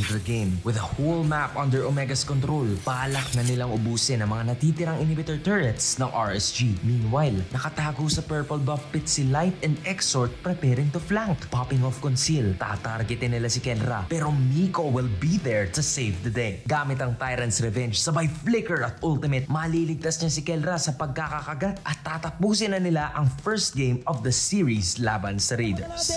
enter the game. With a whole map under Omega's control, balak na nilang ubusin ang mga natitirang inhibitor turrets ng RSG. Meanwhile, nakatago sa purple buff pit si Light and Exort preparing to flank. Popping off conceal, tatargetin nila si Kenra, pero Miko will be there to save the day. Gamit ang Tyrant's Revenge, sabay flicker at ultimate, maliligtas niya si Kenra sa pagkakakagat at tatapusin na nila ang first game of the series laban sa Raiders.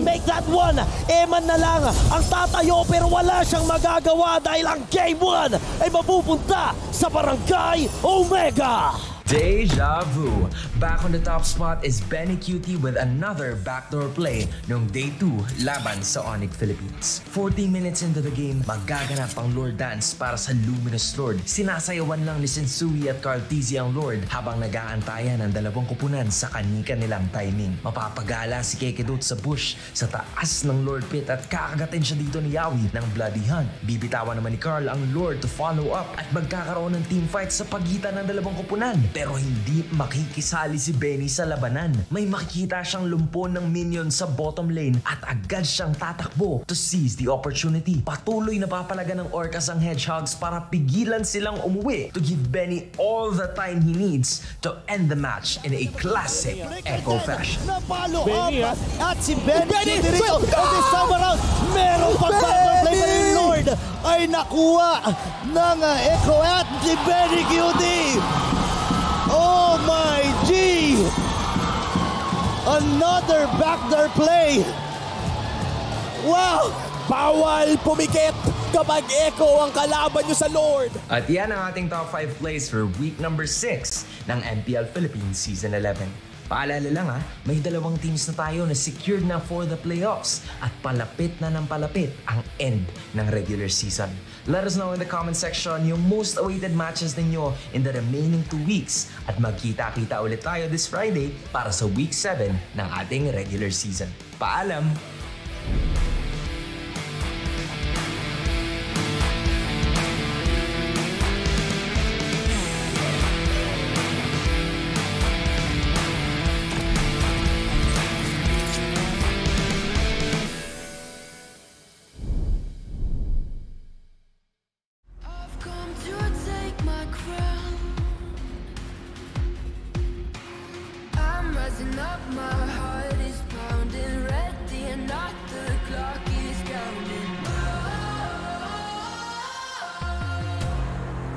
Make that one! Eman na lang ang tatayo pero wala siyang magagawa dahil ang game 1 ay mapupunta sa Barangay Omega! Deja vu! Back on the top spot is Benny Cutie with another backdoor play noong Day 2 laban sa ONIC Philippines. 40 minutes into the game, magaganap ang Lord Dance para sa Luminous Lord. Sinasayawan lang ni Sensui at Carl Tizzy ang Lord habang nag-aantayan ang dalawang kupunan sa kani-kanilang timing. Mapapagala si Kekedot sa bush sa taas ng Lord Pit at kakagatin siya dito ni Yawi ng Bloody Hunt. Bibitawan naman ni Carl ang Lord to follow up at magkakaroon ng teamfight sa pagitan ng dalawang kupunan. Pero hindi makikisali si Benny sa labanan. May makikita siyang lumpon ng minion sa bottom lane at agad siyang tatakbo to seize the opportunity. Patuloy na papalaga ng Orcas ang Hedgehogs para pigilan silang umuwi to give Benny all the time he needs to end the match in a classic Echo fashion. Napalo up at si Benny dito. And this time around, meron pang battle play pa rin Lord ay nakuha ng Echo at si Benny Cutie. Oh my G! Another backdoor play! Wow! Bawal pumikit kapag Echo ang kalaban nyo sa Lord! At yan ang ating top 5 plays for week number 6 ng MPL Philippines Season 11. Paalala lang may dalawang teams na tayo na secured na for the playoffs at palapit na ng palapit ang end ng regular season. Let us know in the comment section yung most awaited matches ninyo in the remaining 2 weeks at magkita-kita ulit tayo this Friday para sa week 7 ng ating regular season. Paalam! Up, my heart is pounding, ready or not, the clock is counting.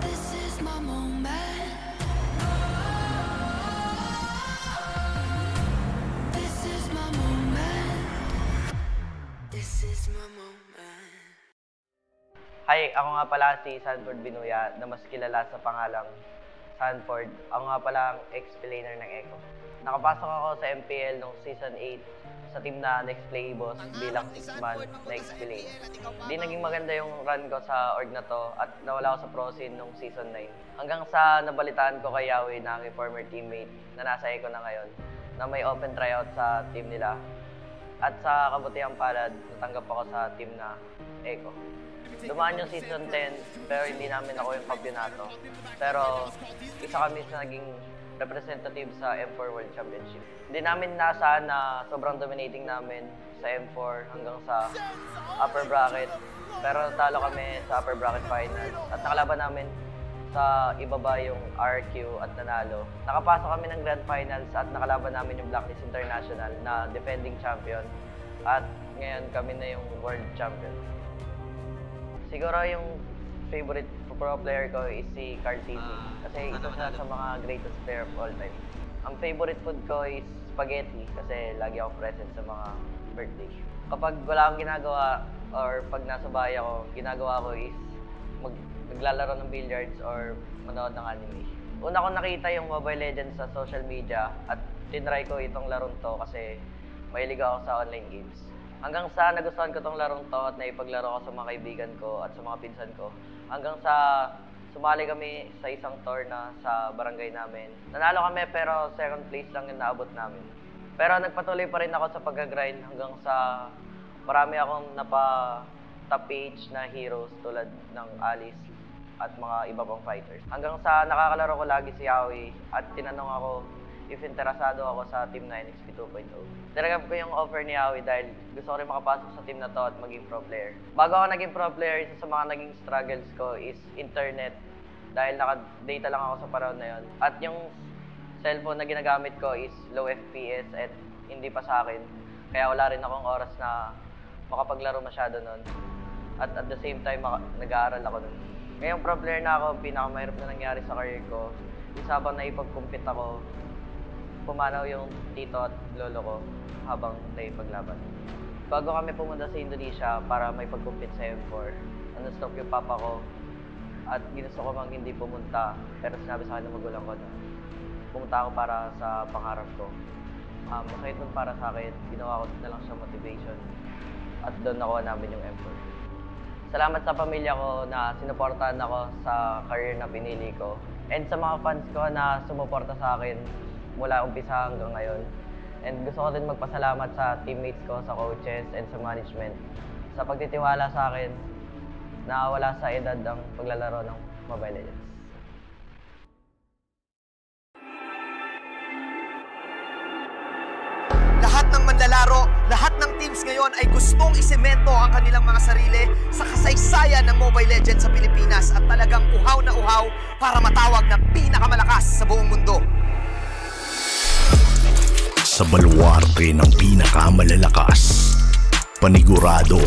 This is my moment. This is my moment. This is my moment. Hi, ako nga pala si Sanford Binuya na mas kilala sa pangalang Sanford. Ako nga pala ang explainer ng Echo. Nakapasok ako sa MPL noong Season 8 sa team na Next Play Boss bilang 6-man na explainer. Hindi naging maganda yung run ko sa org na to at nawala ako sa pro scene noong Season 9. Hanggang sa nabalitaan ko kay Yawi na aking former teammate na nasa Echo na ngayon na may open tryout sa team nila. At sa kabutihang palad, natanggap ako sa team na Echo. Dumaan yung Season 10 pero hindi namin ako yung kampyonato. Pero isa kami sa naging representative sa M4 World Championship. Hindi namin nasaan na sobrang dominating namin sa M4 hanggang sa upper bracket. Pero talo kami sa upper bracket finals at nakalaban namin sa ibaba yung RQ at nanalo. Nakapasok kami ng grand finals at nakalaban namin yung Blacklist International na defending champion. At ngayon kami na yung world champion. Siguro yung favorite pro player ko is si Carl Tizzy kasi isa siya sa mga greatest player of all time. Ang favorite food ko is spaghetti kasi lagi ako present sa mga birthday. Kapag wala akong ginagawa or pag nasa bahay ako, ginagawa ko is maglalaro ng billiards or manood ng anime. Una ko nakita yung Mobile Legends sa social media at tinry ko itong larong to kasi mahilig ako sa online games. Hanggang sa nagustuhan ko itong larong to at naipaglaro ko sa mga kaibigan ko at sa mga pinsan ko. Hanggang sa sumali kami sa isang tour na sa barangay namin. Nanalo kami pero second place lang yung naabot namin. Pero nagpatuloy pa rin ako sa pag-grind hanggang sa marami akong top PH na heroes tulad ng Alice at mga iba pang fighters. Hanggang sa nakakalaro ko lagi si Yawi at tinanong ako if interesado ako sa team na NXP 2.0. Tinanggap ko yung offer ni Howie dahil gusto ko rin makapasok sa team na to at maging pro player. Bago ako naging pro player, isa sa mga naging struggles ko is internet dahil naka-data lang ako sa panahon na yun. At yung cellphone na ginagamit ko is low FPS at hindi pa sa akin. Kaya wala rin akong oras na makapaglaro masyado nun. At the same time, nag-aaral ako nun. Ngayong pro player na ako, pinakamahirap na nangyari sa career ko. Isa habang naipag-compete ako, pumanaw yung tito at lolo ko habang naipaglaban. Bago kami pumunta sa Indonesia para may pag-compete sa M4, stop yung papa ko at ginusto ko mang hindi pumunta. Pero sinabi sa akin ng magulang ko na pumunta ako para sa pangarap ko. Masakit nun para sa akin, ginawa ko na lang siya motivation. At doon nakuha namin yung M4. Salamat sa pamilya ko na sinuportahan ako sa career na pinili ko. And sa mga fans ko na sumuporta sa akin mula umpisa hanggang ngayon. And gusto ko din magpasalamat sa teammates ko, sa coaches, and sa management sa pagtitiwala sa akin na wala sa edad ang paglalaro ng Mobile Legends. Lahat ng manlalaro, lahat ng teams ngayon ay gustong isemento ang kanilang mga sarili sa kasaysayan ng Mobile Legends sa Pilipinas at talagang uhaw na uhaw para matawag na pinakamalakas sa buong mundo. Sa baluarte ng pinakamalalakas, panigurado,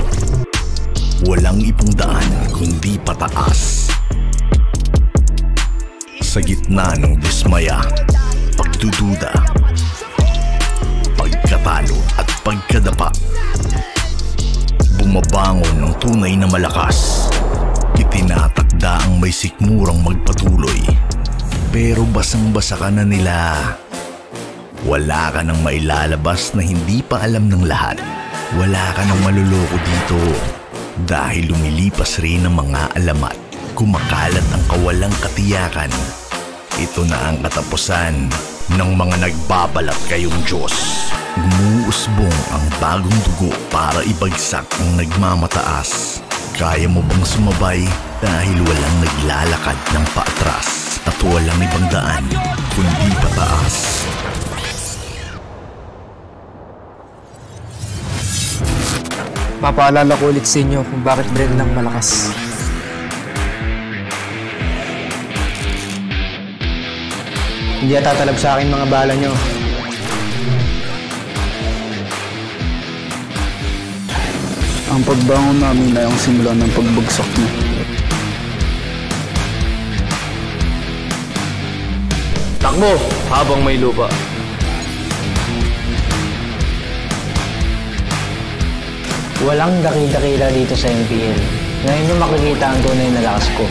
walang ibang daan kundi pataas. Sa gitna ng dismaya, pagdududa, pagkatalo at pagkadapa, bumabangon ng tunay na malakas. Itinatakda ang may sikmurang magpatuloy, pero basang-basa ka na nila. Wala ka nang mailalabas na hindi pa alam ng lahat. Wala ka nang maluloko dito dahil lumilipas rin ang mga alamat. Kumakalat ang kawalang katiyakan. Ito na ang katapusan ng mga nagbabalat kayong Diyos. Gumuusbong ang bagong dugo para ibagsak ang nagmamataas. Kaya mo bang sumabay dahil walang naglalakad ng paatras at walang ibang daan kundi pataas? Mapaalala ko ulit sa inyo kung bakit brand ng malakas. Hindi tatalab sa akin mga bala nyo. Ang pagbangon namin ay ang simula ng pagbagsak mo. Takbo habang may lupa. Walang dakil-dakila dito sa MPL. Ngayon nyo makikita ang tunay na lakas ko.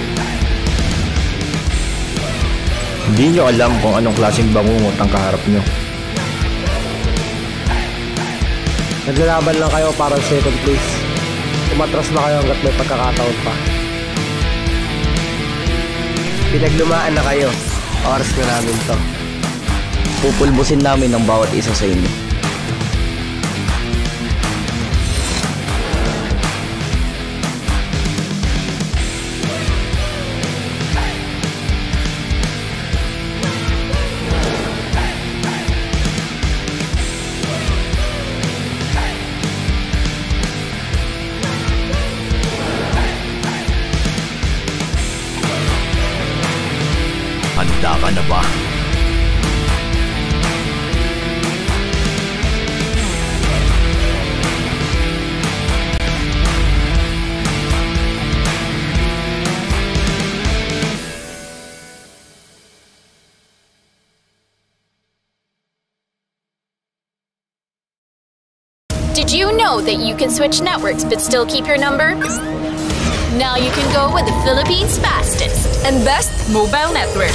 Hindi nyo alam kung anong klaseng bangungot ang kaharap nyo. Naglalaban lang kayo para sa second place. Umatras na kayo hanggat may pagkakataon pa. Pinaglumaan na kayo. Oras na namin to. Pupulbusin namin ang bawat isa sa inyo. Handa ka na ba? Did you know that you can switch networks but still keep your number? Now you can go with the Philippines' fastest and best mobile network.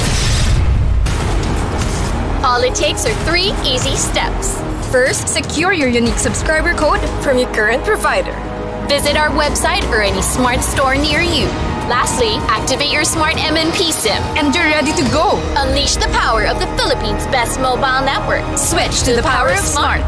All it takes are 3 easy steps. First, secure your unique subscriber code from your current provider. Visit our website or any smart store near you. Lastly, activate your smart MNP SIM. And you're ready to go. Unleash the power of the Philippines' best mobile network. Switch to the power of smart.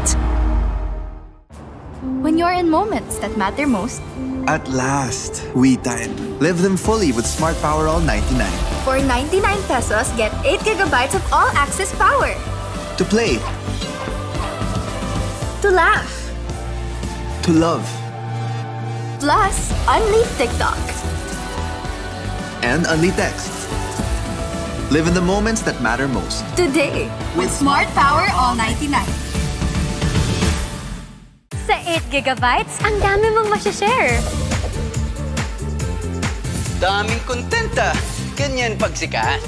When you're in moments that matter most, at last, we time. Live them fully with Smart Power All 99. For 99 pesos, get 8 gigabytes of all-access power. To play. To laugh. To love. Plus, unleash TikTok. And only text. Live in the moments that matter most. Today, with Smart Power All 99. Sa 8GB, ang dami mong masashare. Daming kontenta. Ganyan pagsikat.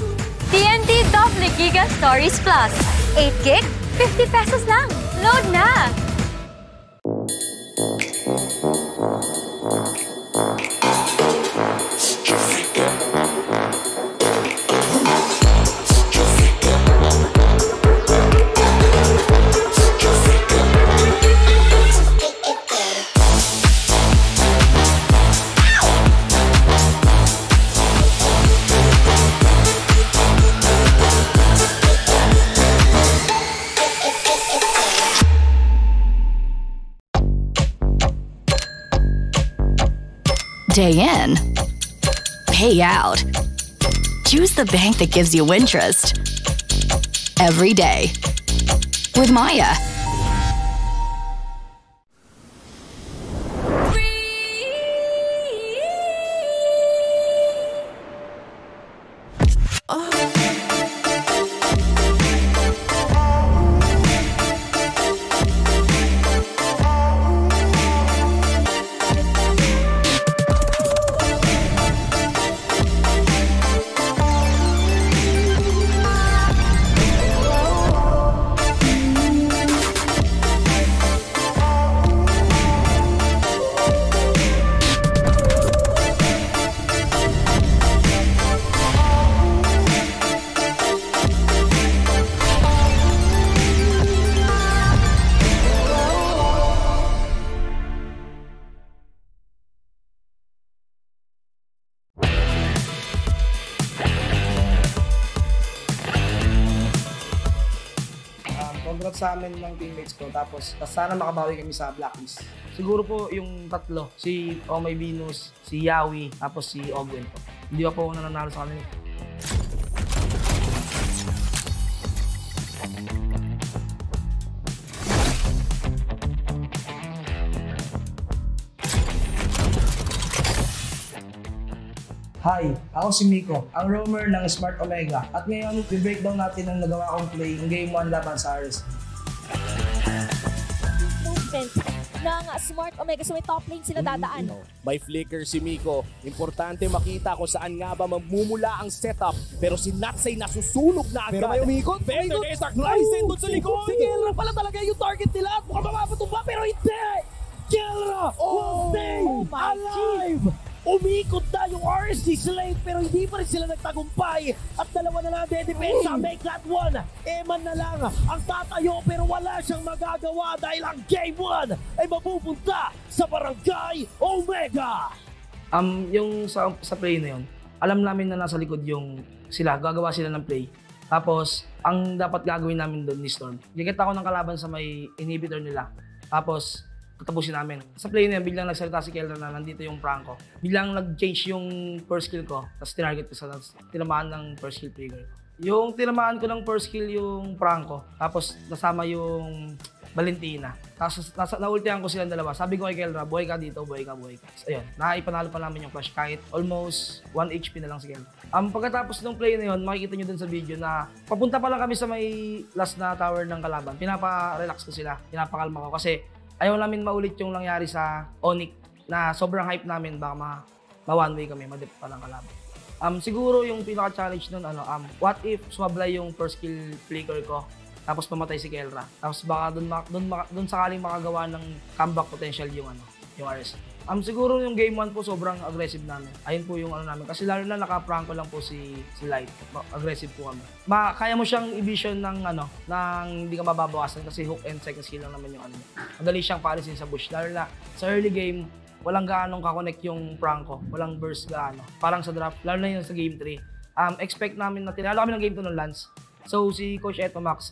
TNT Double Giga Stories Plus. 8GB, 50 pesos lang. Load na! Day in, pay out. Choose the bank that gives you interest every day with Maya. Congrats sa amin ng teammates ko, tapos sana makabawi kami sa Blacklist. Siguro po yung tatlo, si Omay Venus, si Yawi, tapos si Ogwen po. Hindi pa po ako nananalo sa kanila. Hi, ako si Miko, ang roamer ng Smart Omega. At ngayon, i-breakdown natin ang nagawa kong play ng Game 1 laban sa RS. Movement ng Smart Omega, so may top lane sila dadaan. May flicker si Miko. Importante makita kung saan nga ba magmumula ang setup. Pero si Natsay nasusunog na agad. Pero may umikot. Feather Desert Glycine doon sa likod. Si Kelra pala talaga yung target nila. Mukhang mapapatumba pero hindi. Kelra will stay alive. Umikot na yung RSG Slate pero hindi pa rin sila nagtagumpay at dalawa na lang dedepensa. Make that one. Eman na lang ang tatayo pero wala siyang magagawa dahil ang Game 1 ay mapupunta sa Barangay Omega. Yung sa play na yun, alam namin na nasa likod yung sila, gagawa sila ng play. Tapos, ang dapat gagawin namin doon ni Storm, gigit ako ng kalaban sa may inhibitor nila. Tapos, tatapusin namin. Sa play na yun, biglang nagsalita si Kelra na nandito yung Franco. Biglang nag-change yung first kill ko, tapos tinarget ko sa tinamaan ng first kill trigger. Yung tinamaan ko ng first kill yung Franco, tapos nasama yung Valentina. Tapos naultihan ko silang dalawa. Sabi ko kay Kelra, buhay ka dito, buhay ka, buhay ka. So, ayun, naipanalo pa namin yung flash kahit almost 1 HP na lang si Kelra. Pagkatapos ng play na yun, makikita nyo dun sa video na papunta pa lang kami sa may last na tower ng kalaban. Pinapa-relax ko sila, pinapakalma ko kasi ayaw namin maulit yung nangyari sa ONIC na sobrang hype namin, baka ma-one way kami, ma-dip pa ng kalaban. Siguro yung pinaka-challenge nun, what if sumablay yung first kill flicker ko, tapos mamatay si Kelra. Tapos baka dun sakaling makagawa ng comeback potential yung RS. Siguro yung game 1 po sobrang aggressive namin. Ayun po yung namin. Kasi lalo na naka-pranko lang po si Light. Aggressive po kami. Kaya mo siyang i-vision ng hindi ka mababawasan kasi hook and second skill lang naman yung Madali siyang paalisin sa bush. Lalo na sa early game, walang gaanong kakonect yung pranko. Walang burst gaano. Parang sa draft, lalo na yun sa game 3. Expect namin na tinalo kami ng game 2 ng Lance. So si Coach Eto Max,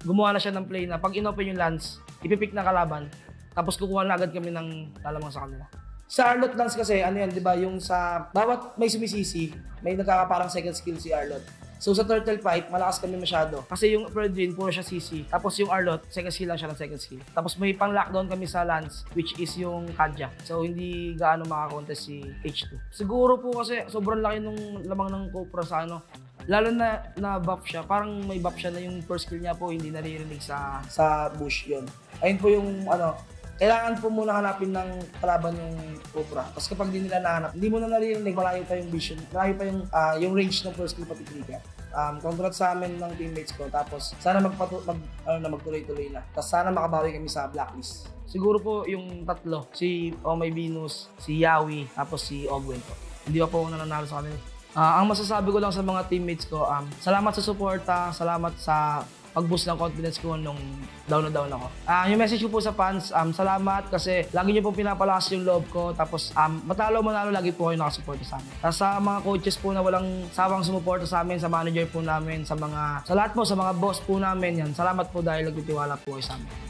gumawa na siya ng play na pag inopen yung Lance, ipipick na kalaban. Tapos kukuha na agad kami ng lalamang sa kanila. Sa Arlot Lance kasi, di ba, yung sa bawat may sumisisi, may nagkakaparang second skill si Arlot. So sa turtle fight, malakas kami masyado. Kasi yung Fredrin, puro siya CC. Tapos yung Arlot, second skill lang siya ng second skill. Tapos may pang-lockdown kami sa Lance, which is yung Kadja. So hindi gaano makakontest si H2. Siguro po kasi sobrang laki nung lamang ng Cobra sa ano. Lalo na buff siya, parang may buff siya na yung first skill niya po hindi naririnig sa bush yon. Ayun po yung ano, kailangan po muna hanapin ng kalaban yung Cobra. Tapos kapag di nila nahanap, hindi mo na naririnig, malayo pa yung vision, malayo pa yung range ng first skill pati trigger. Congrats sa amin ng teammates ko. Tapos sana magtuloy-tuloy na. Tapos sana makabawi kami sa Blacklist. Siguro po yung tatlo, si Omay Venus, si Yawi, tapos si Ogwen po. Hindi pa po ako nananalo sa kanila. Ang masasabi ko lang sa mga teammates ko, salamat sa suporta, salamat sa pag-boost ng confidence ko nung down na down ako. Yung message ko po sa fans, salamat kasi lagi niyo pong pinapalakas yung loob ko. Tapos matalo manalo lagi po kayo nakasuporta sa amin. Tapos sa mga coaches po na walang sawang sumuporta sa amin, sa manager po namin, sa lahat po, sa mga boss po namin yan. Salamat po dahil nagtitiwala po kayo sa amin.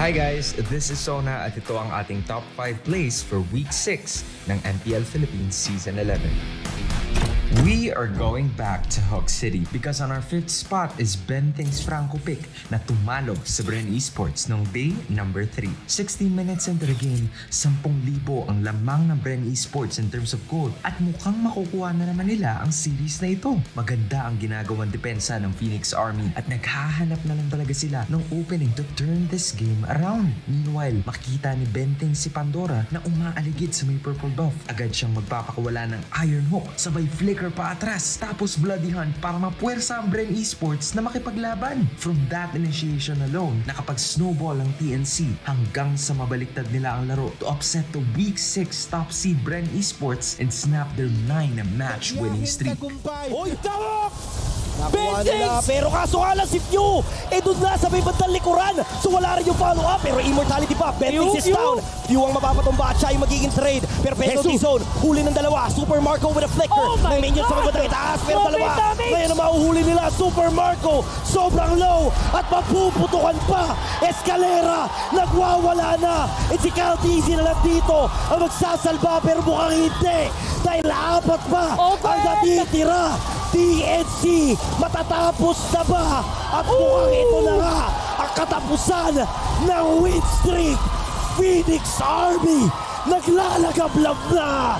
Hi guys, this is Sona at ito ang ating top 5 plays for Week 6 ng MPL Philippines Season 11. We are going back to Hawk City because on our 5th spot is Bentings Franco Pick na tumalo sa Bren Esports noong day number 3. 16 minutes into the game, 10,000 ang lamang ng Bren Esports in terms of gold at mukhang makukuha na naman nila ang series na ito. Maganda ang ginagawang depensa ng Phoenix Army at naghahanap na lang talaga sila ng opening to turn this game around. Meanwhile, makita ni Bentings si Pandora na umaaligid sa may purple buff. Agad siyang magpapakawala ng Iron Hook, sabay flicker pa atras, tapos Bloody Hunt para mapuwersa ang Bren Esports na makipaglaban. From that initiation alone, nakapag-snowball ang TNC hanggang sa mabaliktad nila ang laro to upset the Week 6 top seed Bren Esports and snap their 9-match winning streak. Oy, tawak! Nakuha nila, pero kaso nga lang si Few doon na sa may bandang likuran, so wala rin yung follow-up, pero immortality pa, Bentings is down. Few ang mapapatumba at siya yung magiging trade, pero penalty zone, huli ng dalawa, Super Marco with a flicker, may minions sa bandang itaas, pero dalawa, ngayon ang mahuhuli nila, Super Marco, sobrang low, at mapuputukan pa, Escalera, nagwawala na, at si Caltizi na lang dito, ang magsasalba, pero mukhang hindi, dahil apat pa ang natitira. TNC, matatapos na ba? At mukhang ito na nga ang katapusan ng win streak. Phoenix Army naglalagablab na.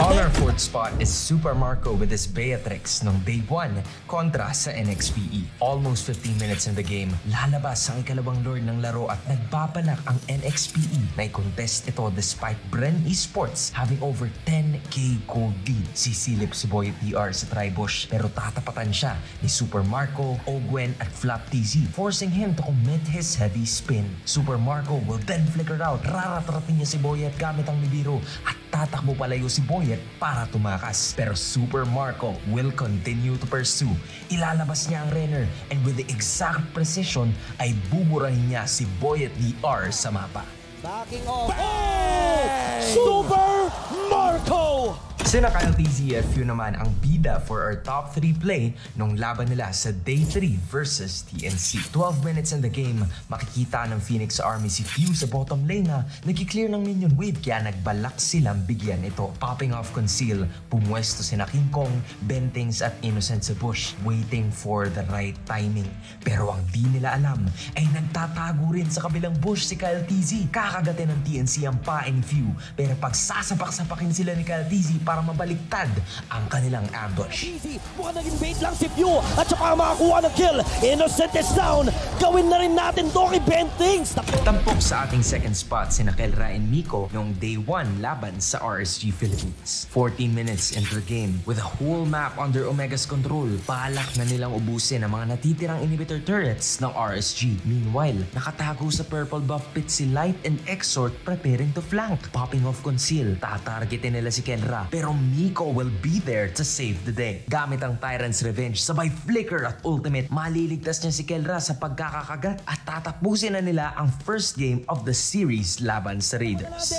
On our 4th spot is Super Marco with his Beatrix nung day 1 kontra sa NXPE. Almost 15 minutes in the game, lalabas ang ikalawang lord ng laro at nagbabalak ang NXPE na i-contest ito despite Bren Esports having over 10k gold lead. Sisilip si Boy TR sa Tribush pero tatapatan siya ni Super Marco, Ogwen at Flap TZ, forcing him to commit his heavy spin. Super Marco will then flicker out, raratratin niya si Boyet gamit ang Nibiru at tatakbo palayo si Boyet para tumakas. Pero Super Marco will continue to pursue. Ilalabas niya ang Renner and with the exact precision ay buburahin niya si Boyet DR sa mapa. Backing off. Super Marco! Sina Kyle TZ at Few naman ang bida for our top 3 play nung laban nila sa Day 3 versus TNC. 12 minutes in the game, makikita ng Phoenix Army si Few sa bottom lane na nagki-clear ng minion wave kaya nagbalak silang bigyan ito. Popping off conceal, pumwesto sina King Kong, Bentings at Innocent sa bush, waiting for the right timing. Pero ang di nila alam ay nagtatago rin sa kabilang bush si Kyle TZ. Kakagatin ng TNC ang pae ni Few pero pag sasapak-sapakin sila ni Kyle TZ para mabaliktad ang kanilang ambush. Mukhang naging bait lang si Few at siya pa makakuha ng kill. Innocent is down. Gawin na rin natin to kay Bentings. Tampok sa ating second spot si Kelra and Miko noong day 1 laban sa RSG Philippines. 14 minutes into the game with a whole map under Omega's control. Balak na nilang ubusin ang mga natitirang inhibitor turrets ng RSG. Meanwhile, nakatago sa purple buff pit si Light and Exort preparing to flank. Popping off conceal, tatargetin nila si Kelra pero pero Miko will be there to save the day. Gamit ang Tyrant's Revenge, sabay flicker at ultimate, maliligtas niya si Kelra sa pagkakakagat at tatapusin na nila ang first game of the series laban sa Raiders.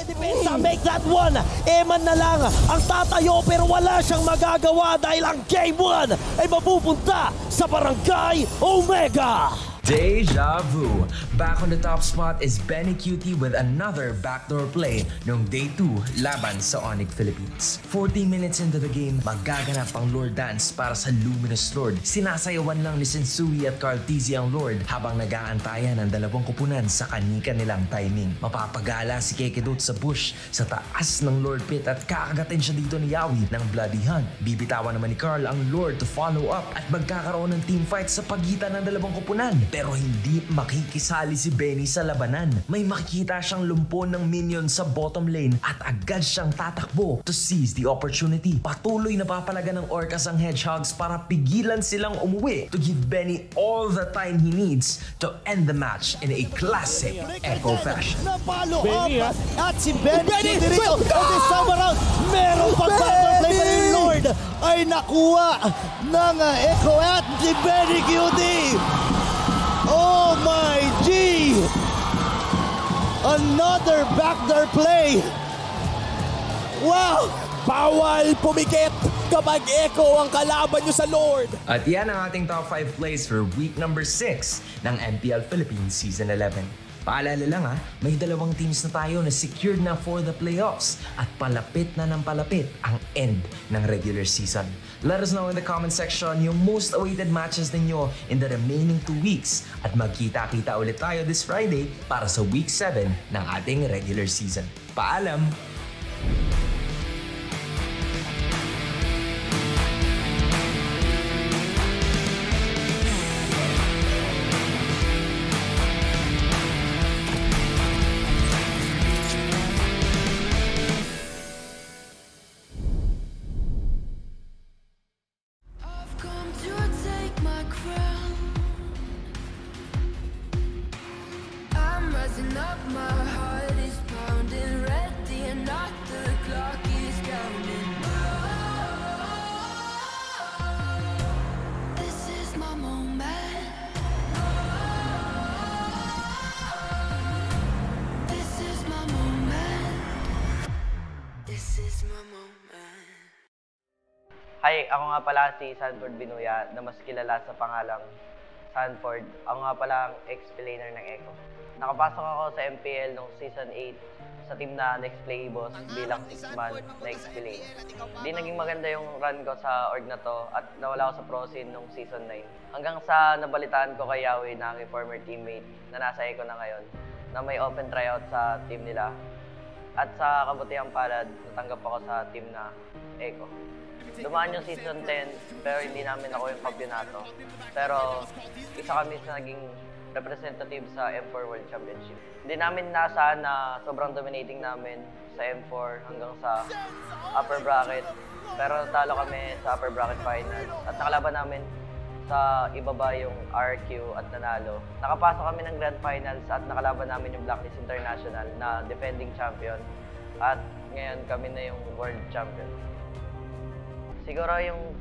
Make that one! Eman na lang ang tatayo pero wala siyang magagawa dahil ang game 1 ay mapupunta sa Barangay Omega! Deja vu! Back on the top spot is Benny Cutie with another backdoor play noong Day 2 laban sa ONIC Philippines. 14 minutes into the game, magaganap ang Lord Dance para sa Luminous Lord. Sinasayawan lang ni Sensui at Cartesi ang Lord habang nag-aantayan ang dalawang kupunan sa kani-kanilang timing. Mapapagala si Kekedot sa bush sa taas ng Lord Pit at kakagatin siya dito ni Yawi ng Bloody Hunt. Bibitawan naman ni Carl ang Lord to follow up at magkakaroon ng teamfight sa pagitan ng dalawang kupunan. Pero hindi makikisali si Benny sa labanan. May makikita siyang lumpon ng minion sa bottom lane at agad siyang tatakbo to seize the opportunity. Patuloy na papalaga ng Orcas ang Hedgehogs para pigilan silang umuwi to give Benny all the time he needs to end the match in a classic Echo fashion. Napalo up at si Benny dito. And this time around, meron pang battle play pa rin Lord ay nakuha ng Echo at si Benny Cutie. Oh my G! Another backdoor play! Wow! Bawal pumikit kapag Echo ang kalaban nyo sa Lord! At yan ang ating top 5 plays for week number 6 ng MPL Philippines Season 11. Paalala lang may dalawang teams na tayo na secured na for the playoffs at palapit na ng palapit ang end ng regular season. Let us know in the comment section yung most awaited matches ninyo in the remaining 2 weeks at magkita-kita ulit tayo this Friday para sa week 7 ng ating regular season. Paalam! Hi, ako nga pala si Sanford Binuya na mas kilala sa pangalang Sanford. Ako nga pala ang explainer ng Echo. Nakapasok ako sa MPL noong Season 8 sa team na Next Play Boss bilang 6-man na explainer. Di naging maganda yung run ko sa org na to at nawala ako sa Pro Scene noong Season 9. Hanggang sa nabalitaan ko kay Yawi na aking former teammate na nasa Echo na ngayon na may open tryout sa team nila. At sa kabutihang palad, natanggap ako sa team na Echo. Dumaan yung Season 10 pero hindi namin ako yung kampyonato. Pero isa kami sa naging representative sa M4 World Championship. Hindi namin nasaan na sobrang dominating namin sa M4 hanggang sa upper bracket. Pero talo kami sa upper bracket finals at nakalaban namin sa ibaba yung RQ at nanalo. Nakapasok kami ng grand finals at nakalaban namin yung Blacklist International na defending champion. At ngayon kami na yung world champion. Siguro yung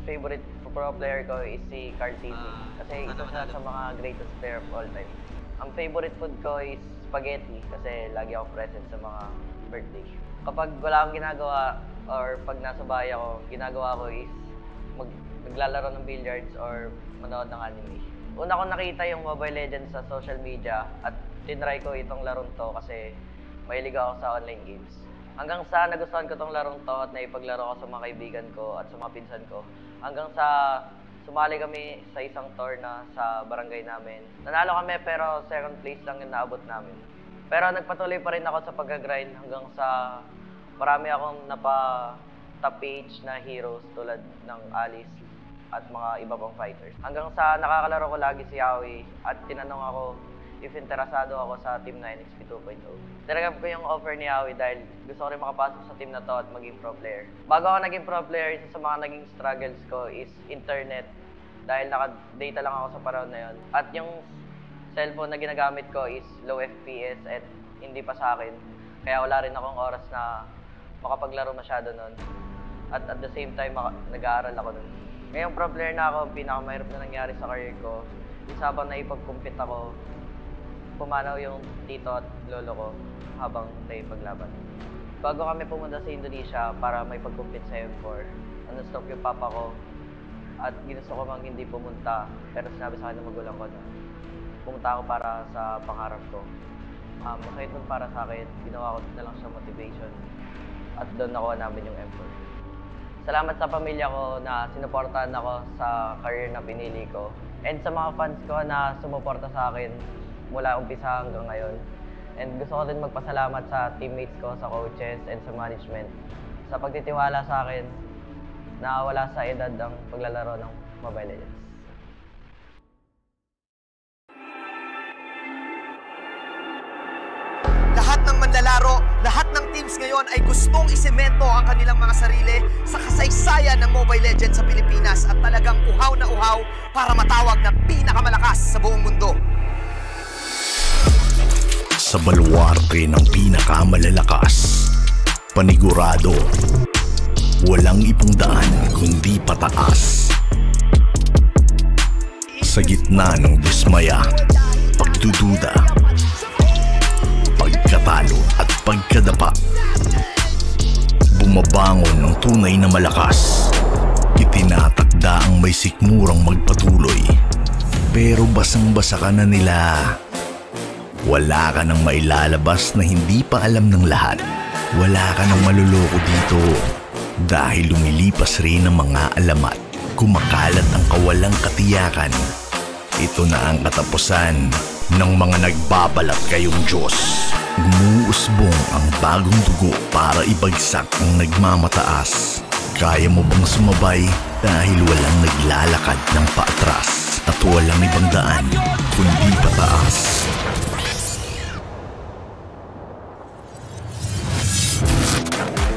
favorite pro player ko is si Cartesi kasi isa siya sa mga greatest player of all time. Ang favorite food ko is spaghetti kasi lagi ako present sa mga birthday. Kapag wala akong ginagawa or pag nasa bahay ako, ginagawa ko is naglalaro ng billiards or manood ng anime. Una ko nakita yung Mobile Legends sa social media at tinry ko itong larong to kasi mahilig ako sa online games. Hanggang sa nagustuhan ko tong larong to at naipaglaro ko sa mga kaibigan ko at sa mga pinsan ko. Hanggang sa sumali kami sa isang tour na sa barangay namin. Nanalo kami pero second place lang yung naabot namin. Pero nagpatuloy pa rin ako sa pag-grind hanggang sa marami akong top PH na heroes tulad ng Alice at mga iba pang fighters. Hanggang sa nakakalaro ko lagi si Yawi at tinanong ako if interesado ako sa team na NXP 2.0. Tinanggap ko yung offer ni Yawi dahil gusto ko rin makapasok sa team na to at maging pro player. Bago ako naging pro player, isa sa mga naging struggles ko is internet dahil naka-data lang ako sa panahon na yun. At yung cellphone na ginagamit ko is low FPS at hindi pa sa akin. Kaya wala rin akong oras na makapaglaro masyado nun. At the same time, nag-aaral ako nun. Ngayong pro player na ako, pinakamahirap na nangyari sa career ko. Habang naipag-compete ako, pumanaw yung tito at lolo ko habang tayo paglaban. Bago kami pumunta sa Indonesia para may pag-compete sa M4, stop yung papa ko at ginusto ko mang hindi pumunta, pero sinabi sa akin ng magulang ko na pumunta ako para sa pangarap ko. Masakit nun para sa akin, ginawa ko na lang siya motivation at doon nakuha namin yung M4. Salamat sa pamilya ko na sinuportahan ako sa career na pinili ko and sa mga fans ko na sumuporta sa akin mula umpisa hanggang ngayon. And gusto ko din magpasalamat sa teammates ko, sa coaches and sa management sa pagtitiwala sa akin na wala sa edad ang paglalaro ng Mobile Legends. Lahat ng manlalaro, lahat ng teams ngayon ay gustong isemento ang kanilang mga sarili sa kasaysayan ng Mobile Legends sa Pilipinas at talagang uhaw na uhaw para matawag na pinakamalakas sa buong mundo. Sa baluarte ng pinakamalalakas, panigurado, walang ibang daan kundi pataas. Sa gitna ng dismaya, pagdududa, pagkatalo at pagkadapa, bumabangon ng tunay na malakas. Itinatakda ang may sikmurang magpatuloy, pero basang-basa ka na nila. Wala ka nang mailalabas na hindi pa alam ng lahat. Wala ka nang maluloko dito dahil lumilipas rin ang mga alamat. Kumakalat ang kawalang katiyakan. Ito na ang katapusan ng mga nagbabalat kayong Diyos. Gumuusbong ang bagong dugo para ibagsak ang nagmamataas. Kaya mo bang sumabay dahil walang naglalakad ng paatras at walang ibang daan kundi pataas?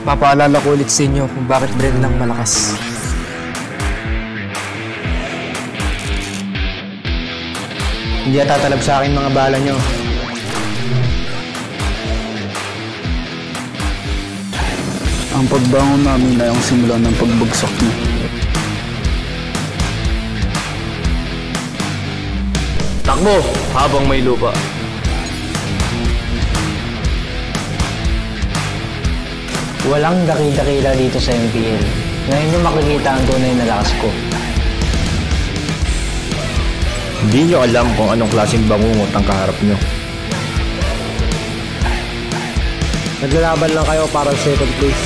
Mapaalala ko ulit sa inyo kung bakit brand lang malakas. Hindi tatalab sa akin mga bala nyo. Ang pagbangon namin ay ang simula ng pagbagsak niyo. Takbo habang may lupa. Walang dakil-dakila dito sa MPL. Ngayon nyo makikita ang tunay na lakas ko. Hindi nyo alam kung anong klaseng bangungot ang kaharap nyo. Naglalaban lang kayo para second place.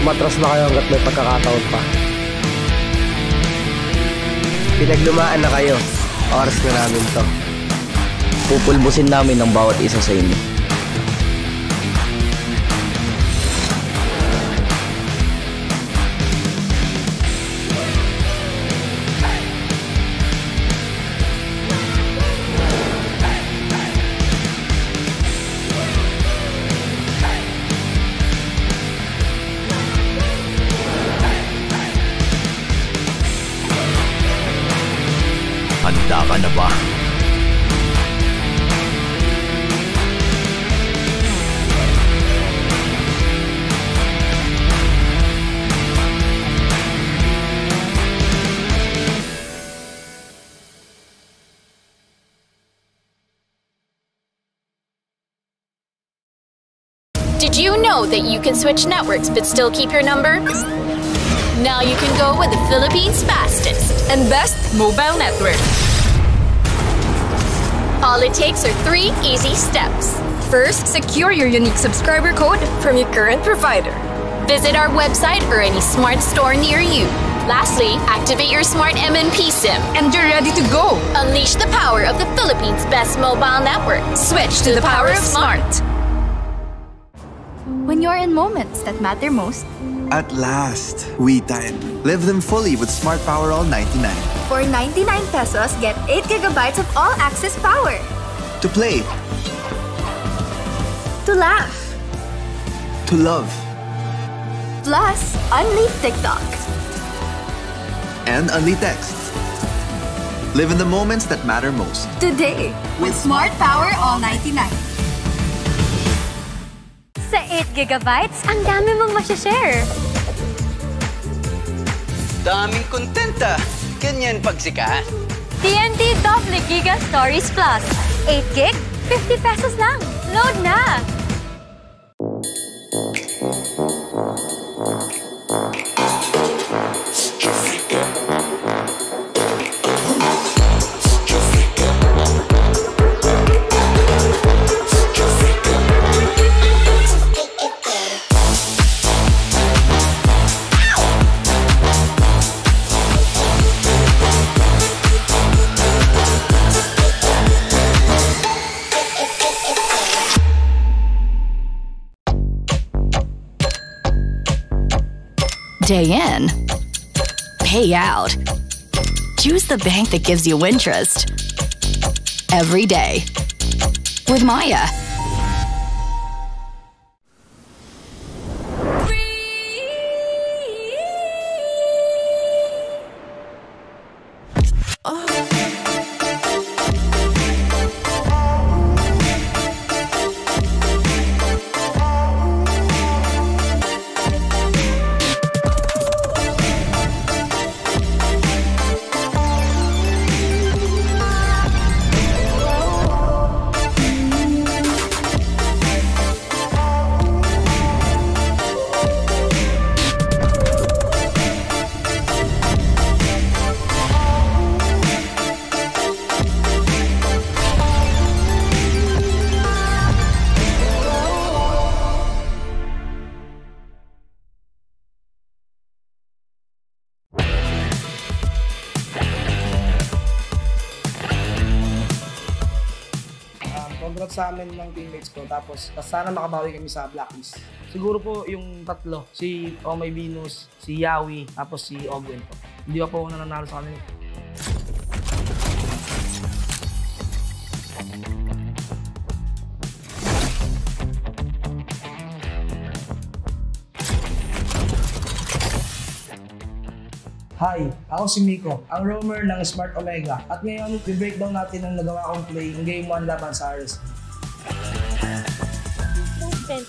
Umatras na kayo hanggat may pagkakataon pa. Pinaglumaan na kayo. Oras na namin to. Pupulbusin namin ang bawat isa sa inyo. Handa ka na ba? Did you know that you can switch networks but still keep your number? Now you can go with the Philippines' fastest and best mobile network. All it takes are 3 easy steps. First, secure your unique subscriber code from your current provider. Visit our website or any smart store near you. Lastly, activate your smart MNP SIM. And you're ready to go. Unleash the power of the Philippines' best mobile network. Switch to the power of smart. When you're in moments that matter most, at last, we time. Live them fully with Smart Power All 99. For 99 pesos, get 8 gigabytes of all-access power. To play. To laugh. To love. Plus, unleash TikTok. And unleash text. Live in the moments that matter most. Today, with Smart Power All 99. Sa 8 gigabytes, ang dami mong masashare. Daming kontenta. Ganyan pagsikat. TNT Double Giga Stories Plus. 8 gig, 50 pesos lang. Load na! Day in, pay out. Choose the bank that gives you interest every day with Maya. Congrats sa amin ng teammates ko, tapos sana makabawi kami sa Blacklist. Siguro po yung tatlo, si Omay Venus, si Yawi, tapos si Ogwen po. Hindi pa po ako nananalo sa kanila. Hi, ako si Miko, ang roamer ng Smart Omega. At ngayon, i-breakdown natin ang nagawa kong play ng Game 1 laban sa RS. Movement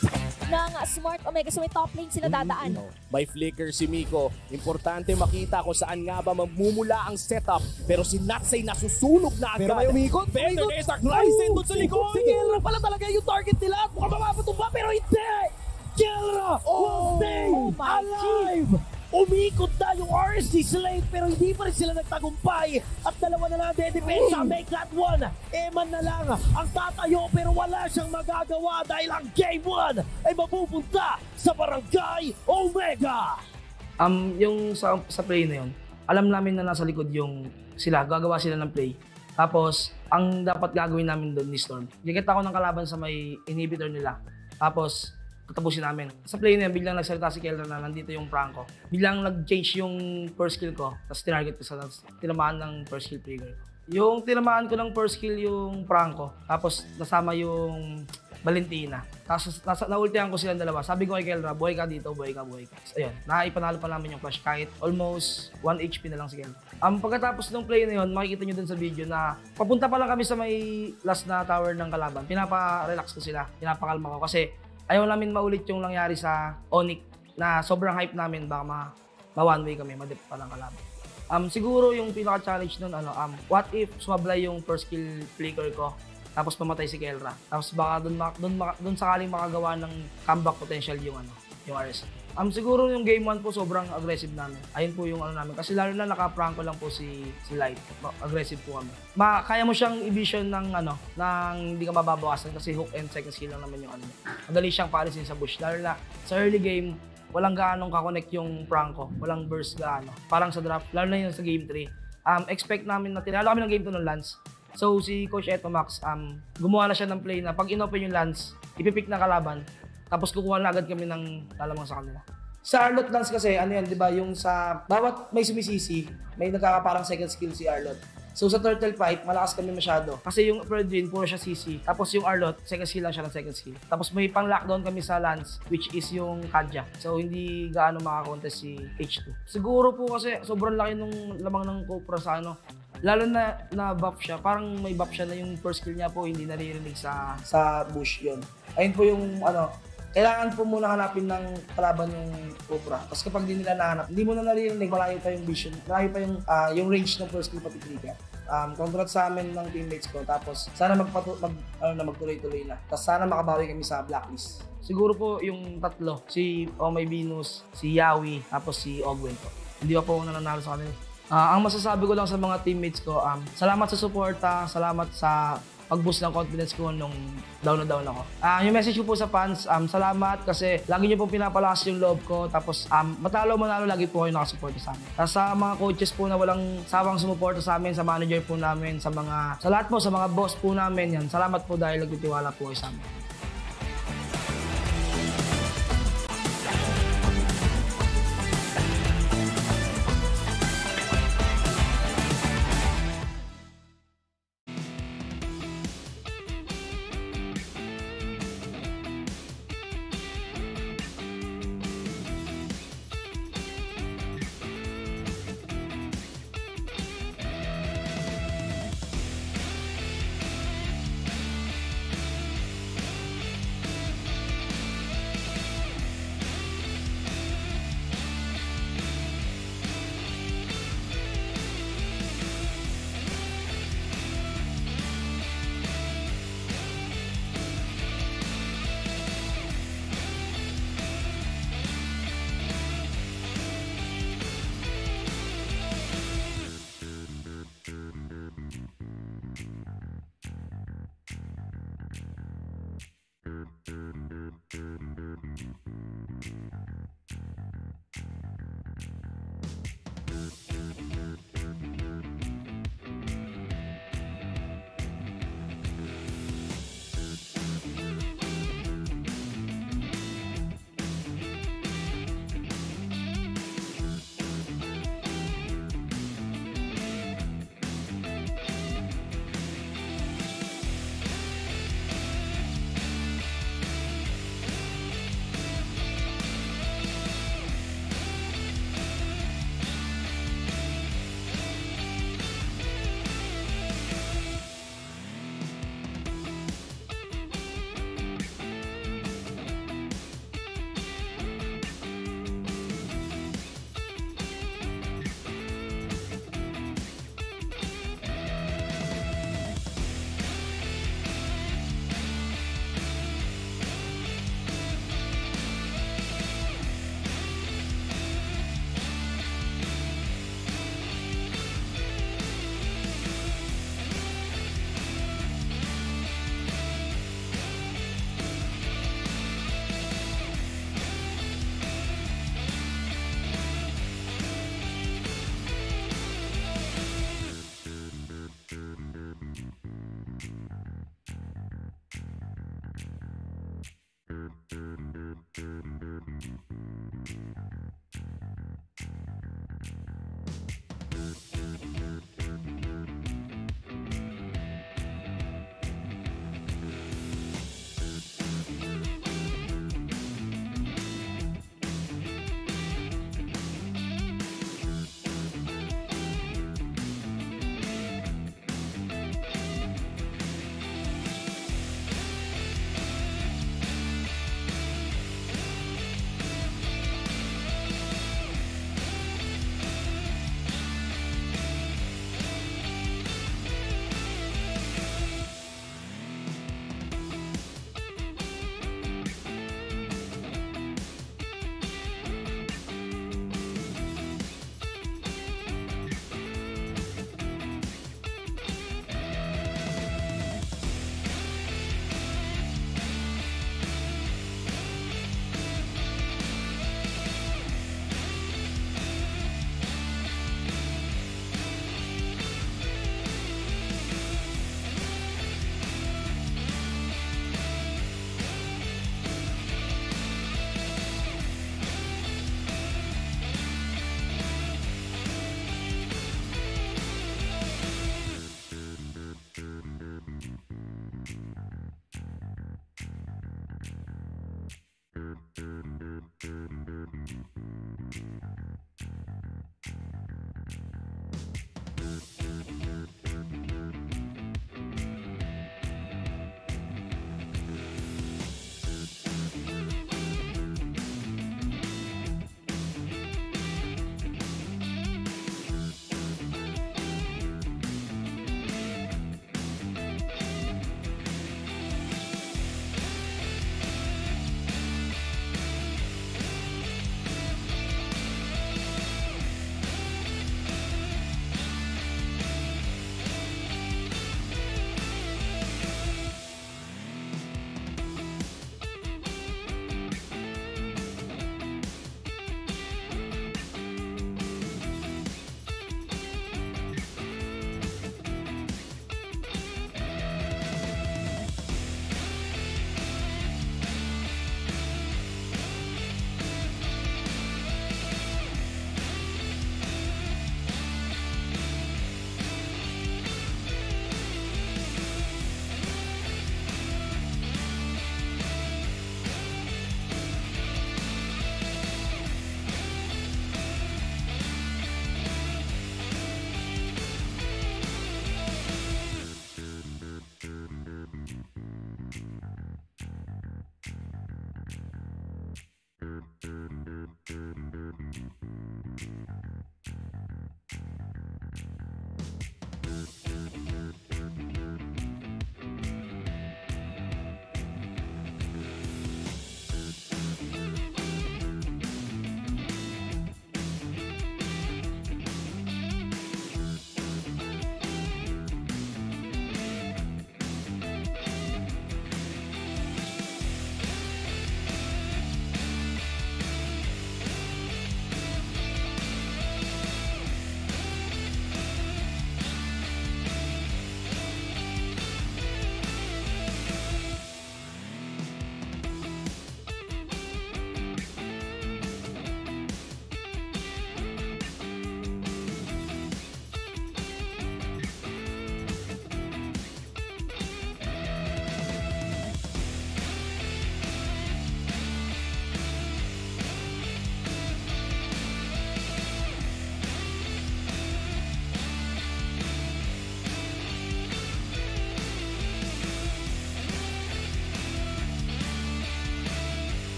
ng Smart Omega, so may top lane sila dadaan. May flicker si Miko. Importante makita kung saan nga ba magmumula ang setup. Pero si Natsay nasusunog na agad. Pero may umikot. Feather Desert Ryzen doon sa likod. Si Kelra pala talaga yung target nila. Mukhang mapapatumba pero hindi! Kelra will stay alive! Umikot na yung RSC Slate pero hindi pa rin sila nagtagumpay at dalawa na lang dedepensa. Make that one. Eman na lang ang tatayo pero wala siyang magagawa dahil ang Game 1 ay mapupunta sa Barangay Omega. Yung sa play na yun, alam namin na nasa likod yung sila, gagawa sila ng play. Tapos, ang dapat gagawin namin doon ni Storm, gigit ako ng kalaban sa may inhibitor nila. Tapos, tatapusin namin. Sa play na yun, biglang nagsalita si Kelra na nandito yung Franco. Biglang nag-change yung first kill ko, tapos tinarget ko sa tinamaan ng first kill trigger. Yung tinamaan ko ng first kill yung Franco, tapos nasama yung Valentina. Tapos naultihan ko silang dalawa. Sabi ko kay Kelra, buhay ka dito, buhay ka, buhay ka. So, ayun, naipanalo pa namin yung clash kahit almost 1 HP na lang si Kelra. Pagkatapos ng play na yun, makikita nyo dun sa video na papunta pa lang kami sa may last na tower ng kalaban. Pinapa-relax ko sila, pinapakalma ko kasi ayaw namin maulit yung nangyari sa ONIC na sobrang hype namin, baka ma-one way kami, ma-dip pa lang kalaban. Siguro yung pinaka-challenge nun, what if sumablay yung first kill flicker ko, tapos mamatay si Kelra. Tapos baka dun sakaling makagawa ng comeback potential yung RS. Siguro yung game 1 po sobrang aggressive namin. Ayun po yung namin. Kasi lalo na naka-pranko lang po si Light. Aggressive po kami. Kaya mo siyang i-vision ng hindi ka mababawasan kasi hook and second skill lang naman yung Madali siyang paalisin sa bush. Lalo na sa early game, walang gaanong kakonect yung pranko. Walang burst gaano. Parang sa draft, lalo na yun sa game 3. Expect namin na tinalo kami ng game 2 ng Lance. So si Coach Eto Max, gumawa na siya ng play na pag inopen yung Lance, ipipick na kalaban. Tapos kukuha na agad kami ng lalamang sa kanila. Sa Arlot Lance kasi, di ba, yung sa bawat may sumisisi, may nagkakaparang second skill si Arlot. So sa turtle fight, malakas kami masyado. Kasi yung Fredwin, puro siya CC. Tapos yung Arlot, second skill lang siya ng second skill. Tapos may pang-lockdown kami sa Lance, which is yung Kadja. So hindi gaano makakontest si H2. Siguro po kasi sobrang laki nung lamang ng Copra sa lalo na buff siya. Parang may buff siya na yung first skill niya po, hindi naririnig sa bush yon. Ayun po yung kailangan po muna hanapin ng kalaban yung Cobra. Tapos kapag di nila nahanap, hindi mo na naririnig, malayo pa yung vision, malayo pa yung range ng first kill pati trigger. Congrats sa amin ng teammates ko. Tapos sana magtuloy-tuloy na. Tapos sana makabawi kami sa Blacklist. Siguro po yung tatlo, si Omay Venus, si Yawi, tapos si Ogwen po. Hindi pa po ako nananalo sa kanila. Ang masasabi ko lang sa mga teammates ko, salamat sa suporta, salamat sa pag-boost ng confidence ko nung down na down ako. Yung message ko po sa fans, salamat kasi lagi niyo po pinapalakas yung loob ko. Tapos matalo manalo, lagi po kayo nakasuporta sa amin. Tapos sa mga coaches po na walang sawang sumuporta sa amin, sa manager po namin, sa lahat po, sa mga boss po namin, yan. Salamat po dahil nagtitiwala po kayo sa amin.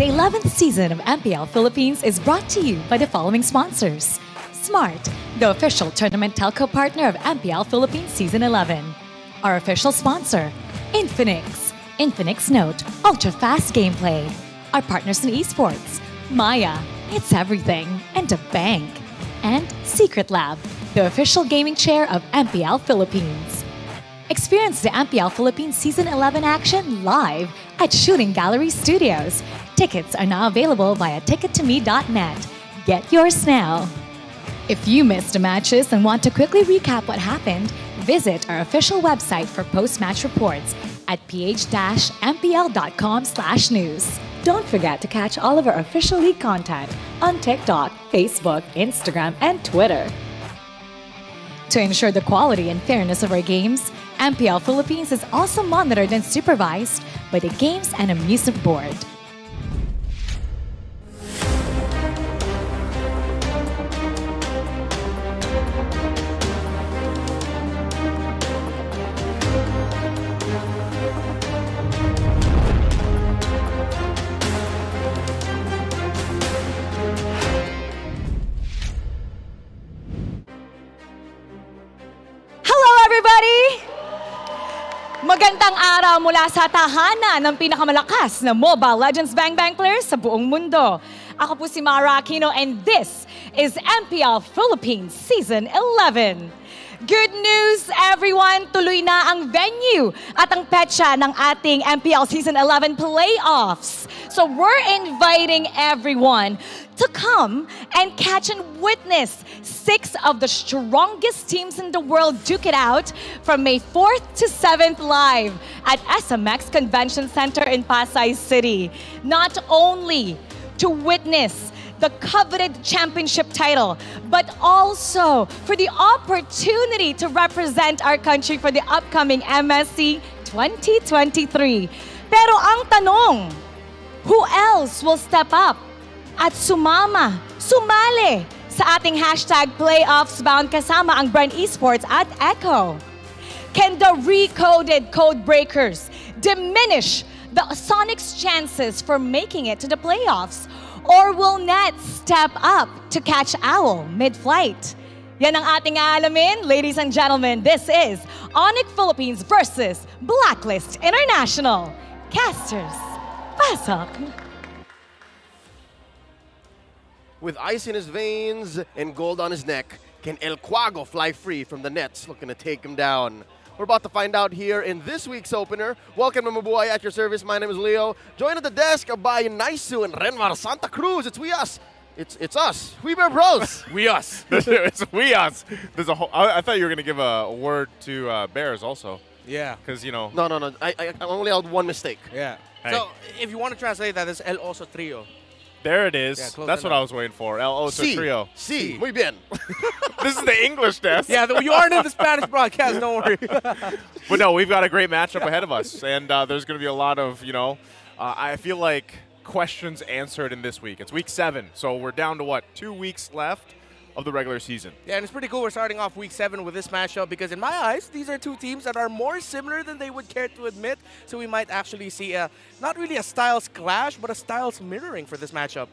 The 11th season of MPL Philippines is brought to you by the following sponsors. Smart, the official tournament telco partner of MPL Philippines Season 11. Our official sponsor, Infinix. Infinix Note, ultra-fast gameplay. Our partners in esports, Maya, it's everything, and a bank. And Secret Lab, the official gaming chair of MPL Philippines. Experience the MPL Philippines Season 11 action live at Shooting Gallery Studios. Tickets are now available via tickettome.net. Get yours now. If you missed the matches and want to quickly recap what happened, visit our official website for post-match reports at ph-mpl.com/news. Don't forget to catch all of our official league content on TikTok, Facebook, Instagram, and Twitter. To ensure the quality and fairness of our games, MPL Philippines is also monitored and supervised by the Games and Amusement Board. Magandang araw mula sa tahanan ng pinakamalakas na Mobile Legends Bang Bang players sa buong mundo. Ako po si Mara Aquino and this is MPL Philippines Season 11. Good news everyone! Tuloy na ang venue at ang petsa ng ating MPL Season 11 playoffs. So we're inviting everyone to come and catch and witness 6 of the strongest teams in the world duke it out from May 4th to 7th live at SMX Convention Center in Pasay City. Not only to witness the coveted championship title, but also for the opportunity to represent our country for the upcoming MSC 2023. Pero ang tanong, who else will step up at sumali sa ating hashtag playoffs bound kasama ang Brand Esports at Echo? Can the recoded code breakers diminish the Sonic's chances for making it to the playoffs? Or will Net step up to catch Owl mid-flight? Yan ang ating aalamin, ladies and gentlemen. This is ONIC Philippines versus Blacklist International. Casters, pasok! With ice in his veins and gold on his neck, can El Quago fly free from the nets looking to take him down? We're about to find out here in this week's opener. Welcome to Mabuhay at your service. My name is Leo. Joined at the desk by Naisu and Renmar Santa Cruz. It's we us. It's us. We Bear Bros. We us. It's we us. There's a whole. I thought you were gonna give a word to Bears also. Yeah. Because you know. No. I only had one mistake. Yeah. Hey. So if you want to translate that, it's El Oso Trio. There it is. Yeah, that's what I was waiting for. El Oso Trio. Sí, muy bien. This is the English desk. Yeah, you aren't in the Spanish broadcast, don't worry. But no, we've got a great matchup ahead of us. And there's going to be a lot of, I feel like questions answered in this week. It's week 7, so we're down to, 2 weeks left of the regular season. Yeah, and it's pretty cool we're starting off week 7 with this matchup because in my eyes, these are two teams that are more similar than they would care to admit. So we might actually see not really a styles clash, but a styles mirroring for this matchup.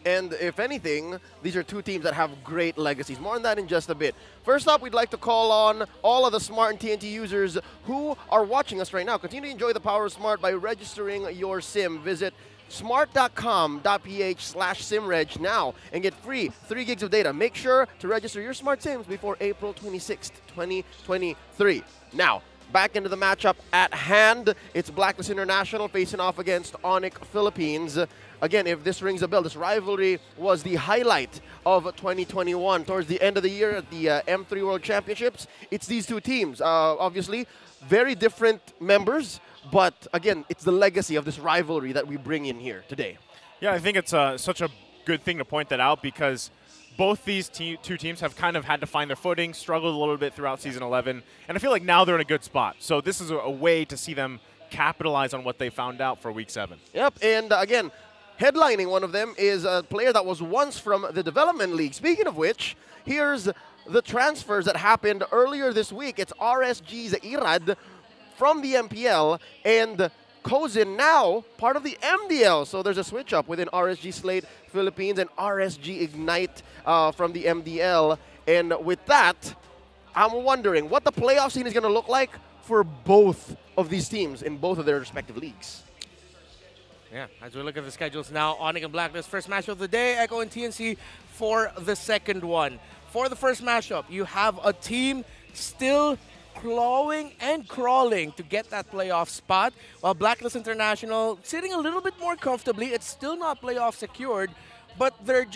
And if anything, these are two teams that have great legacies. More on that in just a bit. First up, we'd like to call on all of the Smart and TNT users who are watching us right now. Continue to enjoy the power of Smart by registering your SIM. Visit smart.com.ph/simreg now and get free 3 gigs of data. Make sure to register your Smart SIMs before April 26th, 2023. Now, back into the matchup at hand. It's Blacklist International facing off against ONIC Philippines. Again, if this rings a bell, this rivalry was the highlight of 2021. Towards the end of the year at the M3 World Championships, it's these two teams. Obviously, very different members. But again, it's the legacy of this rivalry that we bring in here today. Yeah, I think it's such a good thing to point that out because both these two teams have kind of had to find their footing, struggled a little bit throughout Season 11, and I feel like now they're in a good spot. So this is a way to see them capitalize on what they found out for Week 7. Yep, and again, headlining one of them is a player that was once from the Development League. Speaking of which, here's the transfers that happened earlier this week. It's RSG's Irad from the MPL and Cozen now part of the MDL. So there's a switch up within RSG Slate Philippines and RSG Ignite from the MDL. And with that, I'm wondering what the playoff scene is going to look like for both of these teams in both of their respective leagues. Yeah, as we look at the schedules now, ONIC and Blacklist, first match of the day, Echo and TNC for the second one. For the first matchup, you have a team still clawing and crawling to get that playoff spot, while Blacklist International sitting a little bit more comfortably. It's still not playoff secured, but they're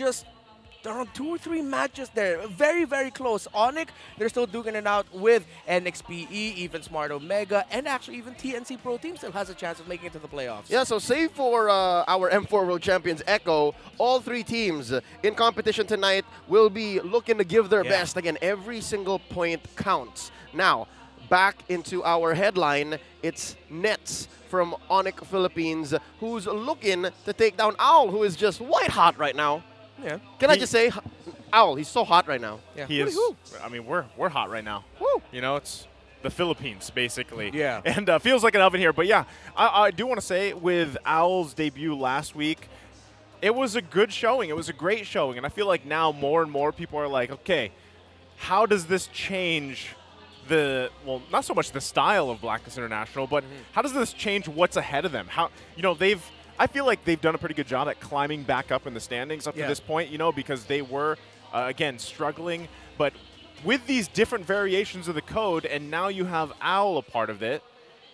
on 2 or 3 matches there. Very, very close. ONIC, they're still duking it out with NXPE, even Smart Omega, and actually even TNC Pro Team still has a chance of making it to the playoffs. Yeah, so save for our M4 World Champions Echo, all 3 teams in competition tonight will be looking to give their best. Again, every single point counts. Now, back into our headline, it's Nets from ONIC Philippines, who's looking to take down Owl, who is just white hot right now. Yeah. Can I just say, Owl, he's so hot right now. Yeah. He is. I mean, we're hot right now. Woo. You know, it's the Philippines, basically. Yeah. And feels like an oven here. But yeah, I do want to say with Owl's debut last week, it was a good showing. It was a great showing. And I feel like now more and more people are like, okay, how does this change well, not so much the style of Blacklist International, but how does this change what's ahead of them? How, you know, I feel like they've done a pretty good job at climbing back up in the standings up to this point, you know, because they were, again, struggling. But with these different variations of the code, and now you have Owl a part of it,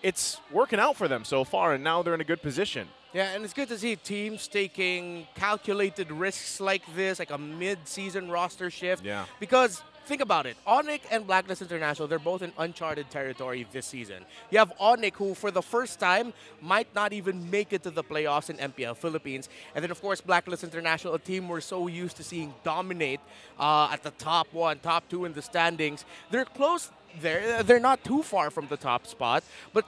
it's working out for them so far, and now they're in a good position. Yeah, and it's good to see teams taking calculated risks like this, like a mid-season roster shift. Yeah. Because think about it. ONIC and Blacklist International, they're both in uncharted territory this season. You have ONIC, who for the first time might not even make it to the playoffs in MPL Philippines. And then, of course, Blacklist International, a team we're so used to seeing dominate at the top 1, top 2 in the standings. They're close there. They're not too far from the top spot, but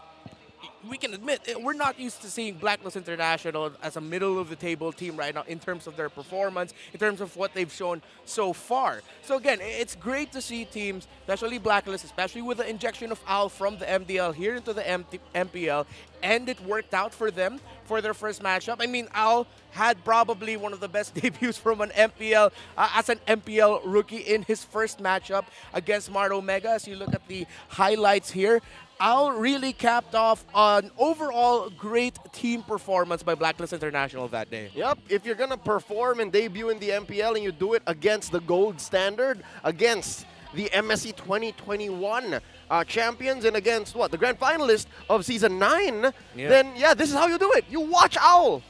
we can admit, we're not used to seeing Blacklist International as a middle-of-the-table team right now in terms of their performance, in terms of what they've shown so far. So again, it's great to see teams, especially Blacklist, especially with the injection of Owl from the MDL here into the MPL, and it worked out for them for their first matchup. I mean, Owl had probably one of the best debuts from an MPL, as an MPL rookie in his first matchup against Smart Omega. As you look at the highlights here, Owl really capped off an overall great team performance by Blacklist International that day. Yep, if you're going to perform and debut in the MPL and you do it against the gold standard, against the MSC 2021 champions, and against, the grand finalist of Season 9, then, this is how you do it. You watch Owl.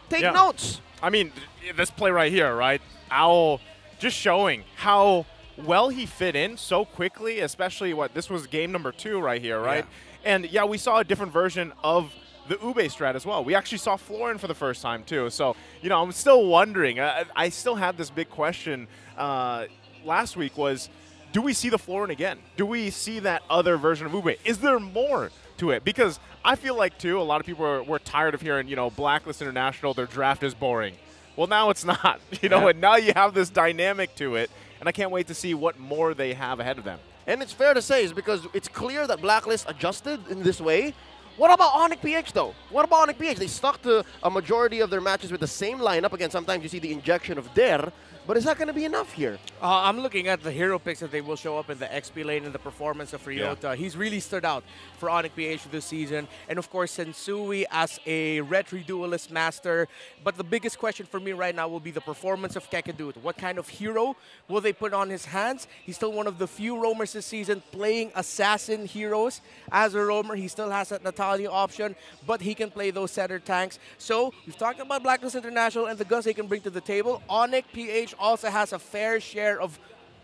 Take notes. I mean, this play right here, right? Owl just showing how well he fit in so quickly, especially this was game number 2 right here, right? Yeah. And yeah, we saw a different version of the Ube strat as well. We actually saw Florin for the first time too. So, you know, I'm still wondering. I still had this big question last week was, do we see the Florin again? Do we see that other version of Ube? Is there more to it? Because I feel like too, a lot of people were tired of hearing, you know, Blacklist International, their draft is boring. Well, now it's not, you know, and now you have this dynamic to it. And I can't wait to see what more they have ahead of them. And it's fair to say, is because it's clear that Blacklist adjusted in this way. What about ONIC PH, though? What about ONIC PH? They stuck to a majority of their matches with the same lineup. Again, sometimes you see the injection of Der. But is that going to be enough here? I'm looking at the hero picks that they will show up in the XP lane and the performance of Ryota. Yeah. He's really stood out for ONIC PH this season. And of course, Sensui as a Retri Duelist Master. But the biggest question for me right now will be the performance of Kekadut. What kind of hero will they put on his hands? He's still one of the few roamers this season playing assassin heroes. As a roamer, he still has that Natalia option, but he can play those center tanks. So we've talked about Blacklist International and the guns they can bring to the table. ONIC PH also has a fair share of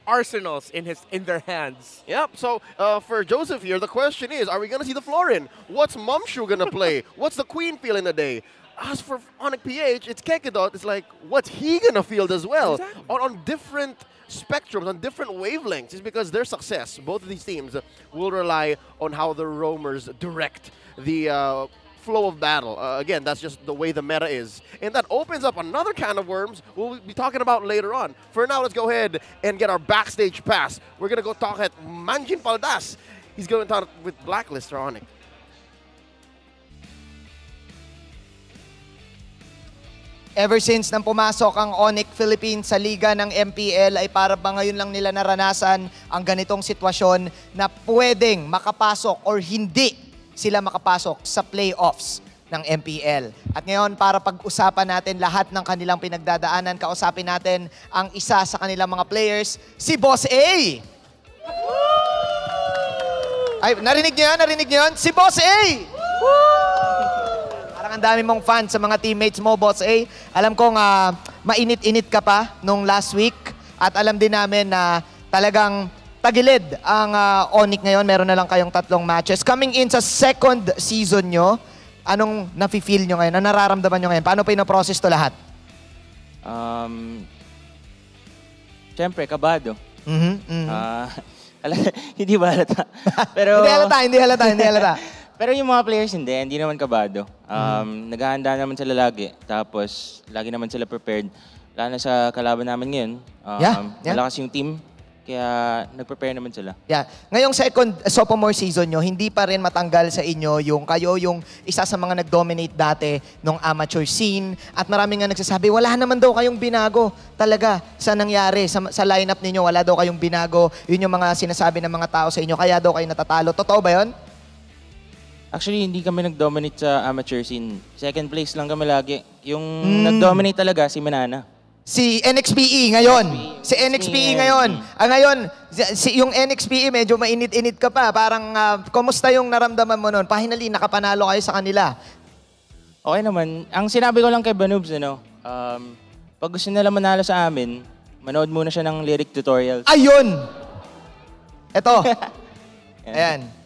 arsenals in their hands. Yep, so for Joseph here, the question is, are we going to see the Florin? What's Mumshu going to play? What's the Queen feeling today? As for ONIC PH, it's Kekadot. It's like, what's he going to field as well? Exactly. On different spectrums, on different wavelengths. It's because their success, both of these teams, will rely on how the roamers direct the flow of battle. Again, that's just the way the meta is. And that opens up another can of worms we'll be talking about later on. For now, let's go ahead and get our backstage pass. We're going to go talk at Manjin Paldas. He's going to talk with Blacklist or ONIC. Ever since nang pumasok ang ONIC Philippines sa liga ng MPL ay para ba ngayon lang nila naranasan ang ganitong sitwasyon na pwedeng makapasok or hindi sila makapasok sa playoffs ng MPL. At ngayon, para pag-usapan natin lahat ng kanilang pinagdadaanan, kausapin natin ang isa sa kanilang mga players, si Boss A! Ay, narinig niyo yan? Narinig niyo yan? Si Boss A! Parang ang dami mong fans sa mga teammates mo, Boss A. Alam kong mainit-init ka pa nung last week at alam din namin na talagang tagilid ang ONIC ngayon. Meron na lang kayong 3 matches. Coming in sa second season nyo, anong nafe-feel nyo ngayon? Anong nararamdaman nyo ngayon? Paano pa ino-process to lahat? Siyempre, kabado. Hindi ba halata? Pero, hindi halata. Pero yung mga players hindi naman kabado. Naghahanda naman sila lagi. Tapos, lagi naman sila prepared. Lalo na sa kalaban namin ngayon. Malakas yung team. Kaya nag-prepare naman sila. Yeah. Ngayong second sophomore season nyo, hindi pa rin matanggal sa inyo yung kayo yung isa sa mga nag-dominate dati nung amateur scene. At marami nga nagsasabi, wala naman daw kayong binago talaga sa nangyari. Sa lineup ninyo, wala daw kayong binago. Yun yung mga sinasabi ng mga tao sa inyo. Kaya daw kayo natatalo. Totoo ba yun? Actually, hindi kami nag-dominate sa amateur scene. Second place lang kami lagi. Yung nag-dominate talaga, si Manana. Si NXPE ngayon. Si NXPE ngayon. Ngayon, yung NXPE medyo mainit-init ka pa. Parang, kumusta yung naramdaman mo noon? Pahinali, nakapanalo kayo sa kanila. Okay naman. Ang sinabi ko lang kay Banubs, pag gusto nila manalo sa amin, manood muna siya ng lyric tutorials. Ayun! Ito. Ayan.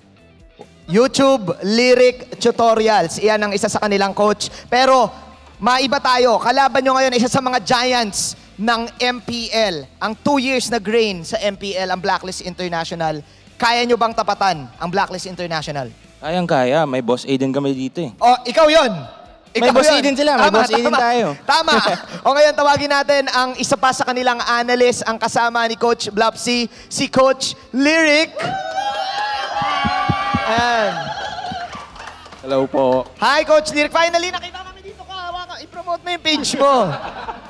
YouTube lyric tutorials. Iyan ang isa sa kanilang coach. Pero, maiba tayo. Kalaban nyo ngayon, isa sa mga giants ng MPL. Ang 2 years na grain sa MPL, ang Blacklist International. Kaya nyo bang tapatan ang Blacklist International? Kayang-kaya. May Boss A din kami dito eh. Oh, ikaw yun! May Boss A din sila. May Boss A din tayo. Tama. O ngayon, tawagin natin ang isa pa sa kanilang analyst, ang kasama ni Coach Blapsy, si Coach Lyric. Ayan. Hello po. Hi, Coach Lyric. Finally, nakita namin dito ka. I-promote mo yung page mo.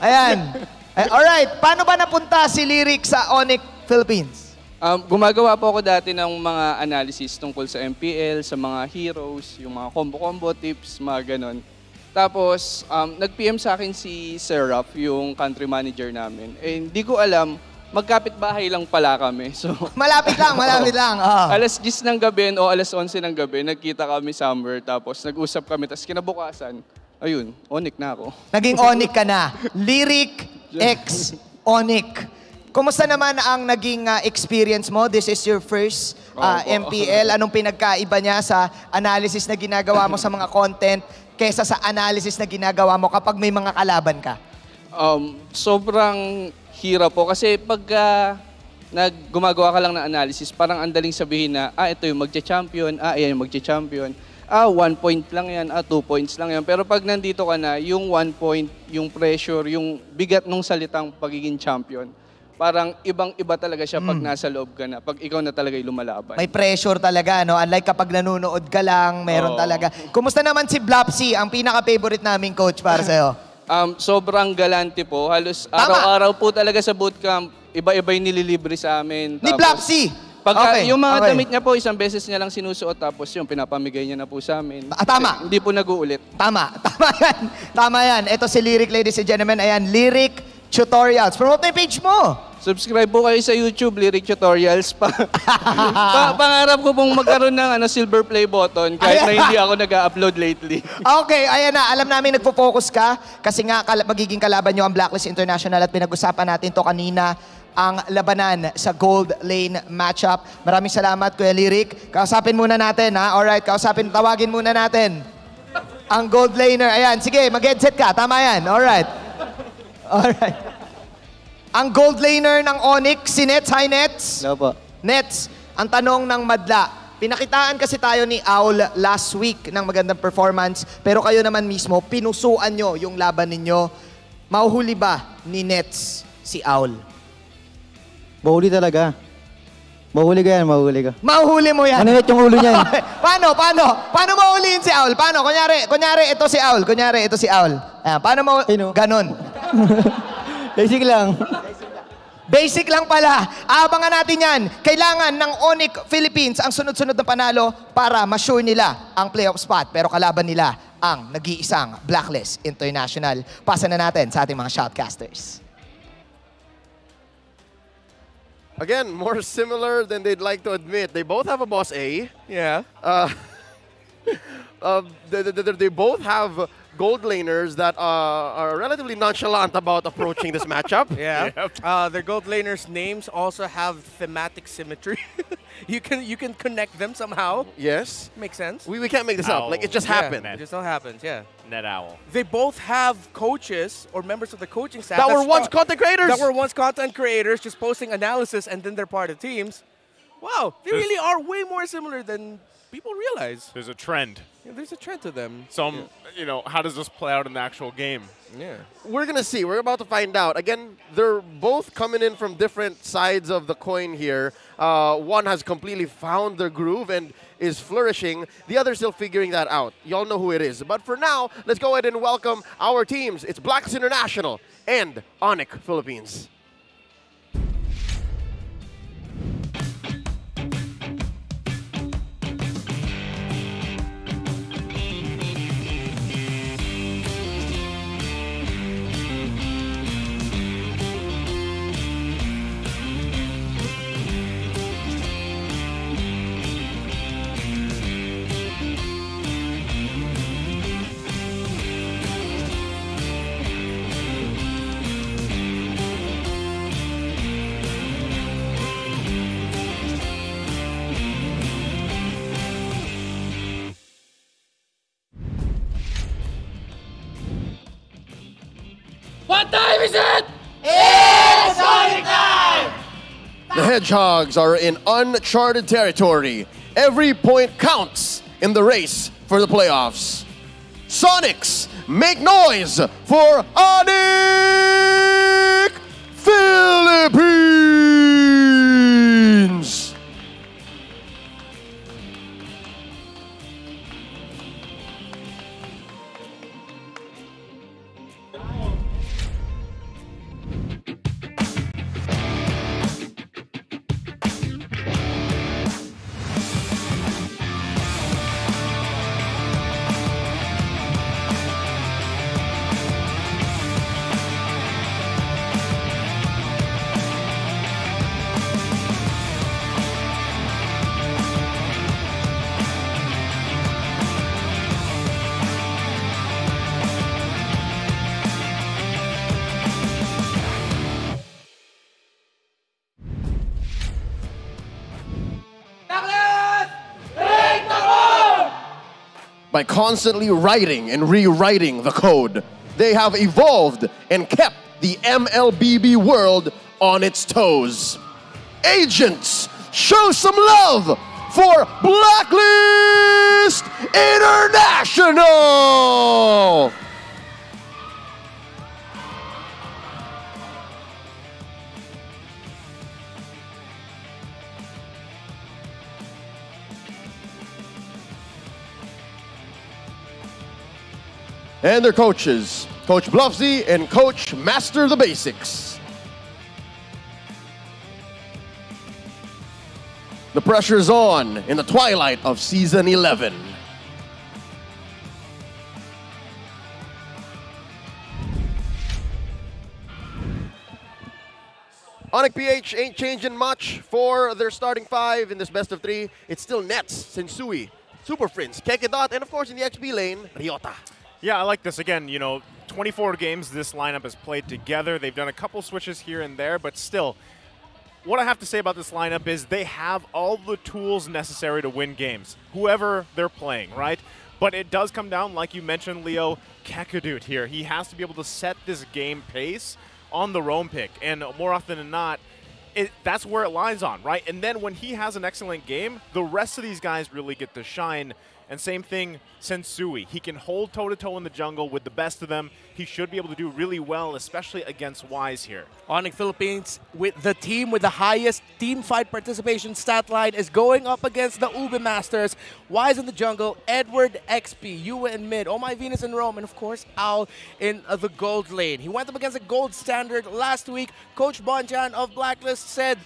Ayan. Alright. Paano ba napunta si Lyric sa ONIC Philippines? Gumagawa po ako dati ng mga analysis tungkol sa MPL, sa mga heroes, yung mga combo-combo tips, mga ganon. Tapos, nag-PM sa akin si Sir Raf, yung country manager namin. Eh, hindi ko alam, magkapit-bahay lang pala kami. So, malapit lang. Alas 10 ng gabi o alas 11 ng gabi, nagkita kami somewhere. Tapos nag-usap kami. Tapos kinabukasan, ayun, ONIC na ako. Naging ONIC ka na. Lyric X ONIC. Kumusta naman ang naging experience mo? This is your first MPL. Anong pinagkaiba niya sa analysis na ginagawa mo sa mga content kaysa sa analysis na ginagawa mo kapag may mga kalaban ka? Sobrang hirap po. Kasi pag gumagawa ka lang ng analysis, parang ang daling sabihin na, ito yung magcha-champion, ayan yung magcha-champion. 1 point lang yan, 2 points lang yan. Pero pag nandito ka na, yung 1 point, yung pressure, yung bigat ng salitang pagiging champion, parang ibang-iba talaga siya pag nasa loob ka na, pag ikaw na talaga yung lumalaban. May pressure talaga, no? Unlike kapag nanonood ka lang, meron talaga. Kumusta naman si Blapsy, ang pinaka-favorite naming coach para sa'yo? Sobrang galante po. Halos araw-araw po talaga sa bootcamp, iba-iba yung nililibre sa amin. Ni Blapsy? Yung mga damit niya po, isang beses niya lang sinusuot, tapos yung pinapamigay niya na po sa amin. Tama. Hindi po nag-uulit. Tama yan. Ito si Lyric, ladies and gentlemen. Ayan, Lyric Tutorials. Promote na yung page mo. Subscribe po kayo sa YouTube, Lyric Tutorials. Pangarap ko pong magkaroon ng silver play button kahit na hindi ako nag-upload lately. Okay, ayan na. Alam namin nagpo-focus ka kasi nga magiging kalaban nyo ang Blacklist International at pinag-usapan natin to kanina, ang labanan sa Gold Lane matchup. Maraming salamat, Kuya Lyric. Kausapin muna natin, ha? Alright, tawagin muna natin ang Gold Laner. Ayan, sige, mag-headset ka. Tama yan. Alright. Ang Gold Laner ng ONIC, si Nets. Hi, Nets. Hello po. Nets, ang tanong ng madla. Pinakitaan kasi tayo ni Owl last week ng magandang performance, pero kayo naman mismo, pinusuan nyo yung laban ninyo. Mahuhuli ba ni Nets si Owl? Mahuli talaga. Mahuli ka yan, mahuli ka. Mahuhuli mo yan. Maninit yung ulo niya. Paano? Paano mahuliin si Aul? Paano? Kunyari, ito si Aul. Ayan, paano mo? Ganon. Basic lang. Basic lang pala. Aabangan natin yan. Kailangan ng ONIC Philippines ang sunod-sunod na panalo para ma-sure nila ang playoff spot. Pero kalaban nila ang nag-iisang Blacklist International. Pasa na natin sa ating mga shoutcasters. Again, more similar than they'd like to admit. They both have a boss A. Yeah. They both have gold laners that are relatively nonchalant about approaching this matchup. Yeah. Their gold laners' names also have thematic symmetry. you can connect them somehow. Yes. Makes sense. We can't make this up. Like, it just happened. It just so happens, yeah. Net Owl. They both have coaches or members of the coaching staff that were once content creators. That were once content creators, just posting analysis, and then they're part of teams. Wow, they really are way more similar than people realize. There's a trend. Yeah, there's a trend to them. So, you know, how does this play out in the actual game? Yeah. We're going to see. We're about to find out. Again, they're both coming in from different sides of the coin here. One has completely found their groove and is flourishing. The other still figuring that out. Y'all know who it is. But for now, let's go ahead and welcome our teams. It's Blacklist International and ONIC Philippines. What time is it? It's ONIC time! The Hedgehogs are in uncharted territory. Every point counts in the race for the playoffs. Sonics, make noise for ONIC Philippines! By constantly writing and rewriting the code, they have evolved and kept the MLBB world on its toes. Agents, show some love for Blacklist International! And their coaches, Coach Bluffsy and Coach Master the Basics. The pressure's on in the twilight of Season 11. ONIC PH ain't changing much for their starting five in this best of three. It's still Nets, Sensui, Super Friends, Kekedot, and of course in the XP lane, Ryota. Yeah, I like this. Again, you know, 24 games this lineup has played together. They've done a couple switches here and there, but still, what I have to say about this lineup is they have all the tools necessary to win games, whoever they're playing, right? But it does come down, like you mentioned, Leo, Kakadut here. He has to be able to set this game pace on the roam pick, and more often than not, that's where it lies on, right? And then when he has an excellent game, the rest of these guys really get to shine. And same thing, Sensui. He can hold toe-to-toe in the jungle with the best of them. He should be able to do really well, especially against Wise here. ONIC Philippines, with the team with the highest team fight participation stat line, is going up against the Ube Masters. Wise in the jungle, Edward, XP, Yua in mid, Oh My Venus in Rome, and of course, Owl in the gold lane. He went up against a gold standard last week. Coach Bonjan of Blacklist said,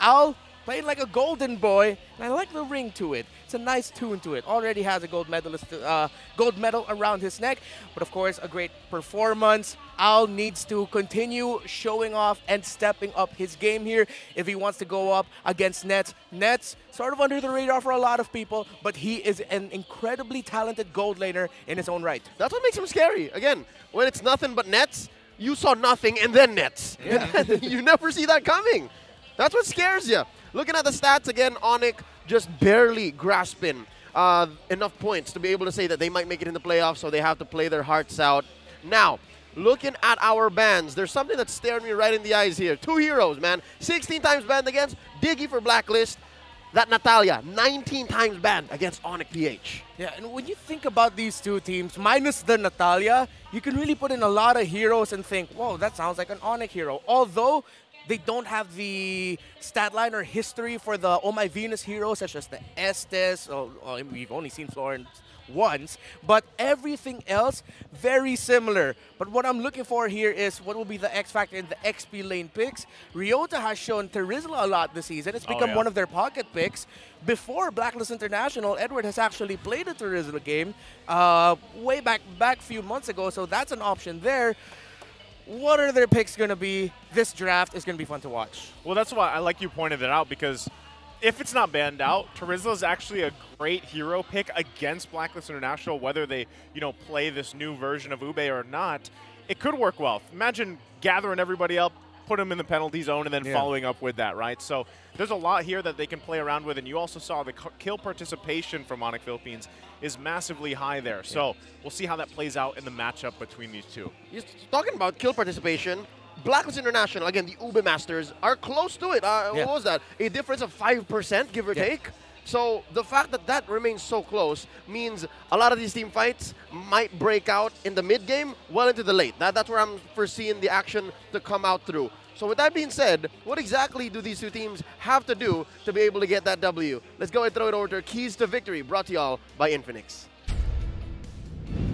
Owl playing like a golden boy, and I like the ring to it. It's a nice tune to it. Already has a gold medal around his neck, but of course, a great performance. Owl needs to continue showing off and stepping up his game here if he wants to go up against Nets. Nets, sort of under the radar for a lot of people, but he is an incredibly talented gold laner in his own right. That's what makes him scary. Again, when it's nothing but Nets, you saw nothing and then Nets. Yeah. You never see that coming. That's what scares you. Looking at the stats again, ONIC just barely grasping enough points to be able to say that they might make it in the playoffs, so they have to play their hearts out. Now, looking at our bans, there's something that's staring me right in the eyes here. 2 heroes, man. 16 times banned against Diggy for Blacklist. That Natalia, 19 times banned against ONIC PH. Yeah, and when you think about these two teams, minus the Natalia, you can really put in a lot of heroes and think, whoa, that sounds like an ONIC hero. Although they don't have the stat line or history for the Oh My Venus heroes, such as the Estes. We've only seen Florence once, but everything else very similar. But what I'm looking for here is what will be the X factor in the XP lane picks. Ryota has shown Terizla a lot this season. It's become one of their pocket picks. Before Blacklist International, Edward has actually played a Terizla game way back a few months ago, so that's an option there. What are their picks going to be? This draft is going to be fun to watch. Well, that's why I like you pointed it out, because if it's not banned out, Terizla is actually a great hero pick against Blacklist International, whether they, play this new version of Ube or not. It could work well. Imagine gathering everybody up, put them in the penalty zone, and then following up with that, right? So there's a lot here that they can play around with, and you also saw the kill participation from ONIC Philippines is massively high there. So we'll see how that plays out in the matchup between these two. Talking about kill participation, Blacklist International, again, the Ube Masters, are close to it. What was that? A difference of 5%, give or take? So the fact that that remains so close means a lot of these team fights might break out in the mid-game, well into the late. That's where I'm foreseeing the action to come out through. So with that being said, what exactly do these two teams have to do to be able to get that W? Let's go and throw it over to Keys to Victory, brought to y'all by Infinix.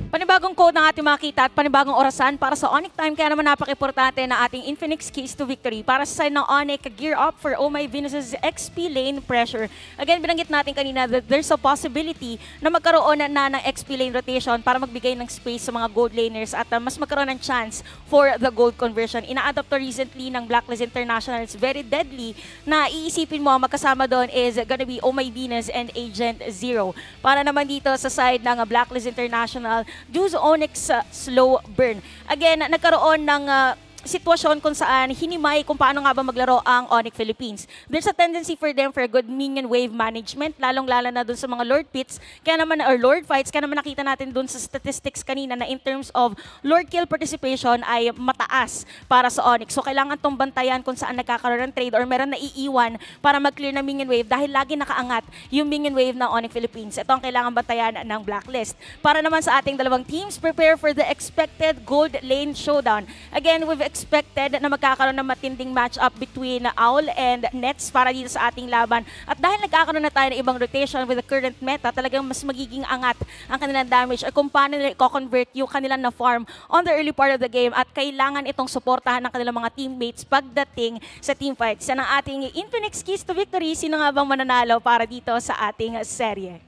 Panibagong code ng ating makita at panibagong orasan para sa ONIC time, kaya naman napaka-importante na ating Infinix Keys to Victory para sa side ng ONIC, gear up for Oh My Venus' XP lane pressure. Again, binanggit natin kanina that there's a possibility na magkaroon na ng XP lane rotation para magbigay ng space sa mga gold laners at mas magkaroon ng chance for the gold conversion. Ina-adapt to recently ng Blacklist International. It's very deadly na iisipin mo magkasama doon is gonna be Oh My Venus and Agent Zero. Para naman dito sa side ng Blacklist International, due to ONIC's slow burn. Again, nagkaroon ng sitwasyon kung saan hinimay kung paano nga ba maglaro ang ONIC Philippines. There's a tendency for them for good minion wave management, lalong-lala na dun sa mga Lord pits, kaya naman, or Lord fights, kaya naman nakita natin dun sa statistics kanina na in terms of Lord kill participation ay mataas para sa ONIC. So kailangan tong bantayan kung saan nagkakaroon ng trade or meron na iiwan para mag-clear na minion wave dahil lagi nakaangat yung minion wave ng ONIC Philippines. Ito ang kailangan bantayan ng Blacklist. Para naman sa ating dalawang teams, prepare for the expected gold lane showdown. Again, we've expected na magkakaroon ng matinding matchup between Owl and Nets para dito sa ating laban. At dahil nagkakaroon na tayo ng ibang rotation with the current meta, talagang mas magiging angat ang kanilang damage or kung paano nila i-convert yung kanilang na farm on the early part of the game at kailangan itong suportahan ng kanilang mga teammates pagdating sa team fights. Yan ang ating Infinix Keys to Victory. Sino nga bang mananalo para dito sa ating serye?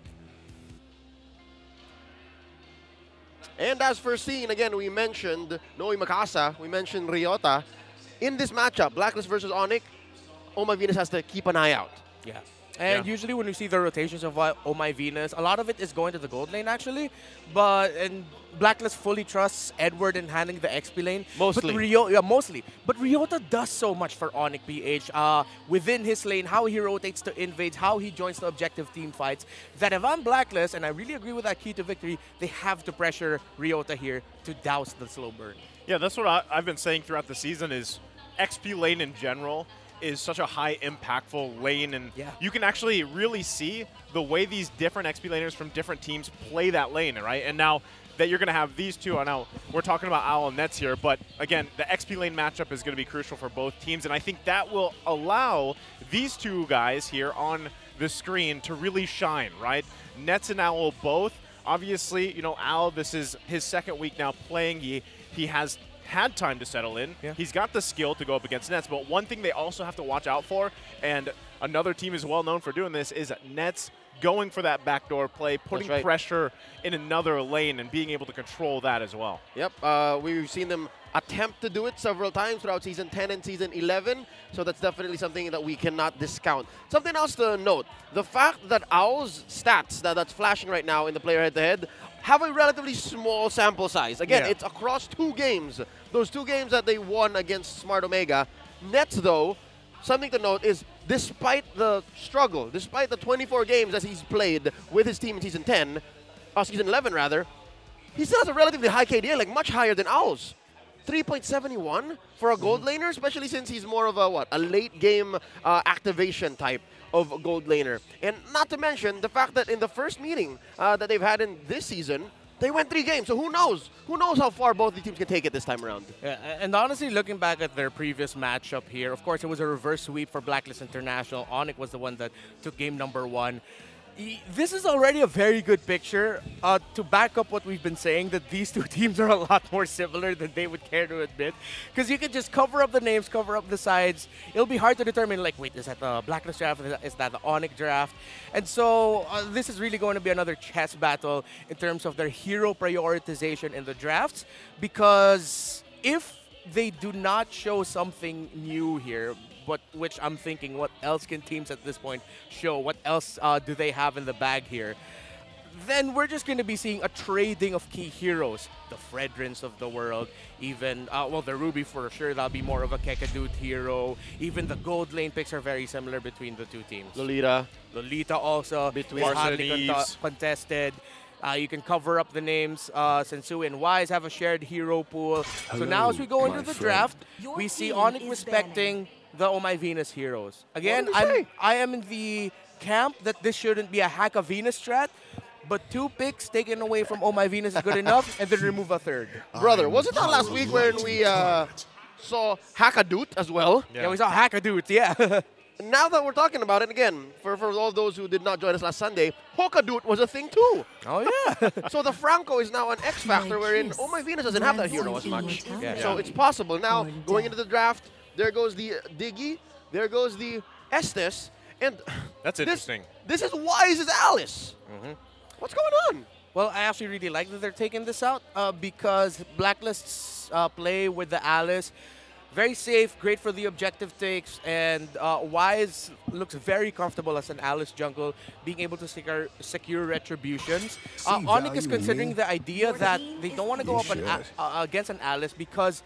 And as foreseen, again, we mentioned Noe Makasa, we mentioned Ryota. In this matchup, Blacklist versus ONIC, Oh My Venus has to keep an eye out. Yeah. And usually when we see the rotations of Oh My Venus, a lot of it is going to the gold lane actually. And Blacklist fully trusts Edward in handling the XP lane. Mostly. Mostly. But Ryota does so much for ONIC PH within his lane, how he rotates to invades, how he joins the objective team fights. That if I'm Blacklist, and I really agree with that key to victory, they have to pressure Ryota here to douse the slow burn. Yeah, that's what I've been saying throughout the season is XP lane in general is such a high impactful lane, and you can actually really see the way these different XP laners from different teams play that lane, right? And now that you're going to have these two, I know we're talking about Owl and Nets here, but again, the XP lane matchup is going to be crucial for both teams, and I think that will allow these two guys here on the screen to really shine, right? Nets and Owl both. Obviously, you know, Owl, this is his second week now playing. He has had time to settle in. He's got the skill to go up against Nets, but one thing they also have to watch out for, and another team is well known for doing this, is Nets going for that backdoor play, putting pressure in another lane and being able to control that as well. Yep, we've seen them attempt to do it several times throughout Season 10 and Season 11, so that's definitely something that we cannot discount. Something else to note, the fact that Owl's stats that's flashing right now in the player head-to-head have a relatively small sample size. Again, it's across 2 games. Those 2 games that they won against Smart Omega. Nets, though, something to note is despite the struggle, despite the 24 games that he's played with his team in Season 10, Season 11 rather, he still has a relatively high KDA, like much higher than Owl's. 3.71 for a gold laner, especially since he's more of a late game activation type of gold laner. And not to mention the fact that in the first meeting that they've had in this season, they went 3 games, so who knows? Who knows how far both the teams can take it this time around? Yeah, and honestly, looking back at their previous matchup here, of course, it was a reverse sweep for Blacklist International. ONIC was the one that took game number 1. This is already a very good picture to back up what we've been saying, that these two teams are a lot more similar than they would care to admit. Because you can just cover up the names, cover up the sides. It'll be hard to determine, like, wait, is that the Blacklist draft? Is that the ONIC draft? And so this is really going to be another chess battle in terms of their hero prioritization in the drafts. Because if they do not show something new here, but which I'm thinking, what else can teams at this point show? What else do they have in the bag here? Then we're just going to be seeing a trading of key heroes. The Fredrins of the world, even, well, the Ruby for sure, that'll be more of a Kekadut hero. Even the gold lane picks are very similar between the two teams. Lolita also, between hotly contested. You can cover up the names. Sensui and Wise have a shared hero pool. So now as we go into the draft, we see ONIC respecting the Oh My Venus heroes. Again, I am in the camp that this shouldn't be a hack a Venus strat, but 2 picks taken away from Oh My Venus is good enough, and then remove a 3rd. Brother, was it not last week when we saw Hackadut as well? Yeah, we saw Hackadut, yeah. Now that we're talking about it, again, for all those who did not join us last Sunday, Hokadut was a thing too. Oh, yeah. So the Franco is now an X factor wherein Oh My Venus doesn't have that hero as much. So it's possible. Now, going into the draft, there goes the Diggy, there goes the Estes, and that's interesting. This is Wise's Alice. What's going on? Well, I actually really like that they're taking this out because Blacklist's play with the Alice, very safe, great for the objective takes, and Wise looks very comfortable as an Alice jungle, being able to secure retributions. ONIC is considering the idea that they don't want to go up against an Alice because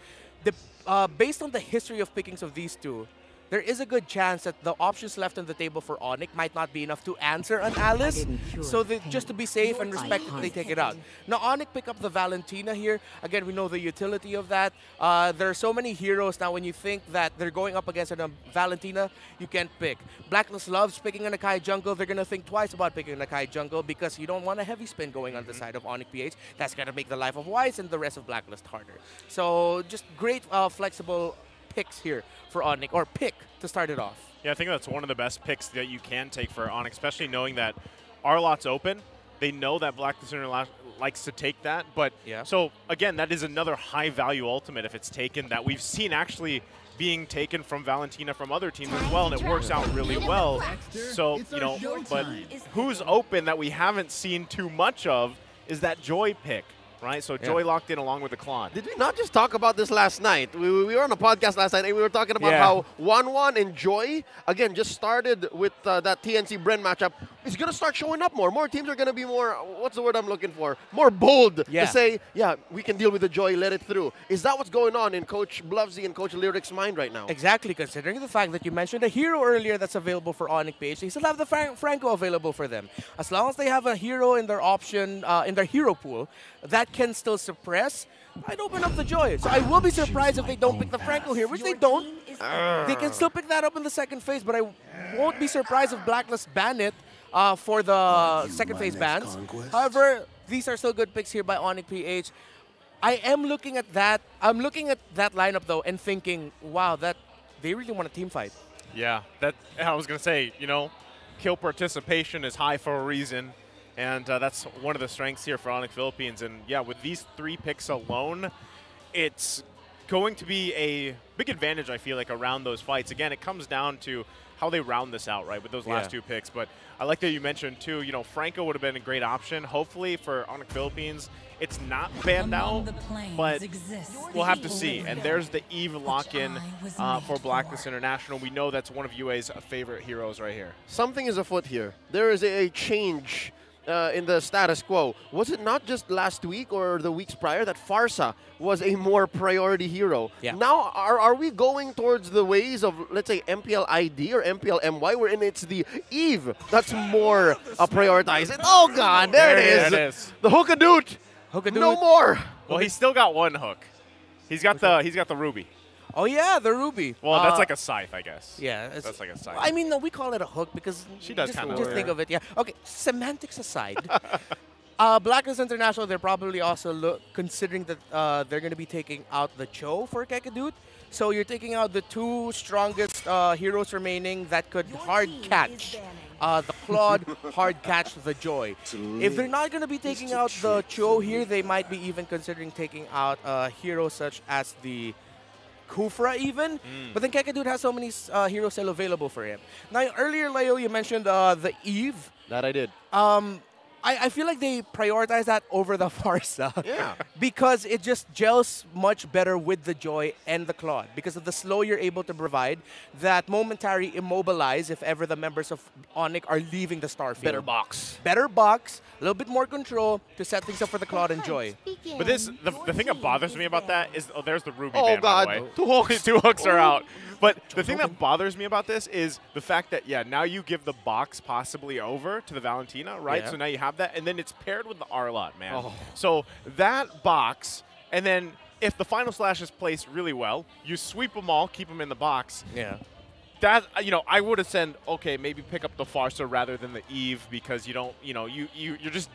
based on the history of pickings of these two, there is a good chance that the options left on the table for ONIC might not be enough to answer an Alice. So just to be safe and respect it, they take it out. Now, ONIC pick up the Valentina here. Again, we know the utility of that. There are so many heroes now when you think that they're going up against a Valentina, you can't pick. Blacklist loves picking an Akai jungle. They're going to think twice about picking an Akai jungle because you don't want a heavy spin going on the side of ONIC PH. That's going to make the life of Wise and the rest of Blacklist harder. So just great flexible picks here for ONIC, or pick to start it off. Yeah, I think that's one of the best picks that you can take for ONIC, especially knowing that our lot's open. They know that Blacklist International likes to take that, but so again, that is another high-value ultimate if it's taken that we've seen actually being taken from Valentina from other teams as well, and it works out really well. So, you know, but who's open that we haven't seen too much of is that Joy pick. Right, so Joy locked in along with the Klon. Did we not just talk about this last night? We were on a podcast last night and we were talking about how 1-1 and Joy, again, just started with that TNC Bren matchup is going to start showing up more. More teams are going to be more, what's the word I'm looking for? More bold to say, yeah, we can deal with the joy, let it through. Is that what's going on in Coach Bluffsy and Coach Lyric's mind right now? Exactly, considering the fact that you mentioned a hero earlier that's available for ONIC PH, they still have the Franco available for them. As long as they have a hero in their option, in their hero pool, that can still suppress, I'd open up the joy. So I will be surprised if they don't pick the Franco here, which they don't. They can still pick that up in the second phase, but I won't be surprised if Blacklist ban it for the second phase bans. However, these are still good picks here by ONIC PH. I am looking at that. I'm looking at that lineup though and thinking, wow, that they really want a team fight. Yeah, that I was gonna say. You know, kill participation is high for a reason. And that's one of the strengths here for ONIC Philippines. And yeah, with these 3 picks alone, it's going to be a big advantage, I feel like, around those fights. Again, it comes down to how they round this out, right, with those last 2 picks. But I like that you mentioned, too, you know, Franco would have been a great option. Hopefully for ONIC Philippines, it's not banned out, but we'll have to see. And there's the Eve lock-in for Blacklist International. We know that's one of UA's favorite heroes right here. Something is afoot here. There is a change in the status quo. Was it not just last week or the weeks prior that Farsa was a more priority hero? Yeah. Now, are we going towards the ways of, let's say, MPL ID or MPL MY, wherein it's the Eve that's more prioritized? Oh, God, there it is. The Hookadoot. No more. Well, he's still got 1 hook. He's got the Ruby. Oh, yeah, the Ruby. Well, that's like a scythe, I guess. Yeah. That's like a scythe. I mean, no, we call it a hook because she does kind of. Just think of it, yeah. Okay, semantics aside, Blacklist International, they're probably also considering that they're going to be taking out the Cho for Kekadude. So you're taking out the 2 strongest heroes remaining that could hard catch the Claude, hard catch the Joy. If they're not going to be taking out the Cho here, they might be even considering taking out heroes such as the Kufra even, but then Kekadude has so many heroes still available for him. Now, earlier, Leo, you mentioned the Eve. That I did. I feel like they prioritize that over the Farsa. Yeah. Because it just gels much better with the Joy and the Claude. Because of the slow you're able to provide, that momentary immobilize if ever the members of ONIC are leaving the Starfield. Better box. Better box, a little bit more control to set things up for the Claude and Joy. But the thing that bothers me about that is, there's the Ruby ban, by God. the way. 2 hooks. 2 hooks are out. But the thing that bothers me about this is the fact that, yeah, now you give the box possibly over to the Valentina, right? Yeah. So now you have that, and then it's paired with the R-Lot, man. Oh. So that box, and then if the final slash is placed really well, you sweep them all, keep them in the box. Yeah. That, you know, I would have said, okay, maybe pick up the Farsa rather than the Eve because you don't, you know, you're just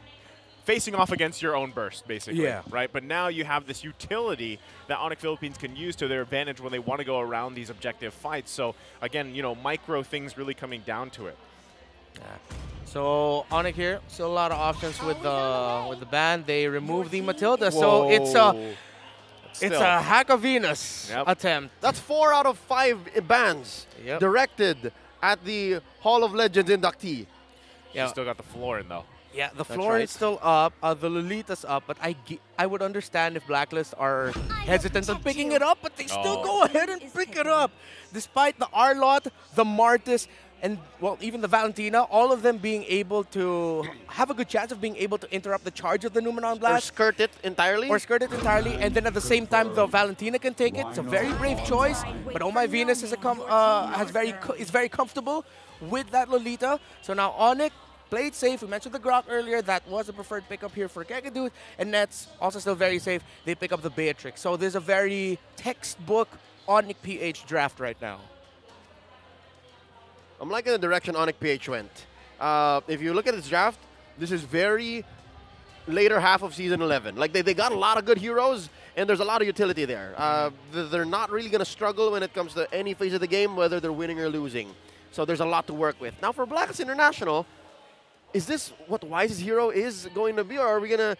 facing off against your own burst, basically, right? But now you have this utility that ONIC Philippines can use to their advantage when they want to go around these objective fights. So, again, you know, micro things really coming down to it. Yeah. So, ONIC here, still a lot of options with the ban. They remove the Matilda, so it's a Hack of Venus attempt. That's 4 out of 5 bans directed at the Hall of Legends inductee. Yeah. Still got the floor in, though. Yeah, the floor is still up, the Lolita's up, but I would understand if Blacklist are hesitant on picking it up, but they still go ahead and pick it up. Despite the R-Lot, the Martis, and, well, even the Valentina, all of them being able to have a good chance of being able to interrupt the charge of the Numenon Blast. Or skirt it entirely. And then at the same time, the Valentina can take it. It's a very brave choice, but Oh My Venus is very comfortable with that Lolita. So now ONIC played safe. We mentioned the Grok earlier. That was a preferred pickup here for Kekadude. And Nets also still very safe. They pick up the Beatrix. So there's a very textbook ONIC PH draft right now. I'm liking the direction ONIC PH went. If you look at this draft, this is very later half of Season 11. Like, they got a lot of good heroes, and there's a lot of utility there. They're not really going to struggle when it comes to any phase of the game, whether they're winning or losing. So there's a lot to work with. Now, for Blacklist International, is this what Wise's hero is going to be, or are we gonna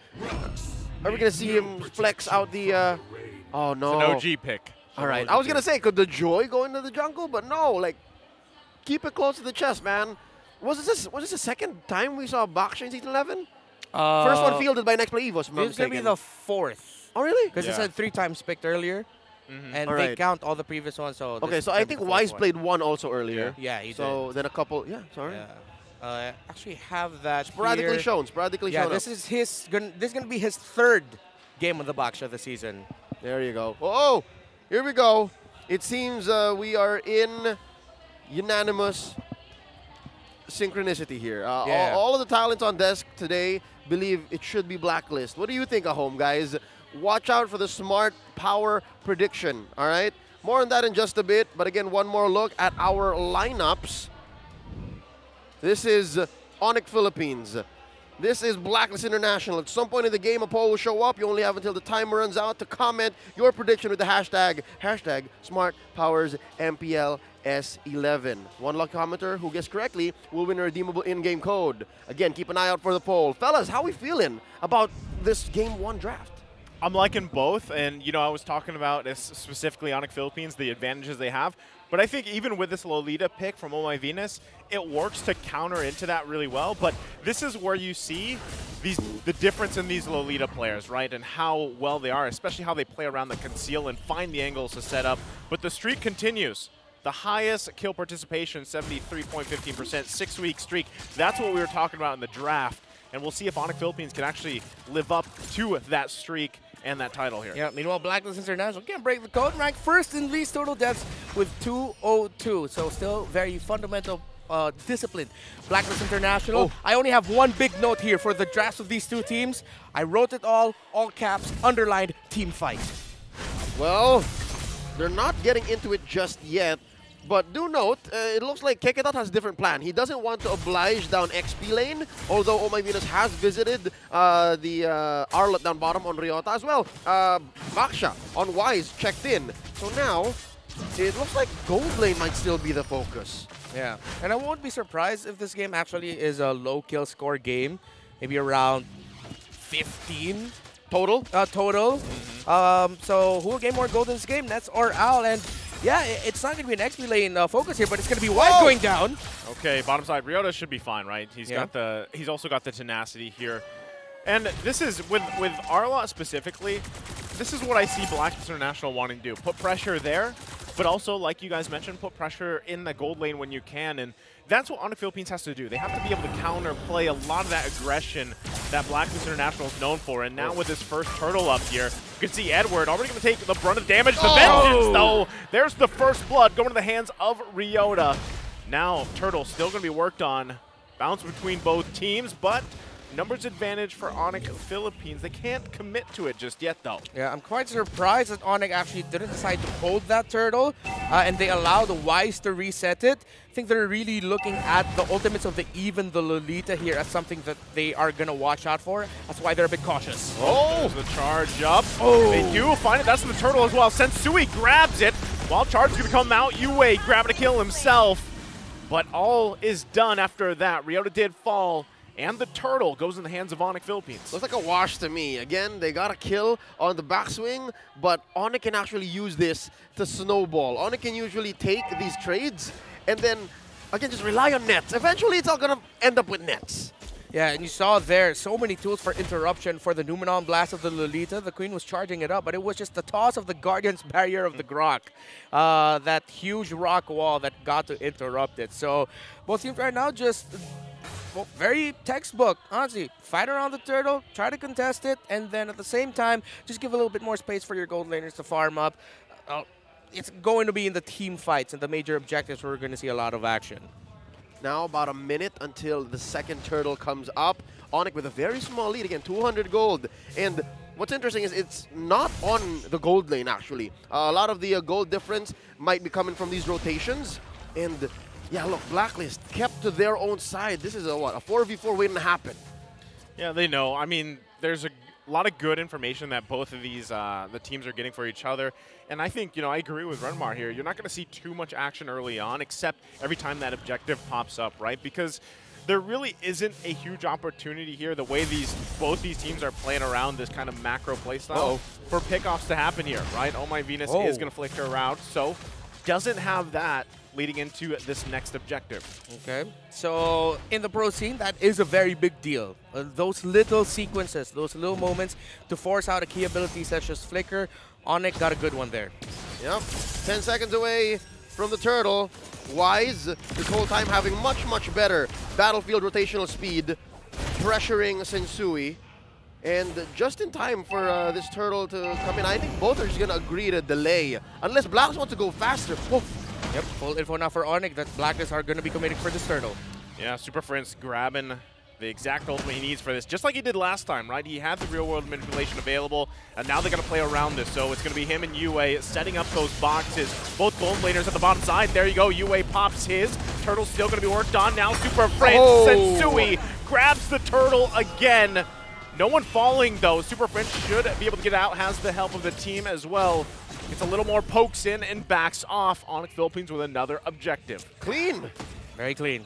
see him flex out the? Oh no! It's an OG pick. All right, I was gonna say, could the Joy go into the jungle, but no. Like, keep it close to the chest, man. Was this the second time we saw Baksha in Season 11? First one fielded by Next Play Evo. This is gonna be the 4th. Oh really? Because it said 3 times picked earlier. And they count all the previous ones. So okay, so I think Wise played 1 also earlier. Yeah, he did. So then a couple. Yeah, sorry. Yeah. actually have that sporadically here. shown. Sporadically shown. Yeah, this is gonna be his third game on the box of the season. There you go. Oh, here we go. It seems we are in unanimous synchronicity here. All of the talents on desk today believe it should be Blacklist. What do you think at home, guys? Watch out for the smart power prediction, all right? More on that in just a bit, but again, one more look at our lineups. This is ONIC Philippines. This is Blacklist International. At some point in the game, a poll will show up. You only have until the timer runs out to comment your prediction with the hashtag #SmartPowersMPL-S11. One lucky commenter who guessed correctly will win a redeemable in-game code. Again, keep an eye out for the poll. Fellas, how are we feeling about this Game 1 draft? I'm liking both, and I was talking about specifically ONIC Philippines, the advantages they have. But I think even with this Lolita pick from Oh My Venus, it works to counter into that really well. But this is where you see the difference in these Lolita players, right? And how well they are, especially how they play around the conceal and find the angles to set up. But the streak continues. The highest kill participation, 73.15%, 6-week streak. That's what we were talking about in the draft. And we'll see if ONIC Philippines can actually live up to that streak and that title here. Yeah, meanwhile, Blacklist International can't break the code, ranked first in least total deaths with 202. So still very fundamental discipline. Blacklist International. I only have one big note here for the drafts of these two teams. I wrote it all caps, underlined, team fight. Well, they're not getting into it just yet. But do note, it looks like Keketat has a different plan. He doesn't want to oblige down XP lane, although Oh My Venus has visited the Arlot down bottom on Ryota as well. Baksha on Wise checked in. So now, it looks like gold lane might still be the focus. Yeah, and I won't be surprised if this game actually is a low kill score game, maybe around 15 total. So who will get more gold in this game, Nets or Al? And yeah, it's not going to be an XP lane focus here, but it's going to be Wise going down. Okay, bottom side, Ryota should be fine, right? He's also got the tenacity here. And this is, with Arlot specifically, this is what I see Blacklist International wanting to do. Put pressure there, but also, like you guys mentioned, put pressure in the gold lane when you can. And that's what ONIC Philippines has to do. They have to be able to counterplay a lot of that aggression that Blacklist International is known for. And now with this first turtle up here, you can see Edward already going to take the brunt of damage. The vengeance, though. There's the first blood going to the hands of Ryota. Now, turtle still going to be worked on. Bounce between both teams, but numbers advantage for ONIC Philippines. They can't commit to it just yet, though. Yeah, I'm quite surprised that ONIC actually didn't decide to hold that turtle, and they allowed the Wise to reset it. I think they're really looking at the ultimates of the Lolita here as something that they are going to watch out for. That's why they're a bit cautious. There's the charge up. They do find it. That's the turtle as well. Sensui grabs it while charge is going to come out. Yue grabbing a kill himself. But all is done after that. Ryota did fall. And the turtle goes in the hands of ONIC Philippines. Looks like a wash to me. Again, they got a kill on the backswing, but ONIC can actually use this to snowball. ONIC can usually take these trades and then, again, just rely on nets. Eventually, it's all going to end up with nets. Yeah, and you saw there so many tools for interruption for the Numenon Blast of the Lolita. The Queen was charging it up, but it was just the toss of the Guardian's Barrier of the Grok. That huge rock wall that got to interrupt it. So both teams right now just... well, very textbook, honestly. Fight around the turtle, try to contest it, and then at the same time, just give a little bit more space for your gold laners to farm up. It's going to be in the team fights and the major objectives where we're going to see a lot of action. Now about a minute until the second turtle comes up. ONIC with a very small lead, again, 200 gold. And what's interesting is it's not on the gold lane, actually. A lot of the gold difference might be coming from these rotations. And yeah, look, Blacklist kept to their own side. This is a 4v4 waiting to happen. Yeah, they know. I mean, there's a lot of good information that both of these the teams are getting for each other. And I think, I agree with Renmar here. You're not going to see too much action early on, except every time that objective pops up, right? Because there really isn't a huge opportunity here, the way both these teams are playing around this kind of macro playstyle for pickoffs to happen here, right? Oh My Venus is going to flicker out, so doesn't have that leading into this next objective. Okay, so in the pro scene, that is a very big deal. Those little sequences, those little moments to force out a key ability such as Flicker, ONIC got a good one there. Yep, 10 seconds away from the Turtle. Wise, this whole time having much, much better battlefield rotational speed, pressuring Sensui. And just in time for this Turtle to come in. I think both are just going to agree to delay. Unless Blacklist wants to go faster. Whoa. Yep, full info now for ONIC that Blacklist are going to be committing for this Turtle. Yeah, Super Prince grabbing the exact ultimate he needs for this, just like he did last time, right? He had the real-world manipulation available, and now they're going to play around this. So it's going to be him and Yue setting up those boxes. Both gold laners at the bottom side. There you go. Yue pops his. Turtle's still going to be worked on. Now Super Prince. Sensui grabs the Turtle again. No one falling, though. Super Prince should be able to get out. Has the help of the team as well. Gets a little more pokes in and backs off. ONIC Philippines with another objective. Clean. Very clean.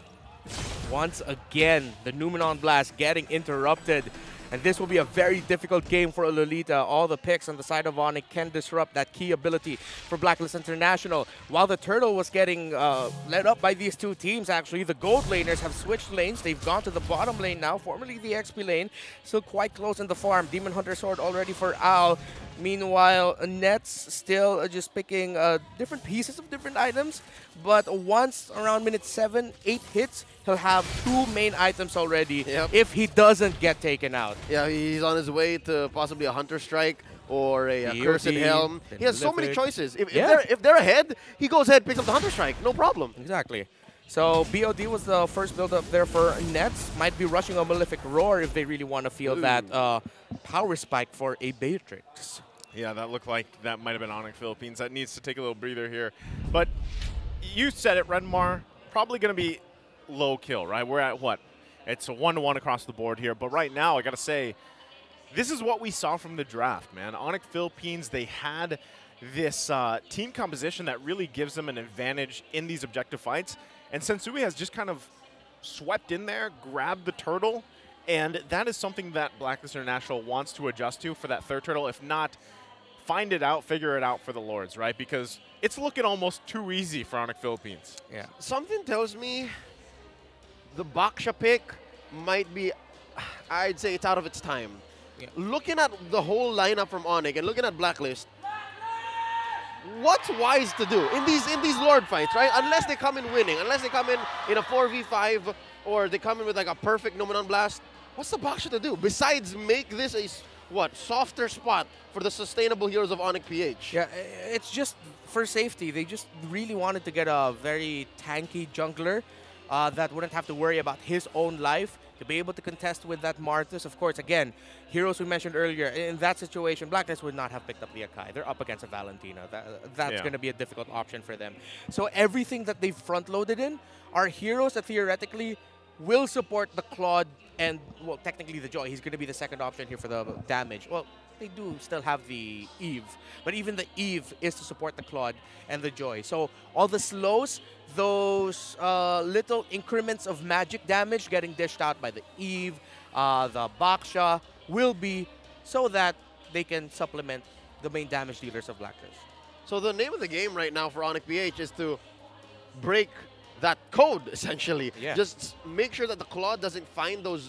Once again, the Numenon Blast getting interrupted. And this will be a very difficult game for Lolita. All the picks on the side of ONIC can disrupt that key ability for Blacklist International. While the Turtle was getting led up by these two teams, actually, the gold laners have switched lanes. They've gone to the bottom lane now, formerly the XP lane. Still quite close in the farm. Demon Hunter Sword already for Al. Meanwhile, Nets still just picking different pieces of different items. But once around minute 7, 8 hits, he'll have 2 main items already if he doesn't get taken out. Yeah, he's on his way to possibly a Hunter Strike or a Cursed Helm. He has so many choices. If they're ahead, he goes ahead, picks up the Hunter Strike. No problem. Exactly. So BOD was the first build-up there for Nets. Might be rushing a Malefic Roar if they really want to feel that power spike for a Beatrix. Yeah, that looked like that might have been ONIC Philippines. That needs to take a little breather here. But you said it, Redmar, probably going to be low kill, right? We're at what? It's a 1-1 across the board here. But right now, I got to say, this is what we saw from the draft, man. ONIC Philippines, they had this team composition that really gives them an advantage in these objective fights. And Sensui has just kind of swept in there, grabbed the Turtle, and that is something that Blacklist International wants to adjust to for that third Turtle. If not, find it out, figure it out for the Lords, right? Because it's looking almost too easy for ONIC Philippines. Yeah. Something tells me the Baksha pick might be, I'd say it's out of its time. Yeah. Looking at the whole lineup from ONIC and looking at Blacklist, what's wise to do in these Lord fights, right? Unless they come in winning, unless they come in a 4v5 or they come in with like a perfect Numenon Blast, what's the Baksha to do besides make this a softer spot for the sustainable heroes of ONIC PH? Yeah, it's just for safety. They just really wanted to get a very tanky jungler that wouldn't have to worry about his own life, to be able to contest with that Marthus. Of course, again, heroes we mentioned earlier, in that situation, Blacklist would not have picked up the Akai. They're up against a Valentina. That's going to be a difficult option for them. So everything that they've front-loaded in are heroes that theoretically will support the Claude and, well, technically the Joy. He's going to be the second option here for the damage. Well, they do still have the Eve, but even the Eve is to support the Claude and the Joy. So all the slows, those little increments of magic damage getting dished out by the Eve, the Baksha, will be so that they can supplement the main damage dealers of Blacklist. So the name of the game right now for ONIC PH is to break that code, essentially. Yeah. Just make sure that the Claude doesn't find those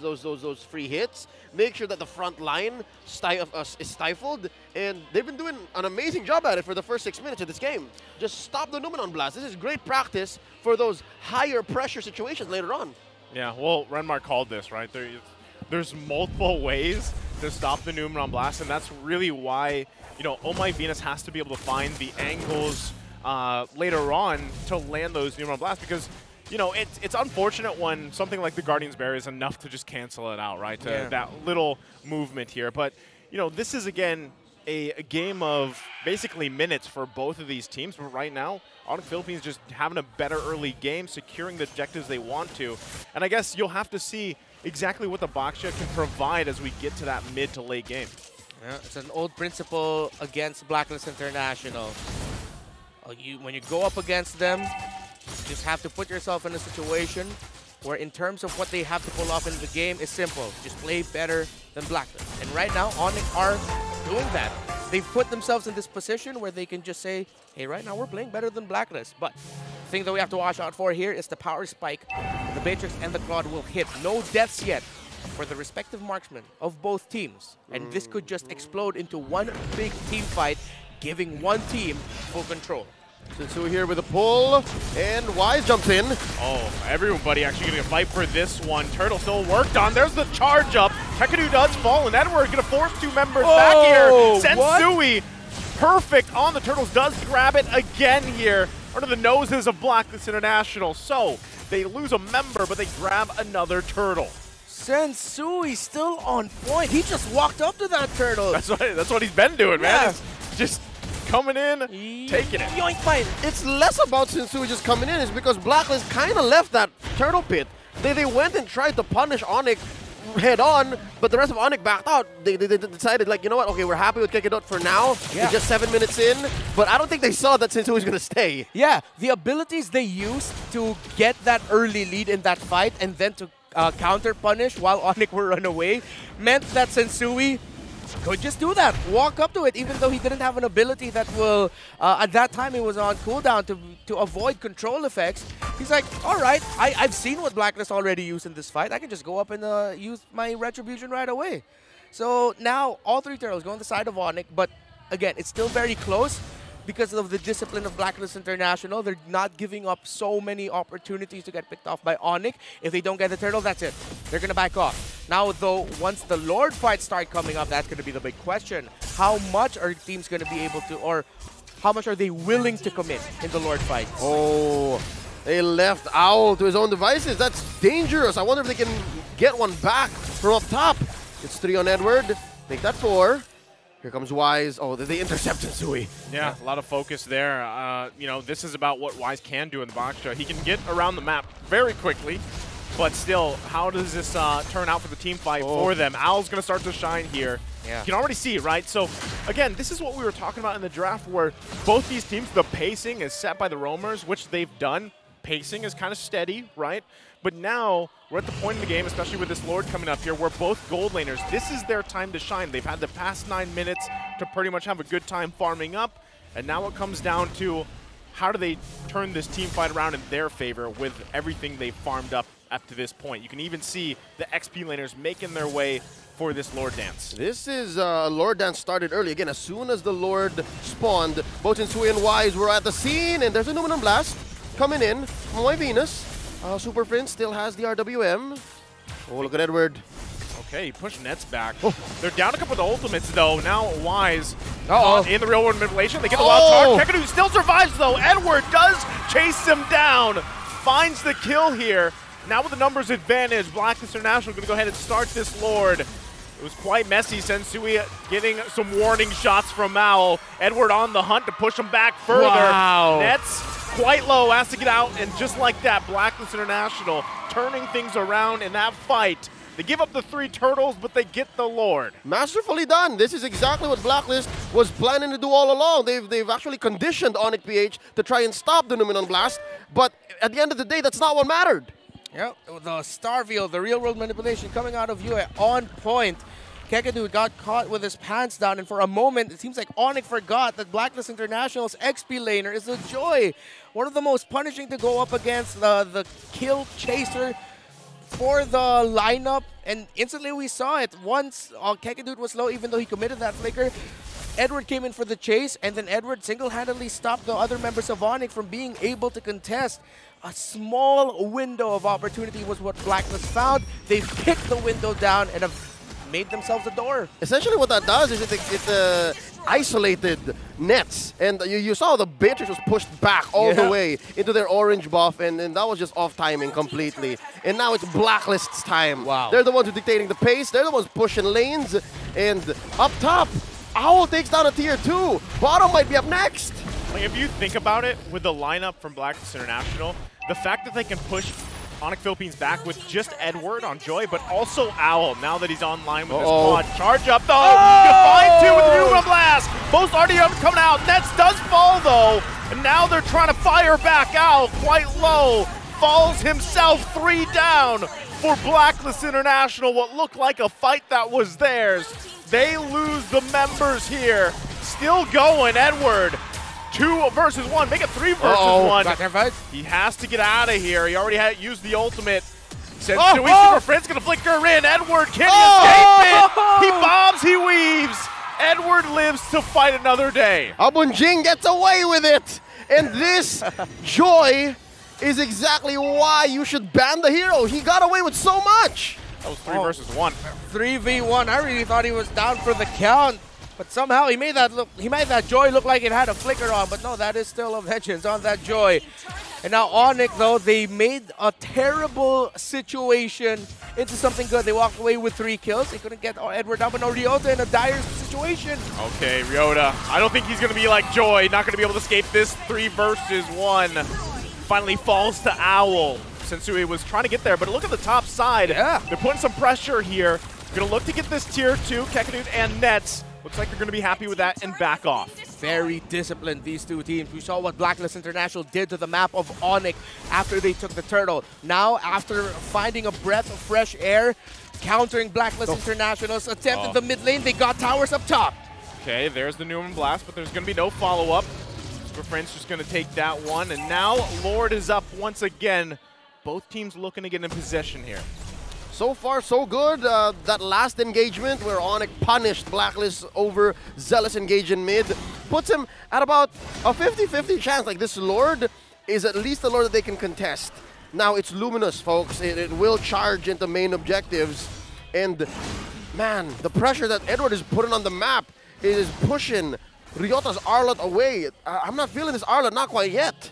free hits. Make sure that the front line is stifled. And they've been doing an amazing job at it for the first 6 minutes of this game. Just stop the Numenon Blast. This is great practice for those higher pressure situations later on. Yeah, well, Renmar called this, right? There's multiple ways to stop the Numenon Blast, and that's really why, you know, Oh My Venus has to be able to find the angles later on to land those Numenon Blasts, because, you know, it's unfortunate when something like the Guardian's Barrier is enough to just cancel it out, right? That little movement here. But, you know, this is, again, a game of basically minutes for both of these teams. But right now, ONIC Philippines just having a better early game, securing the objectives they want to. And I guess you'll have to see exactly what the Baksha can provide as we get to that mid to late game. Yeah, it's an old principle against Blacklist International. When you go up against them, you just have to put yourself in a situation where, in terms of what they have to pull off in the game, is simple. Just play better than Blacklist. And right now, ONIC are doing that. They've put themselves in this position where they can just say, hey, right now we're playing better than Blacklist. But the thing that we have to watch out for here is the power spike. The Beatrix and the Claude will hit. No deaths yet for the respective marksmen of both teams. And this could just explode into one big team fight, giving one team full control. Sensui here with a pull, and Wise jumps in. Oh, everybody actually getting a fight for this one. Turtle still worked on. There's the charge up. Kakadu does fall, and Edward gonna force two members back here. Sensui, perfect on the Turtles, does grab it again here under the noses of Blacklist International. So they lose a member, but they grab another Turtle. Sensui still on point. He just walked up to that Turtle. That's what he's been doing, man. It's just coming in, taking it. Yoink fight. It's less about Sensui just coming in. It's because Blacklist kind of left that Turtle pit. They went and tried to punish ONIC head on, but the rest of ONIC backed out. They decided, like, you know what? Okay, we're happy with Kekidot for now. Yeah. It's just 7 minutes in, but I don't think they saw that Sensui was going to stay. Yeah, the abilities they used to get that early lead in that fight and then to counter punish while ONIC were run away meant that Sensui could just do that, walk up to it, even though he didn't have an ability that will, at that time he was on cooldown to avoid control effects. He's like, all right, I've seen what Blacklist already used in this fight. I can just go up and use my Retribution right away. So now all three Turtles go on the side of ONIC, but again, it's still very close because of the discipline of Blacklist International. They're not giving up so many opportunities to get picked off by ONIC. If they don't get the Turtle, that's it. They're going to back off. Now, though, once the Lord fights start coming up, that's going to be the big question. How much are teams going to be able to, or how much are they willing to commit in the Lord fights? Oh, they left Owl to his own devices. That's dangerous. I wonder if they can get one back from up top. It's 3 on Edward. Make that 4. Here comes Wise. Oh, they intercept Sensui. Yeah, a lot of focus there. You know, this is about what Wise can do in the box show. He can get around the map very quickly, but still, how does this turn out for the team fight for them? Owl's going to start to shine here. Yeah. You can already see, right? So, again, this is what we were talking about in the draft where both these teams, the pacing is set by the roamers, which they've done. Pacing is kind of steady, right? But now we're at the point in the game, especially with this Lord coming up here, where both gold laners, this is their time to shine. They've had the past 9 minutes to pretty much have a good time farming up. And now it comes down to how do they turn this team fight around in their favor with everything they've farmed up to this point. You can even see the XP laners making their way for this Lord Dance. This is Lord Dance started early. Again, as soon as the Lord spawned, both Sensui and Wise were at the scene, and there's a Numinum Blast coming in from my Venus. Super Prince still has the RWM. Oh, look at Edward. Okay, he pushed Nets back. They're down a couple of the ultimates, though. Now Wise in the real-world manipulation. They get the wild card. Kakadu still survives, though. Edward does chase him down. Finds the kill here. Now with the numbers advantage, Blacklist International going to go ahead and start this Lord. It was quite messy. Sensui getting some warning shots from Owl. Edward on the hunt to push him back further. Wow. Nets quite low, has to get out, and just like that, Blacklist International turning things around in that fight. They give up the 3 Turtles, but they get the Lord. Masterfully done. This is exactly what Blacklist was planning to do all along. They've actually conditioned ONIC PH to try and stop the Numinum Blast, but at the end of the day, that's not what mattered. Yep, the Starfield, the real-world manipulation coming out of UA on point. Kakadu got caught with his pants down, and for a moment, it seems like ONIC forgot that Blacklist International's XP laner is a joy. One of the most punishing to go up against, the kill chaser for the lineup, and instantly we saw it. Once Kakadu was low, even though he committed that flicker, Edward came in for the chase, and then Edward single-handedly stopped the other members of ONIC from being able to contest. A small window of opportunity was what Blacklist found. They've kicked the window down and have made themselves a door. Essentially what that does is it isolated Nets, and you saw the Beatrix was pushed back all the way into their orange buff, and that was just off timing completely. And now it's Blacklist's time. Wow. They're the ones who are dictating the pace, they're the ones pushing lanes, and up top, Owl takes down a tier 2. Bottom might be up next. Like, if you think about it, with the lineup from Blacklist International, the fact that they can push ONIC Philippines back with just Edward on Joy, but also Owl now that he's online with his quad. Charge up, though. Defiant 2 with the Numinum Blast. Both RDM coming out. Nets does fall, though. And now they're trying to fire back. Owl quite low. Falls himself 3 down for Blacklist International. What looked like a fight that was theirs. They lose the members here. Still going, Edward. 2 versus 1, make it 3 versus 1. He has to get out of here. He already had used the ultimate. Sensui Super Friend's gonna flicker in. Edward, can he escape it? He bombs, he weaves. Edward lives to fight another day. Abunjing gets away with it. And this joy is exactly why you should ban the hero. He got away with so much. That was 3 versus 1. 3v1. I really thought he was down for the count. But somehow he made that Joy look like it had a flicker on, but no, that is still a vengeance on that Joy. And now ONIC, though, they made a terrible situation into something good. They walked away with 3 kills. They couldn't get Edward down, but no, Ryota in a dire situation. Okay, Ryota. I don't think he's going to be like Joy, not going to be able to escape this 3 versus 1. Finally falls to Owl. Sensui was trying to get there, but look at the top side. Yeah. They're putting some pressure here. Going to look to get this tier 2, Kekadut and Nets. Looks like they're going to be happy with that and back off. Very disciplined, these 2 teams. We saw what Blacklist International did to the map of ONIC after they took the turtle. Now, after finding a breath of fresh air, countering Blacklist International's attempt in the mid lane, they got towers up top. Okay, there's the Newman Blast, but there's going to be no follow-up. Super Friends just going to take that one, and now Lord is up once again. Both teams looking to get in possession here. So far, so good. That last engagement where ONIC punished Blacklist over Zealous engage in mid puts him at about a 50-50 chance. Like, this Lord is at least a Lord that they can contest. Now, it's Luminous, folks. It will charge into main objectives. And, man, the pressure that Edward is putting on the map is pushing Ryota's Arlot away. I'm not feeling this Arlot, not quite yet.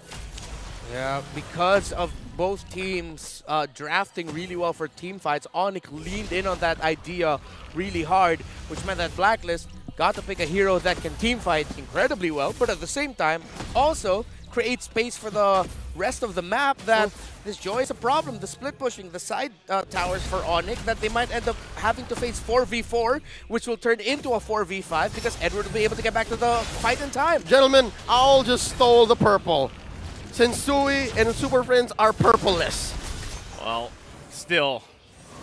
Yeah, because of both teams drafting really well for team fights, ONIC leaned in on that idea really hard, which meant that Blacklist got to pick a hero that can team fight incredibly well, but at the same time also create space for the rest of the map that this Joy is a problem. The split pushing, the side towers for ONIC, that they might end up having to face 4v4, which will turn into a 4v5 because Edward will be able to get back to the fight in time. Gentlemen, Owl just stole the purple. Sensui and Super Friends are purpleless. Well, still,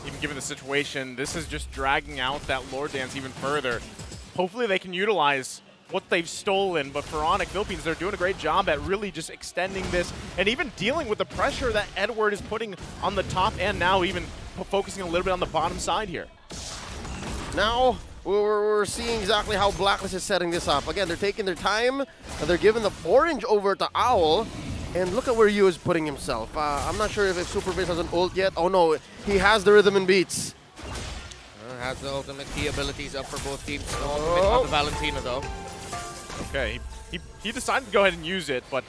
even given the situation, this is just dragging out that Lord Dance even further. Hopefully they can utilize what they've stolen, but for ONIC Philippines, they're doing a great job at really just extending this and even dealing with the pressure that Edward is putting on the top and now even focusing a little bit on the bottom side here. Now, we're seeing exactly how Blacklist is setting this up. Again, they're taking their time, and they're giving the orange over to Owl. And look at where Yu is putting himself. I'm not sure if Superface has an ult yet. Oh no, he has the rhythm and beats. Has the ultimate key abilities up for both teams. On the Valentina though. Okay, he decided to go ahead and use it, but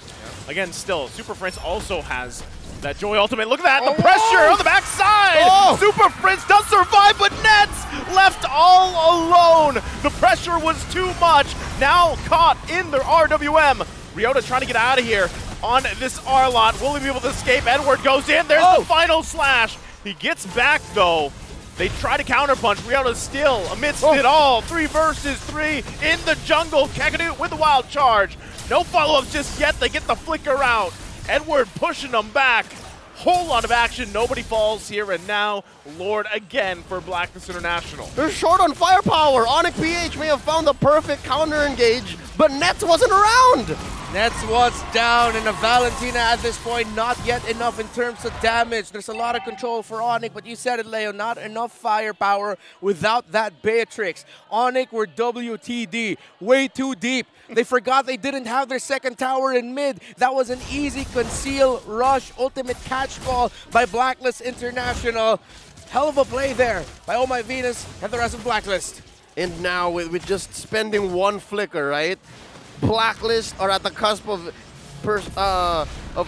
again, still, Super Friends also has that Joy ultimate. Look at that, the pressure on the backside! Super Friends does survive, but Nets left all alone. The pressure was too much. Now caught in their RWM. Ryota trying to get out of here on this Arlot. Will he be able to escape? Edward goes in. There's the final slash. He gets back, though. They try to counterpunch. Ryota still amidst it all. 3 versus 3 in the jungle. Kekadut with the wild charge. No follow-ups just yet. They get the flicker out. Edward pushing them back. Whole lot of action. Nobody falls here. And now Lord again for Blacklist International. They're short on firepower. ONIC-PH may have found the perfect counter engage, but Nets wasn't around. Nets was down, and a Valentina at this point not yet enough in terms of damage. There's a lot of control for ONIC, but you said it, Leo, not enough firepower without that Beatrix. ONIC were WTD, way too deep. They forgot they didn't have their second tower in mid. That was an easy conceal, rush, ultimate catch ball by Blacklist International. Hell of a play there by Oh My Venus and the rest of Blacklist. And now with just spending 1 flicker, right? Blacklist are at the cusp of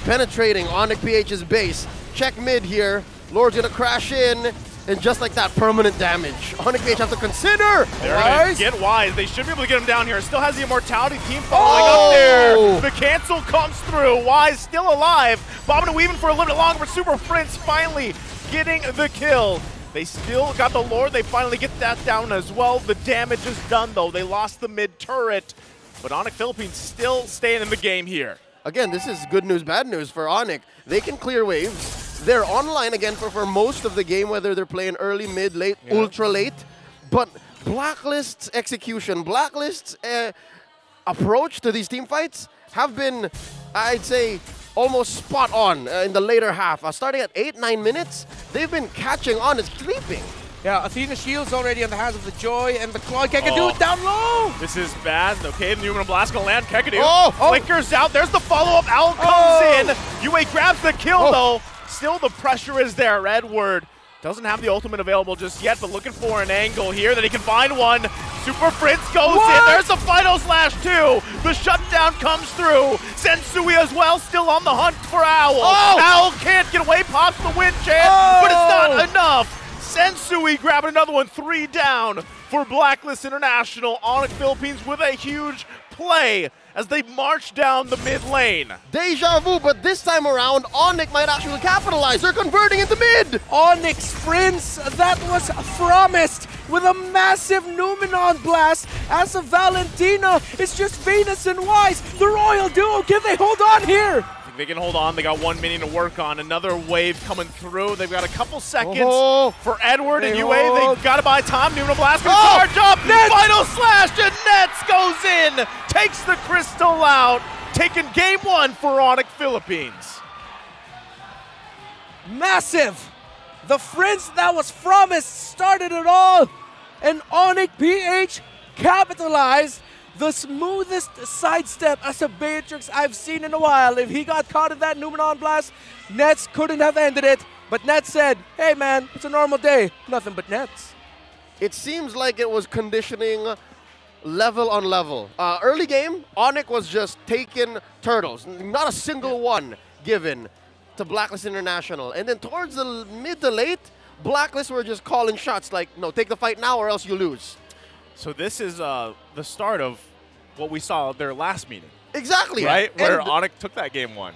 penetrating ONIC-PH's base. Check mid here. Lord's gonna crash in, and just like that, permanent damage. ONIC-PH have to consider. They're gonna get wise. They should be able to get him down here. Still has the Immortality team following up there. The cancel comes through. Wise still alive. Bobbing and weaving for a little bit longer, but Super Prince finally getting the kill. They still got the Lord. They finally get that down as well. The damage is done, though. They lost the mid turret. But ONIC Philippines still staying in the game here. Again, this is good news, bad news for ONIC. They can clear waves. They're online again for most of the game, whether they're playing early, mid, late, ultra late. But Blacklist's execution, Blacklist's approach to these team fights have been, I'd say, almost spot on in the later half. Starting at 8-9 minutes, they've been catching on and sleeping. Yeah, Athena Shield's already in the hands of the Joy, and the Claw Kekadu down low! This is bad. Okay, the Numenor Blast gonna land. Kekadu flickers out. There's the follow-up. Owl comes in. UA grabs the kill, though. Still, the pressure is there. Edward doesn't have the ultimate available just yet, but looking for an angle here that he can find one. Super Prince goes in. There's the final slash, too. The shutdown comes through. Sensui as well, still on the hunt for Owl. Owl can't get away, pops the win chance, but it's not enough. Sensui grabbing another one, 3 down for Blacklist International. ONIC Philippines with a huge play as they march down the mid lane. Deja vu, but this time around, ONIC might actually capitalize. They're converting into mid. ONIC's Prince, that was promised with a massive Numenon blast. As of Valentina, it's just Venus and Wise. The Royal Duo, can they hold on here? They can hold on. They got 1 minion to work on. Another wave coming through. They've got a couple seconds for Edward and UA. They've got to buy time. Numenor Blast can charge up. Final slash and Nets goes in. Takes the crystal out. Taking game 1 for ONIC Philippines. Massive. The Prince that was promised started it all. And ONIC PH capitalized. The smoothest sidestep as a Beatrix I've seen in a while. If he got caught in that Numenon Blast, Nets couldn't have ended it. But Nets said, hey man, it's a normal day. Nothing but Nets. It seems like it was conditioning level on level. Early game, ONIC was just taking turtles. Not a single one given to Blacklist International. And then towards the mid to late, Blacklist were just calling shots like, no, take the fight now or else you lose. So this is the start of what we saw at their last meeting. Exactly. Right? Where ONIC took that game 1.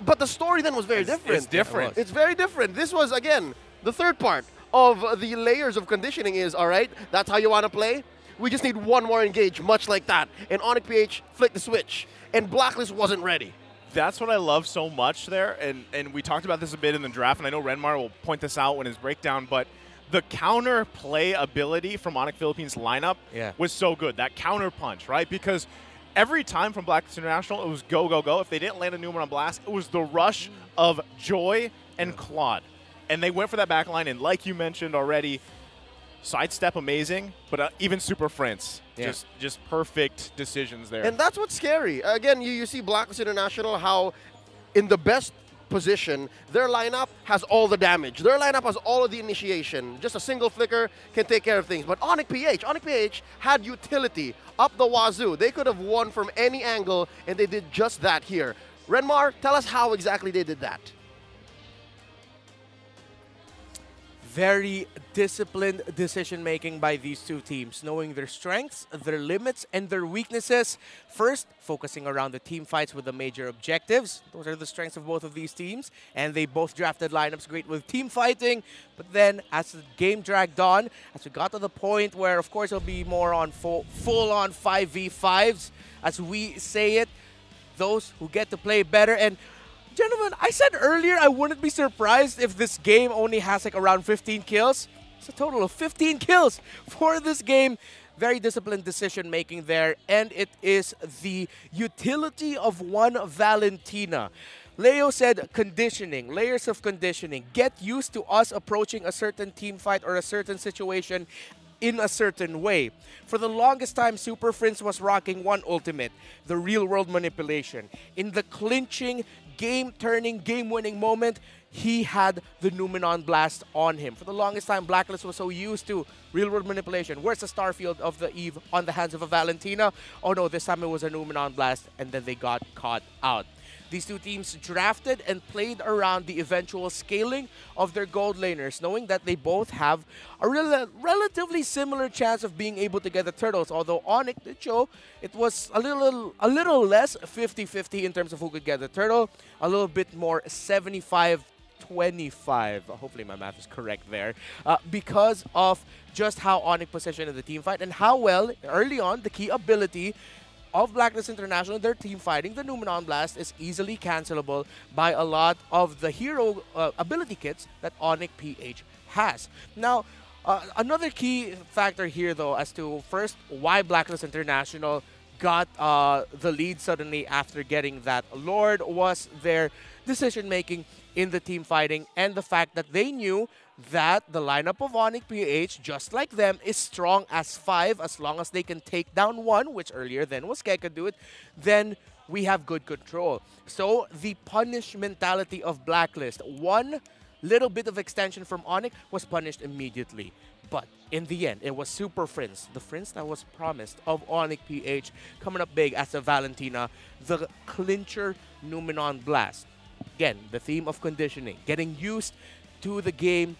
But the story then was very different. It's different. It's very different. This was, again, the third part of the layers of conditioning is, all right, that's how you want to play. We just need one more engage, much like that. And ONIC PH flicked the switch. And Blacklist wasn't ready. That's what I love so much there. And we talked about this a bit in the draft, and I know Renmar will point this out in his breakdown, but the counter play ability from ONIC Philippines lineup was so good. That counter punch, right? Because every time from Blacklist International, it was go, go, go. If they didn't land a Numenon Blast, it was the rush of Joy and Claude. And they went for that back line, and like you mentioned already, sidestep amazing, but even Super Prince, just perfect decisions there. And that's what's scary. Again, you see Blacklist International, how in the best position, their lineup has all the damage. Their lineup has all of the initiation. Just a single flicker can take care of things. But ONIC PH had utility up the wazoo. They could have won from any angle, and they did just that here. Renmar, tell us how exactly they did that. Very disciplined decision-making by these two teams, knowing their strengths, their limits, and their weaknesses. First, focusing around the team fights with the major objectives. Those are the strengths of both of these teams, and they both drafted lineups great with team fighting. But then, as the game dragged on, as we got to the point where, of course, it'll be more on full-on 5v5s, as we say it, those who get to play better. And gentlemen, I said earlier I wouldn't be surprised if this game only has like around 15 kills. It's a total of 15 kills for this game. Very disciplined decision-making there, and it is the utility of one Valentina. Leo said conditioning, layers of conditioning. Get used to us approaching a certain team fight or a certain situation in a certain way. For the longest time, Super Prince was rocking one ultimate, the real-world manipulation. In the clinching, game-turning, game-winning moment, he had the Numenon Blast on him. For the longest time, Blacklist was so used to real-world manipulation. Where's the Starfield of the Eve on the hands of a Valentina? Oh no, this time it was a Numenon Blast, and then they got caught out. These two teams drafted and played around the eventual scaling of their gold laners, knowing that they both have a relatively similar chance of being able to get the turtles. Although ONIC did show it was a little less 50-50 in terms of who could get the turtle, a little bit more 75-25. Hopefully my math is correct there, because of just how ONIC positioned in the team fight and how well early on the key ability of Blacklist International, their team fighting, the Numenon Blast, is easily cancelable by a lot of the hero ability kits that ONIC PH has. Now, another key factor here, though, as to first why Blacklist International got the lead suddenly after getting that Lord was their decision-making in the team fighting, and the fact that they knew that the lineup of ONIC PH, just like them, is strong as 5 as long as they can take down 1, which earlier then was Kekadude, then we have good control. So the punish mentality of Blacklist, one little bit of extension from ONIC was punished immediately. But in the end, it was Super Friends, the Friends that was promised of ONIC PH, coming up big as a Valentina, the clincher Numenon Blast. Again, the theme of conditioning, getting used to the game,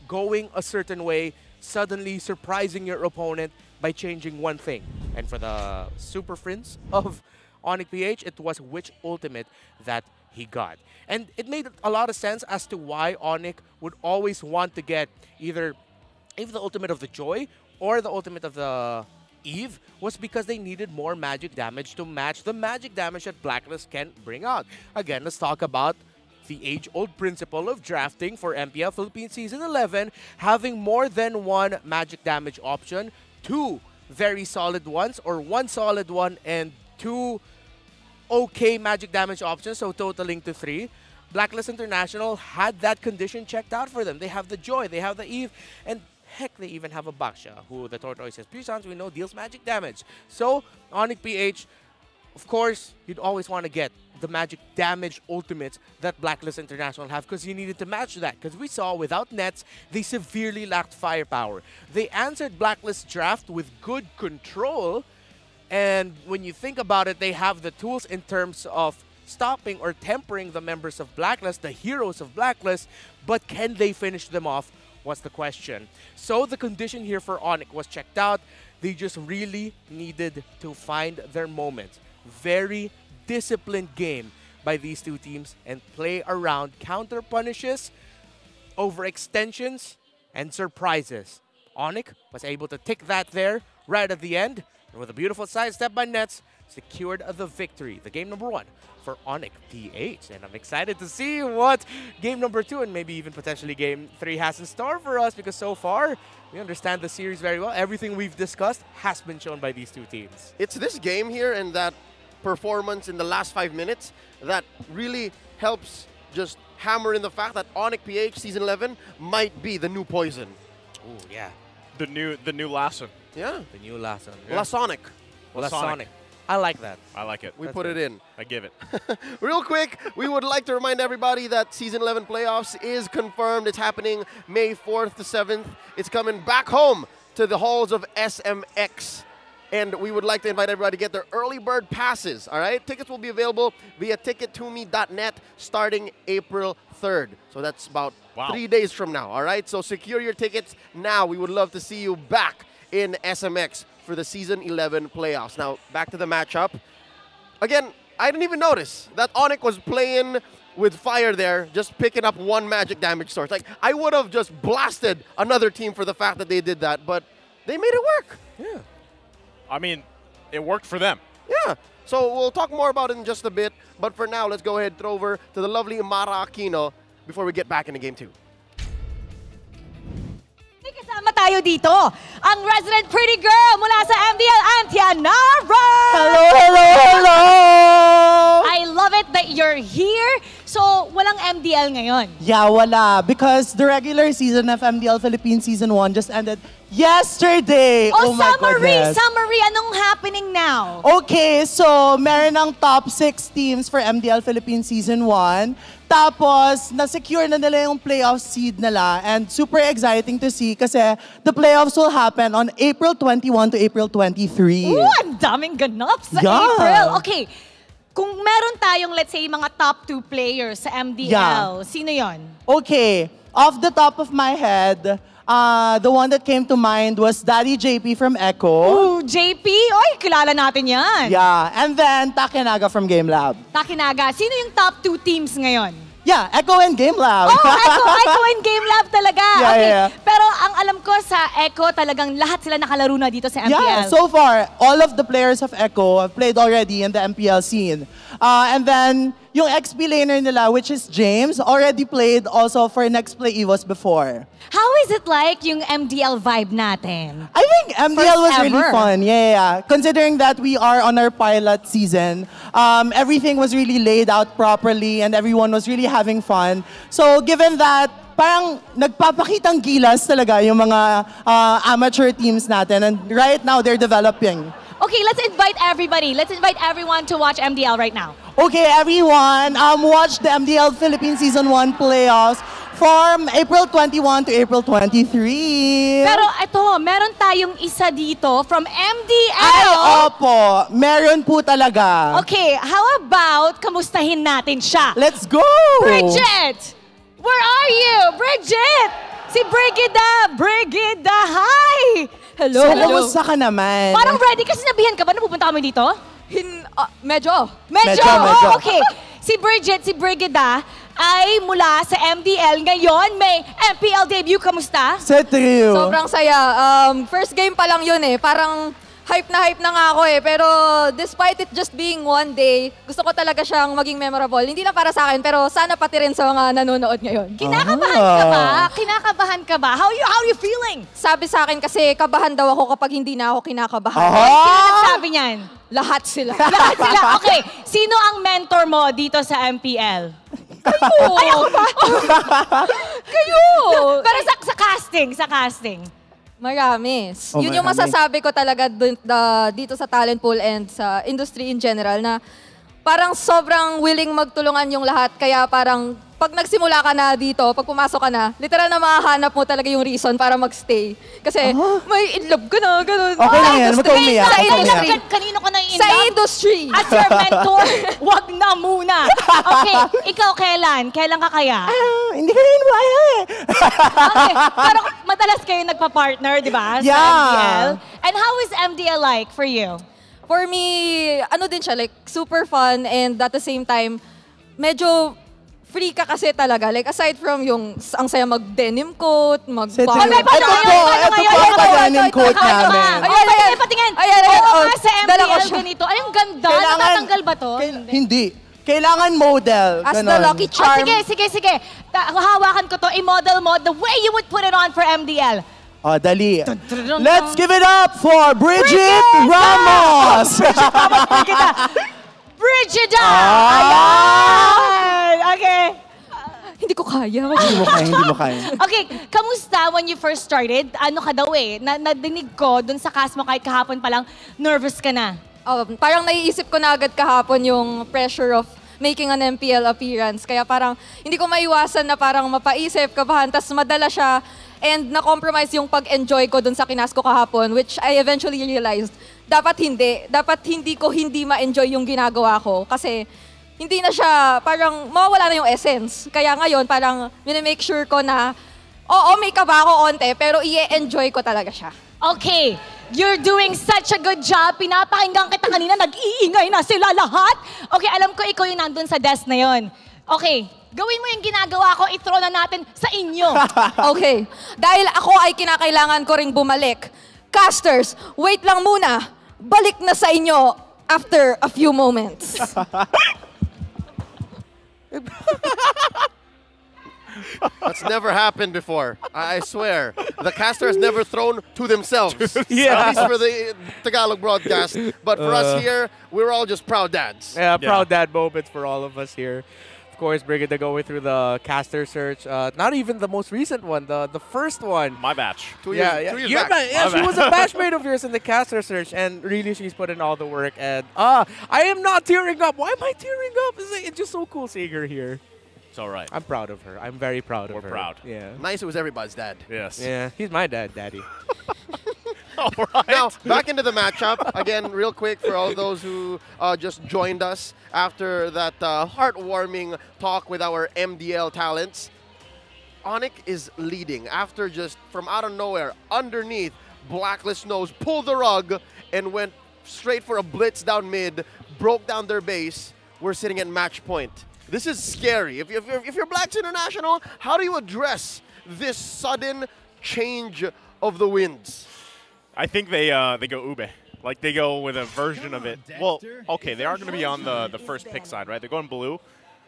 going a certain way, suddenly surprising your opponent by changing one thing. And for the Super Friends of ONIC PH, it was which ultimate that he got. And it made a lot of sense as to why ONIC would always want to get either the ultimate of the Joy or the ultimate of the Eve, was because they needed more magic damage to match the magic damage that Blacklist can bring out. Again, let's talk about the age-old principle of drafting for MPL Philippines Season 11, having more than one magic damage option, 2 very solid ones, or 1 solid one and 2 okay magic damage options, so totaling to 3. Blacklist International had that condition checked out for them. They have the Joy, they have the Eve, and heck, they even have a Baksha, who the Tortoise's Puissance we know deals magic damage. So, ONIC PH, of course, you'd always want to get the magic damage ultimates that Blacklist International have, because you needed to match that. Because we saw without nets, they severely lacked firepower. They answered Blacklist draft with good control, and when you think about it, they have the tools in terms of stopping or tempering the members of Blacklist, the heroes of Blacklist, but can they finish them off? Was the question. So the condition here for ONIC was checked out. They just really needed to find their moment. Very disciplined game by these two teams and play around counter punishes, overextensions, and surprises. ONIC was able to tick that there right at the end, and with a beautiful sidestep by Nets, secured the victory. The game number 1 for ONIC PH. And I'm excited to see what game number 2 and maybe even potentially game 3 has in store for us, because so far we understand the series very well. Everything we've discussed has been shown by these two teams. It's this game here and that performance in the last 5 minutes that really helps just hammer in the fact that ONIC PH Season 11 might be the new Poison. Oh yeah. The new Lassen. Yeah. The new Lassen. Yeah. Lasonic. Lasonic. I like that. I like it. We put it in. I give it. Real quick, we would like to remind everybody that Season 11 playoffs is confirmed. It's happening May 4th to 7th. It's coming back home to the halls of SMX. And we would like to invite everybody to get their early bird passes, all right? Tickets will be available via tickettome.net starting April 3rd. So that's about 3 days from now, all right? So secure your tickets now. We would love to see you back in SMX for the Season 11 playoffs. Now, back to the matchup. Again, I didn't even notice that ONIC was playing with fire there, just picking up 1 magic damage source. Like, I would have just blasted another team for the fact that they did that, but they made it work. Yeah. I mean, it worked for them. Yeah. So we'll talk more about it in just a bit, but for now, let's go ahead and throw over to the lovely Mara Aquino before we get back into game 2. May kasama tayo dito, ang resident pretty girl mula sa MDL, Antianara! Hello, hello, hello! I love it that you're here. So, walang MDL ngayon? Yeah, wala. Because the regular season of MDL Philippines Season 1 just ended yesterday. Oh, my summary! goodness. Summary! Anong happening now? Okay, so meron ng top 6 teams for MDL Philippines Season 1. Tapos, na-secure na nila yung playoff seed nila. And super exciting to see kasi the playoffs will happen on April 21 to April 23. Ooh, ang daming ganap sa Yeah. April. Okay, kung meron tayong, let's say, mga top 2 players sa MDL, sino yon? Okay, off the top of my head, the one that came to mind was Daddy JP from Echo. Ooh, JP? Oy, kilala natin yan. Yeah, and then Takinaga from Game Lab. Takinaga. Sino yung top 2 teams ngayon? Yeah, Echo and Game Lab. Oh, Echo and Game Lab talaga. Yeah, okay. yeah. Pero ang alam ko sa Echo, talagang lahat sila nakalaro na dito sa MPL. Yeah, so far, all of the players of Echo have played already in the MPL scene. And then, yung XP laner nila, which is James, already played also for Next Play EVOS before. How is it like yung MDL vibe natin? I think MDL was really ever. fun. Yeah. Considering that we are on our pilot season, everything was really laid out properly and everyone was really having fun. So given that, parang nagpapakitang gilas talaga yung mga amateur teams natin, and right now they're developing. Okay, let's invite everybody. Let's invite everyone to watch MDL right now. Okay, everyone, watch the MDL Philippines Season 1 playoffs from April 21 to April 23. Pero ito, meron tayong isa dito from MDL. Ay, opo. Meron po talaga. Okay, how about kamustahin natin siya? Let's go! Bridget! Where are you? Bridget! Si Brigida! Brigida, hi! Hello. So, kamusta ka naman? Parang ready ka, sinabihan ka ba na pupunta kami dito? Medyo. Medyo. Oh, okay. Si Bridget, si Brigida, ay mula sa MDL. Ngayon, may MPL debut. Kamusta? Sa trio. Sobrang saya. First game pa lang yun eh. Parang hype na nga ako eh. Pero despite it just being one day, gusto ko talaga siyang maging memorable. Hindi lang para sa akin, pero sana pati rin sa mga nanonood ngayon. Kinakabahan ka ba? Kinakabahan ka ba? How are you feeling? Sabi sa akin kasi kabahan daw ako kapag hindi na ako kinakabahan. Sino nagsabi niyan? Lahat sila. Lahat sila. Okay. Sino ang mentor mo dito sa MPL? Kayo! Ay, ako ba? Kayo! Pero sa casting. Marami. Yun yung masasabi ko talaga dito sa talent pool and sa industry in general na parang sobrang willing magtulungan yung lahat. Kaya parang pag nagsimula ka na dito, pag pumasok ka na, literal na mahahanap mo talaga yung reason para magstay. Kasi may in love ka na, ganun. Okay lang yan, huwag ka umiyak. Sa industry. Kanino ka na in Sa industry. As your mentor, wag na muna. Okay, ikaw kailan? Kailan ka kaya? Hindi ka na inwaya eh. Okay, pero madalas kayo nagpa-partner, di ba? Sa MDL. And how is MDL like for you? For me, ano din siya, like super fun and at the same time, medyo free ka kasi talaga. Like aside from yung ang saya mag-denim coat, Ito po denim coat namin. Ayan, patingin. Ayan. Sa MPL ganito. Ay, ang ganda. Natatanggal ba to? Hindi. Kailangan model. As the lucky charm. Sige. Hawakan ko to. I-model mo the way you would put it on for MDL. Dali. Let's give it up for Bridget Ramos! Brigida! Ayan! Okay. Hindi ko kaya. Hindi mo kaya. Okay, kamusta when you first started? Ano ka daw eh? Nadinig ko dun sa cast mo kahit kahapon pa lang, nervous ka na. Parang naiisip ko na agad kahapon yung pressure of making an MPL appearance. Kaya parang hindi ko maiwasan na parang mapaisip, kabahan, tas madala siya. And na-compromise yung pag-enjoy ko dun sa kinas ko kahapon, which I eventually realized, dapat hindi. Dapat hindi ko hindi ma-enjoy yung ginagawa ko. Kasi hindi na siya, parang mawawala na yung essence. Kaya ngayon, parang minimake sure ko na, oo, may kaba ako onte, pero i-enjoy ko talaga siya. Okay, you're doing such a good job. Pinapakinggan kita kanina, nag-iingay na sila lahat. Okay, alam ko ikaw yung nandun sa desk na yon. Okay, gawin mo yung ginagawa ko, i-throw na natin sa inyo. Okay, dahil ako ay kinakailangan ko ring bumalik. Casters, wait lang muna. Balik na sa inyo after a few moments. That's never happened before. I swear. The caster has never thrown to themselves. Yeah. At least for the Tagalog broadcast. But for us here, we're all just proud dads. Yeah, proud dad moments for all of us here. Of course, Brigida going through the caster search. Not even the most recent one, the first one. My batch. 2 years, 2 years back. She was a batchmate of yours in the caster search, and really she's put in all the work. And I am not tearing up. Why am I tearing up? It's just so cool seeing her here. It's all right. I'm proud of her. I'm very proud of her. We're proud. Yeah. Nice it was everybody's dad. Yes. Yeah, he's my daddy. All right. Now, back into the matchup. Again, real quick for all those who just joined us after that heartwarming talk with our MDL talents. ONIC is leading after just from out of nowhere, underneath, Blacklist knows, pulled the rug and went straight for a blitz down mid, broke down their base. We're sitting at match point. This is scary. If you're Blacks International, how do you address this sudden change of the winds? I think they go Ube. Like, they go with a version of it. Well, okay, they are going to be on the first pick side, right? They're going blue.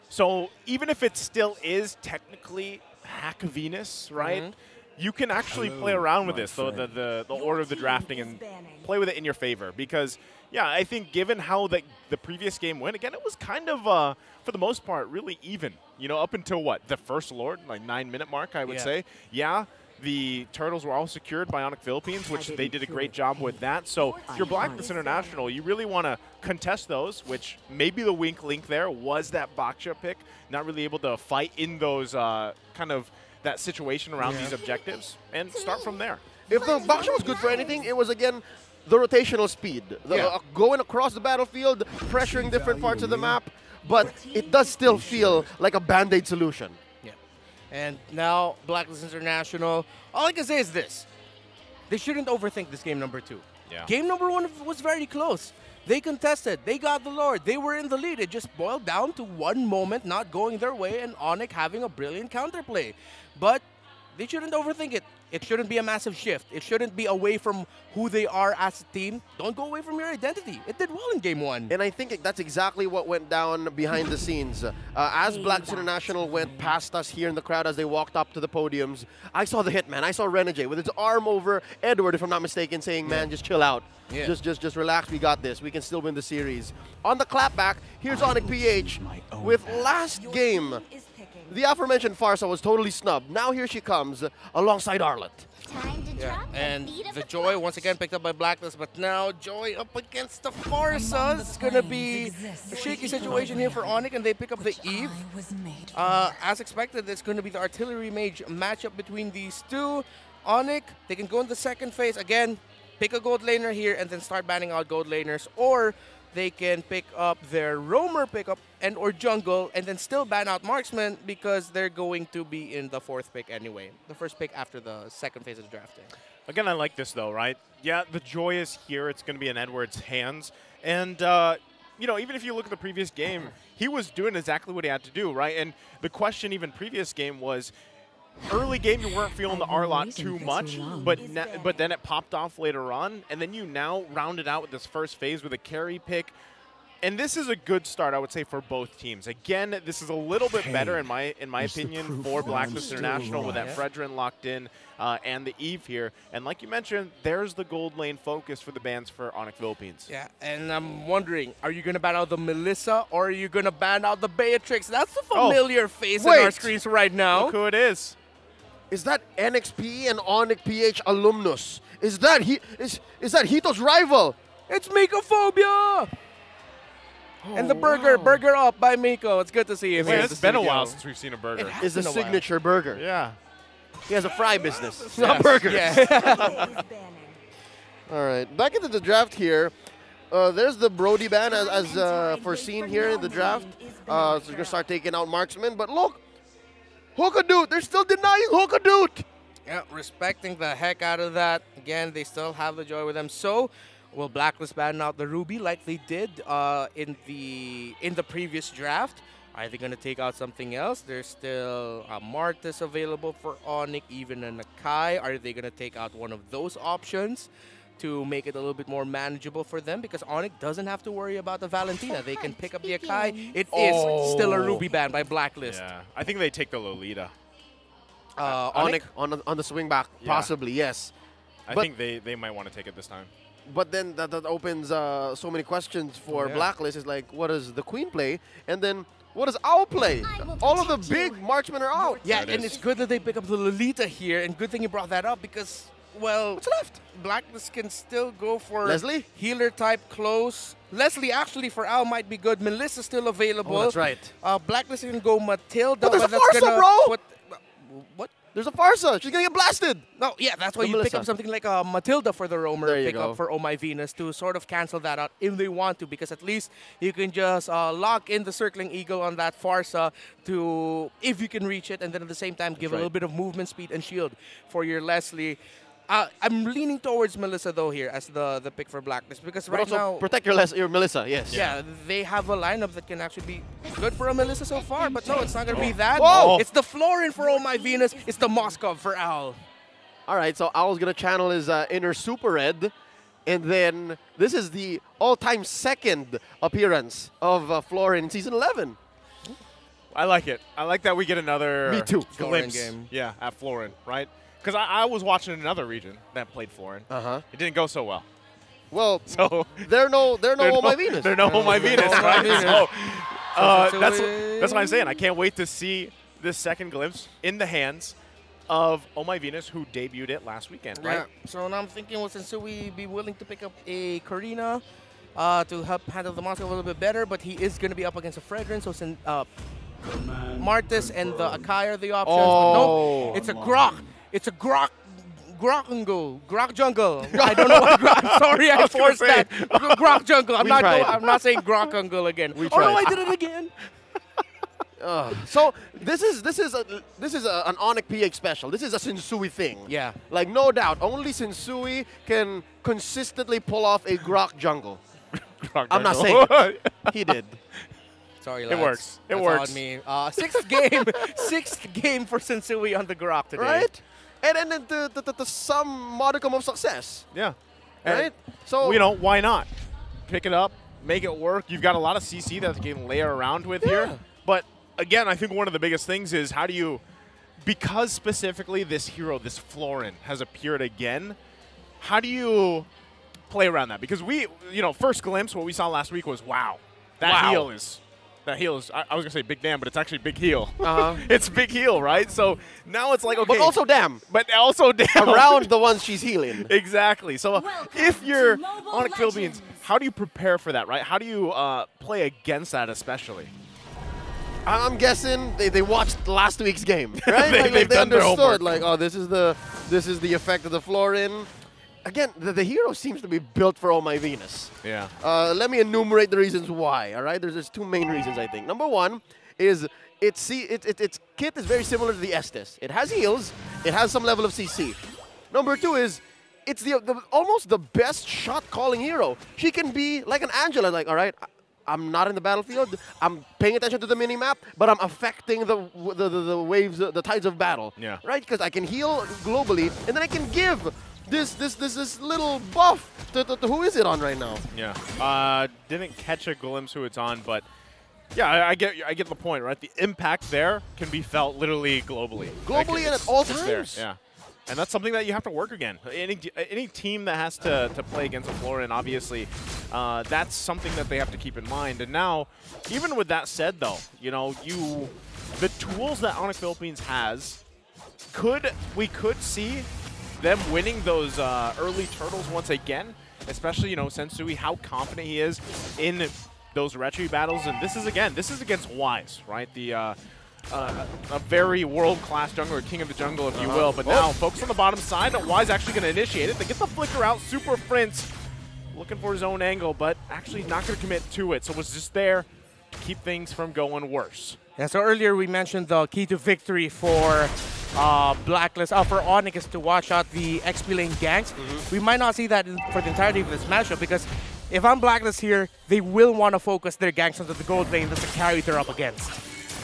So even if it still is technically Hack Venus, right? you can actually play around with this, so the order of the drafting, and play with it in your favor. Because, yeah, I think given how the previous game went, again, it was kind of, for the most part, really even. You know, up until what? The first Lord, like 9-minute mark, I would say. Yeah. The turtles were all secured by ONIC Philippines, which they did a great job with that. So if you're Blacklist International, you really want to contest those, which maybe the wink link there was that Baksha pick, not really able to fight in those kind of that situation around these objectives, and start from there. If the Baksha was good for anything, it was, again, the rotational speed. Going across the battlefield, pressuring different parts of the map, but it does still feel like a Band-Aid solution. And now, Blacklist International, all I can say is this. They shouldn't overthink this game number 2. Game number 1 was very close. They contested. They got the Lord. They were in the lead. It just boiled down to one moment not going their way and ONIC having a brilliant counterplay. But they shouldn't overthink it. It shouldn't be a massive shift. It shouldn't be away from who they are as a team. Don't go away from your identity. It did well in game 1. And I think that's exactly what went down behind the scenes. As Blacklist International went past us here in the crowd as they walked up to the podiums, I saw the Hitman. I saw Renegade with his arm over Edward, if I'm not mistaken, saying, man, just chill out. Just relax. We got this. We can still win the series. On the clapback, here's ONIC PH with last game. The aforementioned Farsa was totally snubbed. Now here she comes alongside Arlet. And the Joy once again picked up by Blacklist, but now Joy up against the Farsa. It's going to be a shaky situation here for ONIC, and they pick up the Eve. As expected, it's going to be the Artillery Mage matchup between these two. ONIC, they can go in the second phase. Again, pick a gold laner here and then start banning out gold laners, or they can pick up their roamer pickup and or jungle and then still ban out marksman because they're going to be in the 4th pick anyway. The first pick after the second phase of the drafting. Again, I like this though, right? Yeah, the Joy is here. It's going to be in Edward's hands. And, you know, even if you look at the previous game, he was doing exactly what he had to do, right? And the question even previous game was, early game, you weren't feeling the R-Lot too much, but then it popped off later on, and then you now rounded out with this first phase with a carry pick. And this is a good start, I would say, for both teams. Again, this is a little bit better, in my opinion, for Blacklist International with that Fredrin locked in and the Eve here. And like you mentioned, there's the gold lane focus for the bans for ONIC Philippines. Yeah, and I'm wondering, are you going to ban out the Melissa or are you going to ban out the Beatrix? That's the familiar face on our screens right now. Look who it is. Is that NXP and ONIC PH alumnus? Is that Hito's rival? It's Mikophobia! And the burger up by Miko. It's good to see him. It's been a while since we've seen a burger. It's the signature burger. Yeah. He has a fry business. It's not burgers. Yeah. All right, back into the draft here. There's the Brody ban as foreseen here in the draft. So we're going to start taking out marksmen. But look, Hookadoot, they're still denying Hookadoot. Yeah, respecting the heck out of that. Again, they still have the Joy with them. So, will Blacklist ban out the Ruby like they did in the previous draft? Are they going to take out something else? There's still a Martis available for ONIC, even a Nakai. Are they going to take out one of those options to make it a little bit more manageable for them? Because ONIC doesn't have to worry about the Valentina. They can pick up the Akai. It is still a Ruby ban by Blacklist. Yeah, I think they take the Lolita. ONIC on the swing back, possibly, yes. I think they might want to take it this time. But then that opens so many questions for Blacklist. Is like, what does the Queen play? And then what does Owl play? All of the big marksmen are out. Yeah, and it's good that they pick up the Lolita here. And good thing you brought that up because, well, what's left? Blacklist can still go for Leslie? Healer type close. Leslie actually for Owl might be good. Melissa's still available. Oh, that's right. Blacklist can go Matilda. But there's a Farsa, bro! What? There's a Farsa. She's going to get blasted. No, yeah, that's why you pick up something like a Matilda for the roamer, pick up for Oh My Venus to sort of cancel that out if they want to, because at least you can just lock in the Circling Eagle on that Farsa to, if you can reach it, and then at the same time give a little bit of movement speed and shield for your Leslie. I'm leaning towards Melissa, though, here as the pick for Blacklist, because right now... protect your Melissa, yes. Yeah, they have a lineup that can actually be good for a Melissa so far, but no, it's not going to be that. Whoa! It's the Florin for Oh My Venus. It's the Moskov for Owl. All right, so Owl's going to channel his inner Super Red, and then this is the all-time second appearance of Florin in Season 11. I like it. I like that we get another Me too. glimpse game. Yeah, at Florin, right? because I was watching another region that played Florin. It didn't go so well. Well, so they're no Oh My Venus. They're no Oh My Venus, right? So that's what I'm saying. I can't wait to see this second glimpse in the hands of Oh My Venus, who debuted it last weekend, right? Yeah. So now I'm thinking, will Sensui be willing to pick up a Karina to help handle the monster a little bit better? But he is going to be up against a Fragrance, so Martis and the Akai are the options. But no, it's a Grok. It's a Grok. Grok Jungle. I don't know what Grok. I'm sorry, I forced that. Grok Jungle. I'm not saying Grok Jungle again. Oh no, I did it again. So this is an ONIC PH special. This is a Sensui thing. Yeah. Like, no doubt, only Sensui can consistently pull off a Grok jungle. I'm not saying he did. Sorry, lads. It works. That's works. On me. Sixth game for Sensui on the Grok today. Right? And then to some modicum of success. Yeah. Right? So, you know, why not? Pick it up, make it work. You've got a lot of CC that you can layer around with here. But again, I think one of the biggest things is how do you, because specifically this hero, this Florin, has appeared again, how do you play around that? Because we, you know, first glimpse, what we saw last week was, wow, that heal is, I was going to say big damn, but it's actually big heal. It's big heal, right? So now it's like, okay. But also damn. But also damn. Around the ones she's healing. Exactly. So if you're ONIC Philippines, how do you prepare for that, right? How do you play against that especially? I'm guessing they watched last week's game, right? they understood, like, oh, this is the effect of the Florin. Again, the hero seems to be built for Oh My Venus. Yeah. Let me enumerate the reasons why. All right, there's two main reasons I think. Number one is its kit is very similar to the Estes. It has heals. It has some level of CC. Number two is it's almost the best shot calling hero. She can be like an Angela, like, all right, I'm not in the battlefield. I'm paying attention to the mini-map, but I'm affecting the waves, the tides of battle. Yeah. Right? Because I can heal globally, and then I can give this little buff to who is it on right now? Yeah. Didn't catch a glimpse who it's on, but yeah, I get the point, right? The impact there can be felt literally globally. Globally and at all times. There, yeah. And that's something that you have to work again. Any team that has to play against a Florin, obviously, that's something that they have to keep in mind. And now, even with that said, though, you know, the tools that ONIC Philippines has, we could see them winning those early turtles once again, especially, you know, Sensui, how confident he is in those retry battles. And this is against Wise, right? A very world-class jungler, king of the jungle, if you will. But now, focus on the bottom side. Wise actually going to initiate it. They get the flicker out. Super Prince looking for his own angle, but actually not going to commit to it. So it was just there to keep things from going worse. Yeah, so earlier we mentioned the key to victory for Blacklist, for ONIC is to watch out the XP lane ganks. We might not see that for the entirety of this matchup because if I'm Blacklist here, they will want to focus their ganks onto the gold lane. That's the carry they're up against.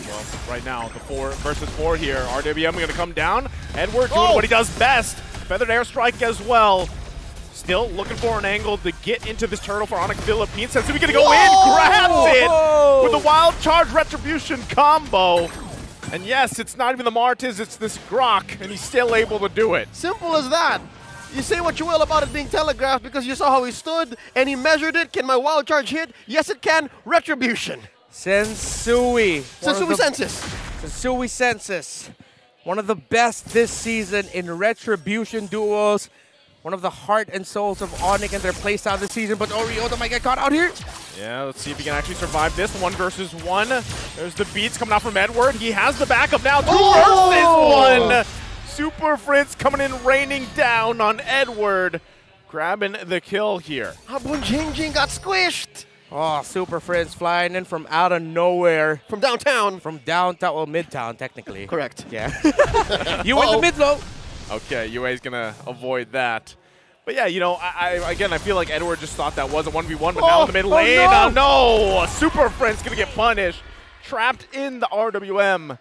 Well, right now, the 4 versus 4 here. RWM going to come down. Edward doing what he does best. Feathered airstrike as well. Still looking for an angle to get into this turtle for ONIC Philippines. Sensui going to go in, grabs it with a wild charge retribution combo. And yes, it's not even the Martis, it's this Grok, and he's still able to do it. Simple as that. You say what you will about it being telegraphed because you saw how he stood and he measured it. Can my wild charge hit? Yes, it can. Retribution. Sensui. Sensui Senses. Sensui Senses. One of the best this season in retribution duels. One of the heart and souls of ONIC and their playstyle this season. But Oriota might get caught out here. Yeah, let's see if he can actually survive this 1 versus 1. There's the beats coming out from Edward. He has the backup now. 2 versus 1. Super Fritz coming in, raining down on Edward. Grabbing the kill here. Habun Jingjing got squished. Oh, Super Fritz flying in from out of nowhere. From downtown. From downtown, well, midtown, technically. Correct. Yeah. You in the mid low. Okay, UA's going to avoid that. But yeah, you know, again, I feel like Edward just thought that was a 1v1, but now in the mid lane, no! Super Friend's going to get punished. Trapped in the RWM.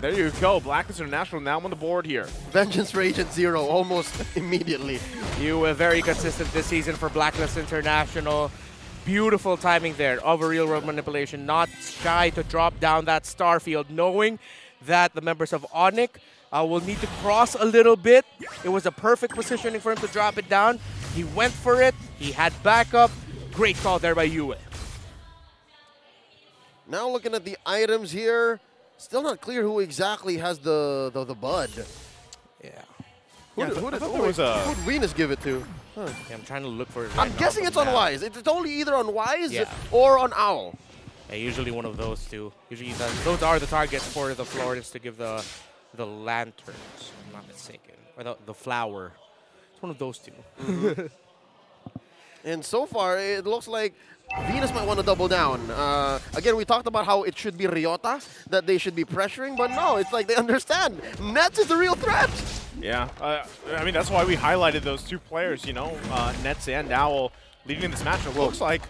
There you go, Blacklist International now on the board here. Vengeance for Agent Zero almost immediately. You were very consistent this season for Blacklist International. Beautiful timing there of a real world manipulation. Not shy to drop down that Starfield, knowing that the members of ONIC will need to cross a little bit. It was a perfect positioning for him to drop it down. He went for it. He had backup. Great call there by Yue. Now looking at the items here, still not clear who exactly has the bud. Yeah. Who did Venus give it to? Huh. Yeah, I'm trying to look for it. I'm guessing it's on Wise. It's only either on Wise or on Owl. Yeah, usually one of those two. Usually those are the targets for the Floridas to give the lanterns, if I'm not mistaken. Or the flower. It's one of those two. And so far, it looks like Venus might want to double down. Again, we talked about how it should be Ryota that they should be pressuring, but no, it's like they understand. Nets is the real threat. Yeah, I mean, that's why we highlighted those two players, you know, Nets and Owl leading in this match. It looks like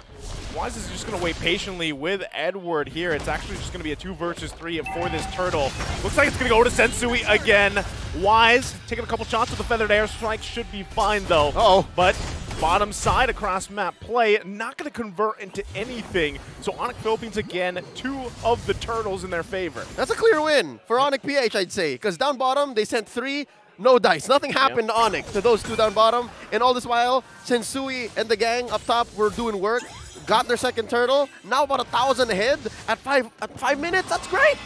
Wise is just going to wait patiently with Edward here. It's actually just going to be a 2 versus 3 for this turtle. Looks like it's going to go to Sensui again. Wise taking a couple shots with the feathered airstrike. Should be fine, though. Uh-oh. But bottom side across map play, not going to convert into anything. So ONIC Philippines again, 2 of the turtles in their favor. That's a clear win for ONIC PH, I'd say, because down bottom, they sent 3. No dice. Nothing happened to ONIC, to those 2 down bottom. And all this while, Sensui and the gang up top were doing work, got their second turtle. Now about 1,000 ahead at 5 minutes. That's great.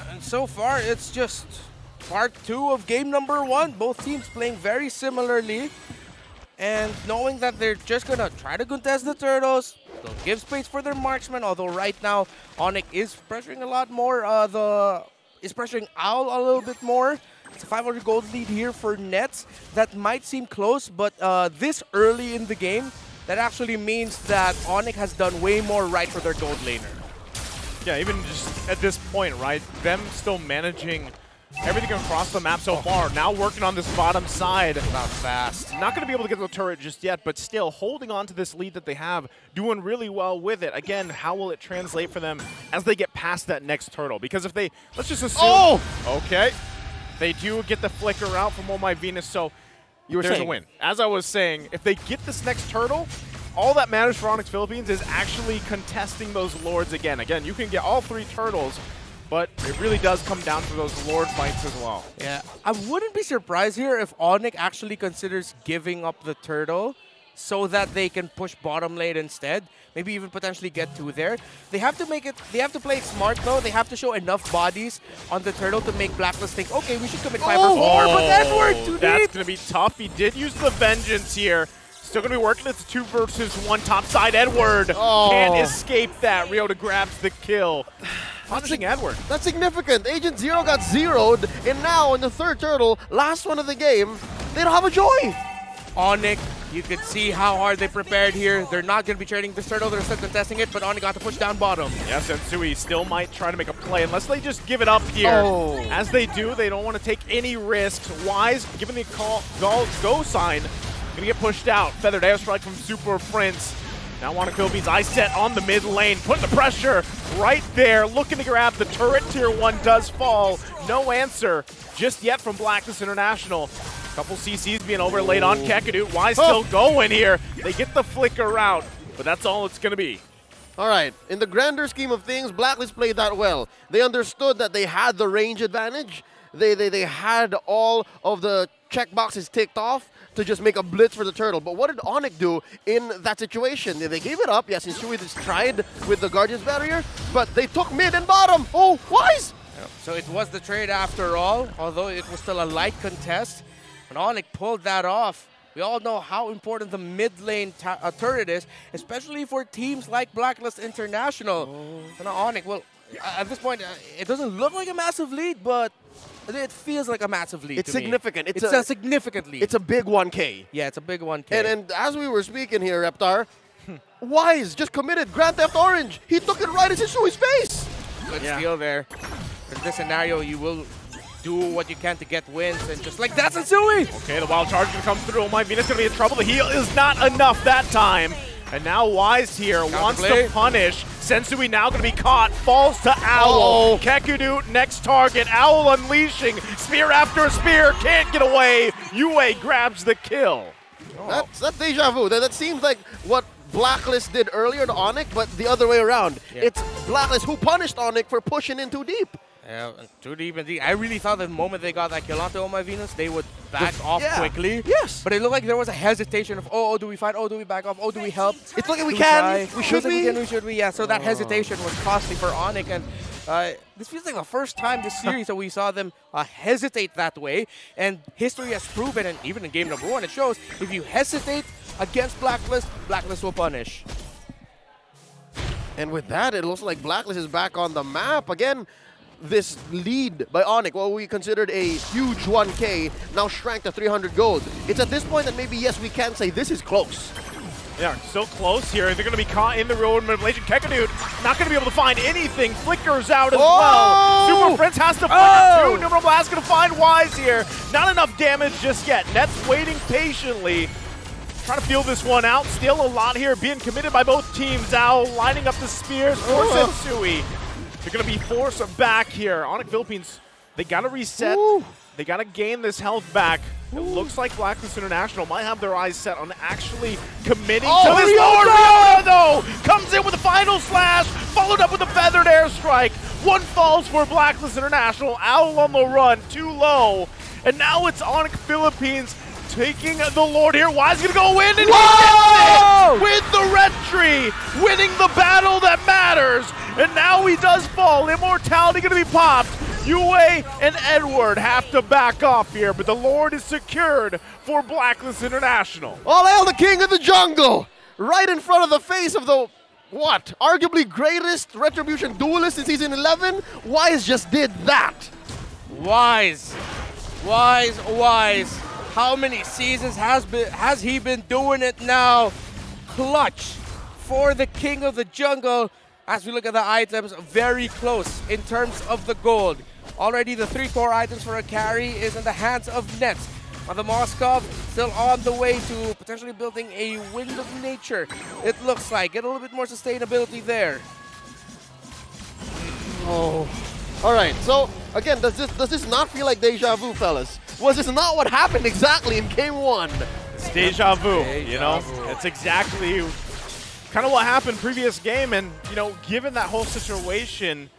And so far, it's just part 2 of game number 1. Both teams playing very similarly. And knowing that they're just going to try to contest the turtles, they'll give space for their marksmen. Although right now, ONIC is pressuring a lot more. Is pressuring Owl a little bit more. It's a 500 gold lead here for Nets. That might seem close, but this early in the game, that actually means that ONIC has done way more right for their gold laner. Yeah, even just at this point, right? Them still managing everything across the map so far. Now working on this bottom side. Not fast. Not going to be able to get the turret just yet, but still holding on to this lead that they have, doing really well with it. Again, how will it translate for them as they get past that next turtle? Because if they, let's just assume, okay, they do get the flicker out from Oh My Venus, so there's a win. As I was saying, if they get this next turtle, all that matters for ONIC Philippines is actually contesting those lords again. Again, you can get all 3 turtles, but it really does come down to those lord fights as well. Yeah, I wouldn't be surprised here if ONIC actually considers giving up the turtle so that they can push bottom lane instead. Maybe even potentially get 2 there. They have to make it. They have to play it smart though. They have to show enough bodies on the turtle to make Blacklist think, okay, we should commit 5 or 4. But Edward, too that's deep. going to be tough. He did use the vengeance here. Still going to be working. It's 2 versus 1 top side. Edward can't escape that. Ryota grabs the kill. Punishing Edward. That's significant. Agent Zero got zeroed, and now in the 3rd turtle, last one of the game, they don't have a joy. ONIC, you can see how hard they prepared here. They're not going to be trading this turtle. They're still contesting it, but ONIC got to push down bottom. Yes, and Sui still might try to make a play unless they just give it up here. As they do, they don't want to take any risks. Wise, given the go sign, going to get pushed out. Feathered airstrike from Super Prince. Now ONIC Philippines eye set on the mid lane, putting the pressure right there, looking to grab the turret. Tier 1 does fall. No answer just yet from Blacklist International. Couple CCs being overlaid on Kekadu. Wise still going here. They get the flicker out, but that's all it's going to be. All right, in the grander scheme of things, Blacklist played that well. They understood that they had the range advantage. They had all of the checkboxes ticked off to just make a blitz for the turtle. But what did ONIC do in that situation? They gave it up. Yes, Sui just tried with the Guardian's Barrier, but they took mid and bottom. Oh, Wise! So it was the trade after all, although it was still a light contest. And ONIC pulled that off. We all know how important the mid lane turret is, especially for teams like Blacklist International. And ONIC, well, at this point, it doesn't look like a massive lead, but it feels like a massive lead. It's significant. It's a significant lead. It's a big 1K. Yeah, it's a big 1K. And as we were speaking here, Reptar, Wise just committed Grand Theft Orange. He took it right into Sui's face. Good steal there. In this scenario, you will do what you can to get wins, and just like that, Sensui! Okay, the wild charge is going to come through. Oh My Venus going to be in trouble. The heal is not enough that time. And now Wise here wants to punish. Sensui now going to be caught. Falls to Owl. Kekadu next target. Owl unleashing. Spear after spear. Can't get away. Yue grabs the kill. That's deja vu. That seems like what Blacklist did earlier to ONIC, but the other way around. It's Blacklist who punished ONIC for pushing in too deep. Too deep indeed. I really thought the moment they got that kill onto Oh My Venus, they would back off quickly. Yes. But it looked like there was a hesitation of, oh, do we fight? Oh, do we back off? Oh, do we help? It's looking we can. We should be. We should be. Yeah, so that hesitation was costly for ONIC. And this feels like the first time this series that we saw them hesitate that way. And history has proven, and even in game number 1, it shows, if you hesitate against Blacklist, Blacklist will punish. And with that, it looks like Blacklist is back on the map. Again, this lead by ONIC, what we considered a huge 1K, now shrank to 300 gold. It's at this point that maybe, yes, we can say this is close. Yeah, still close here. They're going to be caught in the real manipulation. Kekadute not going to be able to find anything. Flickers out as well. Super Prince has to flicker too. Numeral Blast going to find Wise here. Not enough damage just yet. Nets waiting patiently. Trying to feel this one out. Still a lot here being committed by both teams. Owl lining up the spears for Sensui. They're going to be forced back here. ONIC Philippines, they got to reset. They got to gain this health back. It looks like Blacklist International might have their eyes set on actually committing to this. Lord Riona, though, comes in with a final slash, followed up with a feathered airstrike. One falls for Blacklist International. Owl on the run, too low. And now it's ONIC Philippines taking the Lord here. Wise going to go in, and he gets it with the red tree, winning the battle that matters. And now he does fall. Immortality going to be popped. Yue and Edward have to back off here, but the Lord is secured for Blacklist International. All hail the king of the jungle! Right in front of the face of the, what? Arguably greatest Retribution duelist in Season 11? Wise just did that. Wise. How many seasons has he been doing it now? Clutch for the king of the jungle. As we look at the items, very close in terms of the gold. Already the 3 core items for a carry is in the hands of Nets. On the Moskov, still on the way to potentially building a Wind of Nature. It looks like. Get a little bit more sustainability there. Oh. All right, so again, does this not feel like deja vu, fellas? Was this not what happened exactly in game 1? It's deja vu, you know? It's exactly kind of what happened previous game, and, you know, given that whole situation,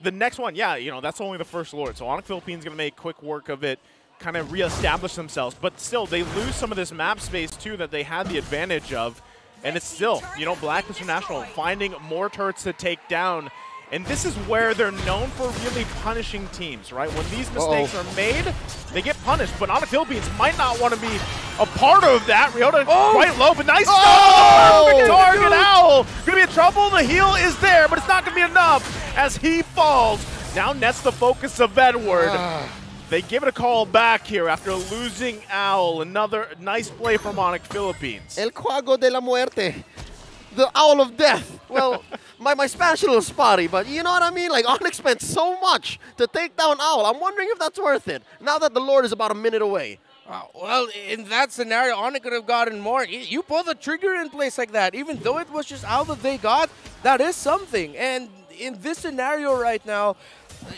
the next one, yeah, you know, that's only the first Lord. So ONIC Philippines going to make quick work of it, kind of reestablish themselves. But still, they lose some of this map space, too, that they had the advantage of. And it's still, you know, Blacklist International finding more turrets to take down. And this is where they're known for really punishing teams, right? When these mistakes are made, they get punished. But ONIC Philippines might not want to be a part of that. Riota quite low, but nice target. Owl going to be in trouble. The heal is there, but it's not going to be enough as he falls. Now Net's the focus of Edward. They give it a call back here after losing Owl. Another nice play from ONIC Philippines. El Cuago de la Muerte. The Owl of Death. Well, my Spanish is a little spotty, but you know what I mean? Like, ONIC spent so much to take down Owl. I'm wondering if that's worth it, now that the Lord is about a minute away. Well, in that scenario, ONIC could have gotten more. You pull the trigger in place like that, even though it was just Owl that they got, that is something. And in this scenario right now,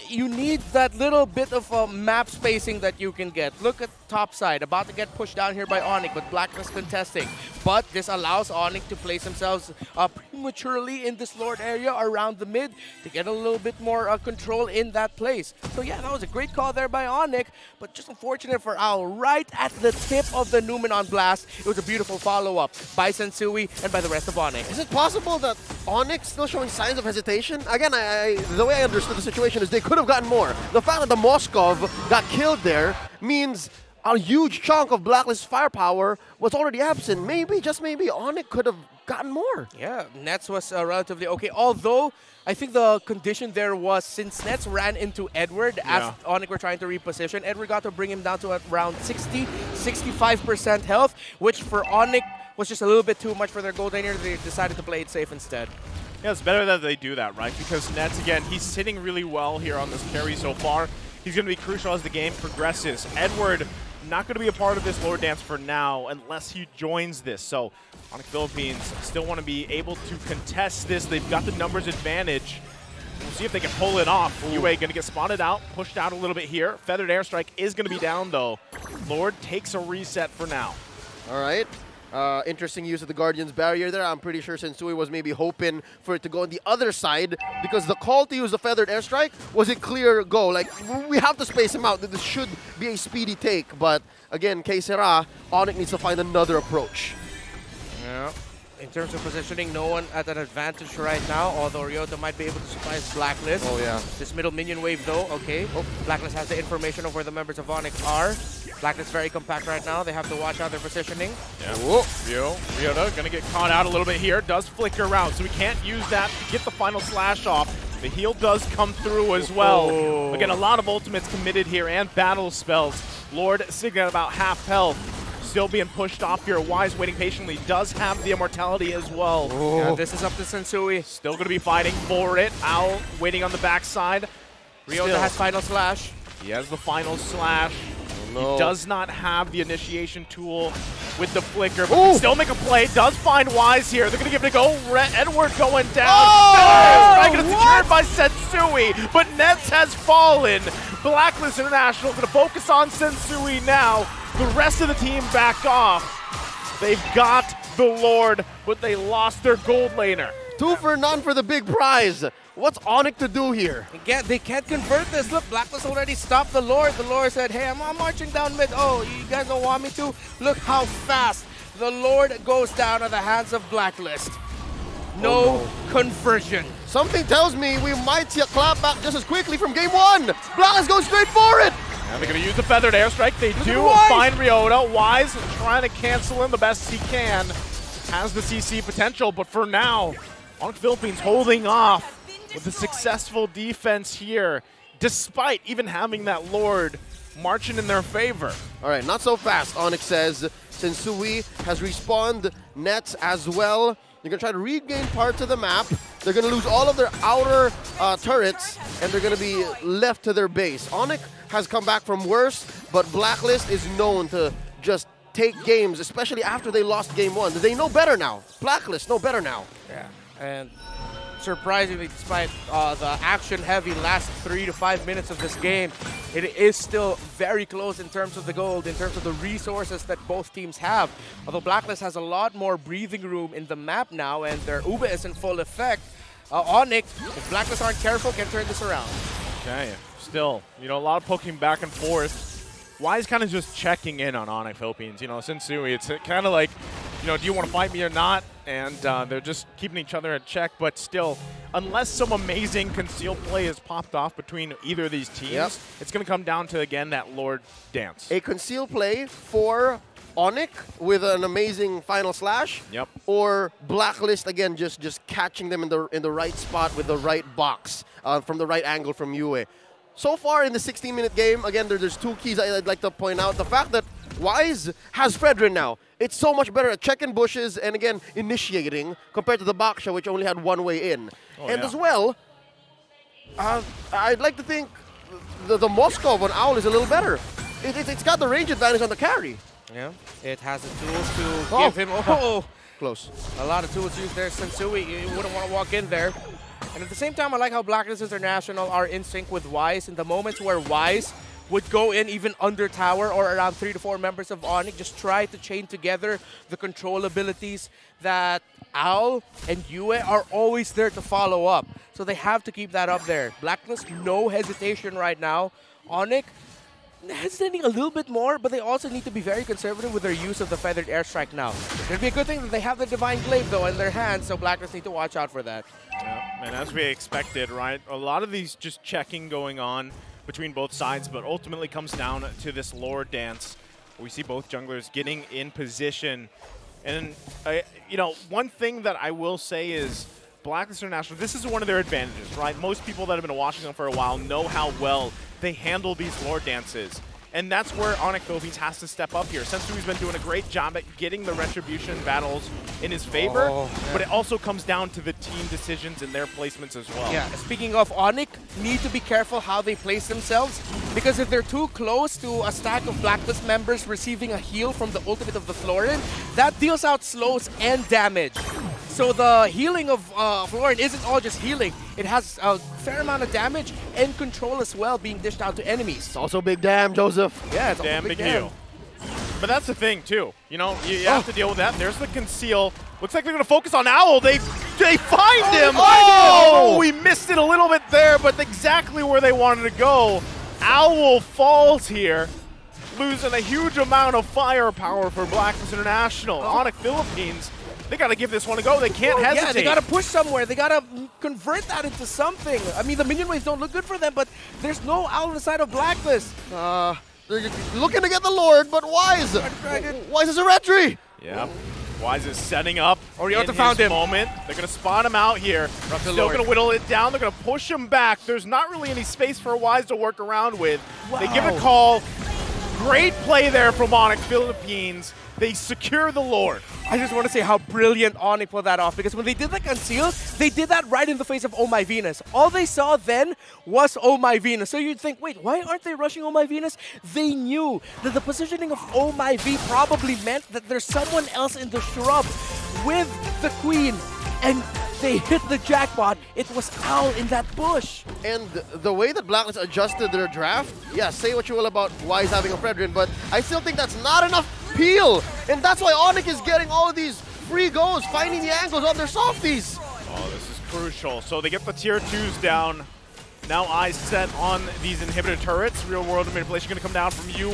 you need that little bit of map spacing that you can get. Look at top side, about to get pushed down here by ONIC, but Blacklist contesting. But this allows ONIC to place themselves prematurely in this Lord area around the mid to get a little bit more control in that place. So yeah, that was a great call there by ONIC, but just unfortunate for Owl. Right at the tip of the Numenon blast, it was a beautiful follow-up by Sensui and by the rest of ONIC. Is it possible that ONIC still showing signs of hesitation? Again, the way I understood the situation is they could have gotten more. The fact that the Moskov got killed there means a huge chunk of Blacklist firepower was already absent. Maybe, just maybe, ONIC could have gotten more. Yeah, Nets was relatively okay. Although, I think the condition there was since Nets ran into Edward as ONIC were trying to reposition, Edward got to bring him down to around 65% health, which for ONIC was just a little bit too much for their gold laner. They decided to play it safe instead. Yeah, it's better that they do that, right? Because Nets, again, he's sitting really well here on this carry so far. He's going to be crucial as the game progresses. Edward, not going to be a part of this Lord Dance for now unless he joins this. So ONIC Philippines still want to be able to contest this. They've got the numbers advantage. We'll see if they can pull it off. Yue going to get spotted out, pushed out a little bit here. Feathered Airstrike is going to be down, though. Lord takes a reset for now. All right. Interesting use of the Guardian's barrier there. I'm pretty sure Sensui was maybe hoping for it to go on the other side because the call to use the feathered airstrike was a clear go. Like, we have to space him out. This should be a speedy take. But again, que sera, ONIC needs to find another approach. Yeah. In terms of positioning, no one at an advantage right now, although Ryota might be able to surprise Blacklist. Oh, yeah. This middle minion wave, though, okay. Oh, Blacklist has the information of where the members of ONIC are. Blacklist very compact right now. They have to watch out their positioning. Yeah. Ryota gonna get caught out a little bit here. Does flicker around, so we can't use that to get the final slash off. The heal does come through as well. Again, a lot of ultimates committed here and battle spells. Lord Signet about half health. Still being pushed off here. Wise waiting patiently. Does have the immortality as well. Yeah, this is up to Sensui. Still going to be fighting for it. Owl waiting on the backside. Ryota has final slash. He has the final slash. No. He does not have the initiation tool with the flicker, but can still make a play. Does find Wise here. They're going to give it a go. Edward going down. Strike is secured by Sensui, but Nets has fallen. Blacklist International going to focus on Sensui now. The rest of the team back off. They've got the Lord, but they lost their gold laner. 2 for none for the big prize. What's ONIC to do here? Again, they can't convert this. Look, Blacklist already stopped the Lord. The Lord said, hey, I'm marching down mid. Oh, you guys don't want me to? Look how fast the Lord goes down at the hands of Blacklist. No conversion. Something tells me we might see a clapback just as quickly from game 1. Blacklist goes straight for it. And they're going to use the feathered airstrike. They do find Ryota. Wise trying to cancel him the best he can. Has the CC potential, but for now, ONIC Philippines holding off with a successful defense here, despite even having that Lord marching in their favor. All right, not so fast, ONIC says. Sensui has respawned Nets as well. They're going to try to regain parts of the map. They're going to lose all of their outer turrets, and they're going to be left to their base. ONIC has come back from worse, but Blacklist is known to just take games, especially after they lost game 1. They know better now. Blacklist know better now. Yeah, and surprisingly, despite the action-heavy last 3 to 5 minutes of this game, it is still very close in terms of the gold, in terms of the resources that both teams have. Although Blacklist has a lot more breathing room in the map now, and their Uber is in full effect. ONIC, if Blacklist aren't careful, can turn this around. Okay, still, a lot of poking back and forth. Wise kind of just checking in on ONIC Philippines. Sensui, it's kind of like, do you want to fight me or not? And they're just keeping each other in check. But still, unless some amazing concealed play has popped off between either of these teams, it's going to come down to, again, that Lord dance. A concealed play for ONIC with an amazing final slash. Or Blacklist, again, just catching them in the right spot with the right box from the right angle from Yue. So far in the 16-minute game, again, there's 2 keys I'd like to point out. The fact that Wise has Fredrin now. It's so much better at checking bushes and, again, initiating compared to the Baksha, which only had one way in. As well, I'd like to think the Moskov on Owl is a little better. It's got the range advantage on the carry. Yeah, it has the tools to give him... Close. A lot of tools used there. Sensui, you wouldn't want to walk in there. And at the same time, I like how Blacklist International are in sync with Wise. In the moments where Wise would go in even under tower or around 3 to 4 members of ONIC, just try to chain together the control abilities that Owl and Yue are always there to follow up. So they have to keep that up there. Blacklist, no hesitation right now. ONIC, hesitating a little bit more, but they also need to be very conservative with their use of the feathered airstrike now. It'd be a good thing that they have the Divine Glaive, though, in their hands, so Blacklist need to watch out for that. Yeah, and as we expected, right? A lot of these just checking going on between both sides, but ultimately comes down to this Lord dance. We see both junglers getting in position. And, one thing that I will say is Blacklist International, this is one of their advantages, right? Most people that have been watching them for a while know how well they handle these Lord dances. And that's where ONIC Philippines has to step up here. Sensui's been doing a great job at getting the retribution battles in his favor, but it also comes down to the team decisions and their placements as well. Yeah, speaking of ONIC, need to be careful how they place themselves, because if they're too close to a stack of Blacklist members receiving a heal from the ultimate of the Florin, that deals out slows and damage. So the healing of Florin isn't all just healing. It has a fair amount of damage and control as well being dished out to enemies. It's also big damn, Joseph. Yeah, it's damn also big damn. heal. But that's the thing, too. You know, you have to deal with that. There's the conceal. Looks like they're going to focus on Owl. They find him. Oh, we missed it a little bit there, but exactly where they wanted to go. Owl falls here, losing a huge amount of firepower for Blacklist International. ONIC Philippines, they got to give this one a go. They can't hesitate. Yeah, they got to push somewhere. They got to convert that into something. I mean, the minion waves don't look good for them, but there's no Owl on the side of Blacklist. They're looking to get the Lord, but Wise. Wise is a retry. Yeah. Wise is setting up Oriota found him. Moment. They're going to spot him out here. Still going to whittle it down. They're going to push him back. There's not really any space for Wise to work around with. Wow. They give a call. Great play there from ONIC Philippines. They secure the Lord. I just want to say how brilliant ONIC pulled that off, because when they did the conceal, they did that right in the face of Oh My Venus. All they saw then was Oh My Venus. So you'd think, wait, why aren't they rushing Oh My Venus? They knew that the positioning of Oh My V probably meant that there's someone else in the shrub with the queen, and they hit the jackpot. It was Owl in that bush. And the way that Blacklist adjusted their draft, yeah, say what you will about Wise having a Fredrin, but I still think that's not enough peel. And that's why ONIC is getting all of these free goes, finding the angles on their softies. Oh, this is crucial. So they get the tier 2s down. Now eyes set on these inhibitor turrets. Real world manipulation going to come down from Yue.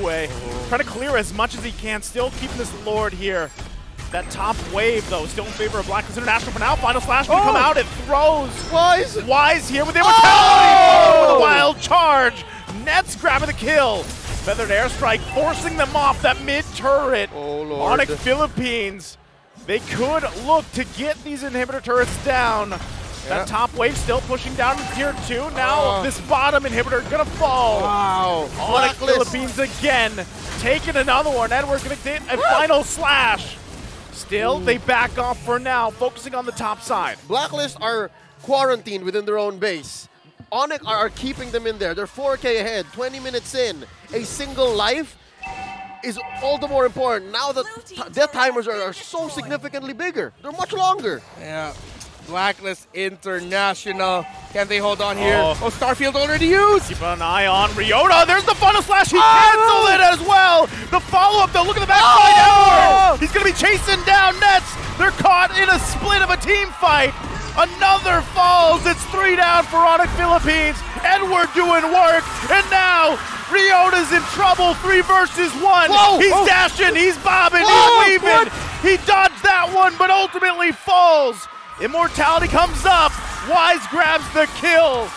Trying to clear as much as he can, still keeping this Lord here. That top wave, though, still in favor of Blacklist International for now. Final Slash can come out. It throws Wise here with the immortality with a wild charge. Nets grabbing the kill. Feathered airstrike forcing them off that mid turret. Oh, Lord. ONIC Philippines, they could look to get these inhibitor turrets down. That top wave still pushing down to tier 2. Now this bottom inhibitor gonna fall. Wow. ONIC Philippines again, taking another one. Edward gonna get a final slash. Still, they back off for now, focusing on the top side. Blacklist are quarantined within their own base. ONIC are keeping them in there. They're 4K ahead, 20 minutes in. A single life is all the more important. Now the death timers are so significantly bigger. They're much longer. Yeah. Blacklist International. Can they hold on here? Oh, Starfield already used. Keep an eye on Ryota. There's the final slash. He canceled it as well. The follow-up, though. Look at the backside. Edward. He's going to be chasing down Nets. They're caught in a split of a team fight. Another falls. It's 3 down for ONIC Philippines. Edward doing work. And now Ryota's in trouble. 3 versus 1. Whoa, he's dashing. He's bobbing. He's weaving. He dodged that one, but ultimately falls. Immortality comes up. Wise grabs the kill.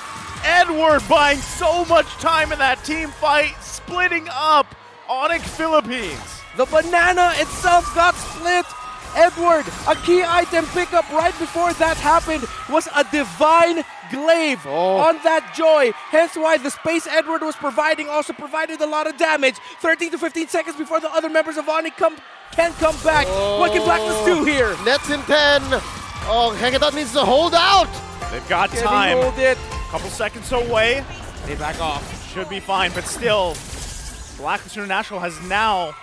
Edward buying so much time in that team fight, splitting up ONIC Philippines. The banana itself got split. Edward, a key item pickup right before that happened was a divine glaive on that joy. Hence why the space Edward was providing also provided a lot of damage. 13 to 15 seconds before the other members of ONIC can come back. What can Blacklist do here? Nets in 10. Oh, Hekatot needs to hold out. They've got Can time. he hold it? Couple seconds away. They back off. Should be fine, but still, Blacklist International has now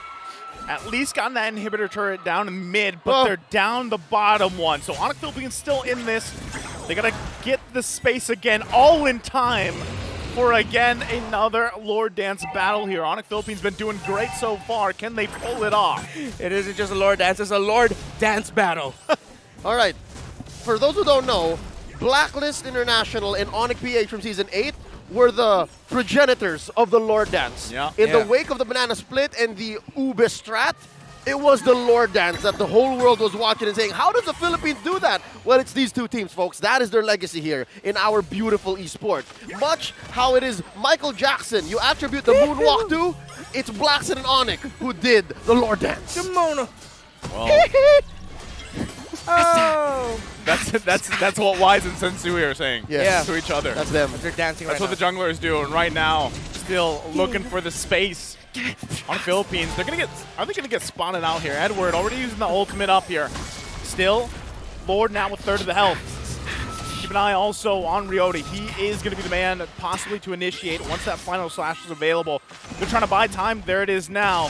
at least gotten that inhibitor turret down in mid, but they're down the bottom one. So ONIC Philippines still in this. They gotta get the space again, all in time for again another Lord Dance battle here. ONIC Philippines been doing great so far. Can they pull it off? It isn't just a Lord Dance, it's a Lord Dance battle. All right, for those who don't know, Blacklist International and ONIC-PH from Season 8 were the progenitors of the Lord Dance. In the wake of the Banana Split and the Ube Strat, it was the Lord Dance that the whole world was watching and saying, how does the Philippines do that? Well, it's these two teams, folks. That is their legacy here in our beautiful esport. Much how it is Michael Jackson, you attribute the moonwalk to, it's Blackson and ONIC who did the Lord Dance. Simona. Well, that's what Wise and Sensui are saying to each other. That's them. They're dancing That's right what the junglers do, and right now, still looking for the space on Philippines. Are they gonna get spotted out here? Edward already using the ultimate up here. Still, Lord now with 1/3 of the health. Keep an eye also on Ryota. He is gonna be the man possibly to initiate once that final slash is available. They're trying to buy time. There it is now.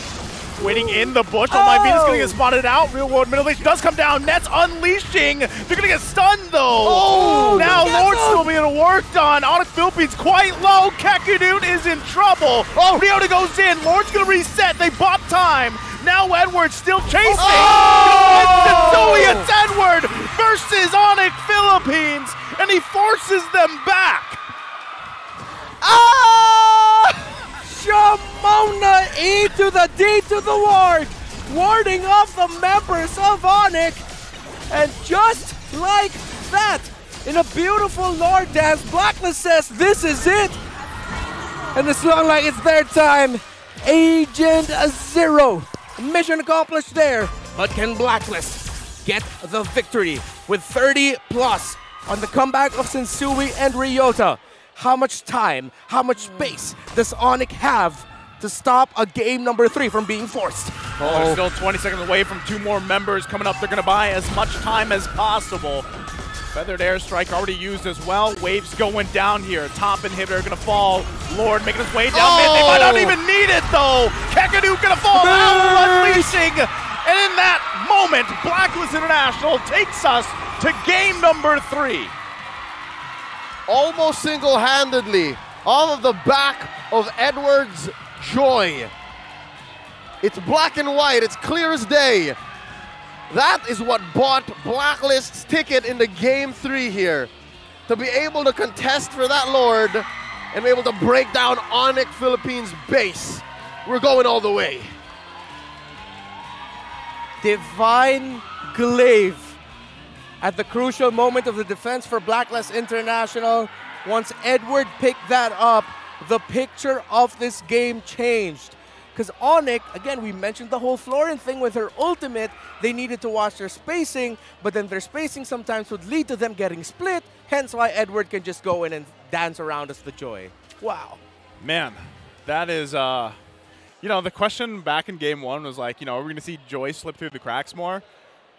Waiting in the bush. Oh, my Venus gonna get spotted out. Real world manipulation does come down. Nets unleashing. They're gonna get stunned though. Now Lord's still being worked on. ONIC Philippines quite low. Kakadut is in trouble. Ryota goes in. Lord's gonna reset. They bought time. Now Edward still chasing. Oh! It's Edward versus ONIC Philippines, and he forces them back. Shamona E to the D to the ward, warding off the members of ONIC. And just like that, in a beautiful Lord dance, Blacklist says this is it. And it's looking like it's their time. Agent Zero. Mission accomplished there. But can Blacklist get the victory with 30 plus on the comeback of Sensui and Ryota? How much time, how much space does ONIC have to stop a game number 3 from being forced? They're still 20 seconds away from 2 more members coming up. They're going to buy as much time as possible. Feathered Airstrike already used as well. Waves going down here. Top inhibitor going to fall. Lord making his way down mid. They might not even need it though. Kakadu going to fall out, unleashing. And in that moment, Blacklist International takes us to game number 3. Almost single-handedly, all of the back of Edward's joy. It's black and white, it's clear as day. That is what bought Blacklist's ticket into game 3 here. To be able to contest for that Lord and be able to break down ONIC Philippines' base. We're going all the way. Divine Glaive. At the crucial moment of the defense for Blacklist International, once Edward picked that up, the picture of this game changed. Because ONIC, again, we mentioned the whole Florin thing with her ultimate. They needed to watch their spacing, but then their spacing sometimes would lead to them getting split, hence why Edward can just go in and dance around as the Joy. Wow. Man, that is, you know, the question back in game 1 was like, you know, are we going to see Joy slip through the cracks more?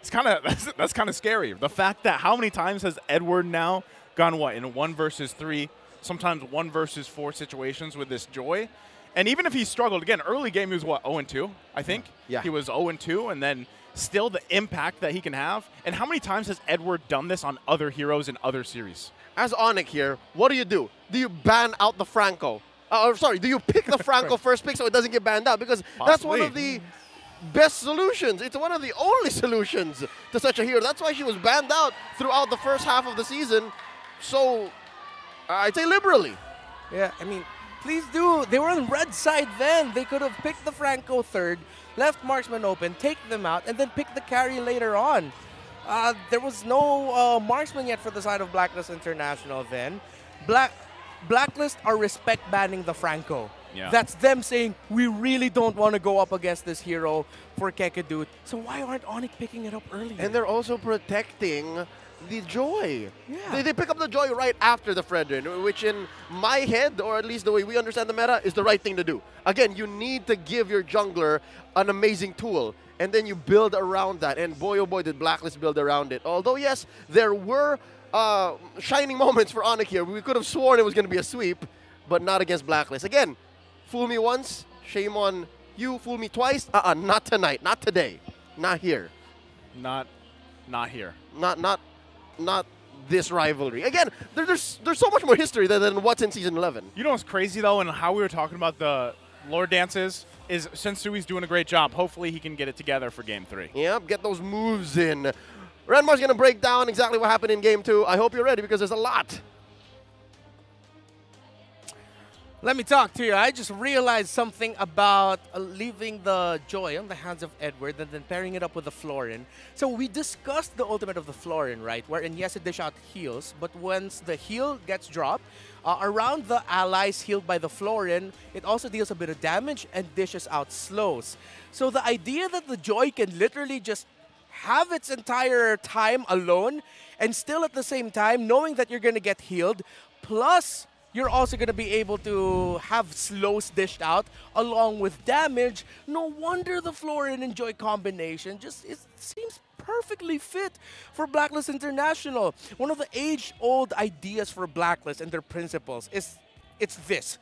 It's kind of that's kind of scary. The fact that how many times has Edward now gone what in 1 versus 3, sometimes 1 versus 4 situations with this Joy, and even if he struggled again, early game he was what 0-2, I think. Yeah. He was 0-2, and then still the impact that he can have. And how many times has Edward done this on other heroes in other series? As ONIC here, what do? Do you ban out the Franco? Do you pick the Franco first pick so it doesn't get banned out? Because that's one of the best solutions. It's one of the only solutions to such a hero. That's why she was banned out throughout the first half of the season. So, I'd say liberally. Yeah, I mean, please do. They were on red side then. They could have picked the Franco third, left marksman open, take them out, and then pick the carry later on. There was no marksman yet for the side of Blacklist International then. Blacklist are respect banning the Franco. Yeah. That's them saying, we really don't want to go up against this hero for Kakadu. So why aren't ONIC picking it up earlier? And they're also protecting the Joy. Yeah. They pick up the Joy right after the Fredrin, which in my head, or at least the way we understand the meta, is the right thing to do. Again, you need to give your jungler an amazing tool, and then you build around that. And boy, oh boy, did Blacklist build around it. Although, yes, there were shining moments for ONIC here. We could have sworn it was going to be a sweep, but not against Blacklist. Again, fool me once, shame on you. Fool me twice, not tonight, not today, not here. Not here. Not this rivalry. Again, there's so much more history than what's in Season 11. You know what's crazy, though, and how we were talking about the Lord dances, is Sensui's doing a great job. Hopefully he can get it together for Game 3. Yep, get those moves in. Renmar's going to break down exactly what happened in Game 2. I hope you're ready because there's a lot. Let me talk to you. I just realized something about leaving the Joy on the hands of Edward and then pairing it up with the Florin. So we discussed the ultimate of the Florin, right? Wherein, yes, it dish out heals, but once the heal gets dropped, around the allies healed by the Florin, it also deals a bit of damage and dishes out slows. So the idea that the Joy can literally just have its entire time alone and still at the same time knowing that you're going to get healed, plus you're also going to be able to have slows dished out along with damage. No wonder the Florin and Joy combination it seems perfectly fit for Blacklist International. One of the age-old ideas for Blacklist and their principles is it's this.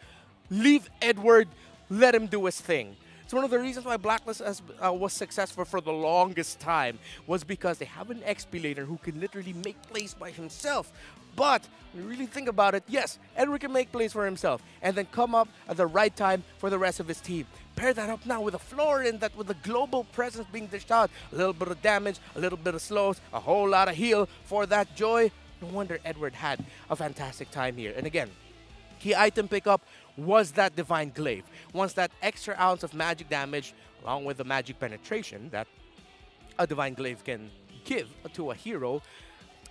Leave Edward, let him do his thing. It's one of the reasons why Blacklist was successful for the longest time, was because they have an XP laner who can literally make plays by himself. But when you really think about it, yes, Edward can make plays for himself and then come up at the right time for the rest of his team. Pair that up now with a Florin that with the global presence being dished out, a little bit of damage, a little bit of slows, a whole lot of heal for that Joy. No wonder Edward had a fantastic time here. And again, key item pickup was that Divine Glaive. Once that extra ounce of magic damage, along with the magic penetration that a Divine Glaive can give to a hero,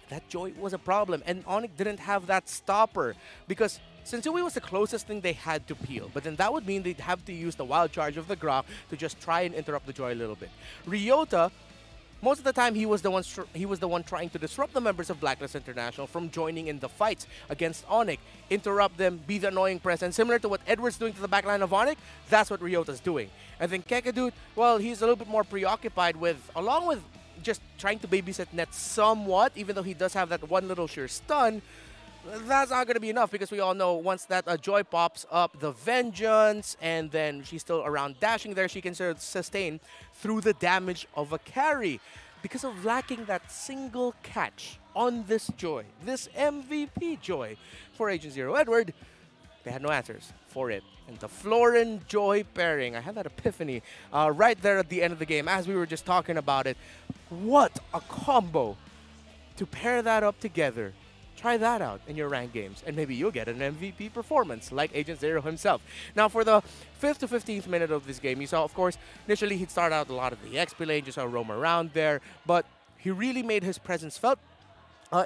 that Joy was a problem. And ONIC didn't have that stopper because Sensui was the closest thing they had to peel. But then that would mean they'd have to use the wild charge of the Grok to just try and interrupt the Joy a little bit. Ryota, most of the time, he was the one trying to disrupt the members of Blacklist International from joining in the fights against ONIC, interrupt them, be the annoying presence. Similar to what Edward's doing to the backline of ONIC, that's what Ryota's doing. And then Kekadut, well, he's a little bit more preoccupied with, along with just trying to babysit Net somewhat, even though he does have that one little sheer stun. That's not going to be enough because we all know once that Joy pops up, the Vengeance, and then she's still around dashing there, she can sustain through the damage of a carry. Because of lacking that single catch on this Joy, this MVP Joy for Agent Zero Edward, they had no answers for it. And the Florin Joy pairing, I had that epiphany right there at the end of the game as we were just talking about it. What a combo to pair that up together. Try that out in your ranked games, and maybe you'll get an MVP performance like Agent Zero himself. Now, for the 5th to 15th minute of this game, you saw, of course, initially he'd start out a lot of the XP lane, just saw roam around there, but he really made his presence felt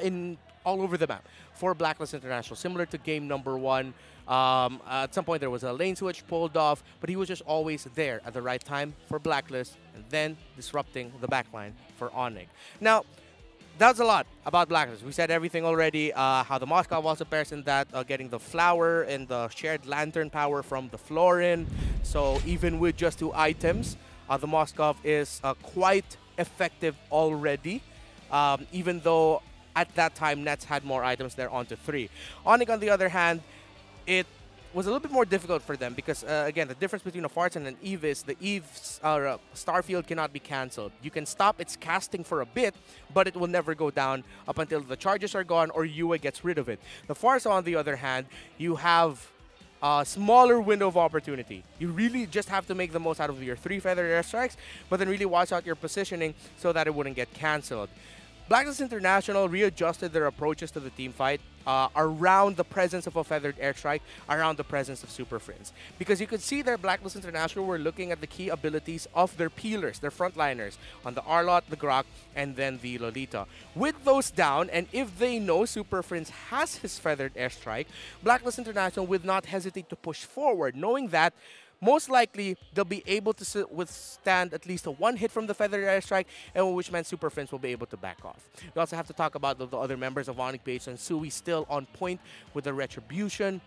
in all over the map for Blacklist International, similar to game number 1. At some point, there was a lane switch pulled off, but he was just always there at the right time for Blacklist, and then disrupting the backline for ONIC. Now, that's a lot about Blacklist. We said everything already, how the Moskov also pairs in that, getting the flower and the shared lantern power from the Florin. So even with just 2 items, the Moskov is quite effective already, even though at that time Nets had more items there onto 3. ONIC, on the other hand, it was a little bit more difficult for them because, again, the difference between a Farts and an Eve is the Eve's Starfield cannot be cancelled. You can stop its casting for a bit, but it will never go down up until the charges are gone or Yue gets rid of it. The Farts, on the other hand, you have a smaller window of opportunity. You really just have to make the most out of your 3 feathered airstrikes, but then really watch out your positioning so that it wouldn't get cancelled. Blacklist International readjusted their approaches to the team fight around the presence of a feathered airstrike, around the presence of Super Friends. Because you could see their Blacklist International were looking at the key abilities of their peelers, their frontliners, on the Arlot, the Grok, and then the Lolita. With those down, and if they know Super Friends has his feathered airstrike, Blacklist International would not hesitate to push forward, knowing that most likely, they'll be able to withstand at least a 1 hit from the feathered airstrike, and which meant Super Friends will be able to back off. We also have to talk about the other members of ONIC PH, and Sui still on point with the Retribution.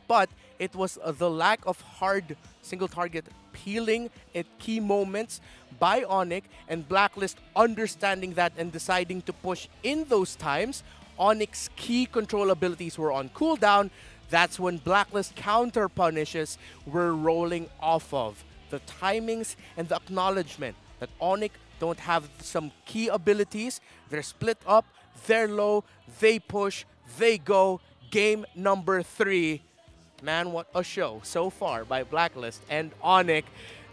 But it was the lack of hard single target peeling at key moments by ONIC, and Blacklist understanding that and deciding to push in those times. ONIC's key control abilities were on cooldown. That's when Blacklist counter punishes were rolling off of. The timings and the acknowledgement that ONIC don't have some key abilities. They're split up, they're low, they push, they go. Game number 3. Man, what a show so far by Blacklist and ONIC.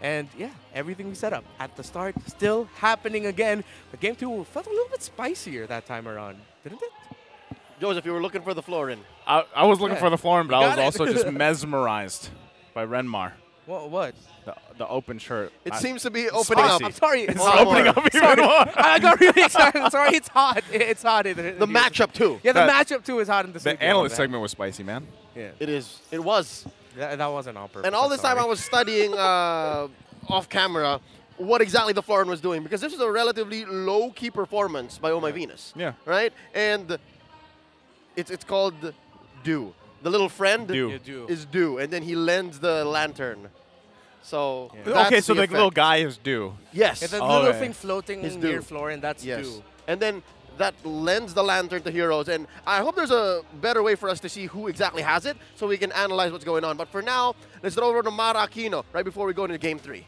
And yeah, everything we set up at the start still happening again. But game 2 felt a little bit spicier that time around, didn't it? Joseph, you were looking for the Florin. I was looking for the Florin, but I was also just mesmerized by Renmar. What? The open shirt. It seems to be opening up. I'm sorry. It's opening up even more. I got really excited. Sorry, it's hot. It's hot. The matchup, too. Yeah, the matchup, too, is hot in this The analyst segment was spicy, man. Yeah. It is. It was. That wasn't on purpose. And all this time I was studying off camera what exactly the Florin was doing, because this is a relatively low-key performance by Oh My Venus. Yeah. Right? And it's called Dew. The little friend is Dew, and then he lends the lantern. So okay, so the little guy is Dew. Yes. Yeah, the little thing floating near Florin, that's Dew. And then that lends the lantern to heroes. And I hope there's a better way for us to see who exactly has it so we can analyze what's going on. But for now, let's throw over to Mara Aquino right before we go into Game 3.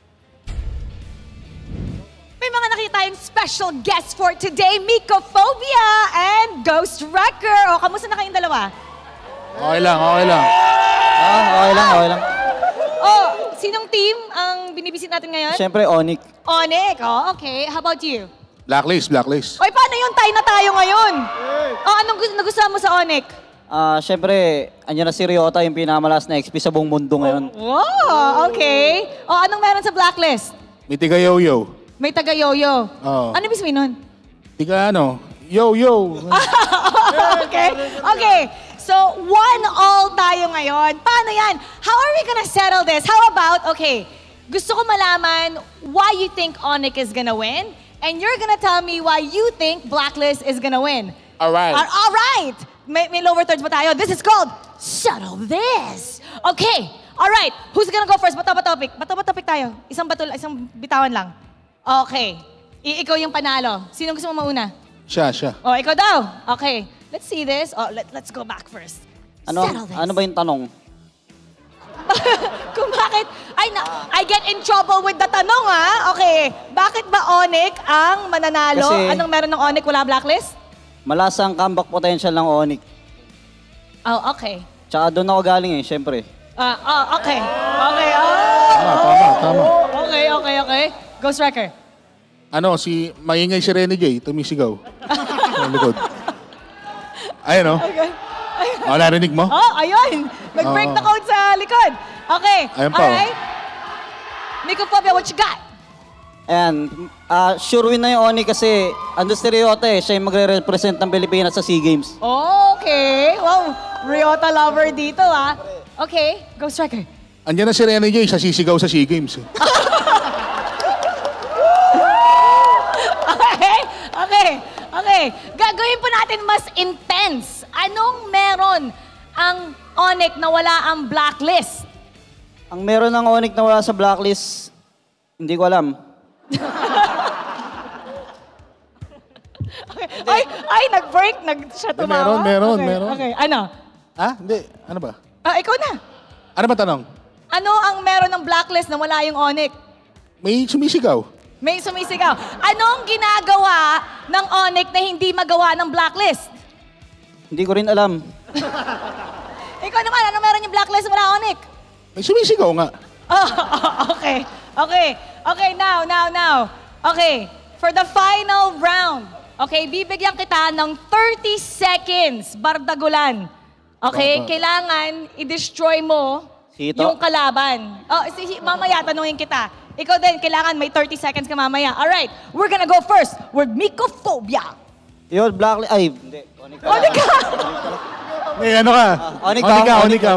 May mga nakita tayong special guest for today, Mycophobia and Ghost Wrecker. O, kamusta na kayong dalawa? Okay lang, okay lang. Okay lang. Oh, sinong team ang binibisit natin ngayon? Siyempre, ONIC. ONIC, oh, okay. How about you? Blacklist. Oy, paano yun? Tayo na tayo ngayon. Oh, anong nagustuhan mo sa ONIC? Siyempre, andyan na si Ryota, yung pinakamalas na XP sa buong mundo ngayon. Wow, okay. Oh, anong meron sa Blacklist? May tiga-yo-yo. May taga-yo-yo. Oo. Ano ibig sabihin nun? Tiga yo-yo. Okay. So, 1-1 tayo ngayon. Paano yan? How are we gonna settle this? How about, okay, gusto ko malaman why you think ONIC is gonna win, and you're gonna tell me why you think Blacklist is gonna win. Alright. Alright! May lower thirds ba tayo? This is called Settle This. Okay. Alright. Who's gonna go first? Bato ba topic? Bato ba topic tayo? Isang bitawan lang. Okay. Ikaw yung panalo. Sino gusto mo mauna? Siya. Oh, ikaw daw. Okay. Let's see this. Oh, let's go back first. Ano ba yung tanong? Kung bakit? I get in trouble with the tanong, ha? Okay. Bakit ba ONIC ang mananalo? Kasi, anong meron ng ONIC wala Blacklist? Malasang comeback potential ng ONIC. Oh, okay. Tsaka doon ako galing syempre. Okay. Okay. Tama. Okay. Ghost Wrecker. Maingay si Rene J, tumisigaw. Sa likod. Ayun, Okay. Narinig mo? Oh, ayun. Nag-break the code sa likod. Okay. Ayun pa. Alright. Mycophobia, what you got? Ayan, sure win na yung ONIC kasi ando si Ryota siya yung magre-represent ng Pilipinas sa SEA Games. Okay. Wow, Ryota lover dito, ha? Okay, Ghost Wrecker. Andiyan na si Rene J, siya sisigaw sa SEA Games. Okay. Gagawin po natin mas intense. Anong meron ang ONIC na wala ang Blacklist? Ang meron ng ONIC na wala sa Blacklist, hindi ko alam. Nag-break. Siya tumawa. Meron. Okay, ano? Hindi. Ano ba? Ikaw na. Ano ba tanong? Ano ang meron ng Blacklist na wala yung ONIC? May sumisigaw. May sumisigaw. Anong ginagawa ng ONIC na hindi magawa ng Blacklist? Hindi ko rin alam. Ikaw naman, ano meron yung Blacklist na wala ONIC? May sumisigaw nga. Okay, now. Okay, for the final round, okay, bibigyan kita ng 30 seconds, bardagulan. Okay, kailangan i-destroy mo yung kalaban. Mamaya, tanungin kita. Ikaw din, kailangan may 30 seconds ka mamaya. Alright, we're gonna go first with Mycophobia. Yun, Blacklist. Ay, hindi. ONIC ka! May ano ka? ONIC ka.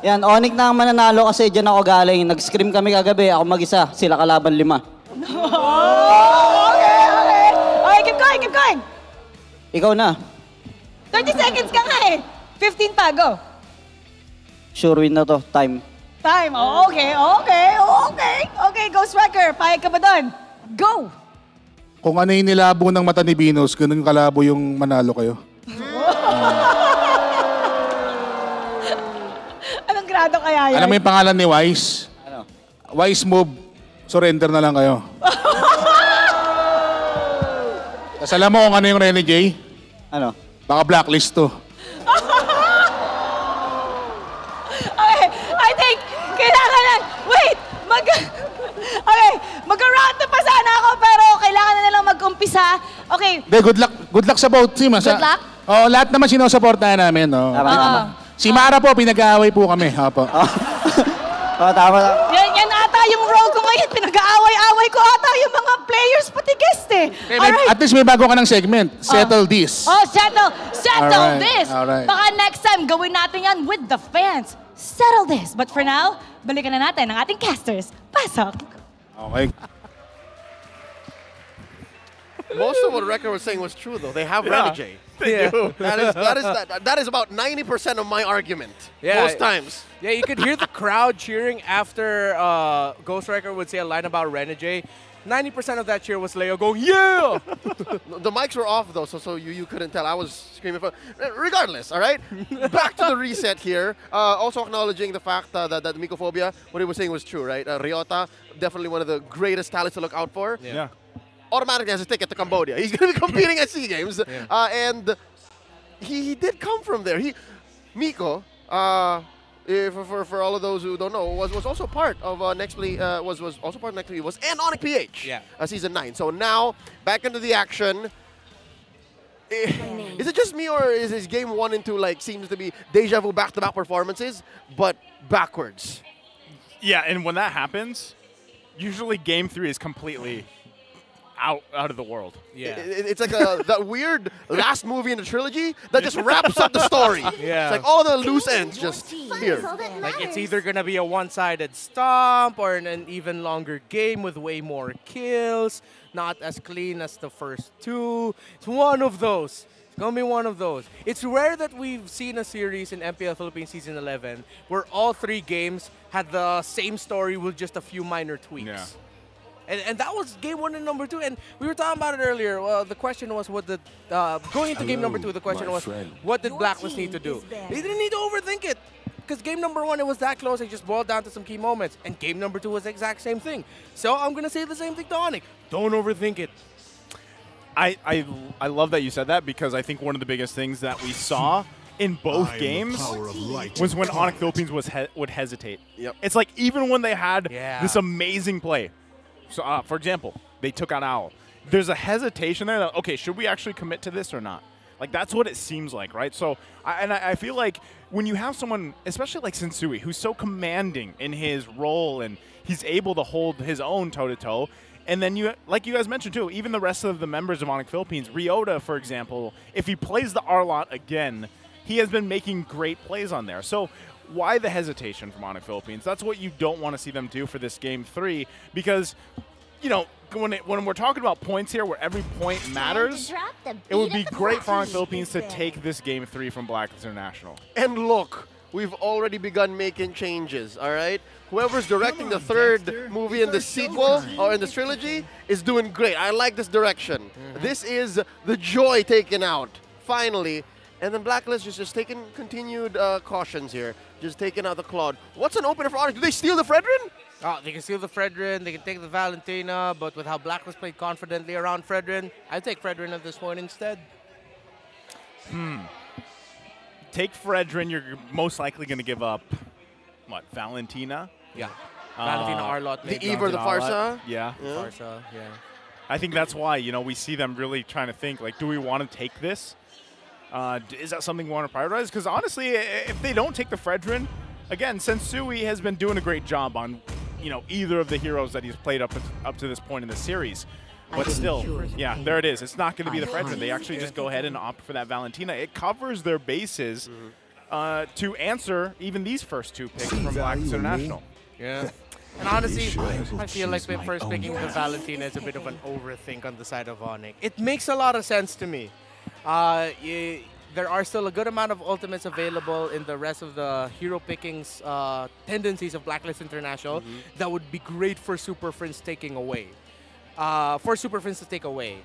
Yan, ONIC na ang mananalo kasi dyan ako galing. Nag-scream kami kagabi, ako mag-isa, sila kalaban 5. Okay, keep going. Ikaw na. 30 seconds ka nga 15 pa, go. Sure win na to, time. Okay, Ghost Wrecker, payag ka ba doon? Go! Kung ano yung nilabo ng mata ni Venus, ganun kalabo yung manalo kayo. Anong grado kaya yan? Alam mo yung pangalan ni Wise? Ano? Wise move, surrender na lang kayo. Tapos alam mo kung ano yung Rene J? Ano? Baka Blacklist to. Okay, I think kailangan na, wait, mag-round na pa sana ako pero kailangan na nilang mag-umpisa. Okay. Good luck sa both team. Good luck? Oo, lahat naman sinusuportahan namin. No? Si Mara po, pinag-aaway po kami. Tama. Yan ata yung role ko ngayon. Pinag-aaway-aaway ko ata yung mga players pati guest Alright. At least may bago ka ng segment. Settle this. Settle this. Alright. Baka next time gawin natin yan with the fans. Settle this. But for now, balikan na natin ang ating casters. Pasok. Okay. Most of what Wrecker was saying was true, though. They have Renegade. They do. That is about 90% of my argument. Most times. Yeah, you could hear the crowd cheering after Ghost Wrecker would say a line about Renegade. 90% of that cheer was Leo going, yeah! The mics were off, though, so you couldn't tell. I was screaming for... Regardless, all right? Back to the reset here. Also acknowledging the fact that Mycophobia, what he was saying was true, right? Ryota, definitely one of the greatest talents to look out for. Yeah. Automatically has a ticket to Cambodia. He's going to be competing at SEA Games. And he did come from there. Miko... for all of those who don't know, was also part of Next Play. Was also part of Next Play. Was and ONIC PH. Season 9. So now back into the action. Is it just me, or is his game 1 and 2 like seems to be deja vu back-to-back performances, but backwards? Yeah, and when that happens, usually game 3 is completely out of the world. Yeah, it's like that weird last movie in the trilogy that just wraps up the story. Yeah, it's like all the loose ends just here. Like it's either gonna be a one-sided stomp or an even longer game with way more kills, not as clean as the first 2. It's one of those. It's gonna be one of those. It's rare that we've seen a series in MPL Philippines Season 11 where all 3 games had the same story with just a few minor tweaks. Yeah. And that was game 1 and number 2. And we were talking about it earlier. The question was, what did going into game number 2, the question was, what did Blacklist need to do? They didn't need to overthink it. Because game number 1, it was that close. It just boiled down to some key moments. And game number 2 was the exact same thing. So I'm going to say the same thing to ONIC. Don't overthink it. I love that you said that, because I think one of the biggest things that we saw in both games was when ONIC Philippines would hesitate. Yep. It's like even when they had this amazing play. So, for example, they took out Owl. There's a hesitation there that, okay, should we actually commit to this or not? Like, that's what it seems like, right? So, I feel like when you have someone, especially like Sensui, who's so commanding in his role and he's able to hold his own toe-to-toe, and then you, like you guys mentioned too, even the rest of the members of ONIC Philippines, Ryota, for example, if he plays the R-Lot again, he has been making great plays on there. So, why the hesitation from ONIC Philippines? That's what you don't want to see them do for this game 3, because, you know, when we're talking about points here, where every point matters, it would be great for ONIC Philippines to take this game 3 from Blacklist International. And look, we've already begun making changes, all right? Whoever's directing the 3rd movie in the sequel or in this trilogy is doing great. I like this direction. This is the joy taken out, finally. And then Blacklist is just taking continued cautions here. Just taking out the Claude. What's an opener for ONIC? Do they steal the Fredrin? Oh, they can steal the Fredrin, they can take the Valentina, but with how Blacklist played confidently around Fredrin, I'd take Fredrin at this point instead. Take Fredrin, you're most likely going to give up, what, Valentina? Yeah. Valentina, R-Lot. The Eve or the Farsa? Yeah. Farsa, yeah. I think that's why, you know, we see them really trying to think, like, do we want to take this? Is that something we want to prioritize? Because honestly, if they don't take the Fredrin, again, Sensui has been doing a great job on, you know, either of the heroes that he's played up to this point in the series. But still, yeah, there it is. It's not going to be the Fredrin. They actually just go ahead and opt for that Valentina. It covers their bases to answer even these first 2 picks from Blacklist International. Yeah. And honestly, I feel like my first picking the Valentina is a bit of an overthink on the side of ONIC. It makes a lot of sense to me. There are still a good amount of ultimates available in the rest of the hero pickings tendencies of Blacklist International that would be great for Super Friends taking away. For Super Friends to take away.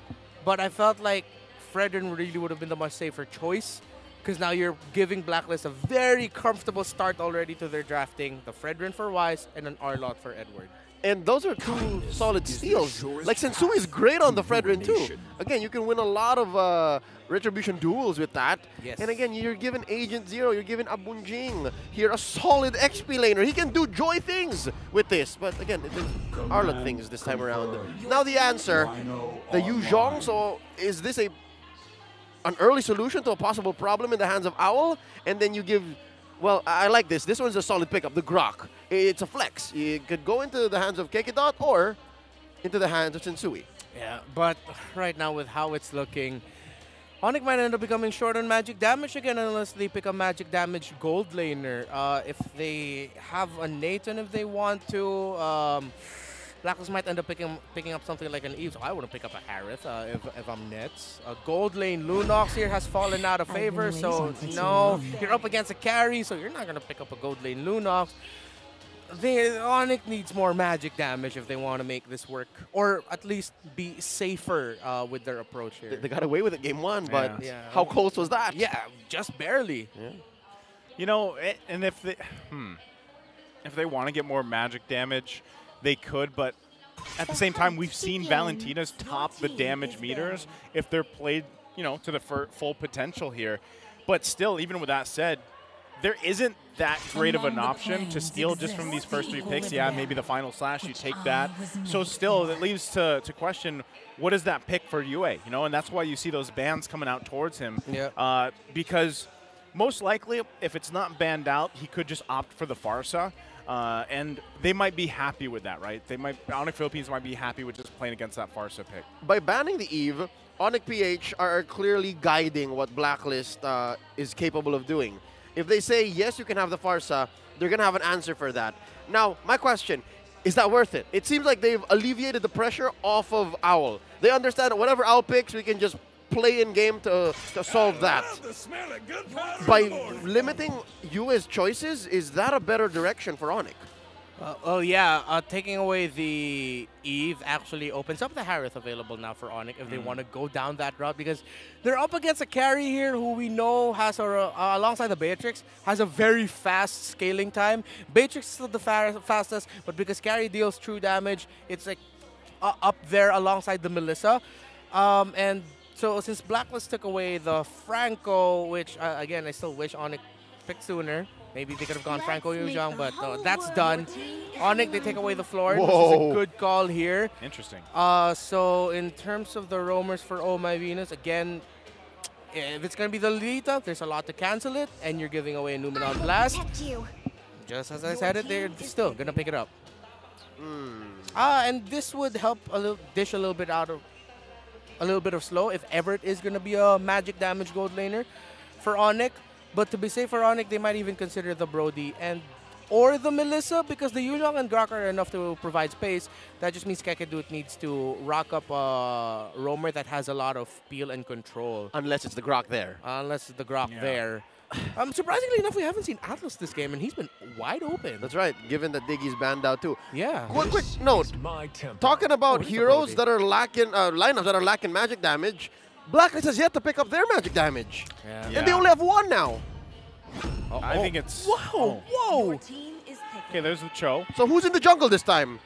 But I felt like Fredrin really would have been the much safer choice, because now you're giving Blacklist a very comfortable start already to their drafting. The Fredrin for Wise and an R-Lot for Edward. And those are 2 solid steals. Like, Sensui is great on the Fredrin, too. Again, you can win a lot of Retribution duels with that. Yes. And again, you're giving Agent Zero, you're giving Abunjing here a solid XP laner. He can do joy things with this. But again, it is Arlot things this time around. Now the answer, the Yu Zhong. So is this an early solution to a possible problem in the hands of Owl? And then you give... Well, I like this. This one's a solid pickup, the Grok. It's a flex. It could go into the hands of Kekidot or into the hands of Sensui. Yeah, but right now with how it's looking, ONIC might end up becoming short on magic damage again unless they pick a magic damage gold laner. If they have a Nathan if they want to, Blacklist might end up picking up something like an Eve, so I wouldn't pick up a Harith if I'm Nets. A gold lane Lunox here has fallen out of favor, so no. You're up against a carry, so you're not going to pick up a gold lane Lunox. ONIC needs more magic damage if they want to make this work, or at least be safer with their approach here. They got away with it game one, but how close was that? Yeah, just barely. Yeah. You know, and if they want to get more magic damage, they could, but at the same time, we've seen Valentina's top the damage meters if they're played, you know, to the full potential here. But still, even with that said, there isn't that great of an option to steal just from these first 3 picks. Yeah, maybe the final slash, you take that. So still, it leaves to question, what is that pick for UA? You know, and that's why you see those bans coming out towards him. Yeah. Because most likely, if it's not banned out, he could just opt for the Farsa. And they might be happy with that, right? ONIC Philippines might be happy with just playing against that Farsa pick. By banning the Eve, ONIC PH are clearly guiding what Blacklist is capable of doing. If they say, yes, you can have the Farsa, they're going to have an answer for that. Now, my question, is that worth it? It seems like they've alleviated the pressure off of Owl. They understand that whatever Owl picks, we can just play in game to solve that. By limiting UA's choices, is that a better direction for ONIC? Taking away the Eve actually opens up the Harith available now for ONIC if they want to go down that route, because they're up against a carry here who we know has, alongside the Beatrix, has a very fast scaling time. Beatrix is still the fastest, but because carry deals true damage, it's like up there alongside the Melissa. And so since Blacklist took away the Franco, which, again, I still wish ONIC picked sooner. Maybe they could have gone Franco Yuzhang, but that's done. ONIC, they take away the Florin, which is a good call here. Interesting. So in terms of the roamers for Oh My Venus, again, if it's going to be the Lolita, there's a lot to cancel it, and you're giving away a Numenon Blast. Just as I said it, they're still going to pick it up. And this would help dish a little bit out of a little bit of slow if ever it is going to be a magic damage gold laner for ONIC. But to be safe for ONIC, they might even consider the Brody or the Melissa, because the Yulong and Grok are enough to provide space. That just means Kekadut needs to rock up a roamer that has a lot of peel and control. Unless it's the Grok there. Unless it's the Grok there. Surprisingly enough, we haven't seen Atlas this game, and he's been wide open. That's right, given that Diggy's banned out too. Yeah. Quick note, talking about heroes that are lacking, lineups that are lacking magic damage, Blacklist has yet to pick up their magic damage. Yeah. And they only have 1 now. I think it's... Whoa, whoa. Okay, there's the Cho. So who's in the jungle this time?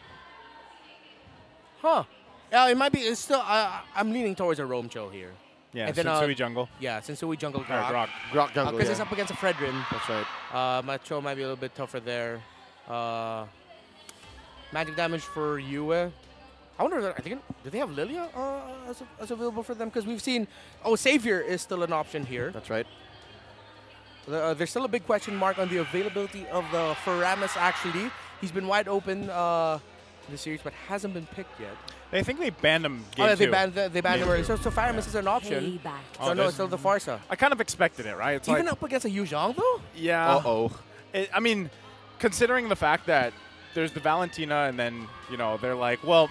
Huh. Yeah, it might be. It's still. I'm leaning towards a Roam Cho here. Yeah, Sensui jungle. Yeah, Sensui jungle Grok. Grok jungle, Because it's up against a Fredrin. That's right. My Cho might be a little bit tougher there. Magic damage for Yue. I wonder, do they have Lilia as available for them? Because we've seen, Savior is still an option here. That's right. There's still a big question mark on the availability of the Faramis, actually. He's been wide open in the series, but hasn't been picked yet. I think they banned him game they 2. banned him early. So Faramis is an option. So no, it's still the Farsa. I kind of expected it, right? It's Even like, up against a Yuzhang, though? Yeah. Uh-oh. I mean, considering the fact that there's the Valentina, and then, you know, they're like, well,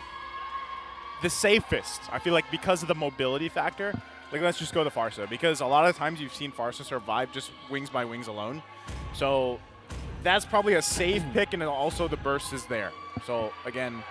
the safest, I feel like, because of the mobility factor, like, let's just go the Farsa. Because a lot of times you've seen Farsa survive just wings by wings alone. So that's probably a safe pick, and also the burst is there. So, again,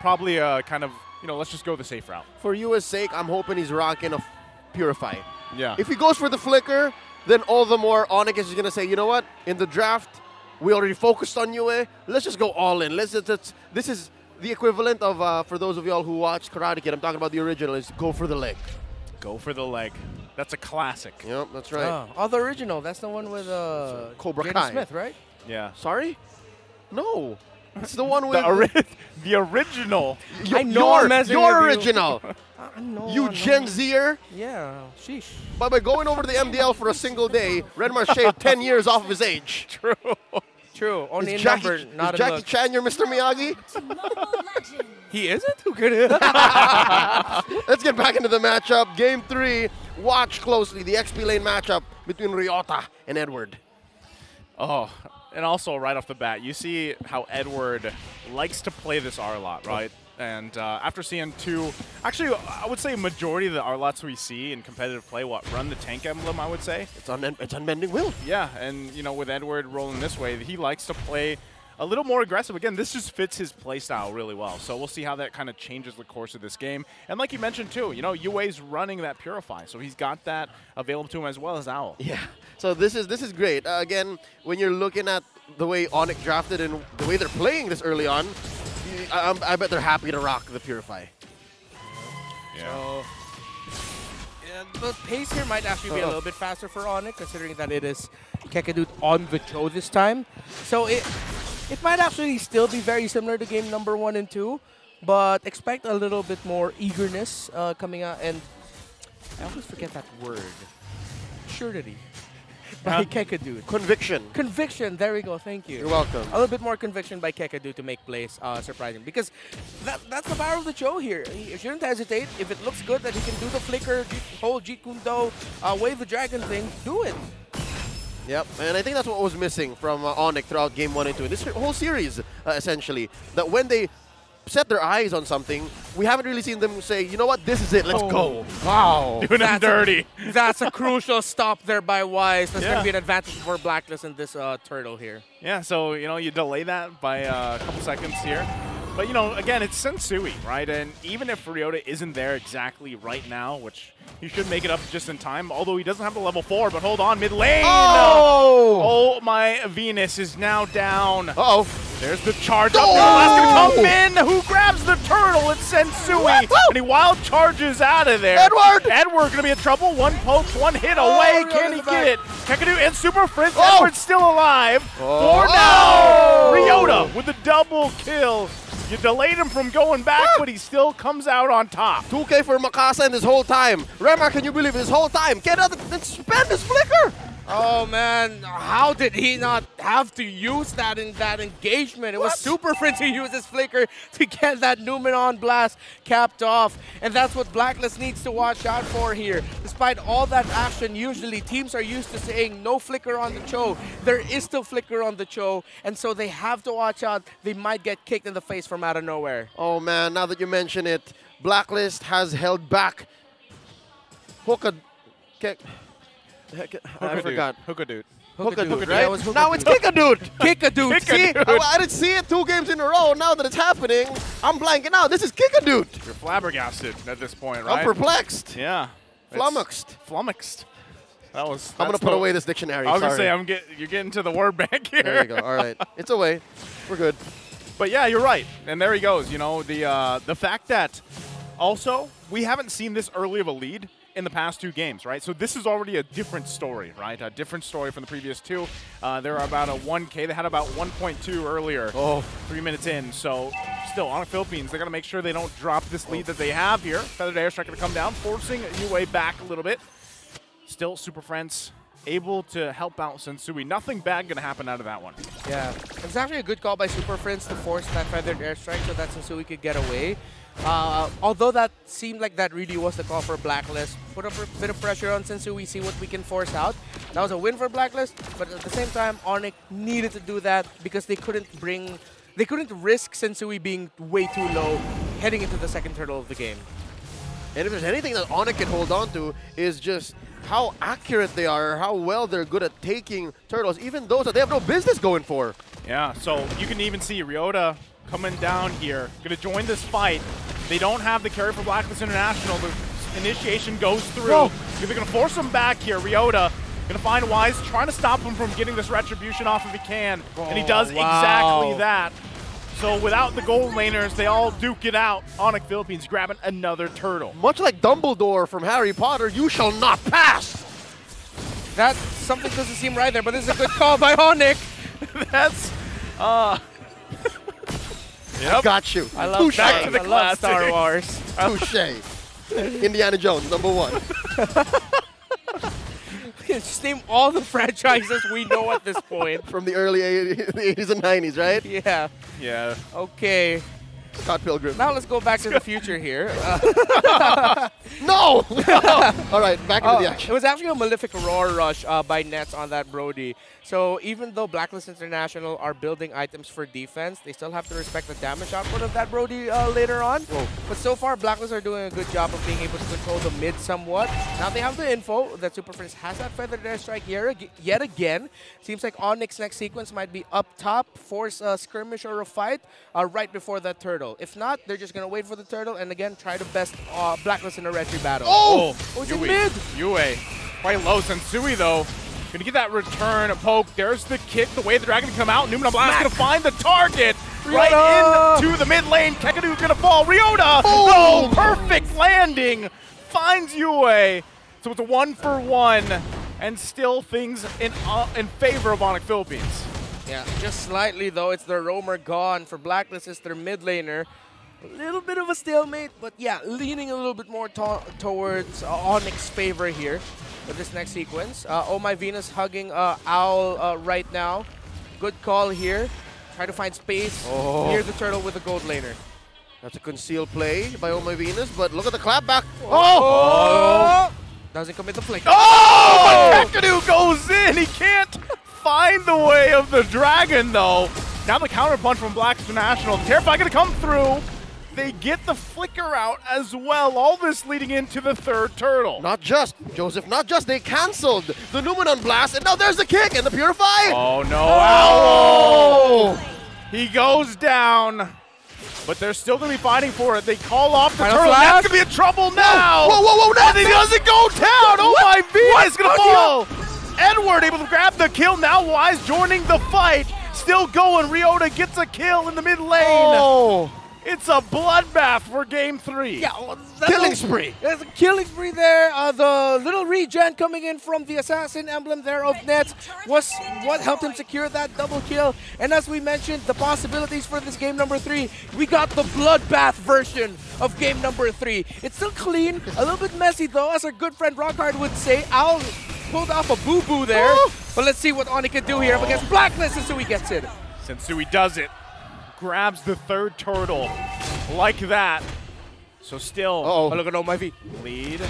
probably a kind of, you know, let's just go the safe route. For UA's sake, I'm hoping he's rocking a Purify. Yeah. If he goes for the Flicker, then all the more ONIC is going to say, you know what, in the draft, we already focused on UA. Let's just go all in. This is the equivalent of, for those of y'all who watch Karate Kid, I'm talking about the original, is go for the leg. Go for the leg. That's a classic. Yep, that's right. Oh, the original. That's the one with Cobra Jaden Kai. Smith, right? Yeah. Sorry? No. It's the one with... the original. I know I'm messing your with original. I know. You Gen Zer. Yeah. Sheesh. But by going over to the MDL for a single day, Redmar shaved 10 years off of his age. True. True. Only Is in Jackie, number, not is in Jackie look. Chan your Mr. Miyagi? He isn't? Who could it? Let's get back into the matchup. Game 3. Watch closely the XP lane matchup between Ryota and Edward. Oh, and also right off the bat, you see how Edward likes to play this R a lot, right? And after seeing two, actually, I would say majority of the Arlots we see in competitive play, run the tank emblem, I would say. It's unbending will. Yeah, and with Edward rolling this way, he likes to play a little more aggressive. Again, this just fits his play style really well. So we'll see how that kind of changes the course of this game. And like you mentioned too, UA's running that Purify, so he's got that available to him as well as Owl. Yeah. So this is great. Again, when you're looking at the way ONIC drafted and the way they're playing this early on, I bet they're happy to rock the Purify. Yeah. So, the pace here might actually be a little bit faster for ONIC, considering that it is Kekadut on the Cho this time. So it might actually still be very similar to game number 1 and 2, but expect a little bit more eagerness coming out. And I always forget that word. Surety. By Kekadut. Conviction. Conviction. There we go. Thank you. You're welcome. A little bit more conviction by Kekadut to make plays surprising. Because that's the power of the Cho here. He shouldn't hesitate. If it looks good that he can do the flicker, whole Jeet Kune Do, wave the dragon thing, do it. Yep, and I think that's what was missing from ONIC throughout game 1 and 2. This whole series, essentially, that when they set their eyes on something, we haven't really seen them say, you know what, this is it, let's go. Wow. Doing them dirty. That's a crucial stop there by Wise. That's going to be an advantage for Blacklist in this turtle here. Yeah, so, you delay that by a couple seconds here. But, again, it's Sensui, right? And even if Ryota isn't there exactly right now, which he should make it up just in time, although he doesn't have the level 4, but hold on, mid lane! Oh, my Venus is now down. Uh-oh. There's the charge up. The last gonna come in. Who grabs the turtle? It's Sensui. And he wild charges out of there. Edward gonna be in trouble. One pokes, one hit away. Can he get it? Kekadut and Super Prince. Edward's still alive. For now. Ryota with the double kill. You delayed him from going back, but he still comes out on top. 2K for Makasa in this whole time. Remar, can you believe this whole time? Get out and spend his flicker. Oh man, how did he not have to use that in that engagement? It was Super Prince who used his flicker to get that Numenon blast capped off. And that's what Blacklist needs to watch out for here. Despite all that action, usually teams are used to saying no flicker on the Cho. There is still flicker on the Cho, and so they have to watch out. They might get kicked in the face from out of nowhere. Oh man, now that you mention it, Blacklist has held back I forgot. Hookadut. Hookadut, right? Now it's Kekadut. Kekadut. See, I didn't see it 2 games in a row. Now that it's happening, I'm blanking out. This is Kekadut. You're flabbergasted at this point, right? I'm perplexed. Yeah. Flummoxed. Flummoxed. I'm gonna put away this dictionary. I was gonna say you're getting to the word bank here. There you go. All right, it's away. We're good. But yeah, you're right. And there he goes. The fact that also we haven't seen this early of a lead in the past 2 games, right? So this is already a different story, right? A different story from the previous 2. They're about a 1K. They had about 1.2 earlier, 3 minutes in. So still, ONIC Philippines, they got to make sure they don't drop this lead that they have here. Feathered Airstrike going to come down, forcing UA back a little bit. Still, Super Friends able to help out Sensui. Nothing bad going to happen out of that one. Yeah, it's actually a good call by Super Friends to force that Feathered Airstrike so that Sensui could get away. Although that seemed like that really was the call for Blacklist. Put a bit of pressure on Sensui, see what we can force out. That was a win for Blacklist, but at the same time, ONIC needed to do that because they couldn't risk Sensui being way too low heading into the second turtle of the game. And if there's anything that ONIC can hold on to is just how accurate they are, how well they're good at taking turtles, even those that they have no business going for. Yeah, so you can even see Ryota coming down here, going to join this fight. They don't have the carry for Blacklist International. The initiation goes through. They're going to force him back here. Ryota going to find Wise, trying to stop him from getting this retribution off if he can. And he does exactly that. So without the gold laners, they all duke it out. ONIC Philippines grabbing another turtle. Much like Dumbledore from Harry Potter, you shall not pass! That something doesn't seem right there, but this is a good call by ONIC. That's, I got you. I love Star Wars. Touche. Indiana Jones, #1. Just name all the franchises we know at this point. From the early 80s and 90s, right? Yeah. Yeah. Okay. Scott Pilgrim. Now let's go back to the future here. No! All right, back into the action. It was actually a Malefic Roar rush by Nets on that Brody. So even though Blacklist International are building items for defense, they still have to respect the damage output of that Brody later on. Whoa. But so far, Blacklist are doing a good job of being able to control the mid somewhat. Now they have the info that Super Prince has that Feathered Airstrike yet again. Seems like ONIC's next sequence might be up top, force a skirmish or a fight right before that turtle. If not, they're just going to wait for the turtle and again try to best Blacklist in a retry battle. Oh! It's in mid! Yue. Quite low. Sensui, though, going to get that return poke. There's the kick, the way the dragon can come out. Newman Blast going to find the target right into the mid lane. Kekadu's going to fall. Ryota! Oh, perfect landing! Finds Yue. So it's a 1-for-1, and still things in favor of ONIC Philippines. Yeah, just slightly though. It's the roamer gone. For Blacklist, it's their mid laner. A little bit of a stalemate, but yeah, leaning a little bit more towards ONIC's favor here with this next sequence. Oh My Venus hugging Owl right now. Good call here. Try to find space near the turtle with the gold laner. That's a concealed play by Oh My Venus, but look at the clapback. Doesn't commit the flick. But Kakadu goes in. He can't find the way of the dragon, though. Now the counter punch from Black International. Terrify going to come through. They get the flicker out as well. All this leading into the third turtle. Not just, Joseph, not just. They canceled the Numenon Blast, and now there's the kick and the Purify. Oh, no. Owl! He goes down. But they're still going to be fighting for it. They call off the turtle. That's going to be in trouble now. Whoa, and he doesn't go down. Oh My Venus is going to fall. Edward able to grab the kill. Now Wise joining the fight. Still going. Ryota gets a kill in the mid lane. It's a bloodbath for game 3. Yeah, killing spree. There's a killing spree there. The little regen coming in from the assassin emblem there of Nets was what helped him secure that double kill. And as we mentioned, the possibilities for this game number 3, we got the bloodbath version of game number 3. It's still clean, a little bit messy though, as our good friend Rockhard would say. Owl pulled off a boo-boo there. But let's see what ONIC can do here up against Blacklist. Sensui gets it. Sensui does it. Grabs the third turtle like that. So still, look at Oh My V. Lead.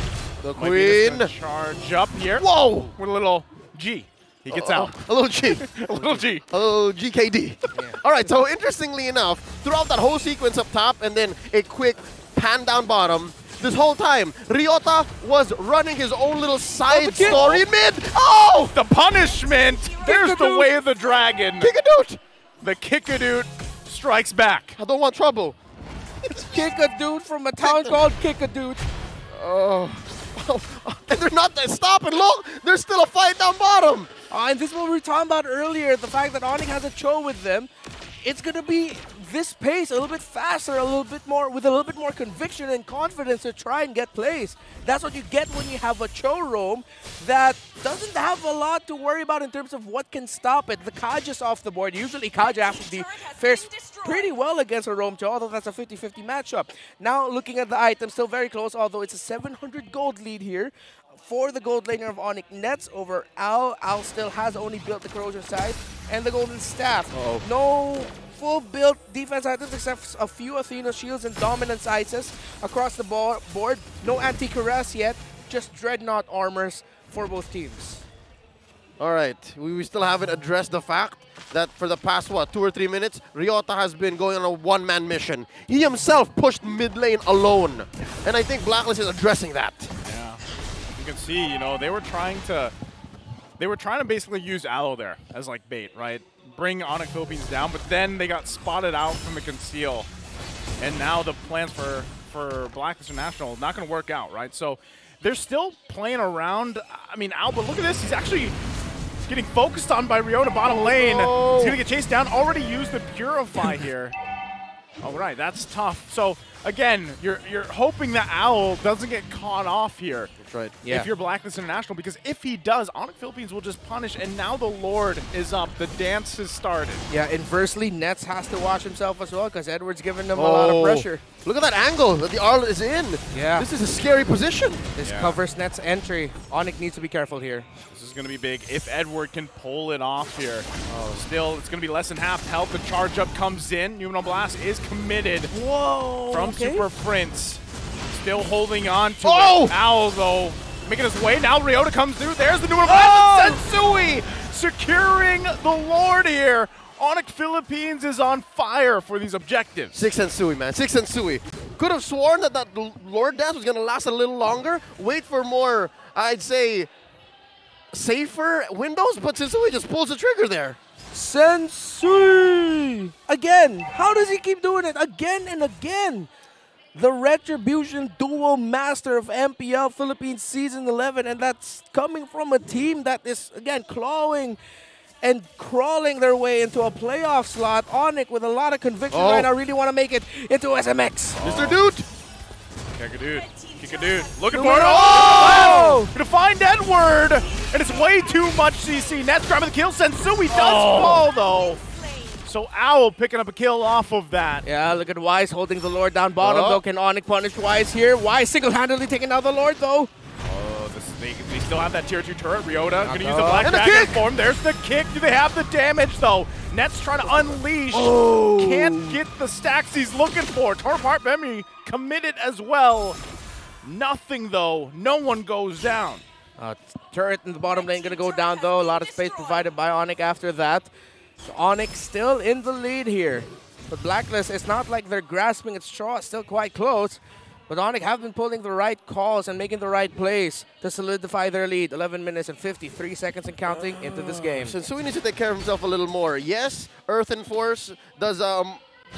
The queen. Charge up here. Whoa! With a little G. He gets out. A little G. A little G. Oh, GKD. Yeah. All right, so interestingly enough, throughout that whole sequence up top and then a quick pan down bottom, this whole time, Ryota was running his own little side story in mid. Oh! The punishment. There's the way of the dragon. Kick-a-doot. The Kick-a-doot strikes back. I don't want trouble. It's Kick-a-doot from a town called Kick-a-doot. Oh. And they're not stopping. Look, there's still a fight down bottom. And this is what we were talking about earlier, the fact that ONIC has a Cho with them. It's going to be this pace, a little bit faster, a little bit more, with a little bit more conviction and confidence to try and get plays. That's what you get when you have a Cho roam that doesn't have a lot to worry about in terms of what can stop it. The Kaja's off the board. Usually Kaja actually fares pretty well against a roam Cho, although that's a 50-50 matchup. Now looking at the item, still very close, although it's a 700 gold lead here for the gold laner of ONIC Nets over Owl. Owl still has only built the corrosion side and the golden staff. No full built defense items except a few Athena shields and dominance ices across the board. No anti-caress yet, just dreadnought armors for both teams. All right, we still haven't addressed the fact that for the past, 2 or 3 minutes, Ryota has been going on a one-man mission. He himself pushed mid lane alone, and I think Blacklist is addressing that. Yeah, you can see, you know, they were trying to basically use Aloe there as like bait, right? Bring ONIC Philippines down, but then they got spotted out from the conceal, and now the plans for Blacklist International not going to work out, right? So they're still playing around. I mean, Al, but look at this. He's actually getting focused on by Ryota bottom lane. He's going to get chased down. Already used the Purify here. All right, that's tough. So again, you're hoping that Owl doesn't get caught off here. That's right. Yeah. If you're Blacklist International, because if he does, ONIC Philippines will just punish, and now the Lord is up. The dance has started. Yeah, inversely, Nets has to watch himself as well, because Edward's giving them a lot of pressure. Look at that angle that the Arl is in. Yeah. This is a scary position. This covers Nets' entry. ONIC needs to be careful here. This is going to be big if Edward can pull it off here. Still, it's going to be less than half health. The charge up comes in. Numenal Blast is committed. Whoa. From Super Prince. Still holding on to it. Owl, though, making his way. Now Ryota comes through. There's the Numenal Blast. Sensui securing the Lord here. ONIC Philippines is on fire for these objectives. 6 Sensui, man. 6 Sensui. Could have sworn that that Lord dance was going to last a little longer. Wait for more, I'd say, safer windows, but Sensui just pulls the trigger there. Sensui! Again, how does he keep doing it again and again? The Retribution dual master of MPL Philippines Season 11, and that's coming from a team that is, again, clawing and crawling their way into a playoff slot. ONIC with a lot of conviction right now, really want to make it into SMX. Mr. Dude! Kick-a-dude. Looking for it. Oh! Gonna find Edward! And it's way too much CC. Nets grabbing the kill. Sensui does fall, though. So Owl picking up a kill off of that. Yeah, look at Wise holding the Lord down bottom, though. Can ONIC punish Wise here? Wise single-handedly taking out the Lord, though. They still have that tier 2 turret. Ryota gonna use the Black Dragon form. There's the kick. Do they have the damage, though? Nets trying to unleash. Can't get the stacks he's looking for. Turret Part Memory committed as well. Nothing, though. No one goes down. Turret in the bottom lane gonna go down, though. A lot of space provided by ONIC after that. So ONIC still in the lead here. But Blacklist, it's not like they're grasping at straw. It's still quite close. But ONIC have been pulling the right calls and making the right plays to solidify their lead. 11 minutes and 53 seconds and counting into this game. Sensui needs to take care of himself a little more. Yes, Earth and Force does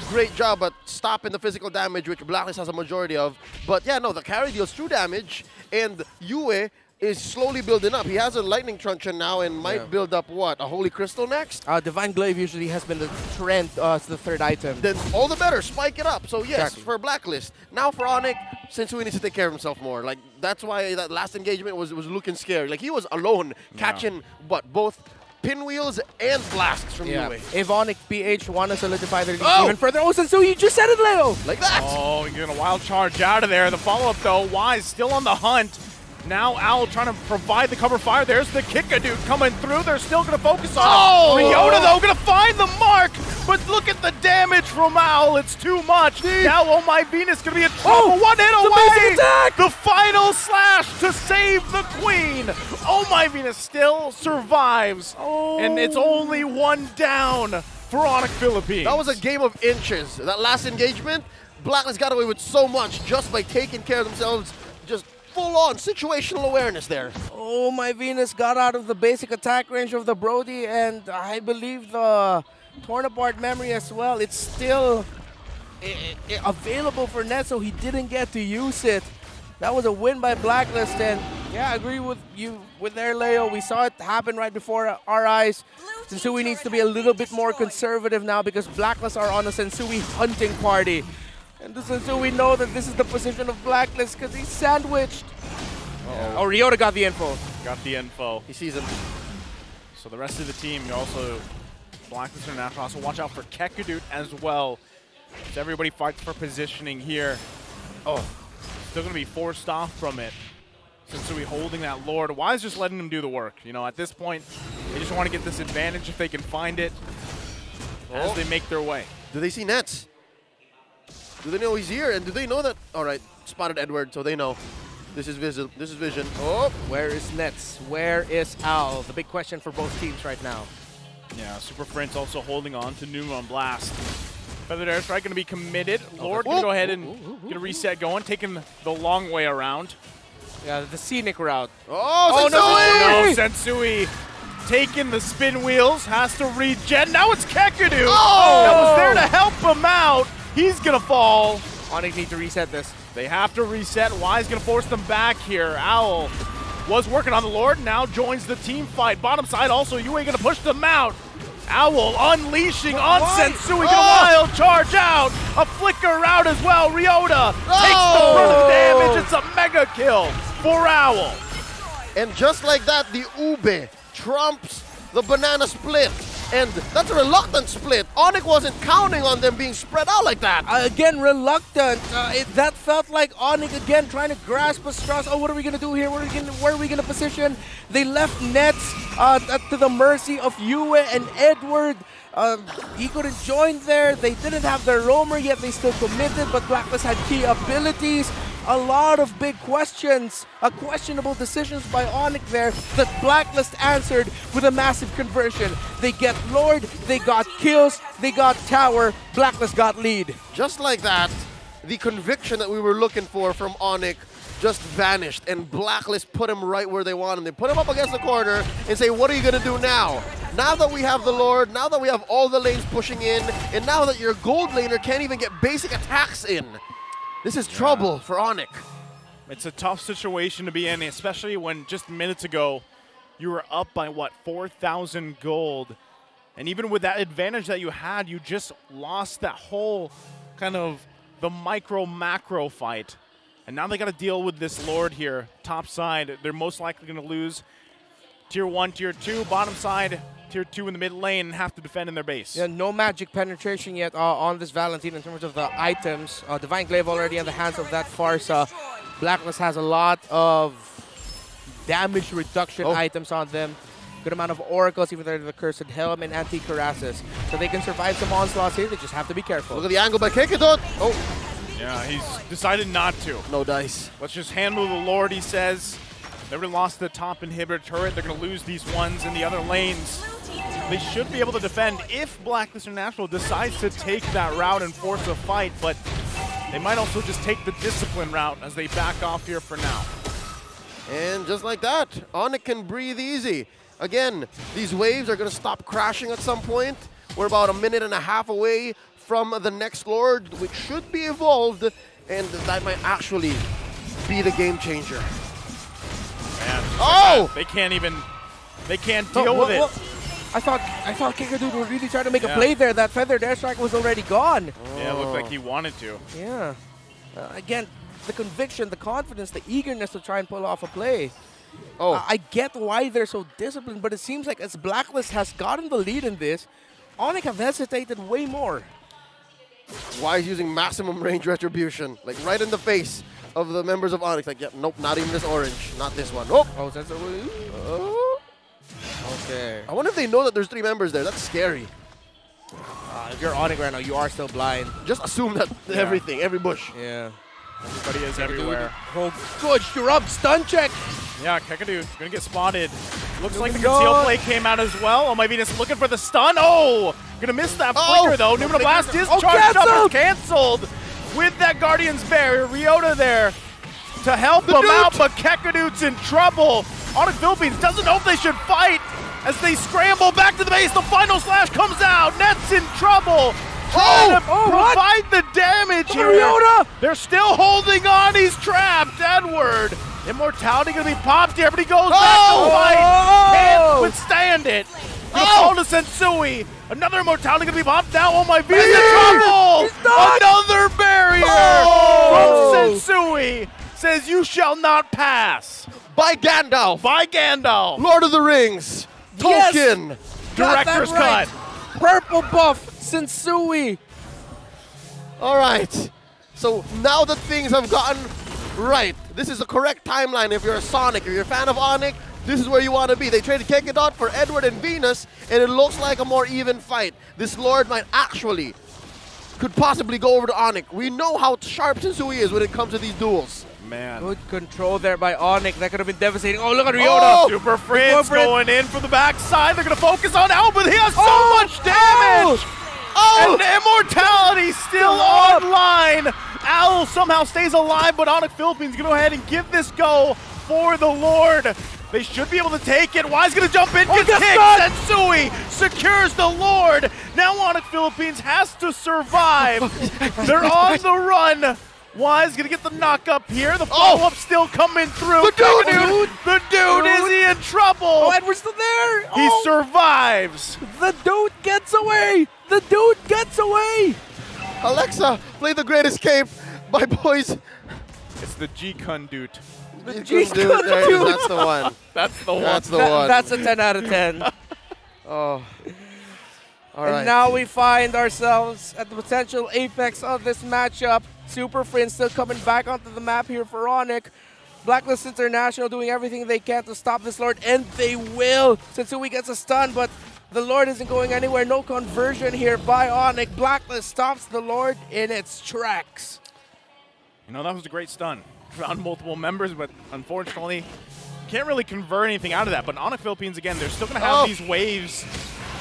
great job at stopping the physical damage, which Blacklist has a majority of. But yeah, no, the carry deals true damage, and Yue is slowly building up. He has a Lightning Truncheon now and might build up, what, a Holy Crystal next? Divine Glaive usually has been the trend as the third item. Then all the better, spike it up. So yes, for Blacklist. Now for ONIC, Sensui needs to take care of himself more. Like, that's why that last engagement was looking scary. Like, he was alone, catching, what, both pinwheels and blasts from Yue. If ONIC PH want to solidify their lead even further. Oh, Sensui, you just said it, Leo! Like that! Oh, you're getting a wild charge out of there. The follow-up, though, Wise still on the hunt. Now Owl trying to provide the cover fire. There's the Kick-a-dude coming through. They're still going to focus on it. Ryota, though, going to find the mark. But look at the damage from Owl. It's too much. Now, Oh My Venus going to be in trouble. One hit away. The final slash to save the queen. Oh My Venus still survives. And it's only one down for ONIC Philippines. That was a game of inches. That last engagement, Blacklist got away with so much just by taking care of themselves. Just full-on situational awareness there. Oh, My Venus got out of the basic attack range of the Brody, and I believe the torn apart memory as well. It's still available for Nets, so he didn't get to use it. That was a win by Blacklist, and yeah, I agree with you with there, Leo. We saw it happen right before our eyes. Sensui needs to be a little bit more conservative now because Blacklist are on a Sensui hunting party. And the Sensui know that this is the position of Blacklist because he's sandwiched. Oh, Ryota got the info. Got the info. He sees him. So the rest of the team, you also, Blacklist International, also watch out for Kick-a-dude as well. So everybody fights for positioning here. Still going to be forced off from it. Sensui holding that Lord. Wise just letting them do the work. You know, at this point, they just want to get this advantage if they can find it as they make their way. Do they see Nets? Do they know he's here? And do they know that? All right, spotted Edward, so they know. This is vision. This is vision. Where is Nets? Where is Owl? The big question for both teams right now. Yeah, Super Prince also holding on to Numenal Blast. Feathered Airstrike going to be committed. Lord going to go ahead and get a reset going, taking the long way around. Yeah, the scenic route. Oh, no, Sensui taking the spin wheels, has to regen. Now it's Kick-a-dude. That was there to help him out. He's going to fall. ONIC need to reset this. They have to reset. Wise going to force them back here. Owl was working on the Lord, now joins the team fight. Bottom side also, Yue going to push them out. Owl unleashing on Sensui, get a wild charge out, a flicker out as well. Ryota takes the brunt of the damage. It's a mega kill for Owl. And just like that, the Ube trumps the banana split. And that's a reluctant split. ONIC wasn't counting on them being spread out like that. Again, reluctant. That felt like ONIC again trying to grasp a straw. Oh, what are we going to do here? Where are we going to position? They left Nets to the mercy of Yue and Edward. He couldn't join there. They didn't have their roamer yet. They still committed, but Blacklist had key abilities. A lot of big questions, questionable decisions by ONIC there that Blacklist answered with a massive conversion. They get Lord, they got kills, they got tower, Blacklist got lead. Just like that, the conviction that we were looking for from ONIC just vanished, and Blacklist put him right where they want him. They put him up against the corner and say, what are you gonna do now? Now that we have the Lord, now that we have all the lanes pushing in, and now that your gold laner can't even get basic attacks in, this is trouble for ONIC. It's a tough situation to be in, especially when just minutes ago you were up by, what, 4,000 gold. And even with that advantage that you had, you just lost that whole kind of the micro-macro fight. And now they got to deal with this Lord here, top side. They're most likely going to lose Tier 1, Tier 2, bottom side, Tier 2 in the mid lane, and have to defend in their base. Yeah, no magic penetration yet on this Valentine in terms of the items. Divine Glaive already in the hands of that Farsa. Blacklist has a lot of damage reduction items on them. Good amount of oracles, even though the Cursed Helm and Anti-Cuirassas. So they can survive some onslaughts here, they just have to be careful. Look at the angle by Kekidot. Yeah, he's decided not to. No dice. Let's just handle the Lord, he says. They already lost the top inhibitor turret. They're going to lose these ones in the other lanes. They should be able to defend if Blacklist International decides to take that route and force a fight, but they might also just take the discipline route as they back off here for now. And just like that, ONIC can breathe easy. Again, these waves are going to stop crashing at some point. We're about a minute and a half away from the next Lord, which should be evolved, and that might actually be the game changer. Man, they can't deal with it. I thought Kikadu was really trying to make a play there. That feathered airstrike was already gone. Yeah, it looked like he wanted to. Yeah. Again, the conviction, the confidence, the eagerness to try and pull off a play. I get why they're so disciplined, but it seems like as Blacklist has gotten the lead in this, ONIC have hesitated way more. Why is using maximum range retribution? Like right in the face of the members of ONIC. Like, yeah, nope, not even this orange. Not this one. Nope. Oh, that's okay. I wonder if they know that there's 3 members there. That's scary. If you're ONIC right now, you are still blind. Just assume that everything, every bush. Yeah. Everybody is everywhere. Oh, good. You're up. Stun check. Yeah, Kekadu going to get spotted. Looks like the conceal play came out as well. Oh, my Venus looking for the stun. Oh, going to miss that flicker, though. Numina Blast is charged up. It's canceled with that Guardian's Barrier. Ryota there to help him out, but Kekadu's in trouble. ONIC Philippines doesn't know if they should fight as they scramble back to the base. The final slash comes out. Net's in trouble. Trying to provide the damage here. Ryota! They're still holding on. He's trapped. Edward. Immortality going to be popped here, but he goes back to fight. Can't withstand it. Fall to Sensui. Another Immortality going to be popped now. Oh my, V's in trouble. Another barrier from Sensui. Says you shall not pass. By Gandalf. By Gandalf. Lord of the Rings. Tolkien. Yes. Director's cut. Purple buff. Sensui. All right. So now that things have gotten right, this is the correct timeline. If you're a Sonic, if you're a fan of ONIC, this is where you want to be. They traded Kekidot for Edward and Venus, and it looks like a more even fight. This Lord might actually, could possibly go over to ONIC. We know how sharp Sensui is when it comes to these duels. Man. Good control there by ONIC. That could have been devastating. Oh, look at Ryota. Super Fritz going in from the backside. They're going to focus on Al, but he has so much damage. And Immortality still online. Owl somehow stays alive, but ONIC Philippines going to go ahead and give this go for the Lord. They should be able to take it. Wise going to jump in, gets kicked. Sensui secures the Lord. Now ONIC Philippines has to survive. They're on the run was going to get the knock up here. The follow-up still coming through. The dude, is he in trouble? Oh, Edward's still there. He survives. The dude gets away. The dude gets away. Alexa, play The Great Escape by Boys. It's the G-Kun dude. The G-Kun dude. That's the one. That's the one. That's the one. That's a 10 out of 10. Oh. All right. And now we find ourselves at the potential apex of this matchup. Super Friends still coming back onto the map here for ONIC. Blacklist International doing everything they can to stop this Lord, and they will. Sensui gets a stun, but the Lord isn't going anywhere. No conversion here by ONIC. Blacklist stops the Lord in its tracks. You know, that was a great stun. Found multiple members, but unfortunately, can't really convert anything out of that. But ONIC Philippines, again, they're still going to have these waves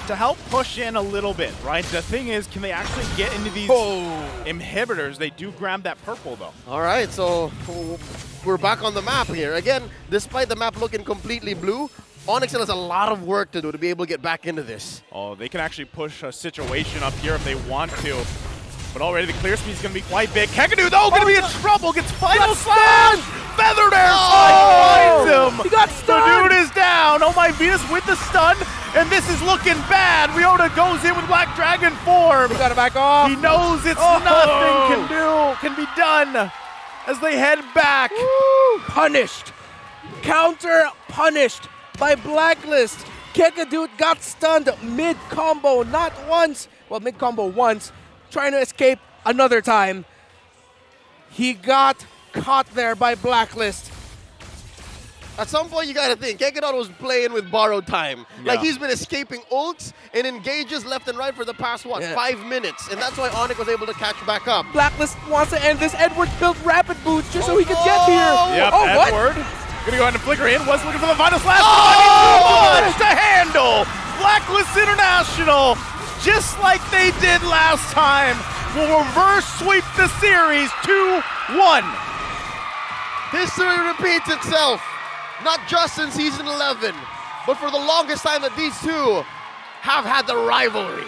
to help push in a little bit, right? The thing is, can they actually get into these inhibitors? They do grab that purple, though. All right, so we're back on the map here. Again, despite the map looking completely blue, ONIC still has a lot of work to do to be able to get back into this. Oh, they can actually push a situation up here if they want to. But already the clear speed is going to be quite big. Kekadu, though, going to be in trouble. Gets final slash. Feathered air finds him. He got stunned. The dude is down. Oh my Venus with the stun. And this is looking bad. Ryota goes in with Black Dragon form. We got to back off. He knows it's nothing can be done as they head back. Punished. Counter punished by Blacklist. Kekadu got stunned mid-combo, not once. Well, mid-combo once. Trying to escape another time. He got caught there by Blacklist. At some point, you got to think, Kekadon was playing with borrowed time. Yeah. Like, he's been escaping ults and engages left and right for the past, 5 minutes? And that's why ONIC was able to catch back up. Blacklist wants to end this. Edward built rapid boots just so he could get here. Yep, Edward. Gonna go ahead and flicker in. Was looking for the final slash. To handle. Blacklist International, just like they did last time, will reverse sweep the series 2-1. History repeats itself. Not just in Season 11, but for the longest time that these two have had the rivalry.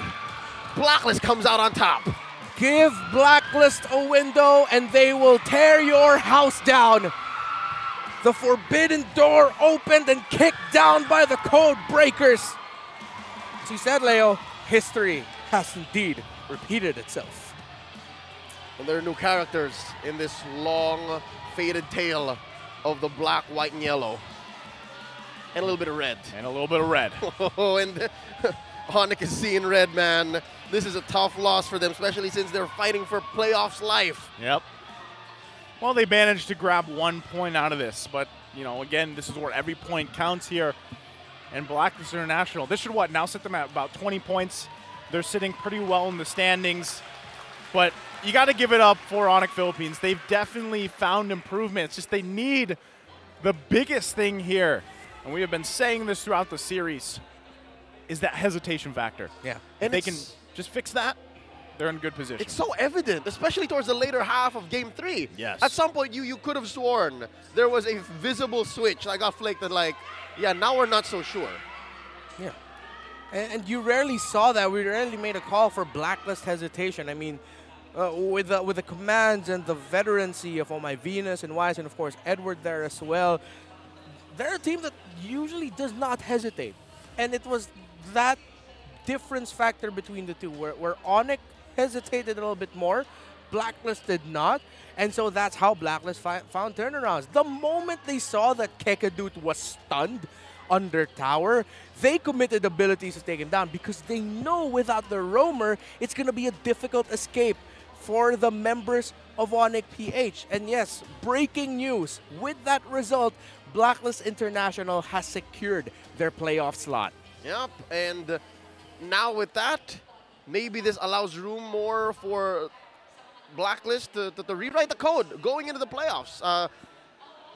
Blacklist comes out on top. Give Blacklist a window and they will tear your house down. The forbidden door opened and kicked down by the code breakers. As you said, Leo, history has indeed repeated itself. And there are new characters in this long, faded tale of the black, white, and yellow. And a little bit of red. And a little bit of red. Oh, and ONIC is seeing red, man. This is a tough loss for them, especially since they're fighting for playoffs life. Yep. Well, they managed to grab 1 point out of this, but, you know, again, this is where every point counts here. And Blacklist International, this should now set them at about 20 points. They're sitting pretty well in the standings. But you got to give it up for ONIC Philippines. They've definitely found improvement. It's just they need the biggest thing here, and we have been saying this throughout the series, is that hesitation factor. Yeah. And they can just fix that, they're in good position. It's so evident, especially towards the later half of Game 3. Yes. At some point, you could have sworn there was a visible switch that got flicked and like, yeah, now we're not so sure. Yeah. And you rarely saw that. We rarely made a call for Blacklist hesitation. I mean, with the commands and the veterancy of my Venus and Wise and, of course, Edward there as well, they're a team that usually does not hesitate. And it was that difference factor between the two, where ONIC hesitated a little bit more, Blacklist did not, and so that's how Blacklist found turnarounds. The moment they saw that Kekadut was stunned under tower, they committed abilities to take him down because they know without the roamer, it's going to be a difficult escape for the members of ONIC PH. And yes, breaking news, with that result, Blacklist International has secured their playoff slot. Yep, and now with that, maybe this allows room more for Blacklist to rewrite the code going into the playoffs.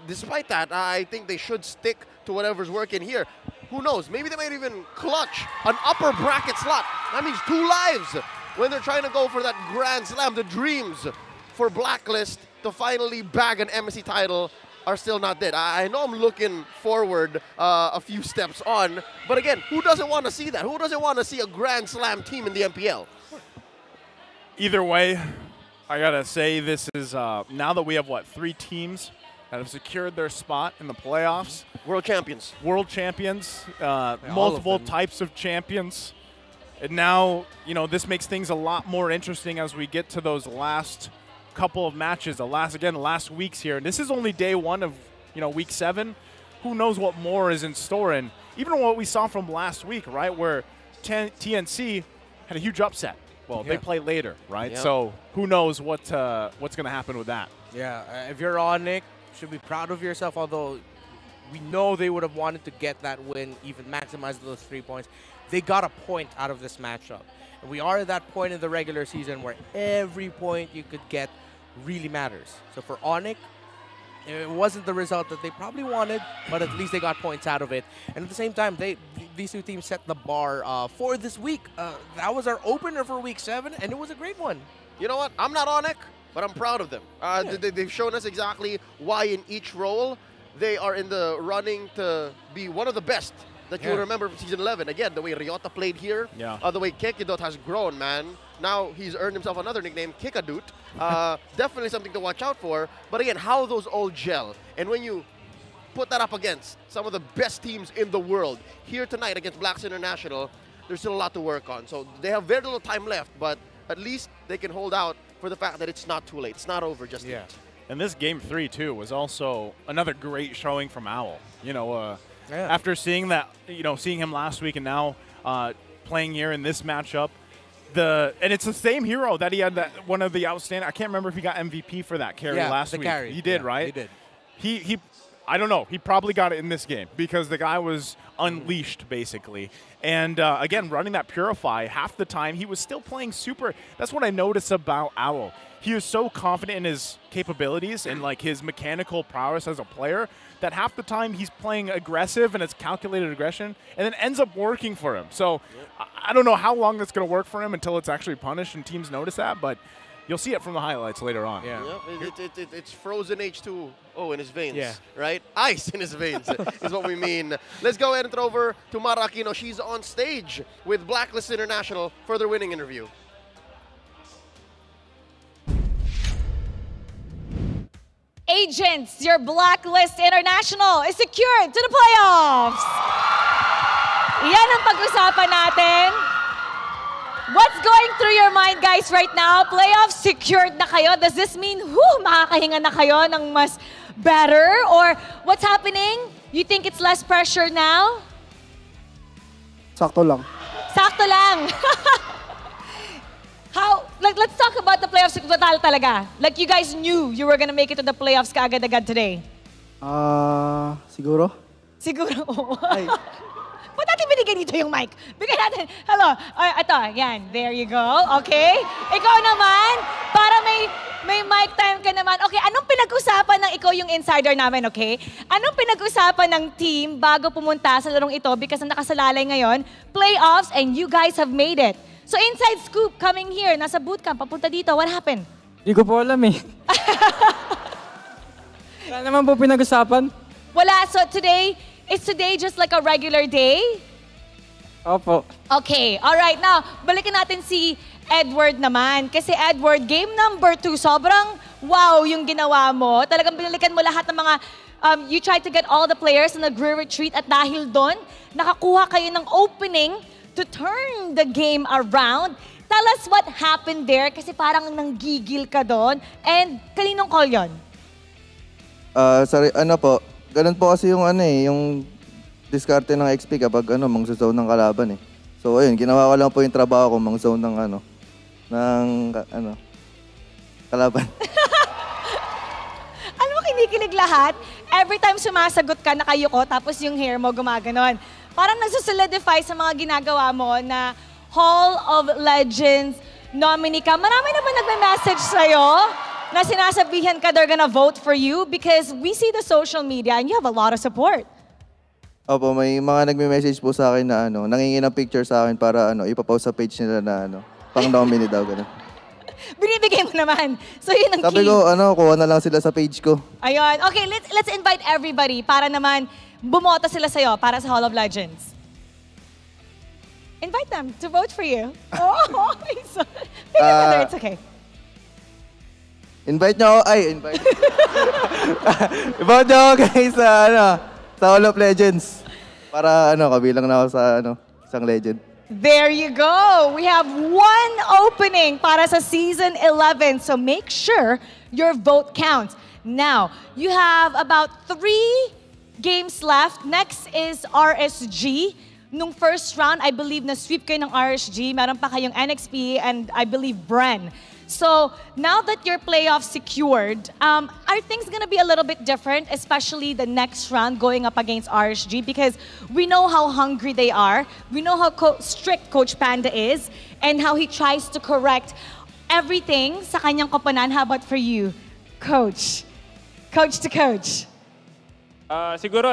Despite that, I think they should stick to whatever's working here. Who knows? Maybe they might even clutch an upper bracket slot. That means 2 lives when they're trying to go for that Grand Slam. The dreams for Blacklist to finally bag an MSC title are still not dead. I know I'm looking forward a few steps on, but again, who doesn't want to see that? Who doesn't want to see a Grand Slam team in the MPL? Either way, I gotta say, this is now that we have what, 3 teams that have secured their spot in the playoffs. World champions. World champions. Multiple types of champions. And now, you know, this makes things a lot more interesting as we get to those last couple of matches. The last weeks here. And this is only day 1 of, you know, week 7. Who knows what more is in store? And even what we saw from last week, right, where TNC had a huge upset. Well, they play later, right? Yeah. So who knows what's going to happen with that? Yeah, if you're ONIC, you should be proud of yourself, although we know they would have wanted to get that win, even maximize those 3 points. They got a point out of this matchup. And we are at that point in the regular season where every point you could get really matters. So for ONIC, it wasn't the result that they probably wanted, but at least they got points out of it. And at the same time, these 2 teams set the bar for this week. That was our opener for week 7, and it was a great one. You know what? I'm not ONIC, but I'm proud of them. They've shown us exactly why in each role they are in the running to be one of the best that you remember from Season 11. Again, the way Ryota played here, the way Kekidot has grown, man. Now he's earned himself another nickname, Kikadut. Definitely something to watch out for. But again, how those all gel. And when you put that up against some of the best teams in the world, here tonight against Blacklist International, there's still a lot to work on. So they have very little time left, but at least they can hold out for the fact that it's not too late. It's not over just yet. And this game 3, too, was also another great showing from Owl. You know, after seeing that, you know, seeing him last week and now playing here in this matchup, and it's the same hero that he had one of the outstanding. I can't remember if he got MVP for that carry last week. Carry. He did, right? He did. He I don't know. He probably got it in this game because the guy was unleashed, basically. And, again, running that Purify, half the time he was still playing super. That's what I noticed about Owl. He was so confident in his capabilities and, like, his mechanical prowess as a player that half the time he's playing aggressive and it's calculated aggression and then ends up working for him. So I don't know how long that's going to work for him until it's actually punished and teams notice that, but you'll see it from the highlights later on. It's frozen H2O in his veins, right? Ice in his veins is what we mean. Let's go ahead and throw over to Mara Aquino. She's on stage with Blacklist International for their winning interview. Agents, your Blacklist International is secured to the playoffs. Yan ang pag-usapan natin. What's going through your mind, guys, right now? Playoffs secured na kayo. Does this mean, makakahinga na kayo ng mas better? Or what's happening? You think it's less pressure now? Sakto lang. Sakto lang. Let's talk about the playoffs total talaga. Like, you guys knew you were gonna make it to the playoffs kaagad-agad today. Siguro? Siguro, oo. Ba't natin binigyan dito yung mic? Bigyan natin. Hello. Ito, yan. There you go. Okay. Ikaw naman, para may mic time ka naman. Okay, anong pinag-usapan ng ikaw yung insider namin, okay? Anong pinag-usapan ng team bago pumunta sa larong ito? Because ang nakasalalay ngayon, playoffs, and you guys have made it. So inside scoop, coming here, nasa bootcamp, papunta dito, what happened? Hindi ko po alam eh. Wala naman po pinag-usapan. Wala, so is today just like a regular day? Opo. Okay, alright. Now, balikan natin si Edward naman. Kasi Edward, game number 2, sobrang wow yung ginawa mo. Talagang binalikan mo lahat ng mga, you tried to get all the players na nag-retreat at dahil doon, nakakuha kayo ng opening to turn the game around. Tell us what happened there kasi parang nanggigil ka doon. And kaninong call yun? Sorry, ganun po kasi yung yung diskarte ng XP kapag mang-zone ng kalaban eh. So ayun, ginawa ko lang po yung trabaho ko, mang-zone ng kalaban. Alam mo, kinikilig lahat. Every time sumasagot ka, nakayuko, tapos yung hair mo gumaganon. Parang nagsusolidify sa mga ginagawa mo na Hall of Legends nominee ka. Marami na ba nagme-message sa'yo na sinasabihan ka they're gonna vote for you? Because we see the social media and you have a lot of support. Opo, may mga nagme-message po sa akin na nangingi ng picture sa akin para ipapost sa page nila na pang-nominee daw, ganun. Binibigay mo naman. So yun ang key. Sabi ko, kuha na lang sila sa page ko. Ayun. Okay, let's invite everybody para naman bumoto sila sa'yo para sa Hall of Legends. Invite them to vote for you. Oh, it's okay. Invite nyo ako, invite. Invite nyo ako guys sa Hall of Legends. Para kabilang na ako sa isang legend. There you go. We have one opening para sa Season 11. So make sure your vote counts. Now, you have about 3 games left. Next is RSG. Nung first round, I believe na-sweep kayo ng RSG. Meron pa kayong NXP and I believe Bren. So now that your playoff secured, are things gonna be a little bit different, especially the next round going up against RSG? Because we know how hungry they are. We know how strict Coach Panda is and how he tries to correct everything sa kanyang koponan. How about for you, Coach? Coach to coach. Siguro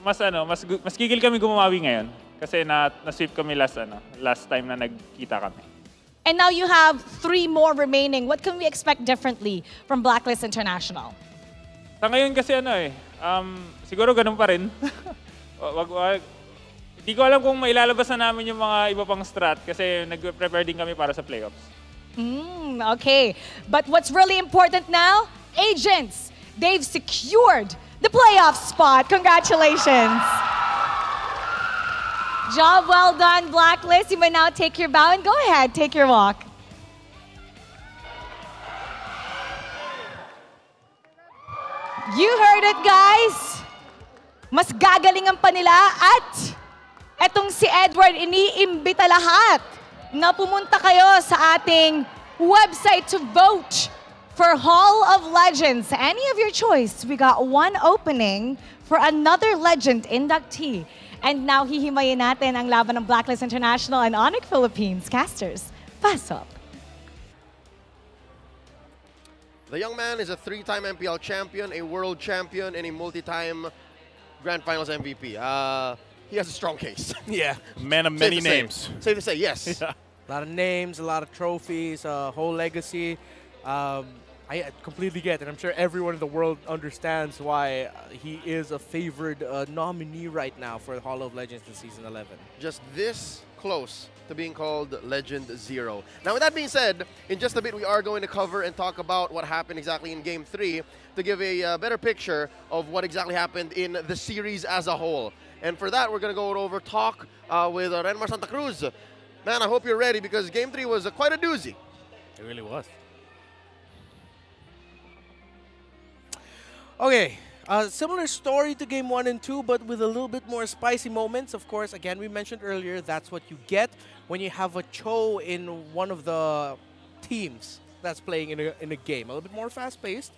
mas gigil kami gumawi ngayon kasi na-sweep kami last time na nagkita kami. And now you have 3 more remaining. What can we expect differently from Blacklist International? Sa ngayon kasi siguro ganun pa rin. Hindi ko alam kung mailalabas na namin yung mga iba pang strat kasi nag-prepare din kami para sa playoffs. Okay. But what's really important now? Agents. They've secured the playoff spot. Congratulations. Job well done, Blacklist. You may now take your bow and go ahead, take your walk. You heard it, guys. Mas gagalingan pa nila at etong si Edward iniimbita lahat na pumunta kayo sa ating website to vote for Hall of Legends. Any of your choice. We got one opening for another legend inductee. And now hihimayin natin ang laban ng Blacklist International and ONIC Philippines casters. Pass up. The young man is a 3-time MPL champion, a world champion, and a multi-time Grand Finals MVP. He has a strong case. Yeah, man of many names. Safe to say, yes. Yeah. A lot of names, a lot of trophies, a whole legacy. I completely get it. I'm sure everyone in the world understands why he is a favored nominee right now for the Hall of Legends in Season 11. Just this close to being called Legend Zero. Now, with that being said, in just a bit, we are going to cover and talk about what happened exactly in Game 3 to give a better picture of what exactly happened in the series as a whole. And for that, we're going to go over talk with Renmar Santa Cruz. Man, I hope you're ready because Game 3 was quite a doozy. It really was. Okay, similar story to Game 1 and 2, but with a little bit more spicy moments. Of course, again, we mentioned earlier, that's what you get when you have a Cho in one of the teams that's playing in a game. A little bit more fast-paced.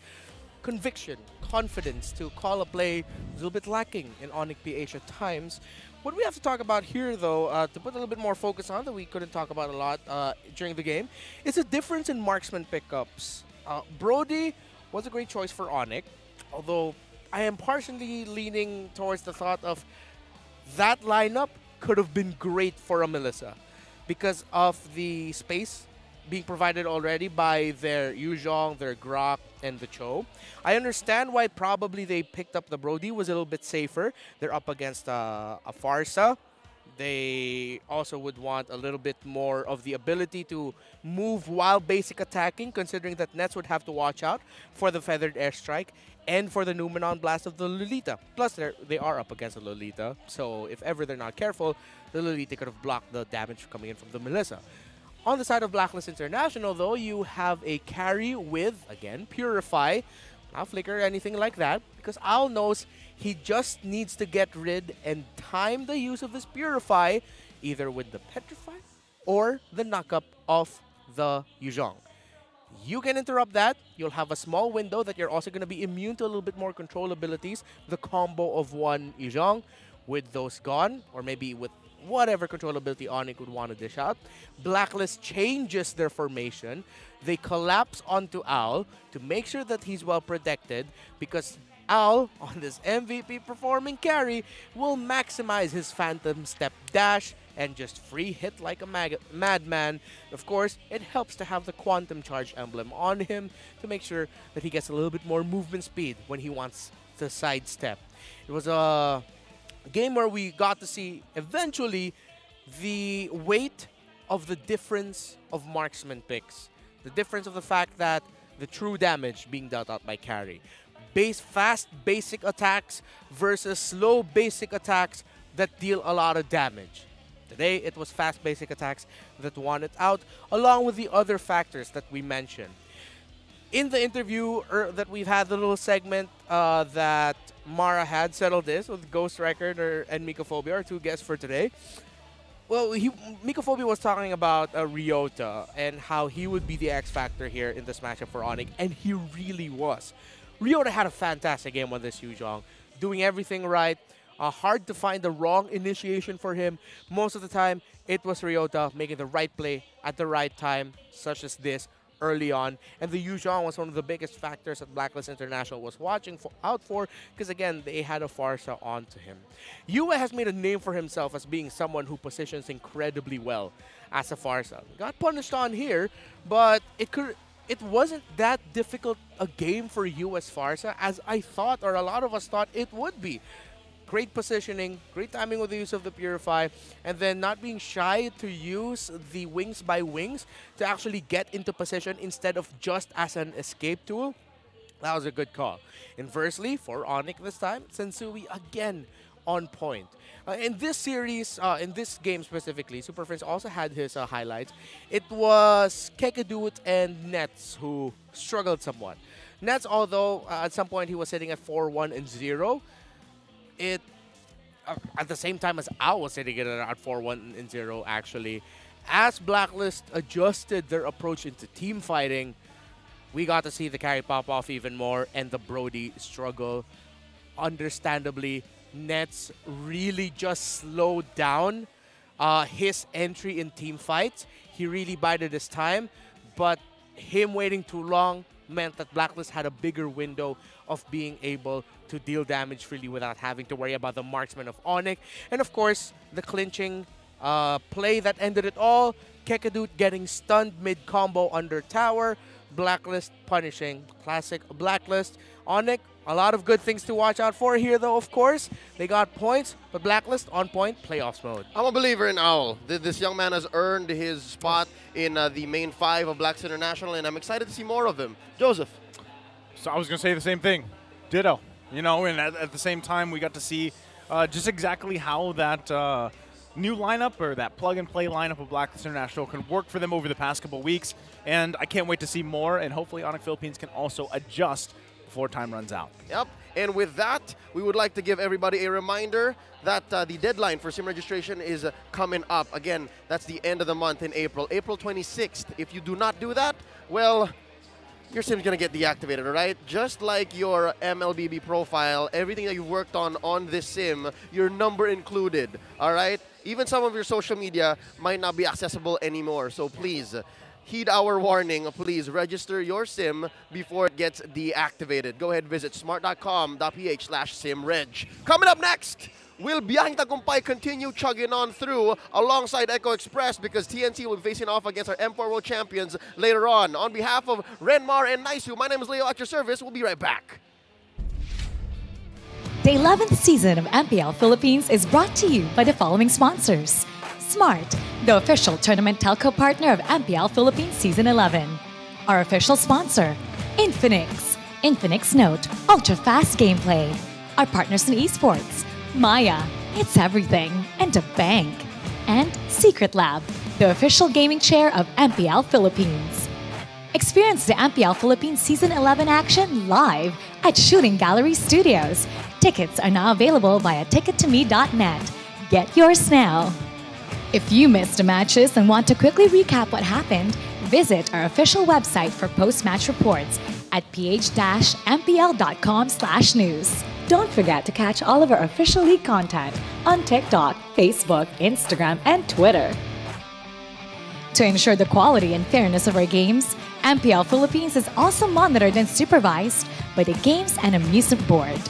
Conviction, confidence to call a play is a little bit lacking in ONIC PH at times. What we have to talk about here, though, to put a little bit more focus on that we couldn't talk about a lot during the game, is a difference in marksman pickups. Brody was a great choice for ONIC. Although I am partially leaning towards the thought of that lineup could have been great for a Melissa because of the space being provided already by their Yuzhong, their Grok, and the Cho. I understand why probably they picked up the Brody, was a little bit safer. They're up against a Farsa. They also would want a little bit more of the ability to move while basic attacking, considering that Nets would have to watch out for the Feathered Airstrike and for the Numenon Blast of the Lolita. Plus, they are up against the Lolita, so if ever they're not careful, the Lolita could have blocked the damage coming in from the Melissa. On the side of Blacklist International, though, you have a carry with, again, Purify. Not Flicker or anything like that, because Al knows he just needs to get rid and time the use of his Purify, either with the Petrify or the knockup of the Yuzhong. You can interrupt that. You'll have a small window that you're also going to be immune to a little bit more control abilities. The combo of one Yuzhong with those gone, or maybe with whatever control ability ONIC would want to dish out. Blacklist changes their formation. They collapse onto Al to make sure that he's well protected, because Al, on this MVP performing carry, will maximize his Phantom Step dash and just free hit like a madman. Of course, it helps to have the Quantum Charge emblem on him to make sure that he gets a little bit more movement speed when he wants to sidestep. It was a game where we got to see eventually the weight of the difference of marksman picks. The difference of the fact that the true damage being dealt out by carry. Fast basic attacks versus slow basic attacks that deal a lot of damage. Today, it was fast basic attacks that won it out, along with the other factors that we mentioned. In the interview that we've had, the little segment that Mara had settled this with Ghost Record and Mikophobia, our two guests for today. Well, Mikophobia was talking about Ryota and how he would be the X factor here in this matchup for ONIC, and he really was. Ryota had a fantastic game on this Yuzhong, doing everything right. Hard to find the wrong initiation for him. Most of the time, it was Ryota making the right play at the right time, such as this early on. And the Yuzhong was one of the biggest factors that Blacklist International was watching out for, because again, they had a Pharsa onto him. Yue has made a name for himself as being someone who positions incredibly well as a Pharsa. Got punished on here, but it wasn't that difficult a game for Yue as Pharsa as I thought, or a lot of us thought it would be. Great positioning, great timing with the use of the Purify, and then not being shy to use the wings by wings to actually get into position instead of just as an escape tool. That was a good call. Inversely, for ONIC this time, Sensui again on point. In this series, in this game specifically, Super Prince also had his highlights. It was Kekadut and Nets who struggled somewhat. Nets, although at some point he was sitting at 4-1 and 0, at the same time as I was sitting at 4-1 and 0 actually. As Blacklist adjusted their approach into team fighting, we got to see the carry pop off even more and the Brody struggle. Understandably, Nets really just slowed down his entry in team fights. He really bided his time, but him waiting too long meant that Blacklist had a bigger window of being able to deal damage freely without having to worry about the marksman of ONIC. And of course, the clinching play that ended it all, Kekadut getting stunned mid-combo under tower, Blacklist punishing. Classic Blacklist. ONIC, a lot of good things to watch out for here though, of course. They got points, but Blacklist on point, playoffs mode. I'm a believer in Owl. This young man has earned his spot in the main 5 of Blacklist International, and I'm excited to see more of him. Joseph. So I was going to say the same thing. Ditto. You know, and at the same time, we got to see just exactly how that new lineup, or that plug-and-play lineup of Blacklist International, can work for them over the past couple weeks. And I can't wait to see more, and hopefully ONIC Philippines can also adjust before time runs out. Yep. And with that, we would like to give everybody a reminder that the deadline for sim registration is coming up. Again, that's the end of the month in April, April 26th. If you do not do that, well, your sim's going to get deactivated, all right? Just like your MLBB profile, everything that you've worked on this sim, your number included, all right? Even some of your social media might not be accessible anymore. So please, heed our warning. Please register your sim before it gets deactivated. Go ahead, visit smart.com.ph/simreg. Coming up next, will Biyaheng Tagumpay continue chugging on through alongside Echo Express, because TNC will be facing off against our M4 World Champions later on. On behalf of Renmar and Naisu, my name is Leo at your service. We'll be right back. The 11th season of MPL Philippines is brought to you by the following sponsors. Smart, the official tournament telco partner of MPL Philippines Season 11. Our official sponsor, Infinix. Infinix Note, ultra-fast gameplay. Our partners in esports, Maya, it's everything, and a bank. And Secret Lab, the official gaming chair of MPL Philippines. Experience the MPL Philippines Season 11 action live at Shooting Gallery Studios. Tickets are now available via tickettome.net. Get yours now. If you missed the matches and want to quickly recap what happened, visit our official website for post-match reports at ph-mpl.com/news. Don't forget to catch all of our official league content on TikTok, Facebook, Instagram, and Twitter. To ensure the quality and fairness of our games, MPL Philippines is also monitored and supervised by the Games and Amusement Board.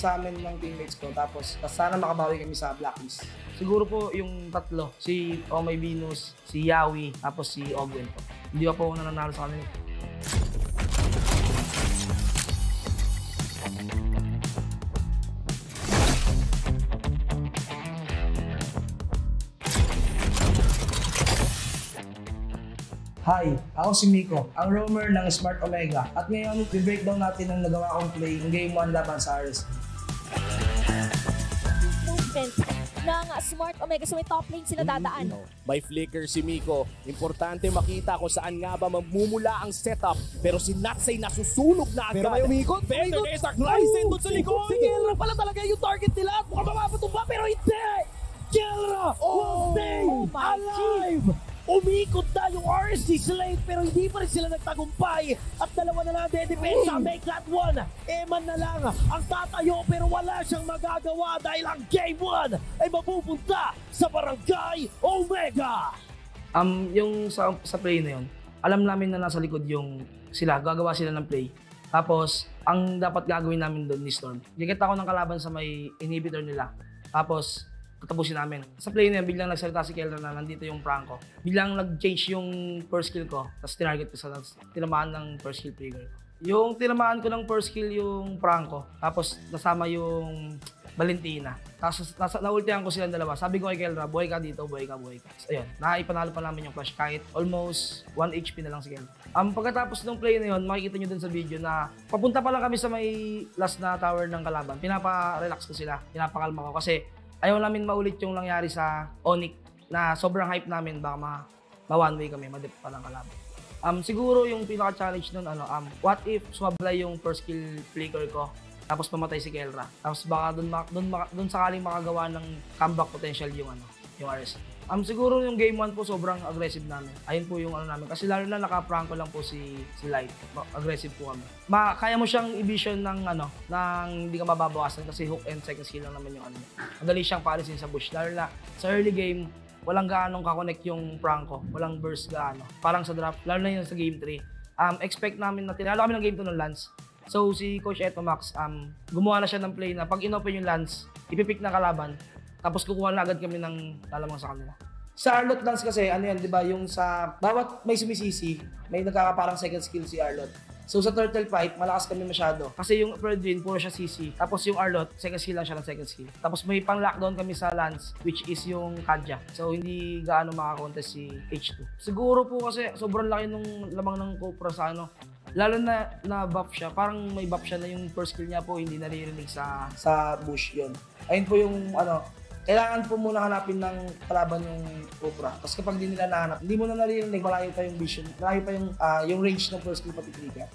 sa amin ng teammates ko, tapos sana makabawi kami sa Blacklist. Siguro po yung tatlo, si Omay Venus, si Yawi, tapos si Ogwen po. Hindi pa po ako nananalo sa kanila. Hi, ako si Miko, ang roamer ng Smart Omega. At ngayon, i-breakdown natin ang nagawa kong play ng Game 1 laban sa RS. Movement ng Smart Omega, so may top lane sila dadaan. May flicker si Miko. Importante makita kung saan nga ba magmumula ang setup. Pero si Natsay nasusunog na agad. Pero may umikot. Better is a Glycine doon sa likod. Si Kelra pala talaga yung target nila. Mukhang mapapatumba pero hindi! Kelra will stay alive! Umikot na yung RSC Slate pero hindi pa rin sila nagtagumpay at dalawa na lang dedepensa. Make that one. Eman na lang ang tatayo pero wala siyang magagawa dahil ang Game 1 ay mapupunta sa Barangay Omega. Yung sa play na yun, alam namin na nasa likod yung sila, gagawa sila ng play. Tapos, ang dapat gagawin namin doon ni Storm, gigit ako ng kalaban sa may inhibitor nila. Tapos, tatapusin namin. Sa play na yan, biglang nagsalita si Kelra na nandito yung Franco. Biglang nag-change yung first kill ko, tapos tinarget ko sa tinamaan ng first kill trigger ko. Yung tinamaan ko ng first kill yung Franco, tapos nasama yung Valentina. Tapos naultihan ko silang dalawa. Sabi ko kay Kelra, buhay ka dito, buhay ka, buhay ka. So, ayun, naipanalo pa namin yung flash kahit almost 1 HP na lang si Kelra. Pagkatapos ng play na yun, makikita nyo dun sa video na papunta pa lang kami sa may last na tower ng kalaban. Pinapa-relax ko sila, pinapakalma ko kasi ayaw namin maulit yung nangyari sa ONIC na sobrang hype namin, baka ma-one way kami, ma-dip pa lang kalaban. Siguro yung pinaka-challenge nun, what if sumablay yung first kill flicker ko, tapos pamatay si Kelra. Tapos baka dun sakaling makagawa ng comeback potential yung RS. Siguro yung game 1 po sobrang aggressive namin. Ayun po yung namin. Kasi lalo na naka-pranko lang po si Light. Aggressive po kami. Kaya mo siyang i-vision ng hindi ka mababawasan kasi hook and second skill lang naman yung Madali siyang palisin sa bush. Lalo na sa early game, walang gaanong kakonect yung pranko. Walang burst gaano. Parang sa draft, lalo na yun sa game 3. Expect namin na tinalo kami ng game 2 ng Lance. So si Coach Eto Max, gumawa na siya ng play na pag inopen yung Lance, ipipick na kalaban. Tapos kukuha na agad kami ng lalamang sa kanila. Sa Arlot Lance kasi, di ba, yung sa bawat may sumisisi, may nagkakaparang second skill si Arlot. So sa turtle fight, malakas kami masyado. Kasi yung Fredwin, puro siya CC. Tapos yung Arlot, second skill lang siya ng second skill. Tapos may pang-lockdown kami sa Lance, which is yung Kadja. So hindi gaano makakontest si H2. Siguro po kasi sobrang laki nung lamang ng Cobra sa lalo na buff siya. Parang may buff siya na yung first skill niya po, hindi naririnig sa bush yun. Ayun po yung kailangan po muna hanapin ng kalaban yung Cobra. Tapos kapag di nila nahanap, hindi mo na naririnig, malayo pa yung vision, malayo pa yung range ng first skill pati trigger.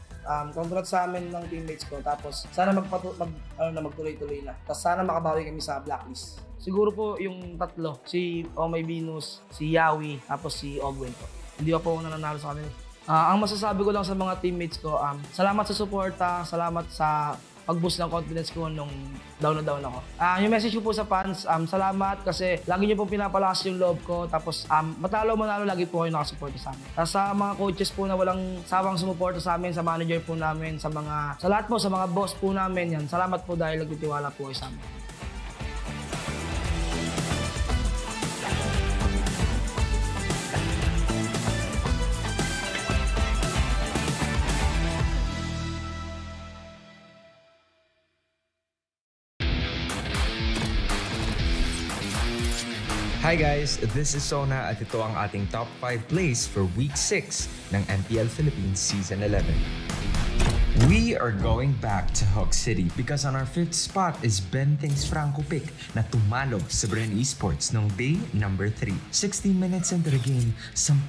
Congrats sa amin ng teammates ko. Tapos sana magtuloy-tuloy na. Tapos sana makabawi kami sa Blacklist. Siguro po yung tatlo, si Omay Venus, si Yawi, tapos si Ogwen po. Hindi pa po ako nananalo sa kanila. Ang masasabi ko lang sa mga teammates ko, salamat sa suporta, salamat sa pag-boost ng confidence ko nung down na down ako. Yung message ko po sa fans, salamat kasi lagi niyo pong pinapalakas yung loob ko. Tapos matalo manalo, lagi po kayo nakasuporta sa amin. Tapos sa mga coaches po na walang sawang sumuporta sa amin, sa manager po namin, sa lahat po, sa mga boss po namin, yan. Salamat po dahil nagtitiwala po kayo sa amin. Hi guys, this is Sona at ito ang ating top 5 plays for Week 6 ng MPL Philippines Season 11. We are going back to Hawk City because on our 5th spot is Benting's Franco pick na tumalo sa Bren Esports noong day number 3. 16 minutes into the game, 10,000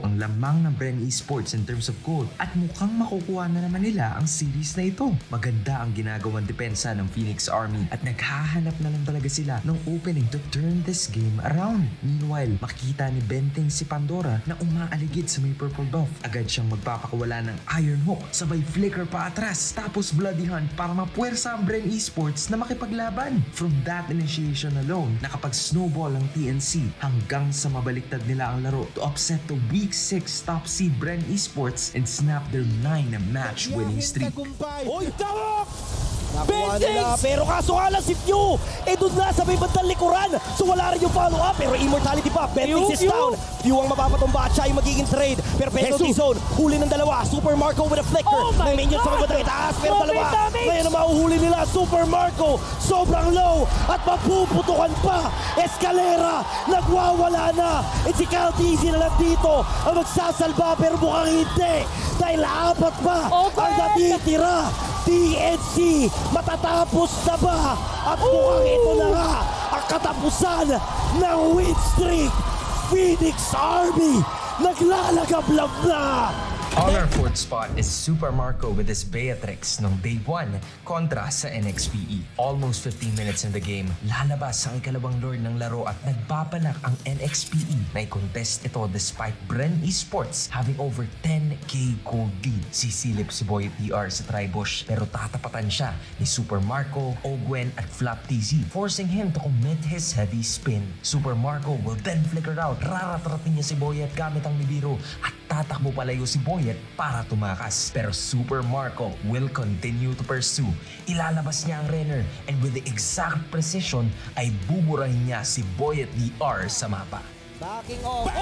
ang lamang ng Bren Esports in terms of gold at mukhang makukuha na naman nila ang series na ito. Maganda ang ginagawang depensa ng Phoenix Army at naghahanap na lang talaga sila ng opening to turn this game around. Meanwhile, makikita ni Benting si Pandora na umaaligid sa may purple buff. Agad siyang magpapakawala ng Iron Hook, sabay flicker pa atras, tapos Bloody Hunt para mapuwersa ang Bren Esports na makipaglaban. From that initiation alone, nakapag-snowball ang TNC hanggang sa mabaliktad nila ang laro to upset the Week 6 top seed Bren Esports and snap their 9 match winning streak. Oy, tawak! Nakuha nila, pero kaso nga lang si Few, doon na sa may bandang likuran. So wala rin yung follow-up, pero immortality pa. Bentings is down. Few ang mapapatumba at siya yung magiging trade. Pero penalty zone, huli ng dalawa. Super Marco with a flicker. May minions sa bandang itaas, pero dalawa. Ngayon ang mahuhuli nila, Super Marco. Sobrang low at mapuputukan pa. Escalera, nagwawala na. At si Calteasy na lang dito ang magsasalba, pero mukhang hindi. Dahil apat pa ang natitira. TNC, matatapos na ba? At mukhang ito na nga ang katapusan ng win streak. Phoenix Army naglalagablab na. On our fourth spot is Super Marco with his Beatrix nung Day 1 kontra sa NXPE. Almost 15 minutes in the game, lalabas ang ikalawang lord ng laro at nagbabalak ang NXPE na i-contest ito despite Bren Esports having over 10k gold lead. Sisilip si Boy TR sa Tribush pero tatapatan siya ni Super Marco, Ogwen at Flap TZ, forcing him to commit his heavy spin. Super Marco will then flicker out. Raratratin niya si Boyet gamit ang Nibiru at tatakbo palayo si Boyet para tumakas. Pero Super Marco will continue to pursue. Ilalabas niya ang Renner and with the exact precision ay buburahin niya si Boyet DR sa mapa. Backing off.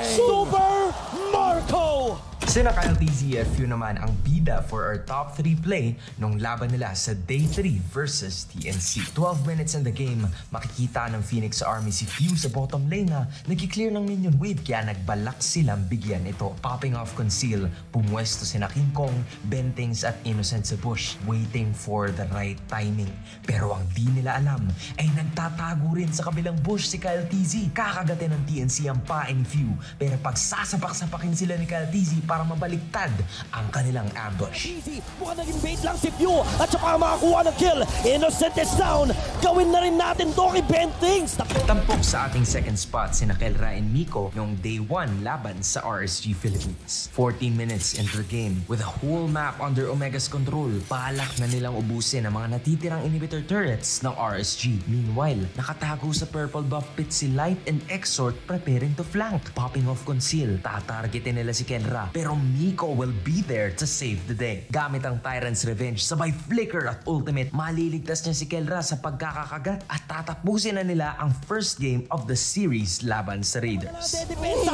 Super Marco! Sina Kyle TZ at Few naman ang bida for our top 3 play nung laban nila sa Day 3 versus TNC. 12 minutes in the game, makikita ng Phoenix Army si Few sa bottom lane na nag-clear ng minion wave kaya nagbalak silang bigyan ito. Popping off conceal, pumwesto sina King Kong, Bentings at Innocent sa bush, waiting for the right timing. Pero ang di nila alam ay nagtatago rin sa kabilang bush si Kyle TZ. Kakagatin ng TNC ang pae ni Few pero pag sasapak-sapakin sila ni Kyle TZ para mabaliktad ang kanilang ambush. Easy, mukhang naging bait lang si Few at saka makakuha ng kill. Innocent is down. Gawin na rin natin to kay Bentings. Tampok sa ating second spot sina Kelra and Miko noong Day 1 laban sa RSG Philippines. 14 minutes into the game with a whole map under Omega's control. Balak na nilang ubusin ang mga natitirang inhibitor turrets ng RSG. Meanwhile, nakatago sa purple buff pit si Light and Exort preparing to flank. Popping off conceal, tatargetin nila si Kelra pero Miko will be there to save the day. Gamit ang Tyrant's Revenge, sabay flicker at ultimate, maliligtas niya si Kelra sa pagkakakagat at tatapusin na nila ang first game of the series laban sa Raiders.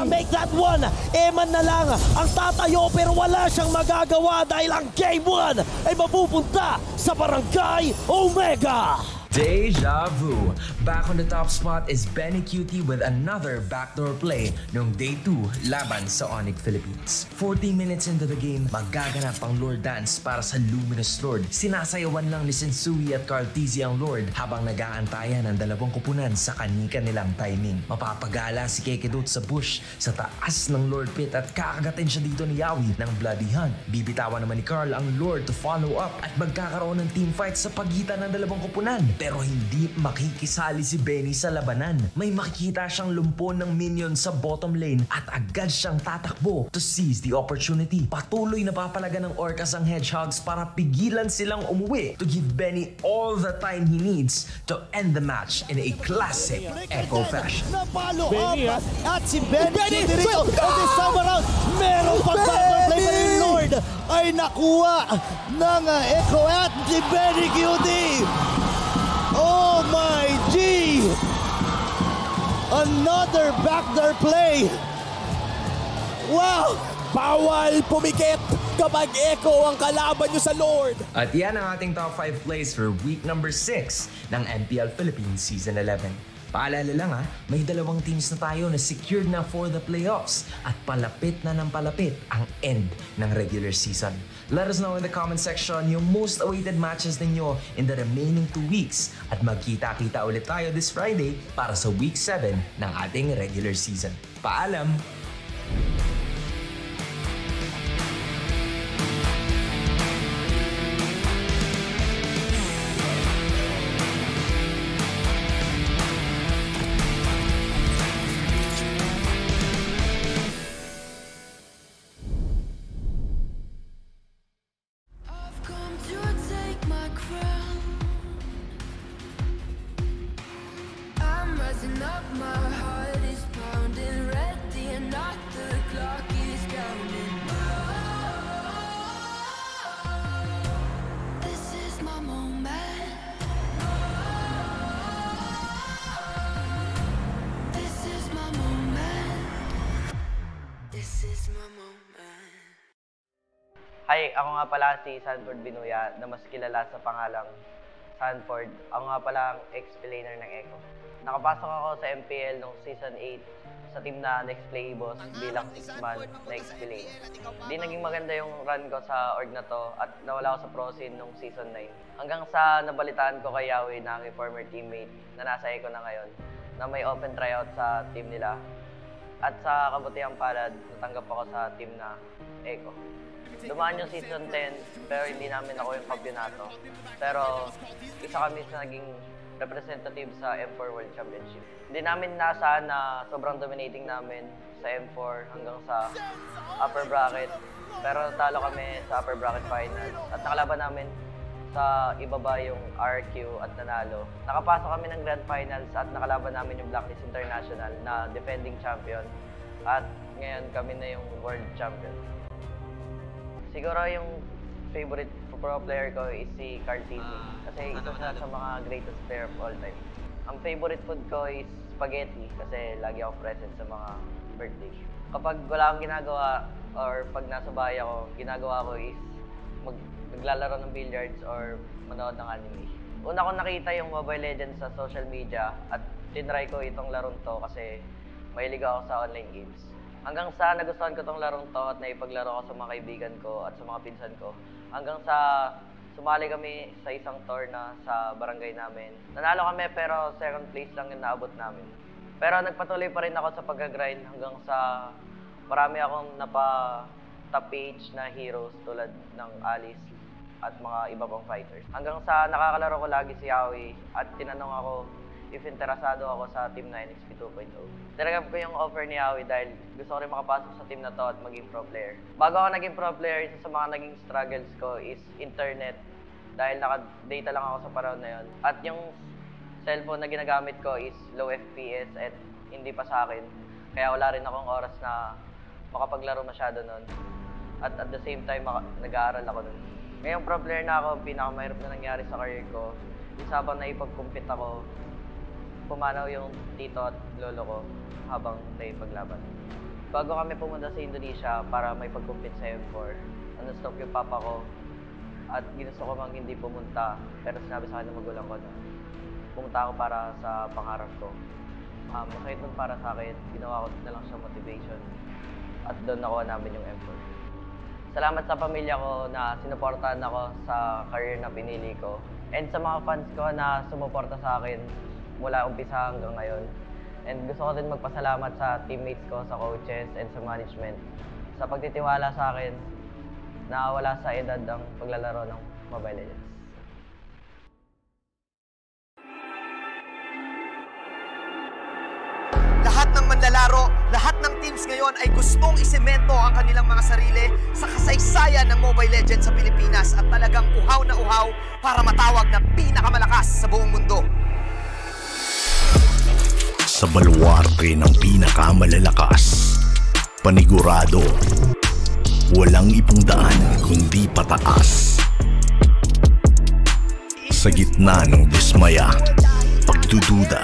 Make that one! Eman na lang ang tatayo pero wala siyang magagawa dahil ang game 1 ay mapupunta sa Barangay Omega! Deja vu. Back on the top spot is Benny Cutie with another backdoor play noong Day 2 laban sa ONIC Philippines. 40 minutes into the game, magaganap ang Lord Dance para sa Luminous Lord. Sinasayawan lang ni Sensui at Cartesi ang Lord habang nag-aantayan ang dalawang kupunan sa kanika nilang timing. Mapapagala si Kekedot sa bush sa taas ng Lord Pit at kakagatin siya dito ni Yawi ng Bloody Hunt. Bibitawan naman ni Carl ang Lord to follow up at magkakaroon ng teamfight sa pagitan ng dalawang kupunan. Pero hindi makikisali si Benny sa labanan. May makikita siyang lumpon ng minion sa bottom lane at agad siyang tatakbo to seize the opportunity. Patuloy na papalaga ng Orcas ang Hedgehogs para pigilan silang umuwi to give Benny all the time he needs to end the match in a classic Echo fashion. Napalo up at si Benny dito. And this time around, meron pag-battle play pa rin Lord ay nakuha ng Echo at si Benny Cutie. Oh my G! Another backdoor play! Wow! Bawal pumikit kapag Echo ang kalaban nyo sa Lord! At yan ang ating top 5 plays for week number 6 ng MPL Philippines Season 11. Paalala lang may dalawang teams na tayo na secured na for the playoffs at palapit na ng palapit ang end ng regular season. Let us know in the comment section yung most awaited matches ninyo in the remaining 2 weeks at magkita-kita ulit tayo this Friday para sa week 7 ng ating regular season. Paalam! Hi, ako nga pala si Sanford Binuya na mas kilala sa pangalang Sanford. Ako nga pala ang ex-laner ng Echo. Nakapasok ako sa MPL noong Season 8 sa team na Next Play Boss bilang 6-man na ex-lane. Di naging maganda yung run ko sa org na to at nawala ako sa pro scene noong Season 9. Hanggang sa nabalitaan ko kay Yawi na aking former teammate na nasa Echo na ngayon na may open tryout sa team nila. At sa kabutihang palad, natanggap ako sa team na Echo. Dumaan yung Season 10, pero hindi namin ako yung kampyonato. Pero isa kami sa naging representative sa M4 World Championship. Hindi namin nasaan na sobrang dominating namin sa M4 hanggang sa upper bracket. Pero talo kami sa upper bracket finals at nakalaban namin sa ibaba yung RQ at nanalo. Nakapasok kami ng grand finals at nakalaban namin yung Blacklist International na defending champion. At ngayon kami na yung world champion. Siguro yung favorite pro player ko is si Cartini. Kasi isa siya sa mga greatest player of all time. Ang favorite food ko is spaghetti kasi lagi ako present sa mga birthday. Kapag wala akong ginagawa or pag nasa bahay ako, ginagawa ko is maglalaro ng billiards or manood ng anime. Una ko nakita yung Mobile Legends sa social media at tinry ko itong larong to kasi mahilig ako sa online games. Hanggang sa nagustuhan ko itong larong to at naipaglaro ko sa mga kaibigan ko at sa mga pinsan ko. Hanggang sa sumali kami sa isang tour na sa barangay namin. Nanalo kami pero second place lang yung naabot namin. Pero nagpatuloy pa rin ako sa pag-grind hanggang sa marami akong top PH na heroes tulad ng Alice at mga iba pang fighters. Hanggang sa nakakalaro ko lagi si Yawi at tinanong ako if interesado ako sa team na NXP 2.0. Tinanggap ko yung offer ni Yawi dahil gusto ko rin makapasok sa team na to at maging pro player. Bago ako naging pro player, isa sa mga naging struggles ko is internet dahil naka-data lang ako sa panahon na yun. At yung cellphone na ginagamit ko is low FPS at hindi pa sa akin. Kaya wala rin akong oras na makapaglaro masyado nun. At the same time, nag-aaral ako nun. Ngayong pro player na ako, pinakamahirap na nangyari sa career ko. Habang naipag-compete ako, pumanaw yung tito at lolo ko habang naipaglaban. Bago kami pumunta sa Indonesia para may pag-compete sa M4, stop yung papa ko at ginusto ko mang hindi pumunta pero sinabi sa akin ng magulang ko na pumunta ako para sa pangarap ko. Masakit nun para sa akin, ginawa ko na lang siya motivation at doon nakuha namin yung M4. Salamat sa pamilya ko na sinuportahan ako sa career na pinili ko. And sa mga fans ko na sumuporta sa akin mula umpisa hanggang ngayon. And gusto ko din magpasalamat sa teammates ko, sa coaches, and sa management sa pagtitiwala sa akin na wala sa edad ang paglalaro ng Mobile Legends. Lahat ng manlalaro, lahat ng teams ngayon ay gustong isemento ang kanilang mga sarili sa kasaysayan ng Mobile Legends sa Pilipinas at talagang uhaw na uhaw para matawag na pinakamalakas sa buong mundo. Sa baluarte ng pinakamalalakas, panigurado, walang ibang daan kundi pataas. Sa gitna ng dismaya, pagdududa,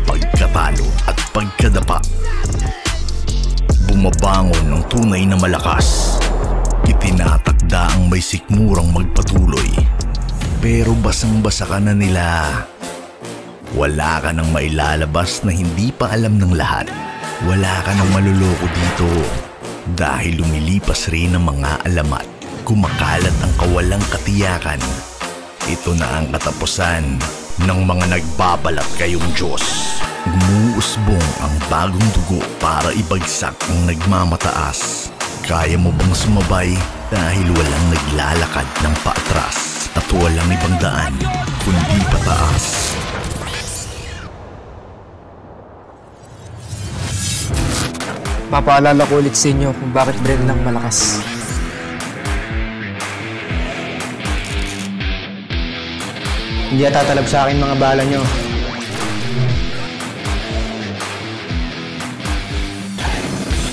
pagkatalo at pagkadapa, bumabangon ng tunay na malakas. Itinatakda ang may sikmurang magpatuloy, pero basang-basa ka na nila. Wala ka nang mailalabas na hindi pa alam ng lahat. Wala ka nang maluloko dito dahil lumilipas rin ang mga alamat. Kumakalat ang kawalang katiyakan. Ito na ang katapusan ng mga nagbabalat kayong Diyos. Umuusbong ang bagong dugo para ibagsak ang nagmamataas. Kaya mo bang sumabay dahil walang naglalakad ng paatras at walang ibang daan kundi pataas? Papaalala ko ulit sa inyo kung bakit brand ng malakas. Hindi tatalab sa akin mga bala nyo.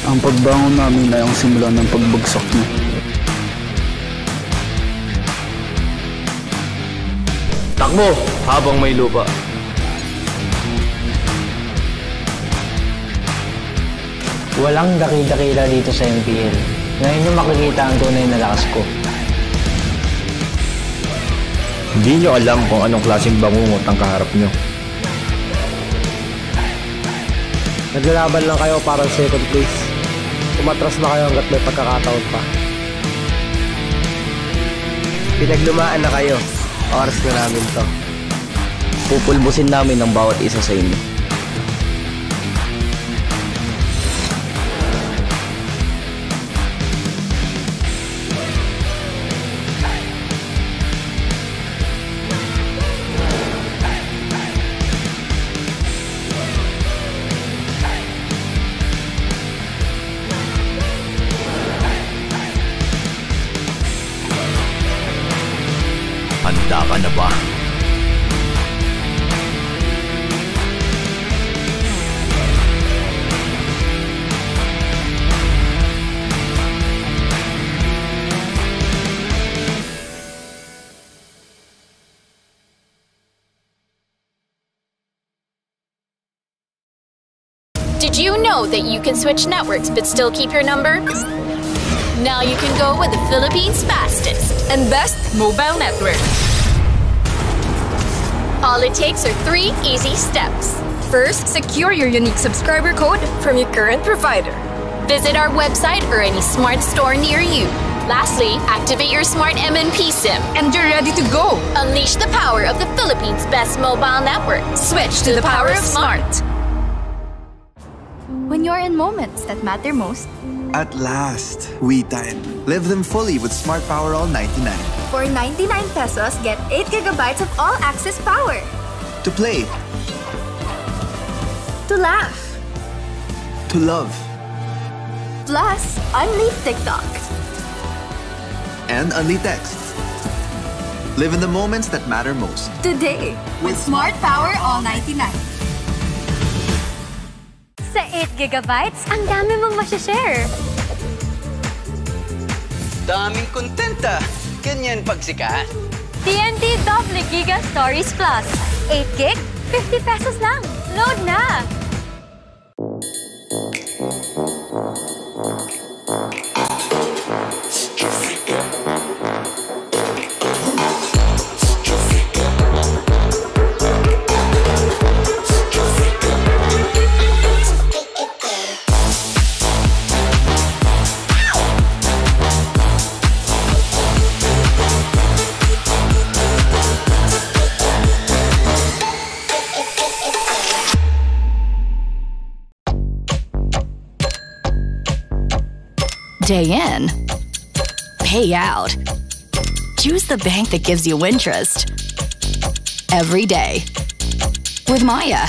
Ang pagbangon namin ay ang simula ng pagbagsak niyo. Takbo habang may lupa. Walang dakil-dakila dito sa MPL. Ngayon nyo makikita ang tunay na lakas ko. Hindi nyo alam kung anong klaseng bangungot ang kaharap nyo. Naglalaban lang kayo para second place. Umatras na kayo hanggat may pagkakataon pa. Pinaglumaan na kayo. Oras na namin to. Pupulbusin namin ang bawat isa sa inyo. Handa ka na ba? Did you know that you can switch networks but still keep your number? Now you can go with the Philippines' fastest and best mobile network. All it takes are 3 easy steps. First, secure your unique subscriber code from your current provider. Visit our website or any smart store near you. Lastly, activate your smart MNP SIM and you're ready to go. Unleash the power of the Philippines' best mobile network. Switch to the power of smart. When you're in moments that matter most, at last, we time. Live them fully with Smart Power All 99. For 99 pesos, get 8 gigabytes of all-access power. To play. To laugh. To love. Plus, unleash TikTok. And unleash text. Live in the moments that matter most. Today, with Smart Power All 99. Sa 8 gigabytes, ang dami mong masashare. Daming kontenta. Ganyan pagsikat. TNT Double Giga Stories Plus. 8 gig, 50 pesos lang. Load na! Day in, pay out. Choose the bank that gives you interest every day with Maya.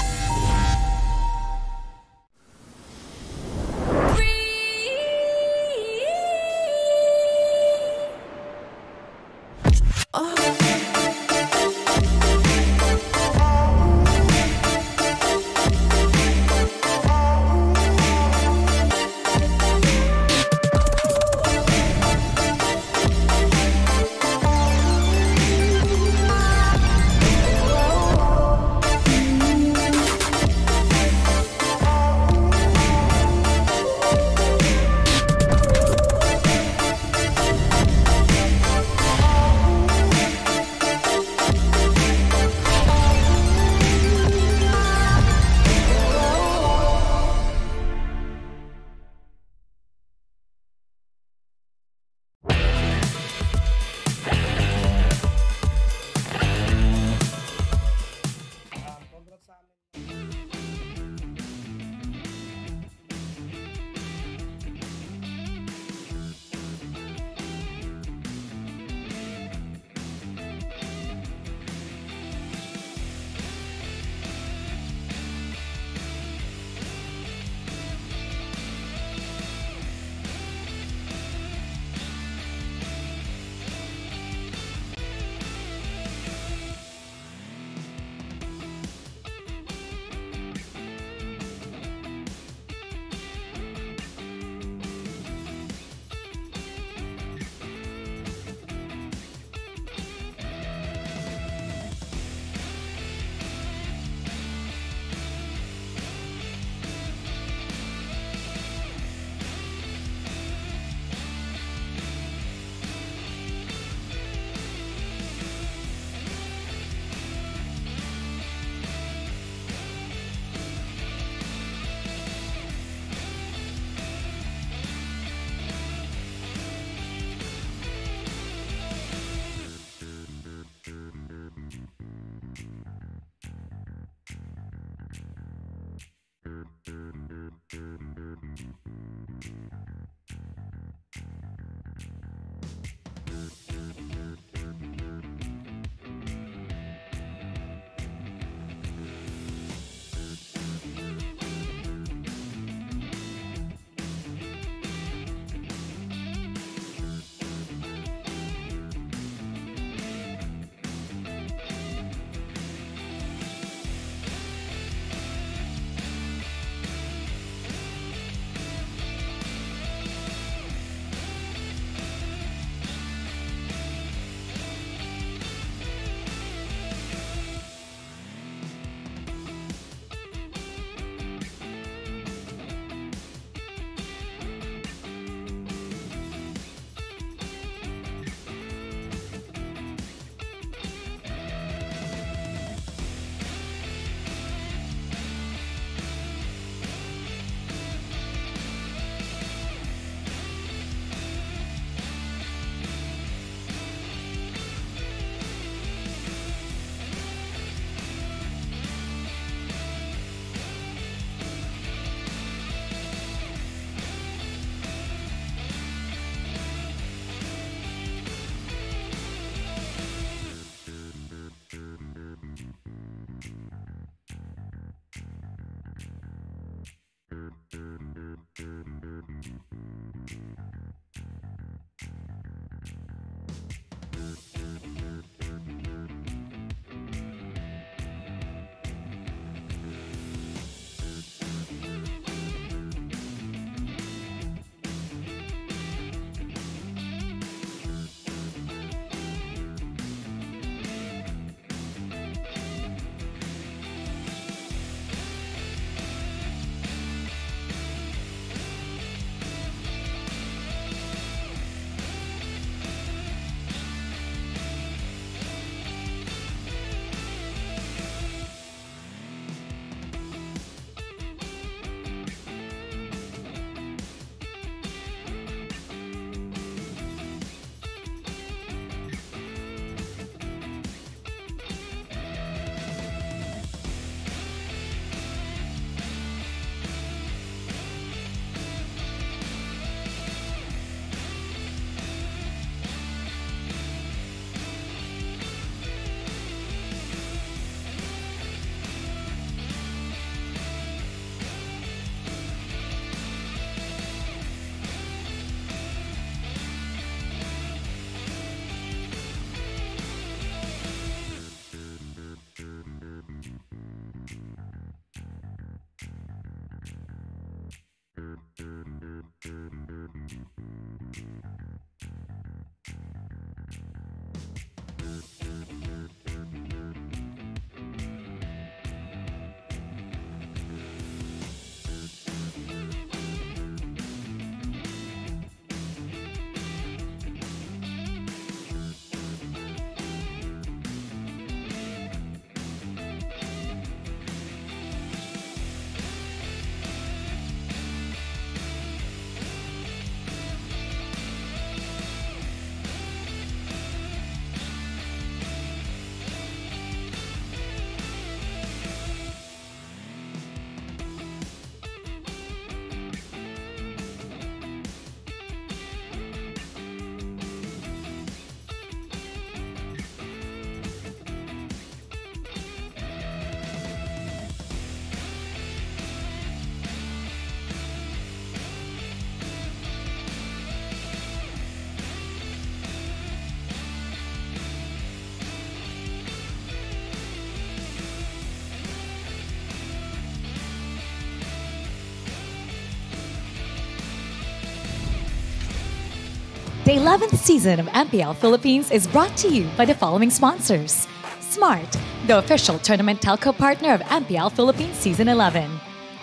The 11th season of MPL Philippines is brought to you by the following sponsors. Smart, the official tournament telco partner of MPL Philippines Season 11.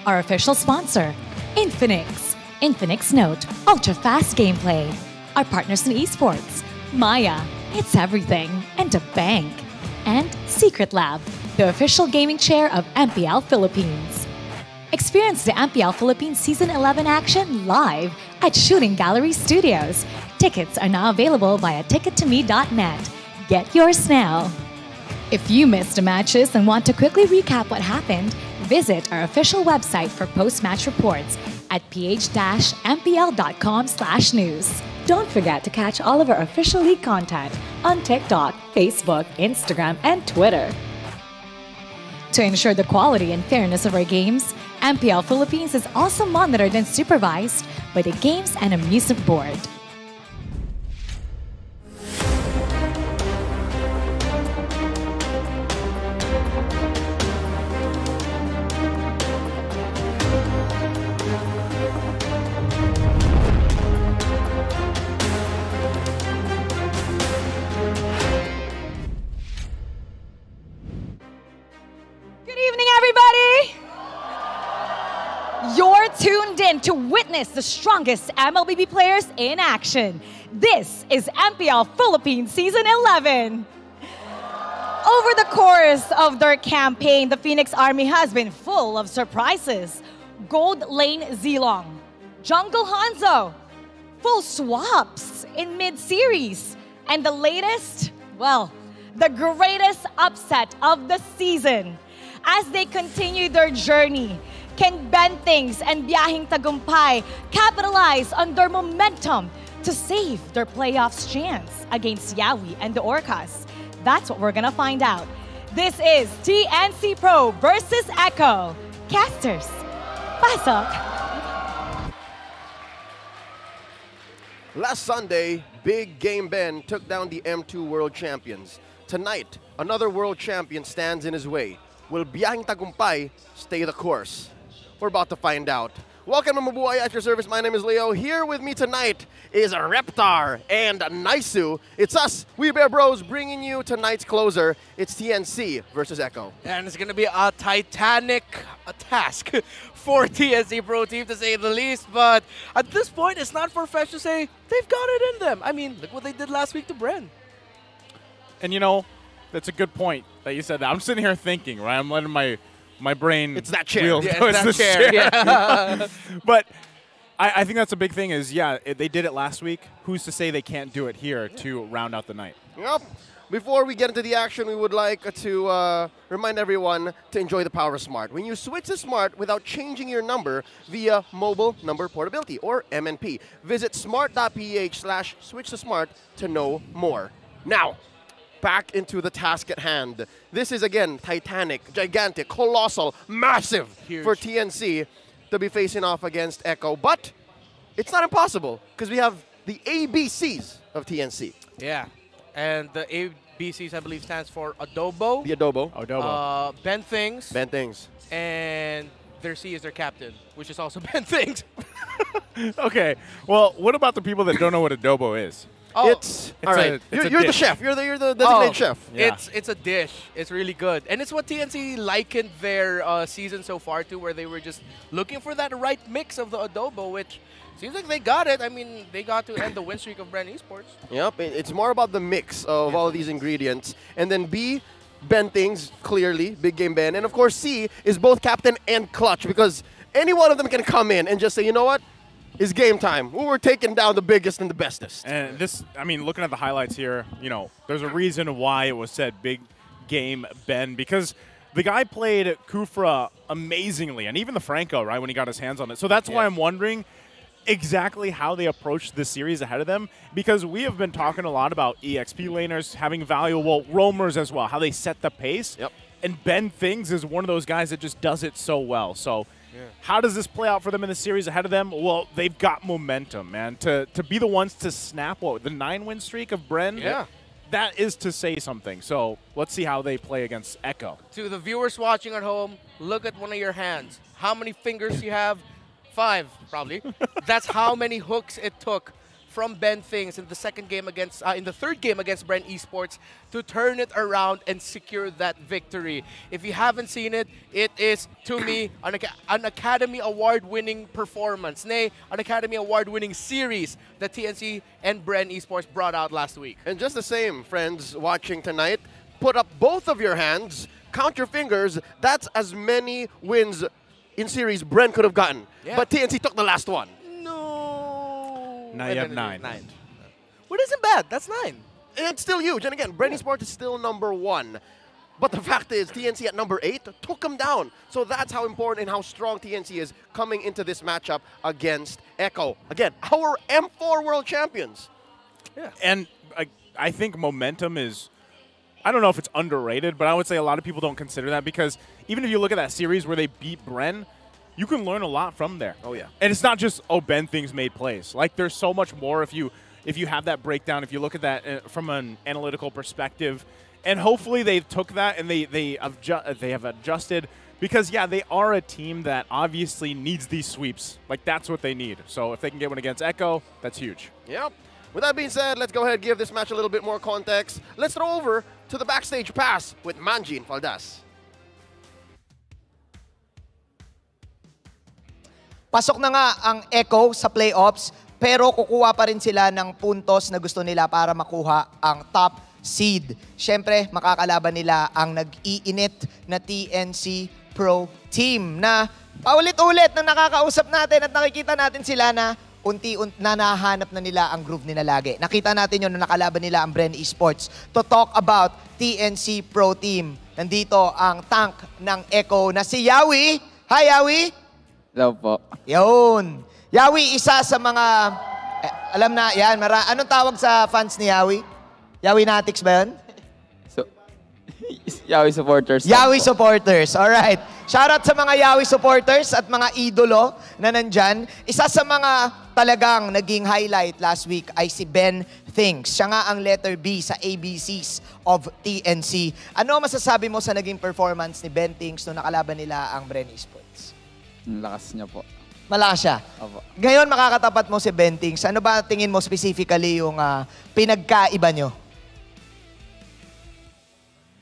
Our official sponsor, Infinix. Infinix Note, ultra-fast gameplay. Our partners in esports, Maya, it's everything, and a bank. And Secret Lab, the official gaming chair of MPL Philippines. Experience the MPL Philippines Season 11 action live at Shooting Gallery Studios. Tickets are now available via tickettome.net. Get yours now. If you missed the matches and want to quickly recap what happened, visit our official website for post-match reports at ph-mpl.com/news. Don't forget to catch all of our official league content on TikTok, Facebook, Instagram, and Twitter. To ensure the quality and fairness of our games, MPL Philippines is also monitored and supervised by the Games and Amusement Board. You're tuned in to witness the strongest MLBB players in action. This is MPL Philippines Season 11. Over the course of their campaign, the Phoenix Army has been full of surprises. Gold Lane Zilong, Jungle Hanzo, full swaps in mid-series. And the latest, well, the greatest upset of the season. As they continue their journey, can Bentings and Biyahing Tagumpay capitalize on their momentum to save their playoffs chance against Yawi and the Orcas? That's what we're gonna find out. This is TNC Pro versus Echo. Casters, pasok! Last Sunday, Big Game Ben took down the M2 World Champions. Tonight, another world champion stands in his way. Will Biyahing Tagumpay stay the course? We're about to find out. Welcome to Mabuhay at your service. My name is Leo. Here with me tonight is Reptar and Naisu. It's us, We Bear Bros, bringing you tonight's closer. It's TNC versus Echo. And it's going to be a titanic task for TNC Pro Team, to say the least. But at this point, it's not far-fetched to say they've got it in them. I mean, look what they did last week to Bren. And you know, that's a good point that you said that. I'm sitting here thinking, right? I'm letting my brain. It's that chair. Yeah, it's that chair. Yeah. But I think that's a big thing is, yeah, they did it last week. Who's to say they can't do it here to round out the night? Yep. Before we get into the action, we would like to remind everyone to enjoy the power of Smart. When you switch to Smart without changing your number via mobile number portability, or MNP, visit smart.ph/switch to Smart to know more. Now, back into the task at hand. This is, again, titanic, gigantic, colossal, massive Huge. for TNC to be facing off against Echo. But it's not impossible because we have the ABCs of TNC. Yeah, and the ABCs, I believe, stands for Adobo. The Adobo. Ben Things. Ben Things. And their C is their captain, which is also Ben Things. Okay, well, what about the people that don't know what Adobo is? Oh, it's all right. You're the chef. You're the designated chef. Yeah. It's a dish. It's really good, and it's what TNC likened their season so far to, where they were just looking for that right mix of the adobo, which seems like they got it. I mean, they got to end the win streak of Brand Esports. Yep, it's more about the mix of all of these ingredients, and then B, Ben Things, clearly Big Game Ben, and of course C is both captain and clutch, because any one of them can come in and just say, you know what? It's game time. We were taking down the biggest and the bestest. And this, I mean, looking at the highlights here, you know, there's a reason why it was said Big Game Ben, because the guy played Kufra amazingly, and even the Franco, right, when he got his hands on it. So that's why I'm wondering exactly how they approached this series ahead of them, because we have been talking a lot about EXP laners having valuable roamers as well, how they set the pace. Yep. And Ben Things is one of those guys that just does it so well. So how does this play out for them in the series ahead of them? Well, they've got momentum, man. To be the ones to snap, what, the 9-win streak of Bren? Yeah. That is to say something. So let's see how they play against Echo. To the viewers watching at home, look at one of your hands. How many fingers you have? 5, probably. That's how many hooks it took from Ben Things in the in the third game against Bren Esports to turn it around and secure that victory. If you haven't seen it, it is, to me, an Academy Award-winning performance, nay, an Academy Award-winning series that TNC and Bren Esports brought out last week. And just the same, friends watching tonight, put up both of your hands, count your fingers, that's as many wins in series Bren could have gotten. Yeah. But TNC took the last one. Now you have 9. What isn't bad? That's 9. And it's still huge. And again, Bren Esports is still number 1. But the fact is, TNC at number 8 took them down. So that's how important and how strong TNC is coming into this matchup against Echo. Again, our M4 World Champions. Yeah. And I think momentum is, I don't know if it's underrated, but I would say a lot of people don't consider that because even if you look at that series where they beat Bren, you can learn a lot from there. Oh, yeah. And it's not just, oh, Ben Things made plays. Like, there's so much more if you have that breakdown, if you look at that from an analytical perspective. And hopefully they took that and they have adjusted because, yeah, they are a team that obviously needs these sweeps. Like, that's what they need. So if they can get one against Echo, that's huge. Yep. With that being said, let's go ahead and give this match a little bit more context. Let's throw over to the backstage pass with Manjin Faldas. Pasok na nga ang Echo sa playoffs, pero kukuha pa rin sila ng puntos na gusto nila para makuha ang top seed. Siyempre, makakalaban nila ang nag-iinit na TNC Pro Team na paulit-ulit na nakakausap natin at nakikita natin sila na unti-unti na nahanap na nila ang groove nila lagi. Nakita natin yun na nakalaban nila ang Bren Esports. To talk about TNC Pro Team, nandito ang tank ng Echo na si Yawi. Hi, Yawi! Hello po. Yun. Yawi, isa sa mga, alam na, yan, anong tawag sa fans ni Yawi? Yawi Natics ba yun? Yawi supporters. Yawi supporters, alright. Shoutout sa mga Yawi supporters at mga idolo na nandyan. Isa sa mga talagang naging highlight last week ay si Ben Things. Siya nga ang letter B sa ABCs of TNC. Ano masasabi mo sa naging performance ni Ben Things nung nakalaban nila ang Bren Esports? Lakas niya po. Malakas siya? Opo. Ngayon, makakatapat mo si Ben Things. Ano ba tingin mo specifically yung pinagkaiba nyo?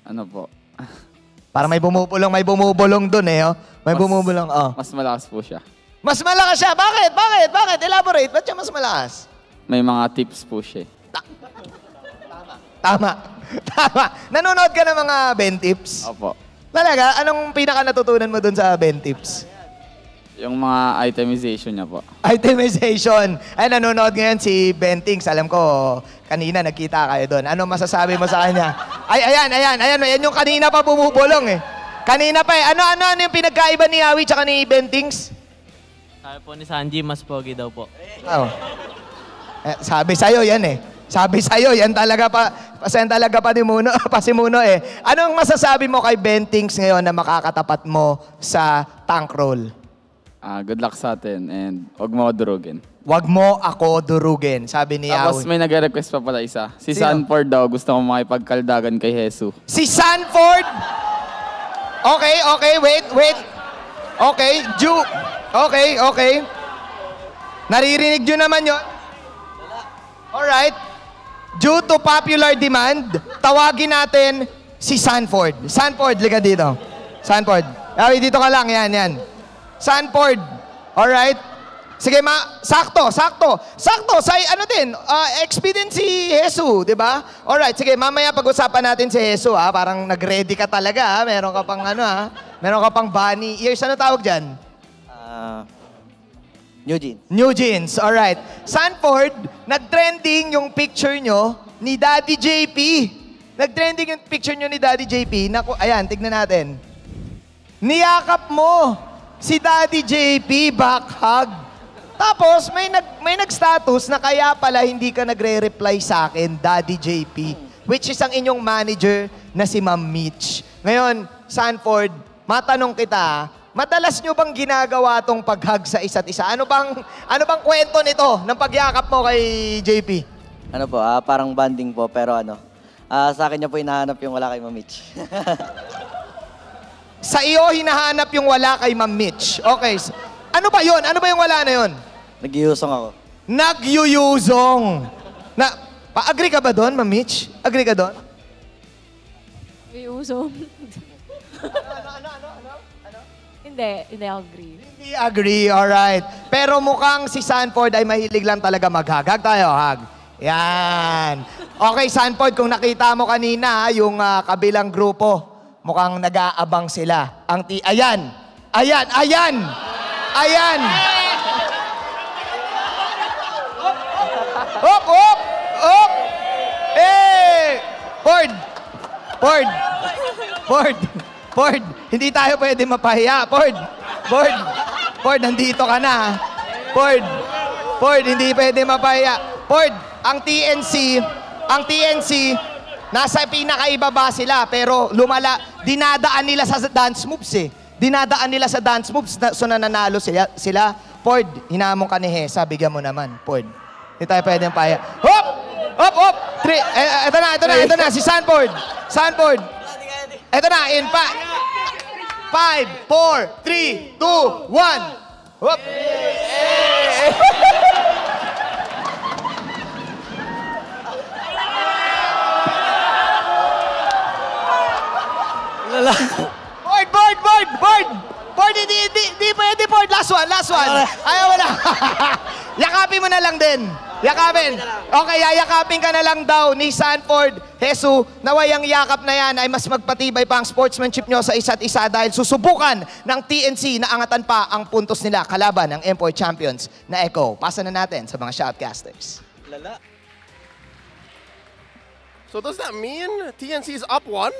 Ano po? Parang may bumubulong dun eh. Oh. May bumubulong. Oh. Mas malakas po siya. Mas malakas siya? Bakit? Bakit? Elaborate. Ba't siya mas malakas? May mga tips po siya. Tama. Nanonood ka ng mga Ben Tips? Opo. Talaga? Anong pinaka natutunan mo dun sa Ben Tips? Yung mga itemization niya po. Itemization. Ay, nanonood ngayon si Ben Things. Alam ko, kanina nagkita kayo doon. Ano masasabi mo sa kanya? Ayan yung kanina pa bumubulong eh. Kanina pa eh. Ano yung pinagkaiba ni Yawi tsaka ni Ben Things? Sabi po ni Sanji, mas pogi daw po. Oh. Sabi sa'yo yan eh. Sabi sa'yo, yan talaga pasimuno eh. Anong masasabi mo kay Ben Things ngayon na makakatapat mo sa tank roll? Good luck sa atin and huwag mo ako durugin. Huwag mo ako durugin, sabi ni Yawi. Tapos may nag-request pa pala isa. Si Sanford daw, gusto ko makipagkaldagan kay Jesus. Si Sanford? Okay, wait. Okay, Okay. Naririnig nyo naman yun? Alright. Due to popular demand, tawagin natin si Sanford. Sanford, liga dito. Sanford. Yawi, dito ka lang. Yan. Sanford. Alright? Sige, sakto. XP din si Jesus, di ba? Alright, sige, mamaya pag-usapan natin si Jesus, ha? Parang nag-ready ka talaga, ha? Meron ka pang meron ka pang bunny ears. Ano tawag dyan? New Jeans. New Jeans, alright. Sanford, nag-trending yung picture nyo ni Daddy JP. Nag-trending yung picture nyo ni Daddy JP. Naku, ayan, tignan natin. Niyakap mo si Daddy JP, back hug. Tapos, may nag-status na kaya pala hindi ka nagre-reply sa akin, Daddy JP. Which is ang inyong manager na si Ma'am Mitch. Ngayon, Sanford, matanong kita, madalas nyo bang ginagawa tong pag-hug sa isa't isa? Ano bang kwento nito ng pagyakap mo kay JP? Ano po, parang banding po, pero sa akin niya po hinahanap yung wala kay Ma'am Mitch. Sa iyo, hinahanap yung wala kay Ma'am Mitch. Okay. Ano ba yun? Ano ba yung wala na yun? Nag-iusong ako. Nagyuyusong. Agree ka ba doon, Ma'am Mitch? Agree ka doon? Yuyusong. Hindi ako agree. Hindi agree, alright. Pero mukhang si Sanford ay mahilig lang talaga maghag. Hag tayo, hag. Yan. Okay, Sanford, kung nakita mo kanina, yung kabilang grupo, mukhang nag-aabang sila. Ayan! Ayan! Ayan! Ayan! Hop! Hop! Hop! Eh! Ford! Ford! Ford! Ford! Hindi tayo pwede mapahiya. Ford! Ford! Ford, nandito ka na. Ford! Ford, hindi pwede mapahiya. Ford, ang TNC, nasa pinakaibaba sila, pero dinadaan nila sa dance moves eh. Dinadaan nila sa dance moves, so nananalo sila. Ford, hinamon ka ni Hesa, bigyan mo naman, Ford. Hindi tayo pwede mapahiya. Hop! Hop! Hop! Ito na, si Sanford. Sanford. Ito na, in 5, 4, 3, 2, 1. Hop! Board, hindi pwede, Board. Last one. Ayaw mo na. Yakapin mo na lang din. Yakapin. Okay, yayakapin ka na lang daw ni Sanford, Jesu. Naway ang yakap na yan ay mas magpatibay pa ang sportsmanship nyo sa isa't isa dahil susubukan ng TNC na angatan pa ang puntos nila kalaban ng M4 champions na Echo. Pasa na natin sa mga shoutcasters. Lala. So does that mean TNC is up 1?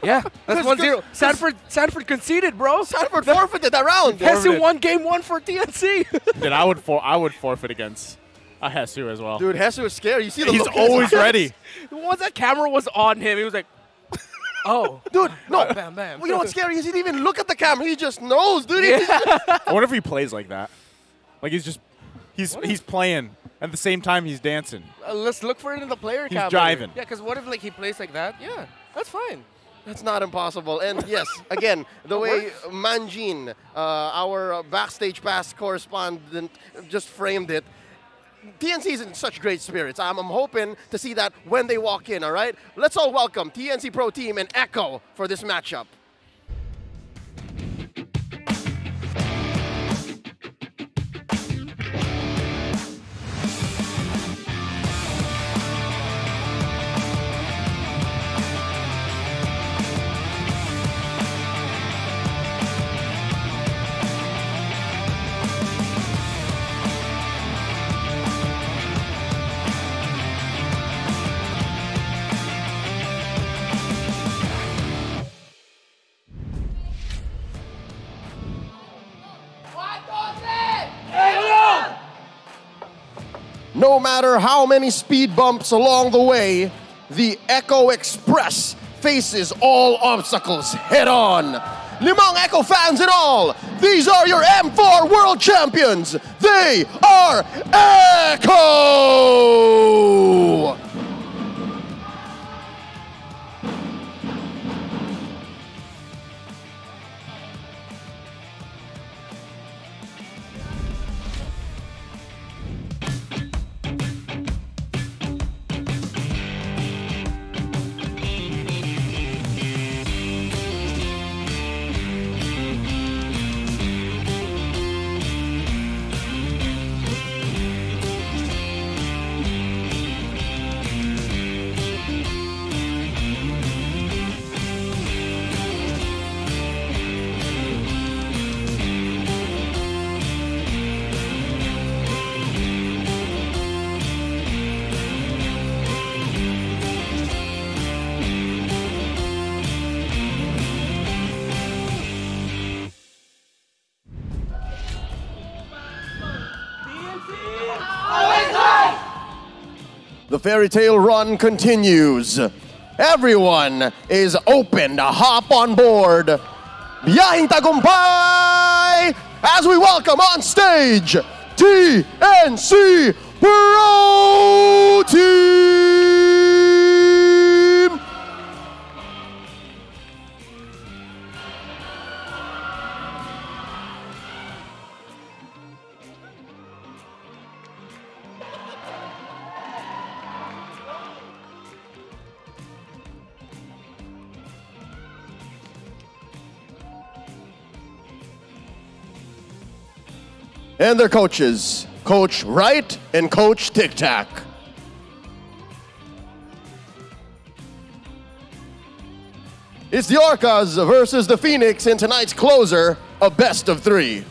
Yeah, that's 1-0. Sanford conceded, bro. Sanford forfeited that round. Hesu won game 1 for TNC. Dude, I would forfeit against a Hesu as well. Dude, Hesu is scary. You see the He's always ready. Once that camera was on him, he was like, oh. Dude, no. Bam, bam. Well, you know what's scary? He didn't even look at the camera. He just knows, dude. Yeah. I wonder if he plays like that. Like he's playing. At the same time, he's dancing. Let's look for it in the player camera. He's jiving. Yeah, because what if he plays like that? Yeah, that's fine. That's not impossible. And yes, again, the way Manjin, our backstage pass correspondent, just framed it, TNC is in such great spirits. I'm hoping to see that when they walk in, all right? Let's all welcome TNC Pro Team and Echo for this matchup. No matter how many speed bumps along the way, the Echo Express faces all obstacles head on. Limang Echo fans in all, these are your M4 World Champions. They are Echo! The fairy tale run continues. Everyone is open to hop on board. Biyahing tagumpay as we welcome on stage TNC Pro Team. and their coaches, Coach Wright and Coach Tic Tac. It's the Orcas versus the Phoenix in tonight's closer, a best of 3.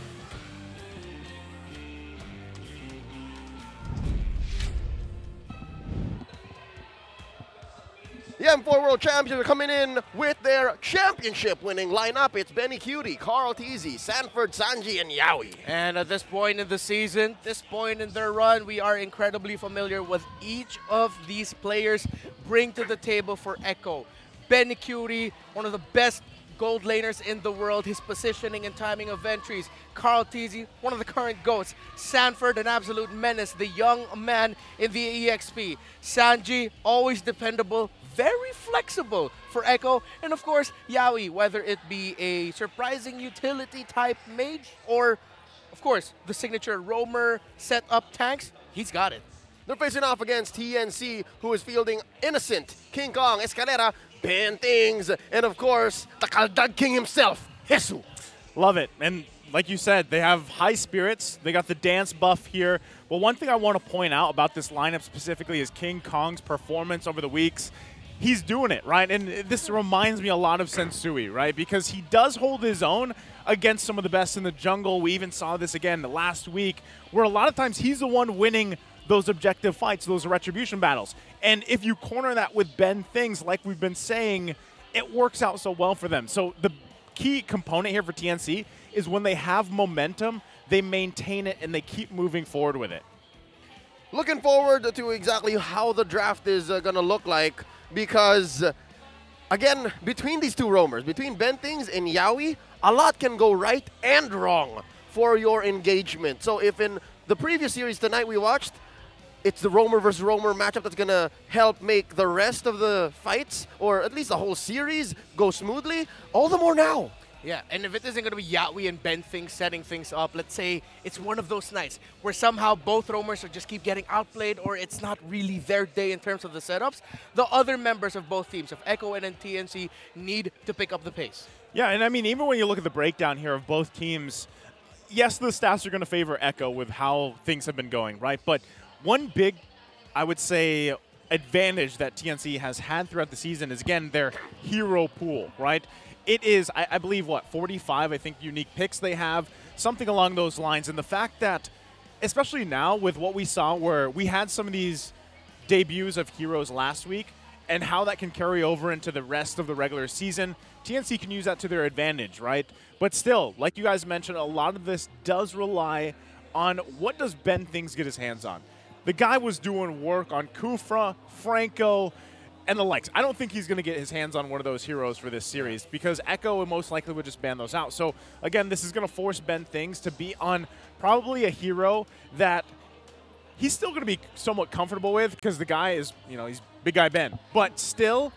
The M4 World Champions are coming in with their championship-winning lineup. It's Benny Cutie, Carl Teasy, Sanford, Sanji, and Yawi. And at this point in the season, this point in their run, we are incredibly familiar with each of these players bring to the table for Echo. Benny Cutie, one of the best gold laners in the world, his positioning and timing of entries. Carl Teasy, one of the current GOATs. Sanford, an absolute menace, the young man in the EXP. Sanji, always dependable, very flexible for Echo. And of course, Yawi, whether it be a surprising utility type mage or, of course, the signature roamer setup tanks, he's got it. They're facing off against TNC, who is fielding Innocent, King Kong, Escalera, Ben Things, and of course, the Kaldag King himself, Jesu. Love it. And like you said, they have high spirits. They got the dance buff here. Well, one thing I want to point out about this lineup specifically is King Kong's performance over the weeks. He's doing it, right? And this reminds me a lot of Sensui, right? Because he does hold his own against some of the best in the jungle. We even saw this again last week, where a lot of times he's the one winning those objective fights, those retribution battles. And if you corner that with Ben Things, like we've been saying, it works out so well for them. So the key component here for TNC is when they have momentum, they maintain it and they keep moving forward with it. Looking forward to exactly how the draft is going to look like, because, again, between these two roamers, between Ben Things and Yawi, a lot can go right and wrong for your engagement. So if in the previous series tonight we watched, it's the roamer versus roamer matchup that's going to help make the rest of the fights, or at least the whole series, go smoothly, all the more now. Yeah, and if it isn't going to be Yawi and Ben Things setting things up, let's say it's one of those nights where somehow both roamers just keep getting outplayed, or it's not really their day in terms of the setups, the other members of both teams, of Echo and TNC, need to pick up the pace. Yeah, and I mean, even when you look at the breakdown here of both teams, yes, the stats are going to favor Echo with how things have been going, right? But one big, I would say, advantage that TNC has had throughout the season is, again, their hero pool, right? It is, I believe, what, 45, I think, unique picks they have, something along those lines. And the fact that, especially now with what we saw where we had some of these debuts of heroes last week and how that can carry over into the rest of the regular season, TNC can use that to their advantage, right? But still, like you guys mentioned, a lot of this does rely on what does Ben Things get his hands on. The guy was doing work on Kufra, Franco, and the likes. I don't think he's going to get his hands on one of those heroes for this series because Echo most likely would just ban those out. So, again, this is going to force Ben Things to be on probably a hero that he's still going to be somewhat comfortable with because the guy is, you know, he's big guy Ben. But still,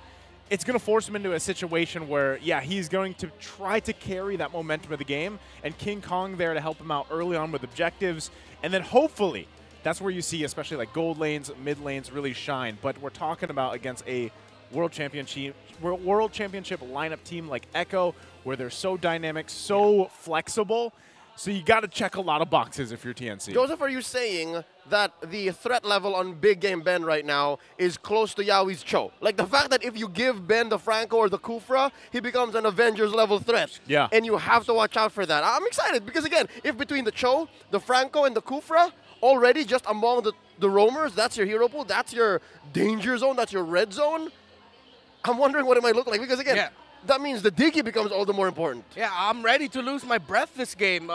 it's going to force him into a situation where, yeah, he's going to try to carry that momentum of the game, and King Kong there to help him out early on with objectives, and then hopefully that's where you see, especially like gold lanes, mid lanes really shine. But we're talking about against a world championship lineup team like Echo, where they're so dynamic, so flexible. So you got to check a lot of boxes if you're TNC. Joseph, are you saying that the threat level on Big Game Ben right now is close to Yawi's Cho? Like the fact that if you give Ben the Franco or the Kufra, he becomes an Avengers level threat. Yeah. And you have to watch out for that. I'm excited because, again, if between the Cho, the Franco, and the Kufra, already just among the roamers, that's your hero pool, that's your danger zone, that's your red zone, I'm wondering what it might look like because, again, that means the Diggy becomes all the more important. Yeah, I'm ready to lose my breath this game.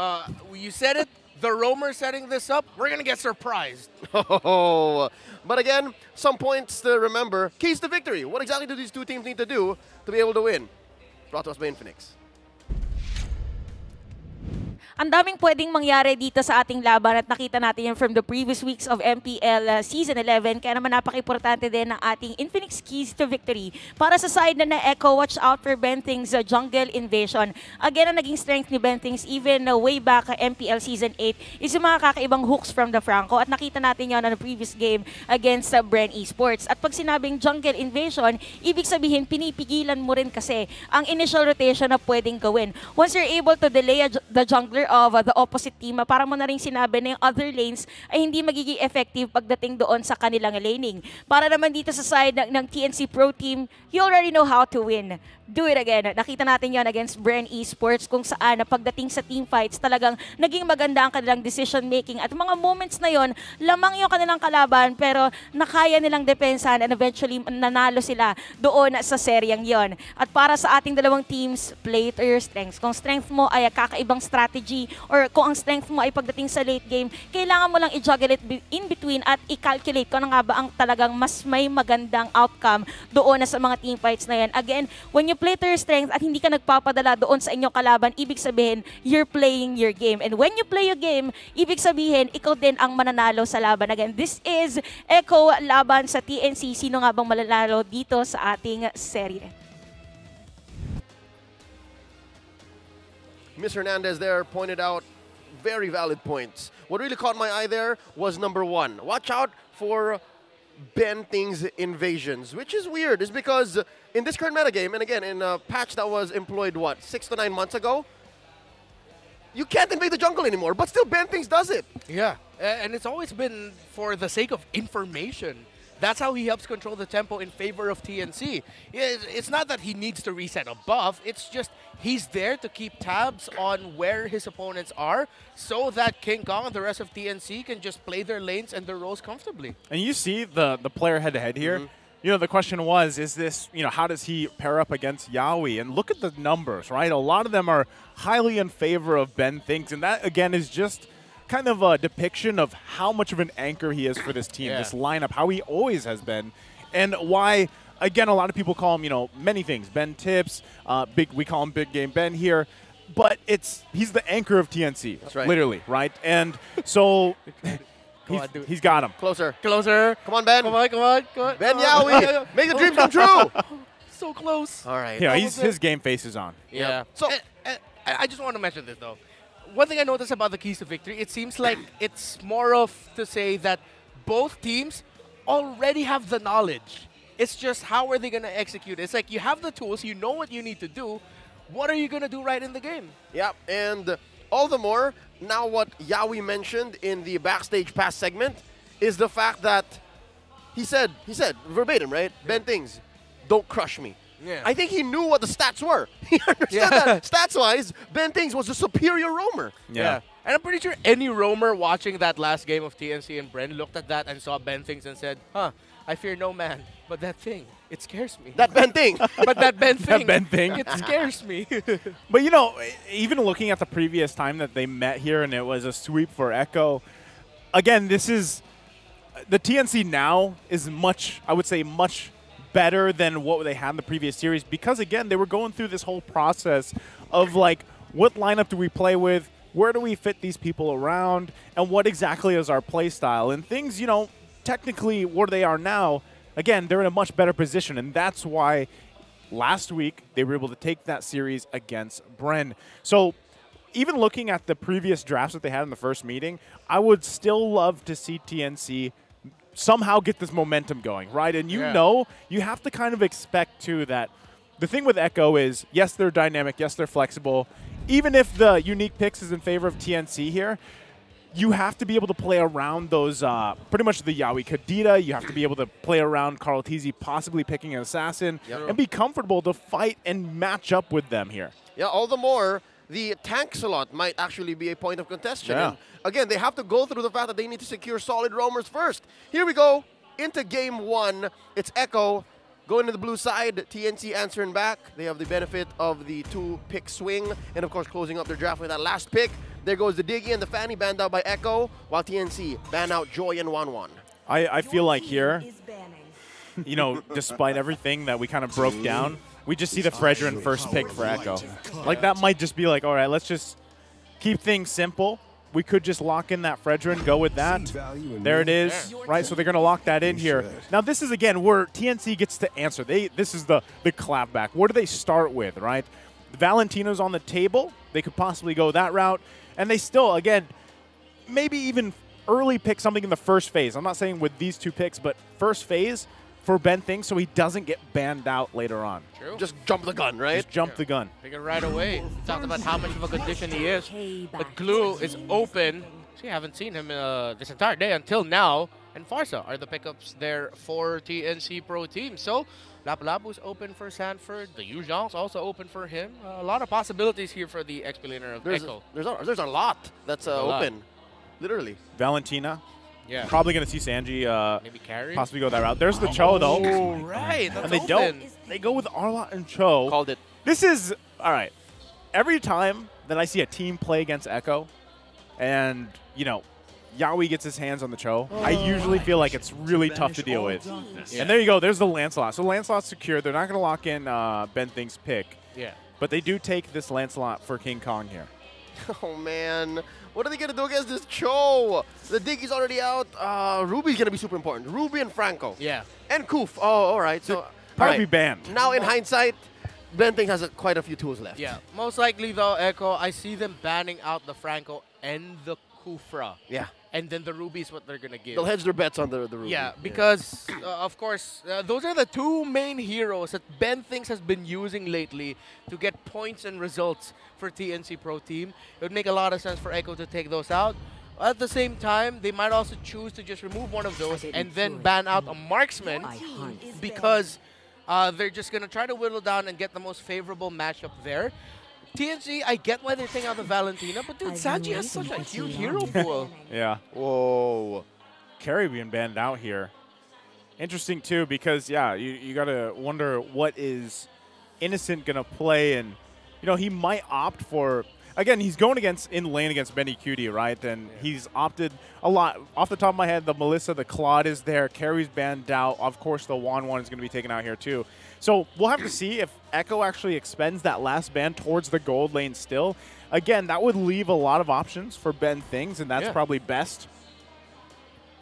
You said it, the roamer setting this up, we're going to get surprised. Oh, but again, some points to remember. Keys to victory. What exactly do these two teams need to do to be able to win? Brought to us by Infinix. Ang daming pwedeng mangyari dito sa ating laban at nakita natin yan from the previous weeks of MPL Season 11. Kaya naman napaka-importante din ng ating Infinix Keys to Victory. Para sa side na Echo, watch out for Benting's Jungle Invasion. Again, ang naging strength ni Benting's even way back MPL Season 8 is yung mga kakaibang hooks from the Franco. At nakita natin yan on the previous game against Bren Esports. At pag sinabing Jungle Invasion, ibig sabihin pinipigilan mo rin kasi ang initial rotation na pwedeng gawin. Once you're able to delay the jungler of the opposite team, para mo na rin sinabi na yung other lanes ay hindi magiging effective pagdating doon sa kanilang laning. Para naman dito sa side ng TNC Pro Team, you already know how to win. Do it again. Nakita natin yon against Bren Esports kung saan na pagdating sa team fights talagang naging maganda ang kanilang decision making at mga moments na yon lamang yung kanilang kalaban pero nakaya nilang depensahan and eventually nanalo sila doon sa seryeng yon. At para sa ating dalawang teams, play to your strengths. Kung strength mo ay kakaibang strategy or kung ang strength mo ay pagdating sa late game, kailangan mo lang i-juggle it in between at i-calculate kung ano nga ba ang talagang mas may magandang outcome doon sa mga team fights na yan. Again, when you play to your strength at hindi ka nagpapadala doon sa inyong kalaban, ibig sabihin, you're playing your game. And when you play your game, ibig sabihin, ikaw din ang mananalo sa laban. Again, this is Echo laban sa TNC. Sino nga bang mananalo dito sa ating serye? Ms. Hernandez there pointed out very valid points. What really caught my eye there was number 1. Watch out for Ben Thing's invasions, which is weird. Is because in this current metagame, and again, in a patch that was employed, what, 6 to 9 months ago, you can't invade the jungle anymore, but still Ben Things does it. Yeah, and it's always been for the sake of information. That's how he helps control the tempo in favor of TNC. It's not that he needs to reset a buff, it's just he's there to keep tabs on where his opponents are so that King Kong and the rest of TNC can just play their lanes and their roles comfortably. And you see the player head-to-head here. You know, the question was, is this, you know, how does he pair up against Yawi? And look at the numbers, right? A lot of them are highly in favor of Ben Things, and that, again, is just kind of a depiction of how much of an anchor he is for this team, this lineup, how he always has been, and why, again, a lot of people call him, you know, many things. Ben Tips, we call him Big Game Ben here, but he's the anchor of TNC, that's right. Literally, right? And so he's got him. Closer. Closer. Come on, Ben. Come on, come on, come on. Ben Yawi, make the dreams come true. So close. All right. Yeah, his game face is on. Yeah. So I just want to mention this, though. One thing I noticed about the keys to victory, it seems like it's more of to say that both teams already have the knowledge. It's just how are they going to execute it. It's like you have the tools, you know what you need to do. What are you going to do right in the game? Yeah, and all the more, now what Yawi mentioned in the backstage pass segment is the fact that he said verbatim, right? Ben Things, don't crush me. Yeah. I think he knew what the stats were. He understood that stats-wise, Ben Things was a superior roamer. Yeah. And I'm pretty sure any roamer watching that last game of TNC and Bren looked at that and saw Ben Things and said, huh, I fear no man, but that thing, it scares me. That Ben Thing. But that Ben Thing. That Ben Thing. It scares me. But, you know, even looking at the previous time that they met here and it was a sweep for Echo, again, this is, the TNC now is much, I would say, much better than what they had in the previous series because, again, they were going through this whole process of, like, what lineup do we play with, where do we fit these people around, and what exactly is our play style. And things, you know, technically where they are now, again, they're in a much better position, and that's why last week they were able to take that series against Bren. So even looking at the previous drafts that they had in the first meeting, I would still love to see TNC somehow get this momentum going, right? And you know, you have to kind of expect, too, that the thing with Echo is, yes, they're dynamic, yes, they're flexible. Even if the unique picks is in favor of TNC here, you have to be able to play around those, pretty much the Yawi Kadita. You have to be able to play around Carl Tizzi possibly picking an assassin and be comfortable to fight and match up with them here. Yeah, all the more, the tank slot might actually be a point of contention. And again, they have to go through the fact that they need to secure solid roamers first. Here we go into game 1. It's Echo going to the blue side. TNC answering back. They have the benefit of the 2-pick swing. And, of course, closing up their draft with that last pick. There goes the Diggy and the Fanny banned out by Echo, while TNC ban out Joy and 1-1. I feel like here, you know, despite everything that we kind of broke down, we just see the Fredrin first pick for Echo. Like, that might just be like, all right, let's just keep things simple. We could just lock in that Fredrin, go with that. There it is, right? So they're going to lock that in here. Now, this is, again, where TNC gets to answer. This is the clapback. Where do they start with, right? Valentino's on the table. They could possibly go that route. And they still, again, maybe even early pick something in the first phase. I'm not saying with these 2 picks, but first phase, for Ben Thing so he doesn't get banned out later on. True. Just jump the gun, right? Just jump the gun. Pick it right away. We talked about how much of a condition he is. But Glue is open. See, I haven't seen him this entire day until now. And Farsa are the pickups there for TNC Pro Team. So, Lapu-Lapu's open for Sanford. The Yuzhong's also open for him. A lot of possibilities here for the XP-laner of Echo. There's a lot that's open. Literally. Valentina. Yeah. Probably going to see Sanji maybe carry. Possibly go that route. There's the Cho, though. Oh, right. That's and they open. don't. They go with Arlott and Cho. Called it. This is, all right. Every time that I see a team play against Echo and, you know, Yaoi gets his hands on the Cho, I usually feel like it's really tough to deal with. Yeah. And there you go. There's the Lancelot. So Lancelot's secure. They're not going to lock in Ben Thing's pick. Yeah. But they do take this Lancelot for King Kong here. Oh, man. What are they going to do against this Cho? The Diggy's already out. Ruby's going to be super important. Ruby and Franco. Yeah. And Koof. Oh, all right. So, probably be banned. Now, in hindsight, Ben Thing has quite a few tools left. Yeah. Most likely, though, Echo, I see them banning out the Franco and the Kufra. Yeah. And then the Ruby is what they're going to give. They'll hedge their bets on the Ruby. Yeah, because, of course, those are the two main heroes that Ben thinks has been using lately to get points and results for TNC Pro Team. It would make a lot of sense for Echo to take those out. At the same time, they might also choose to just remove one of those and then ban out a marksman because they're just going to try to whittle down and get the most favorable matchup there. TNC, I get why they're taking out the Valentina, but dude, Sanji has such a huge hero pool. Yeah. Whoa. Carry being banned out here. Interesting, too, because, yeah, you got to wonder what is Innocent going to play. And, you know, he might opt for, again, he's going in lane against Benny Cutie, right? And he's opted a lot. Off the top of my head, the Melissa, the Claude is there. Carry's banned out. Of course, the Wan is going to be taken out here, too. So we'll have to see if Echo actually expends that last ban towards the gold lane still. Again, that would leave a lot of options for Ben Things, and that's probably best.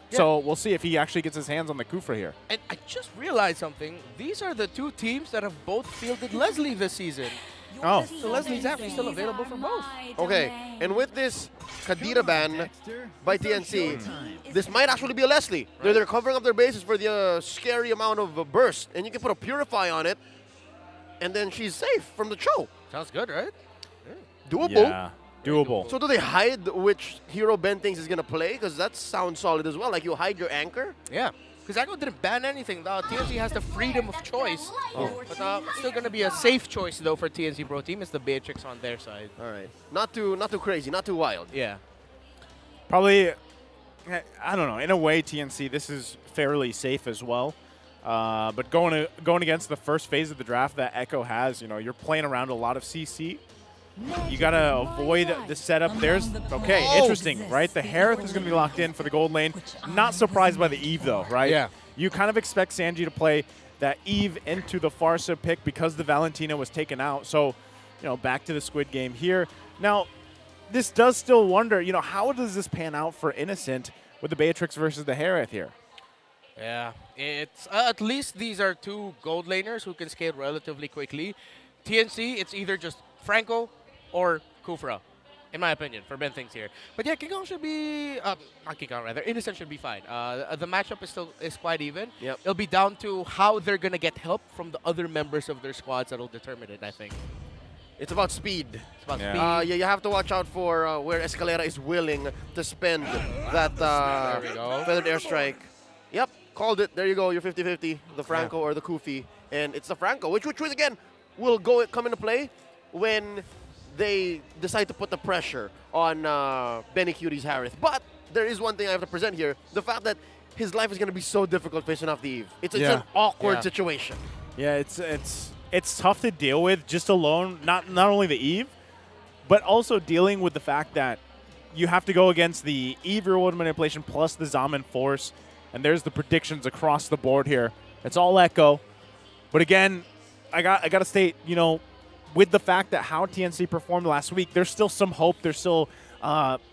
Yeah. So we'll see if he actually gets his hands on the Kufra here. And I just realized something. These are the two teams that have both fielded Leslie this season. Oh. So Leslie's actually still available for both. Okay, and with this Kadira ban by TNC, this might actually be a Leslie. Right. They're covering up their bases for the scary amount of burst, and you can put a Purify on it, and then she's safe from the Cho. Sounds good, right? Yeah. Doable. Yeah, doable. So do they hide which hero Ben thinks is going to play? Because that sounds solid as well. Like you hide your anchor? Yeah. Because Echo didn't ban anything. TNC has the freedom of choice. Oh. But it's still going to be a safe choice, though, for TNC Pro Team. It's the Beatrix on their side. All right. Not too crazy, not too wild. Yeah. Probably, I don't know. In a way, TNC, this is fairly safe as well. But going against the first phase of the draft that Echo has, you know, you're playing around a lot of CC. You got to avoid the setup. Interesting, right? The Harith is going to be locked in for the gold lane. Not surprised by the Eve, though, right? Yeah. You kind of expect Sanji to play that Eve into the Farsa pick because the Valentina was taken out. So, you know, back to the Squid Game here. Now, this does still wonder, you know, how does this pan out for Innocent with the Beatrix versus the Harith here? Yeah, it's at least these are two gold laners who can scale relatively quickly. TNC, it's either just Franco or Kufra, in my opinion, for Ben Things here. But yeah, King Kong should be, not King Kong rather, Innocent should be fine. The matchup is quite even. Yep. It'll be down to how they're going to get help from the other members of their squads that'll determine it, I think. It's about speed. It's about speed. Yeah, you have to watch out for where Escalera is willing to spend that feathered airstrike. Yep, called it. There you go, you're 50-50, the Franco or the Kufi. And it's the Franco, which again, will come into play when they decide to put the pressure on Benny Cutie's Harith. But there is one thing I have to present here. The fact that his life is going to be so difficult facing off the Eve. It's an awkward situation. Yeah, it's tough to deal with just alone, not only the Eve, but also dealing with the fact that you have to go against the Eve reward manipulation plus the Zaman Force. And there's the predictions across the board here. It's all Echo. But again, I got to state, you know, with the fact that how TNC performed last week, there's still some hope. There's still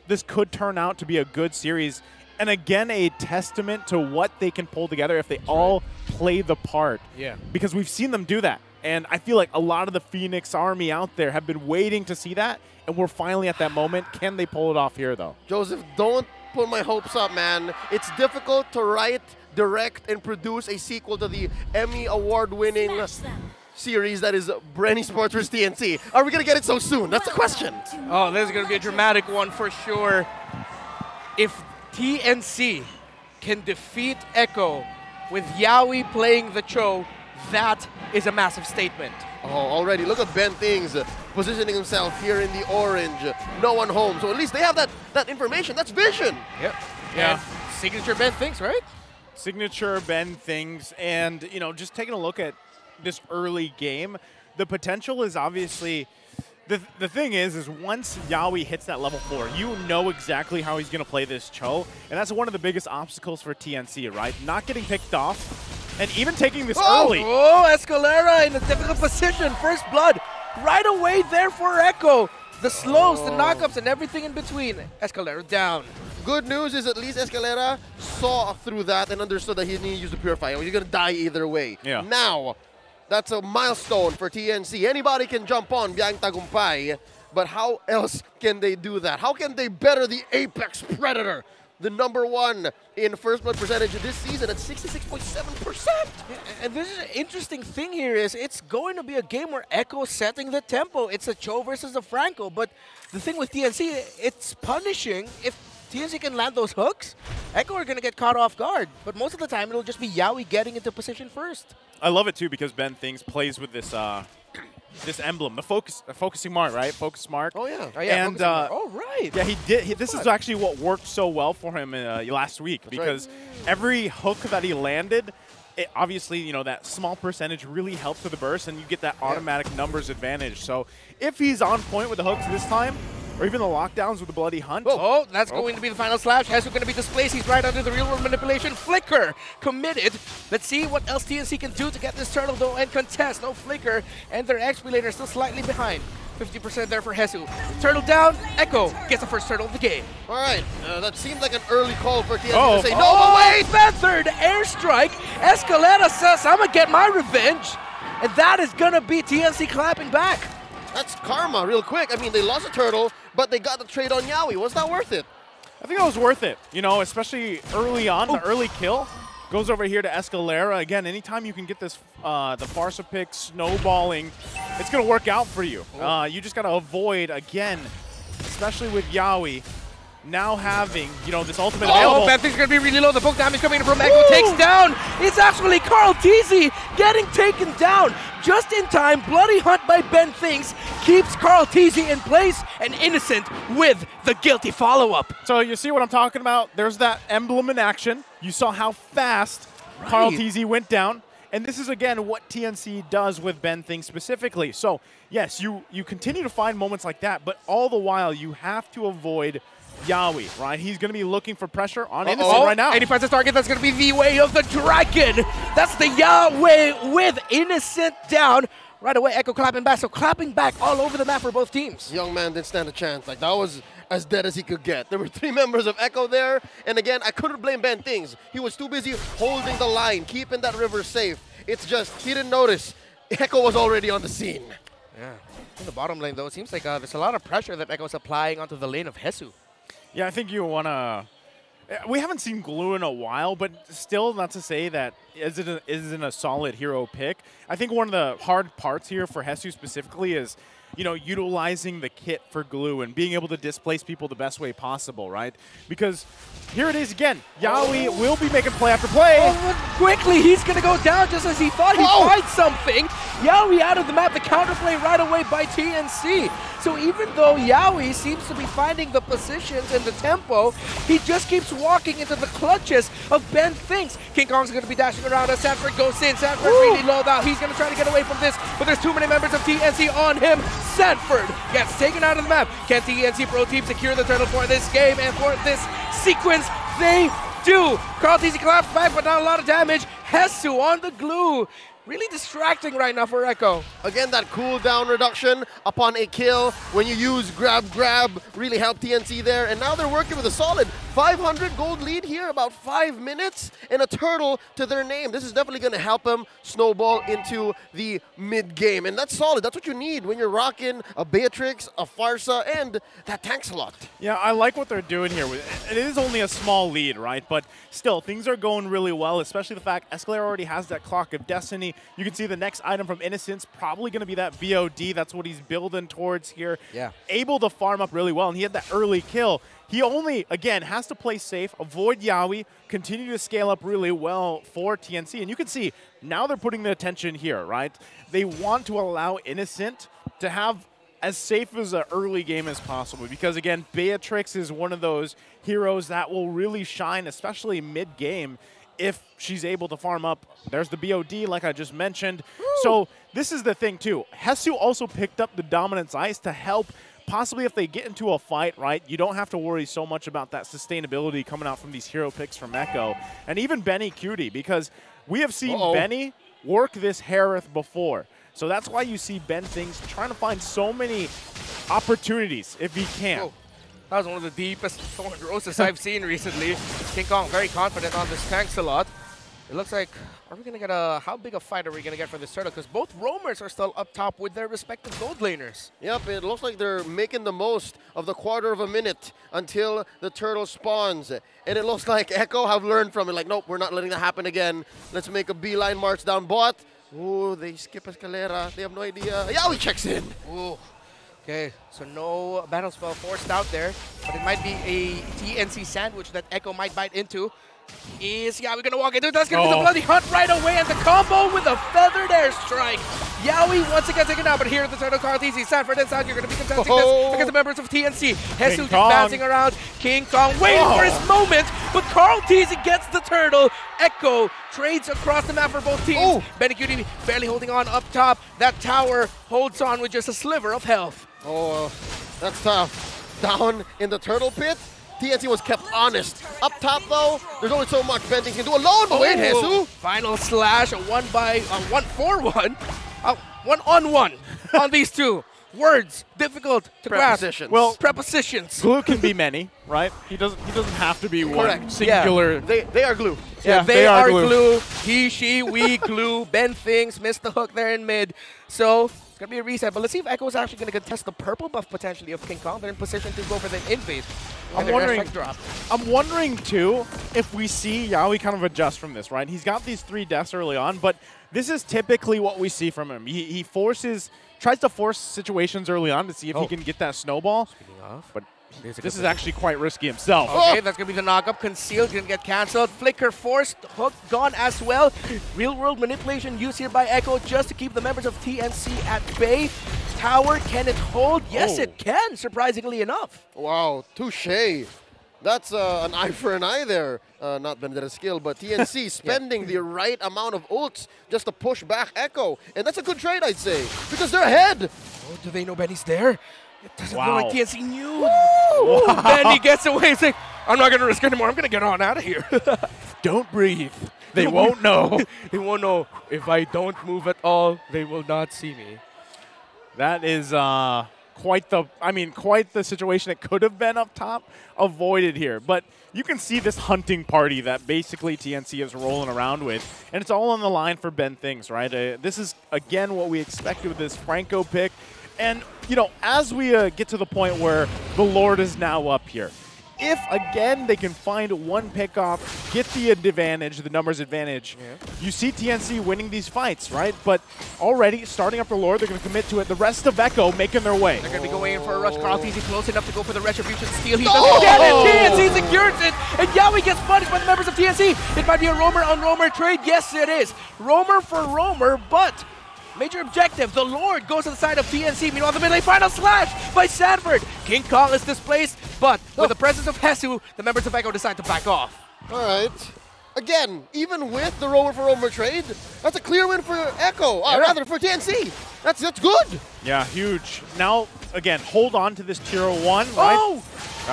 this could turn out to be a good series. And again, a testament to what they can pull together if they all play the part. Yeah. Because we've seen them do that. And I feel like a lot of the Phoenix Army out there have been waiting to see that, and we're finally at that moment. Can they pull it off here, though? Joseph, don't put my hopes up, man. It's difficult to write, direct, and produce a sequel to the Emmy Award-winning series that is Brenny Sports vs. TNC. Are we going to get it so soon? That's the question. Oh, this is going to be a dramatic one for sure. If TNC can defeat Echo with Yawi playing the Cho, that is a massive statement. Oh, already. Look at Ben Things positioning himself here in the orange. No one home. So at least they have that information. That's vision. Yep. Yeah. And signature Ben Things, right? Signature Ben Things. And, you know, just taking a look at this early game, the potential is obviously... The thing is once Yawi hits that level 4, you know exactly how he's going to play this Cho, and that's one of the biggest obstacles for TNC, right? Not getting picked off, and even taking this early. Oh, Escalera in a difficult position. First blood right away there for Echo. The slows, the knockups, and everything in between. Escalera down. Good news is at least Escalera saw through that and understood that he needed to use the Purify. He's going to die either way. Yeah. Now, that's a milestone for TNC. Anybody can jump on Biyang Tagumpay, but how else can they do that? How can they better the Apex Predator, the #1 in first blood percentage this season at 66.7%? Yeah, and this is an interesting thing here is it's going to be a game where Echo's setting the tempo. It's a Cho versus a Franco, but the thing with TNC, it's punishing. If TNC can land those hooks, Echo are going to get caught off guard. But most of the time, it'll just be Yawi getting into position first. I love it, too, because Ben Things plays with this this emblem, the focusing mark, right? Focus mark. Oh, yeah. And, oh, right. Yeah, he did. This is actually what worked so well for him last week. That's because every hook that he landed, it obviously, you know, that small percentage really helps with the burst, and you get that automatic numbers advantage. So if he's on point with the hooks this time, or even the lockdowns with the Bloody Hunt. Oh, that's going to be the final slash. Hesu going to be displaced. He's right under the real-world manipulation. Flicker committed. Let's see what else TNC can do to get this turtle, though, and contest. No Flicker, and their XP laner still slightly behind. 50% there for Hesu. Turtle down. Echo gets the first turtle of the game. All right, that seemed like an early call for TNC to say, no, but wait! Feathered airstrike. Escalera says, I'm going to get my revenge. And that is going to be TNC clapping back. That's karma real quick. I mean, they lost a turtle, but they got the trade on Yawi. Was that worth it? I think that was worth it. You know, especially early on, the early kill goes over here to Escalera. Again, anytime you can get this, the Farsa pick snowballing, it's going to work out for you. You just got to avoid, again, especially with Yawi, now having, you know, this ultimate available. Oh, Bethany's going to be really low. The poke damage coming in from Echo takes down. It's actually Carl Teasy getting taken down. Just in time, Bloody Hunt by Ben Things keeps Carl Teasy in place and Innocent with the guilty follow-up. So you see what I'm talking about? There's that emblem in action. You saw how fast Carl Teasy went down. And this is, again, what TNC does with Ben Things specifically. So, yes, you continue to find moments like that, but all the while you have to avoid Yawi, right? He's going to be looking for pressure on Innocent right now. And he finds a target. That's going to be the way of the dragon. That's the Yahweh with Innocent down. Right away, Echo clapping back. So clapping back all over the map for both teams. Young man didn't stand a chance. Like, that was as dead as he could get. There were 3 members of Echo there. And again, I couldn't blame Ben Things. He was too busy holding the line, keeping that river safe. It's just, he didn't notice. Echo was already on the scene. Yeah. In the bottom lane, though, it seems like there's a lot of pressure that Echo's applying onto the lane of Hesu. Yeah, I think you want to... We haven't seen Glue in a while, but still not to say that isn't a solid hero pick. I think one of the hard parts here for Hesu specifically is, you know, utilizing the kit for Glue and being able to displace people the best way possible, right? Because here it is again. Yawi will be making play after play. Oh, quickly, he's going to go down just as he thought he'd find something. Yawi out of the map, the counterplay right away by TNC. So even though Yawi seems to be finding the positions and the tempo, he just keeps walking into the clutches of Ben Things. King Kong's going to be dashing around as Sanford goes in. Sanford really low now. He's going to try to get away from this, but there's too many members of TNC on him. Sanford gets taken out of the map. Can TNC Pro Team secure the turtle for this game and for this sequence? They do. Carl TC collapsed back, but not a lot of damage. Hesu on the glue. Really distracting right now for Echo. Again, that cooldown reduction upon a kill when you use grab really helped TNC there. And now they're working with a solid 500 gold lead here, about 5 minutes, and a turtle to their name. This is definitely going to help them snowball into the mid-game. And that's solid. That's what you need when you're rocking a Beatrix, a Farsa, and that tanks a lot. Yeah, I like what they're doing here. It is only a small lead, right? But still, things are going really well, especially the fact Escalator already has that Clock of Destiny. You can see the next item from Innocence, probably going to be that BOD. That's what he's building towards here. Yeah. Able to farm up really well, and he had that early kill. He only, again, has to play safe, avoid Yawi, continue to scale up really well for TNC. And you can see, now they're putting the attention here, right? They want to allow Innocent to have as safe as an early game as possible because, again, Beatrix is one of those heroes that will really shine, especially mid-game, if she's able to farm up. There's the BOD, like I just mentioned. Woo! So this is the thing, too. Hesu also picked up the Dominance Ice to help. Possibly if they get into a fight, right, you don't have to worry so much about that sustainability coming out from these hero picks from Echo. And even Benny Cutie, because we have seen Benny work this Harith before. So that's why you see Ben Things trying to find so many opportunities if he can. Whoa. That was one of the deepest Thorn Roses I've seen recently. King Kong very confident on this tanks a lot. It looks like, are we going to get how big a fight are we going to get for this turtle? Because both roamers are still up top with their respective gold laners. Yep, it looks like they're making the most of the quarter of a minute until the turtle spawns. And it looks like Echo have learned from it. Like, nope, we're not letting that happen again. Let's make a beeline march down bot. Ooh, they skip Escalera. They have no idea. Yawi checks in. Ooh. Okay, so no battle spell forced out there, but it might be a TNC sandwich that Echo might bite into. Is Yawi gonna walk into it? That's gonna be the bloody hunt right away, and the combo with a feathered airstrike. Yawi once again taken out, but here at the turtle card, easy. Sanford inside, you're gonna be contesting this against the members of TNC. Hesu just bouncing around. King Kong waiting for his moment, but Carl Teasy gets the turtle. Echo trades across the map for both teams. Benny Cutie barely holding on up top. That tower holds on with just a sliver of health. Oh, that's tough. Down in the turtle pit. TNC was kept honest. Up top, though, there's only so much Benting can do alone. But wait, Hesu. Final slash, a 1-for-1, 1-on-1 on these two. Words difficult to grasp. Well, prepositions. Glue can be many, right? He doesn't have to be one singular. Yeah. They are glue. Yeah, they are glue. He, she, we, glue. Ben Things missed the hook there in mid. So it's going to be a reset. But let's see if Echo is actually going to contest the purple buff potentially of King Kong. They're in position to go for the invade. I'm wondering, too, if we see Yawi kind of adjust from this, right? He's got these 3 deaths early on, but this is typically what we see from him. He tries to force situations early on to see if he can get that snowball. But this is actually quite risky himself. Okay, that's going to be the knock-up. Concealed, going to get cancelled. Flicker forced, hook gone as well. Real-world manipulation used here by Echo just to keep the members of TNC at bay. Tower, can it hold? Yes, it can, surprisingly enough. Wow, touche. That's an eye for an eye there. Not Benedette's skill, but TNC spending the right amount of ults just to push back Echo. And that's a good trade, I'd say, because they're ahead. Oh, do they know Benny's there? It doesn't look like TNC knew. Wow. Benny gets away. He's like, I'm not going to risk anymore. I'm going to get on out of here. Don't breathe. They won't know. They won't know. If I don't move at all, they will not see me. That is quite the situation that could have been up top, avoided here. But you can see this hunting party that basically TNC is rolling around with, and it's all on the line for Ben Things, right? This is, again, what we expected with this Franco pick. And, you know, as we get to the point where the Lord is now up here, if, again, they can find one pick off, get the advantage, the numbers advantage, you see TNC winning these fights, right? But already, starting up the Lord, they're going to commit to it. The rest of Echo making their way. They're going to be going in for a rush. Carl Teasy close enough to go for the Retribution Steal. He doesn't get it! TNC secures it! And Yawi gets punished by the members of TNC. It might be a roamer-on-roamer trade. Yes, it is. Roamer for roamer, but major objective, the Lord goes to the side of TNC. Meanwhile, the mid-lane final slash by Sanford. King Kong is displaced, but with the presence of Hesu, the members of Echo decide to back off. All right. Again, even with the roamer for roamer trade, that's a clear win for Echo, rather for TNC. That's good. Yeah, huge. Now, again, hold on to this tier 1, right? Oh!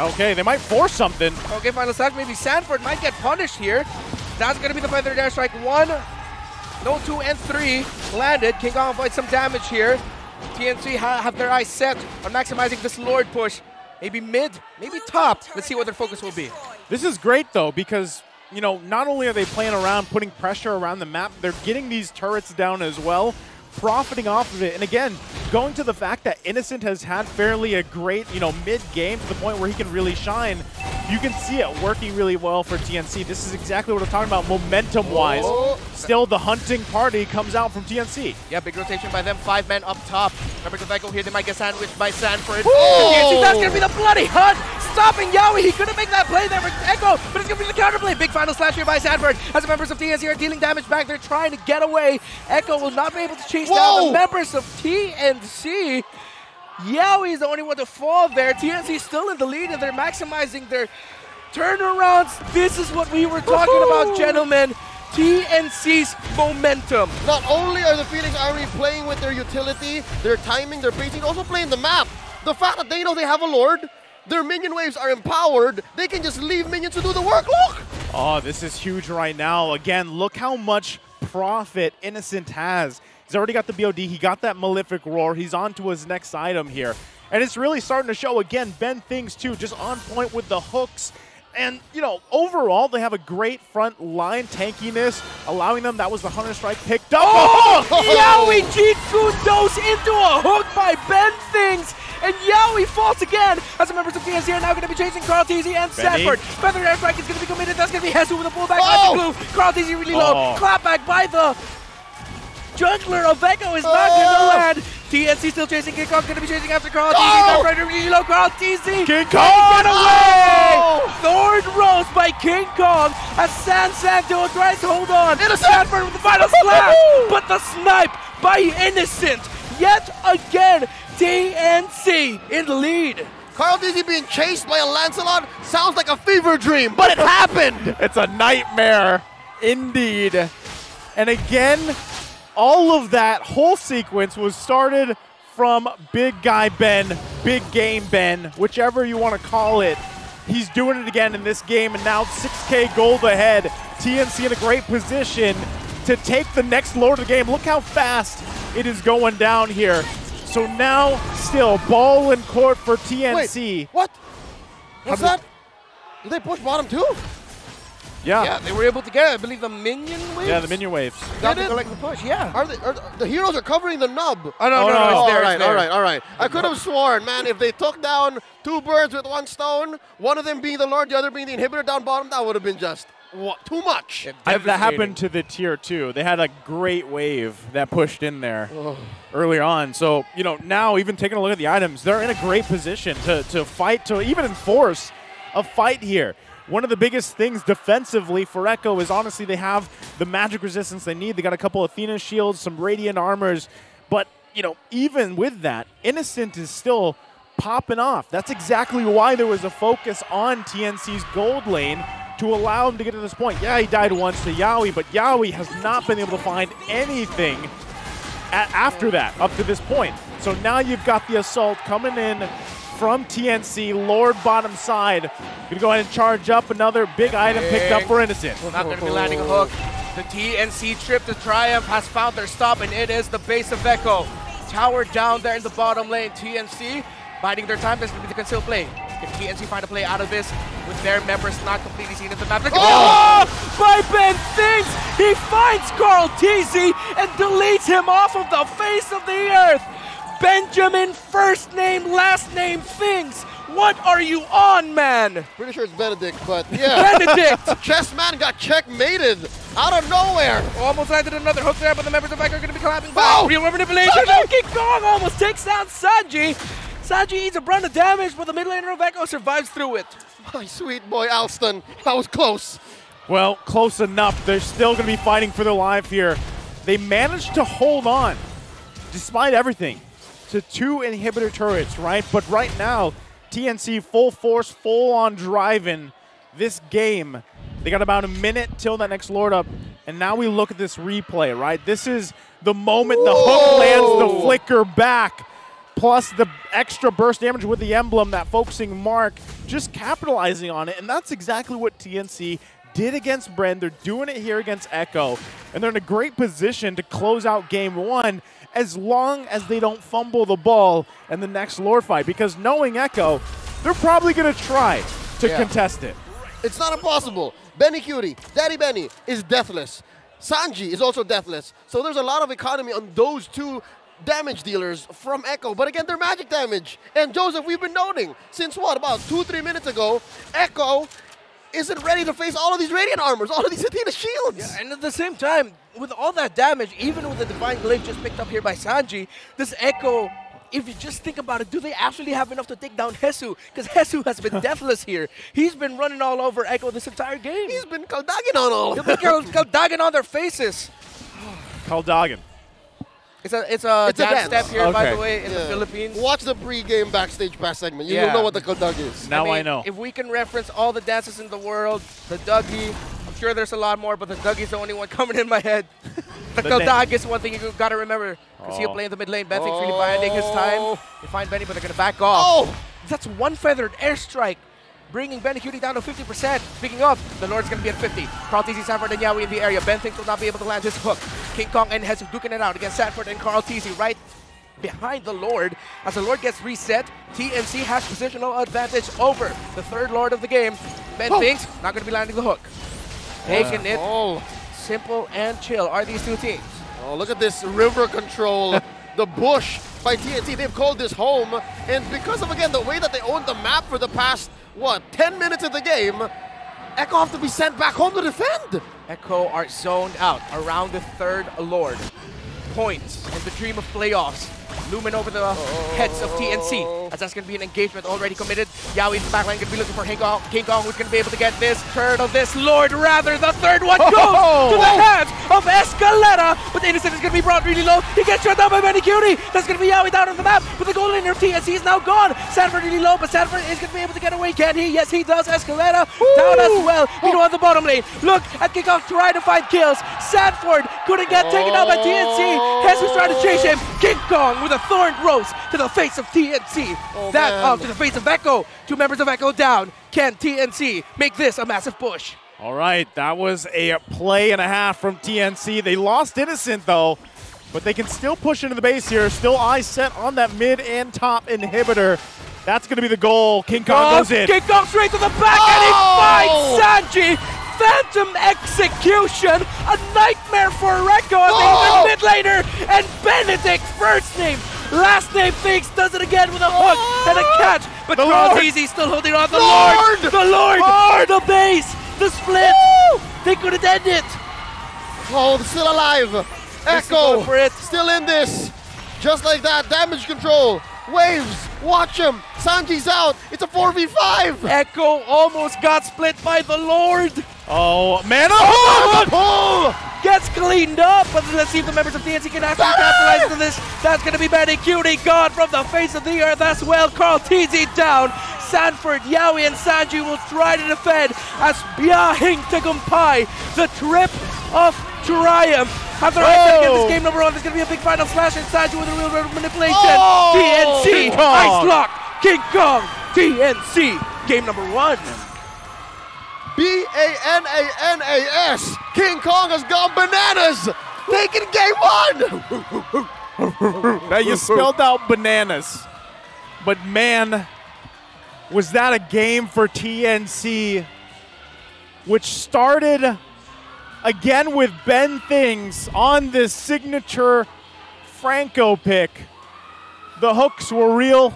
Okay, they might force something. Okay, final slash. Maybe Sanford might get punished here. That's going to be the feather dash strike 1. No 2 and 3 landed. King Kong avoids some damage here. TNC have their eyes set on maximizing this Lord push. Maybe mid, maybe top. Let's see what their focus will be. This is great, though, because, you know, not only are they playing around, putting pressure around the map, they're getting these turrets down as well, profiting off of it. And again, going to the fact that Innocent has had fairly a great, you know, mid-game to the point where he can really shine, you can see it working really well for TNC. This is exactly what I'm talking about momentum-wise. Still, the hunting party comes out from TNC. Yeah, big rotation by them. 5 men up top. Remember to Echo here. They might get sandwiched by Sanford. TNC, that's going to be the bloody hunt. Stopping Yowie. He couldn't make that play there for Echo, but it's going to be the counterplay. Big final slash here by Sanford. As the members of TNC are dealing damage back, they're trying to get away. Echo will not be able to chase down the members of TNC. Yowie is the only one to fall there. TNC still in the lead, and they're maximizing their turnarounds. This is what we were talking about, gentlemen. TNC's momentum. Not only are the Phoenix Army playing with their utility, their timing, their pacing, also playing the map. The fact that they know they have a Lord, their minion waves are empowered, they can just leave minions to do the work. Look! Oh, this is huge right now. Again, look how much profit Innocent has. He's already got the BOD, he got that Malefic Roar, he's on to his next item here. And it's really starting to show again, Ben Things too, just on point with the hooks. And, you know, overall, they have a great front line tankiness, allowing them, that was the Hunter Strike picked up. Oh! Yowie cheat goes into a hook by Ben Things, and Yowie falls again, as the members of TNC are now going to be chasing Carl TZ and Sanford. Feather Airstrike is going to be committed, that's going to be Hesu with a pullback by the glue. Carl TZ really low, clapback by the Jungler of Echo is not going to land. TNC still chasing King Kong, going to be chasing after Carl TZ. Right, really low, Carl TZ. King Kong! Get away! Thorn Rose by King Kong as Sanduo tries to hold on. Sanford with the final slap, but the snipe by Innocent. Yet again, TNC in the lead. Carl Dizzy being chased by a Lancelot sounds like a fever dream, but it happened! It's a nightmare, indeed. And again, all of that whole sequence was started from Big Guy Ben, Big Game Ben, whichever you want to call it. He's doing it again in this game, and now 6K gold ahead. TNC in a great position to take the next Lord of the game. Look how fast it is going down here. So now, still, ball in court for TNC. Wait, what? What's that? Did they push bottom too? Yeah, they were able to get it. I believe the minion waves? Yeah, the minion waves. Got to collect the push, yeah. Are the heroes are covering the nub? Oh, no, it's there. All right. I could have sworn, man, if they took down 2 birds with 1 stone, one of them being the Lord, the other being the inhibitor down bottom, that would have been just too much. That happened to the tier 2. They had a great wave that pushed in there early on. So, you know, now even taking a look at the items, they're in a great position to fight, to even enforce a fight here. One of the biggest things defensively for Echo is honestly they have the magic resistance they need. They got a couple Athena shields, some Radiant armors. But, you know, even with that, Innocent is still popping off. That's exactly why there was a focus on TNC's gold lane to allow him to get to this point. Yeah, he died once to Yowie, but Yowie has not been able to find anything after that, up to this point. So now you've got the assault coming in from TNC, Lord bottom side. Gonna go ahead and charge up another big item picked up for Innocent. Not gonna be landing a hook. The TNC trip to triumph has found their stop, and it is the base of Echo. Tower down there in the bottom lane. TNC biding their time. This is gonna be the concealed play. Can TNC find a play out of this with their members not completely seen at the map? By Ben Things! He finds Carl TZ and deletes him off of the face of the earth. Benjamin, first name, last name, Things. What are you on, man? Pretty sure it's Benedict, but yeah. Benedict! Chessman got checkmated out of nowhere. Almost landed another hook there, but the members of Echo are going to be clapping back. Real manipulation. No, King Kong almost takes down Sanji. Sanji eats a brunt of damage, but the mid laner of Echo survives through it. My sweet boy Alston, that was close. Well, close enough. They're still going to be fighting for their life here. They managed to hold on, despite everything, to 2 inhibitor turrets, right? But right now, TNC full force, full on driving this game. They got about a minute till that next Lord up. And now we look at this replay, right? This is the moment the hook lands the flicker back, plus the extra burst damage with the emblem, that focusing mark, just capitalizing on it. And that's exactly what TNC did against Bren. They're doing it here against Echo. And they're in a great position to close out game 1 as long as they don't fumble the ball in the next Lord fight. Because knowing Echo, they're probably going to try to contest it. It's not impossible. Benny Cutie, Daddy Benny is deathless. Sanji is also deathless. So there's a lot of economy on those two damage dealers from Echo. But again, they're magic damage. And Joseph, we've been noting since what, about 2-3 minutes ago, Echo isn't ready to face all of these Radiant armors, all of these Athena shields. Yeah, and at the same time, with all that damage, even with the Divine Glaive just picked up here by Sanji, this Echo, if you just think about it, do they actually have enough to take down Hesu? Because Hesu has been deathless here. He's been running all over Echo this entire game. He's been Kaldagan on all of them. Kaldagan on their faces. Kaldagan. It's a dance step here, by the way, in the Yeah. Philippines. Watch the pre-game backstage pass segment. You'll know what the Kaldag is. Now I know. If we can reference all the dances in the world, the Dougie, I'm sure there's a lot more, but the Dougie's the only one coming in my head. The Kaldag is one thing you gotta remember, because he'll play in the mid lane. Benthink's really biding his time. They find Benny, but they're gonna back off. Oh! That's one feathered airstrike, bringing Benny Cutie down to 50%. Speaking of, the Lord's gonna be at 50. Carl TZ, Sanford, and Yawi in the area. Benthinks will not be able to land his hook. King Kong and Hesu duking it out against Sanford and Carl TZ right behind the Lord. As the Lord gets reset, TNC has positional advantage over the third Lord of the game. Benthinks not gonna be landing the hook. Taking it simple and chill are these two teams. Oh, look at this river control. The bush by TNT. They've called this home. And because of, again, the way that they owned the map for the past, 10 minutes of the game, Echo have to be sent back home to defend. Echo are zoned out around the third Lord. Points and the dream of playoffs looming over the heads of TNC, as that's going to be an engagement already committed. Yawi in the backline going to be looking for King Kong. King Kong who's going to be able to get this third of this Lord, rather. The third one goes to the hands of Escalera, but Innocent is going to be brought really low. He gets shut down by Benny Cutie. That's going to be Yawi down on the map, but the goal laner of TNC is now gone. Sanford really low, but Sanford is going to be able to get away. Can he? Yes, he does. Escalera down as well. Meanwhile, the bottom lane. Look at King Kong trying to find kills. Sanford couldn't get taken out by TNC. Jesus trying to chase him. King Kong with a thorn rose to the face of TNC. To the face of Echo. Two members of Echo down. Can TNC make this a massive push? All right, that was a play and a half from TNC. They lost Innocent, though, but they can still push into the base here. Still eyes set on that mid and top inhibitor. That's going to be the goal. King Kong goes in. King Kong straight to the back, and he finds Sanji. Phantom execution. A nightmare for Echo as the mid laner. And Benedict, first name, last name Finks, does it again with a hook and a catch. But Carl TZ still holding on. The Lord, the base, the split. They couldn't end it. Oh, they're still alive. Echo still in this. Just like that, damage control. Waves, watch him. Sanji's out. It's a 4v5. Echo almost got split by the Lord. Oh, man. Gets cleaned up, but let's see if the members of TNC can actually capitalize on this. That's going to be Benny Cutie gone from the face of the earth as well. Carl TZ down. Sanford, Yawi, and Sanji will try to defend as Biyahing Tagumpay, the trip of triumph. Have the right to get this game number one. There's going to be a big final slash, and Sanji with a real manipulation. TNC, Ice Lock, King Kong, TNC, game number one. B-A-N-A-N-A-S. King Kong has gone bananas. Taking game one. Now you spelled out bananas. But man, was that a game for TNC, which started again with Ben Things on this signature Franco pick. The hooks were real.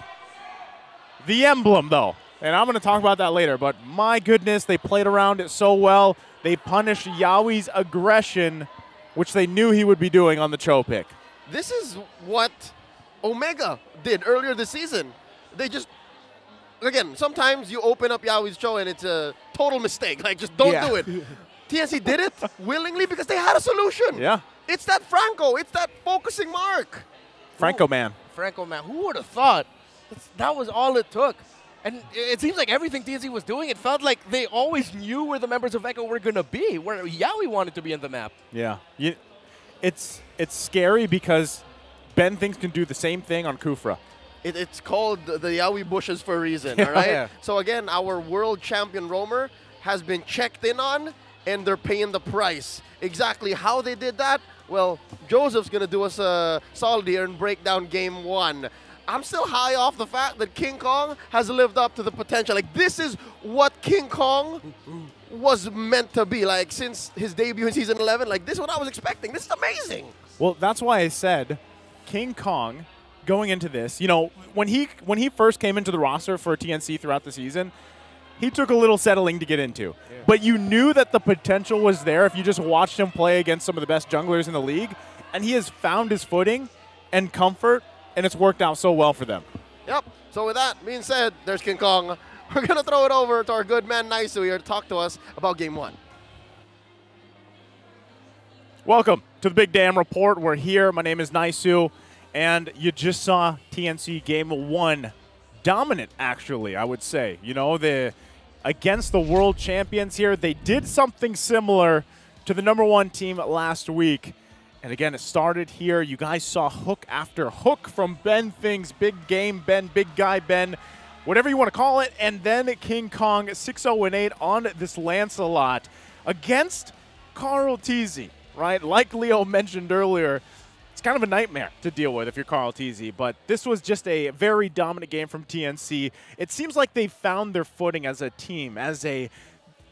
The emblem, though. And I'm going to talk about that later, but my goodness, they played around it so well. They punished Yawi's aggression, which they knew he would be doing on the Cho pick. This is what Omega did earlier this season. They just, again, sometimes you open up Yawi's Cho and it's a total mistake. Like, just don't do it. TNC did it willingly because they had a solution. Yeah. It's that Franco. It's that focusing mark. Franco man. Franco man. Who would have thought that was all it took? And it seems like everything TNC was doing, it felt like they always knew where the members of Echo were going to be, where Yawi wanted to be in the map. Yeah. It's scary because Ben Things can do the same thing on Kufra. It's called the Yawi bushes for a reason, all right? Yeah. So again, our world champion roamer has been checked in on, and they're paying the price. Exactly how they did that? Well, Joseph's going to do us a solid here and break down game one. I'm still high off the fact that King Kong has lived up to the potential. Like, this is what King Kong was meant to be. Like, since his debut in Season 11, like, this is what I was expecting. This is amazing. Well, that's why I said King Kong going into this, you know, when he first came into the roster for TNC throughout the season, he took a little settling to get into. Yeah. But you knew that the potential was there if you just watched him play against some of the best junglers in the league. And he has found his footing and comfort, and it's worked out so well for them. Yep. So with that being said, there's King Kong. We're going to throw it over to our good man Naisu here to talk to us about Game 1. Welcome to the Big Damn Report. We're here. My name is Naisu, and you just saw TNC Game 1. Dominant, actually, I would say. You know, against the world champions here, they did something similar to the #1 team last week. And again, it started here. You guys saw hook after hook from Ben Things, Big Game Ben, Big Guy Ben, whatever you want to call it. And then King Kong 6-0-8 on this Lancelot against Carl Teasy, right? Like Leo mentioned earlier, it's kind of a nightmare to deal with if you're Carl Teasy, but this was just a very dominant game from TNC. It seems like they found their footing as a team, as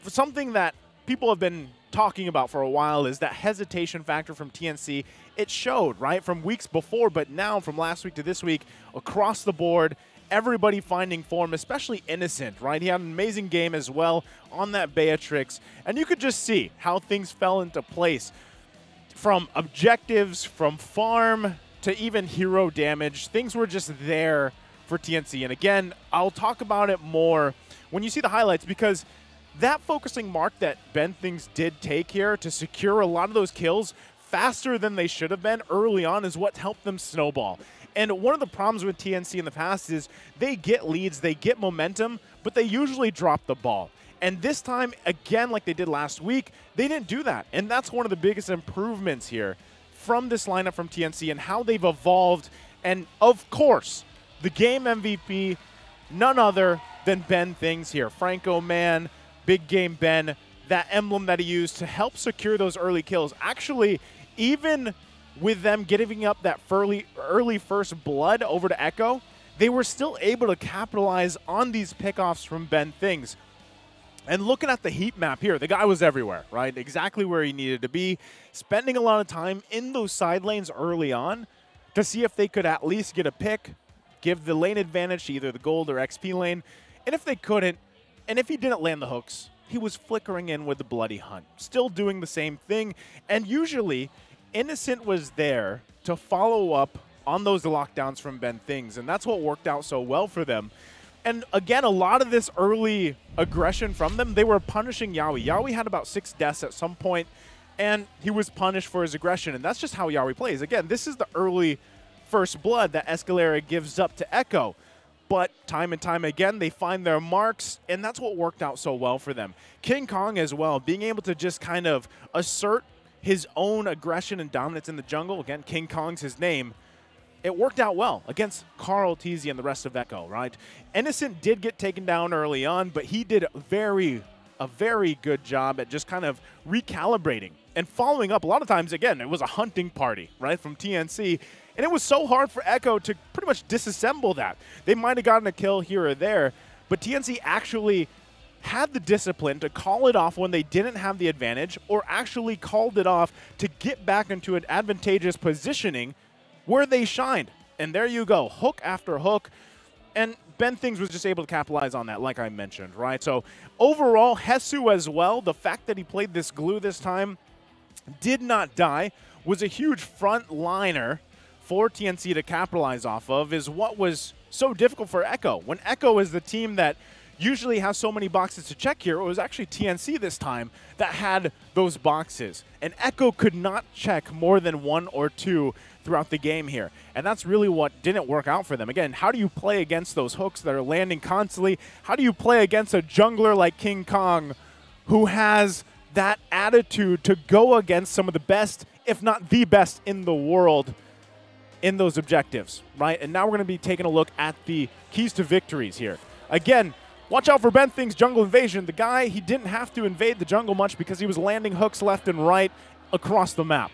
something that people have been talking about for a while is that hesitation factor from TNC. It showed, right, from weeks before, but now from last week to this week, across the board, everybody finding form, especially Innocent, right? He had an amazing game as well on that Beatrix, and you could just see how things fell into place. From objectives, from farm, to even hero damage, things were just there for TNC. And again, I'll talk about it more when you see the highlights, because that focusing mark that Ben Things did take here to secure a lot of those kills faster than they should have been early on is what helped them snowball. And one of the problems with TNC in the past is they get leads, they get momentum, but they usually drop the ball. And this time, again, like they did last week, they didn't do that. And that's one of the biggest improvements here from this lineup from TNC and how they've evolved. And, of course, the game MVP, none other than Ben Things here. Franco Man, Big Game Ben, that emblem that he used to help secure those early kills. Actually, even with them giving up that early first blood over to Echo, they were still able to capitalize on these pickoffs from Ben Things. And looking at the heat map here, the guy was everywhere, right? Exactly where he needed to be, spending a lot of time in those side lanes early on to see if they could at least get a pick, give the lane advantage to either the gold or XP lane. And if they couldn't, and if he didn't land the hooks, he was flickering in with the Bloody Hunt, still doing the same thing. And usually, Innocent was there to follow up on those lockdowns from Ben Things, and that's what worked out so well for them. And again, a lot of this early aggression from them, they were punishing Yawi. Yawi had about 6 deaths at some point, and he was punished for his aggression, and that's just how Yawi plays. Again, this is the early first blood that Escalera gives up to Echo. But time and time again, they find their marks, and that's what worked out so well for them. King Kong as well, being able to just kind of assert his own aggression and dominance in the jungle. Again, King Kong's his name. It worked out well against Carl Teasy and the rest of Echo, right? Innocent did get taken down early on, but he did a very good job at just kind of recalibrating and following up. A lot of times, again, it was a hunting party, right, from TNC, and it was so hard for Echo to pretty much disassemble that. They might have gotten a kill here or there, but TNC actually had the discipline to call it off when they didn't have the advantage, or actually called it off to get back into an advantageous positioning where they shined. And there you go, hook after hook. And Ben Things was just able to capitalize on that, like I mentioned, right? So overall, Hesu as well, the fact that he played this glue this time, did not die, was a huge front liner for TNC to capitalize off of, is what was so difficult for Echo. When Echo is the team that usually has so many boxes to check here, it was actually TNC this time that had those boxes. And Echo could not check more than 1 or 2 throughout the game here. And that's really what didn't work out for them. Again, how do you play against those hooks that are landing constantly? How do you play against a jungler like King Kong who has that attitude to go against some of the best, if not the best in the world in those objectives, right? And now we're going to be taking a look at the keys to victories here. Again, watch out for Ben Things' jungle invasion. The guy, he didn't have to invade the jungle much because he was landing hooks left and right across the map.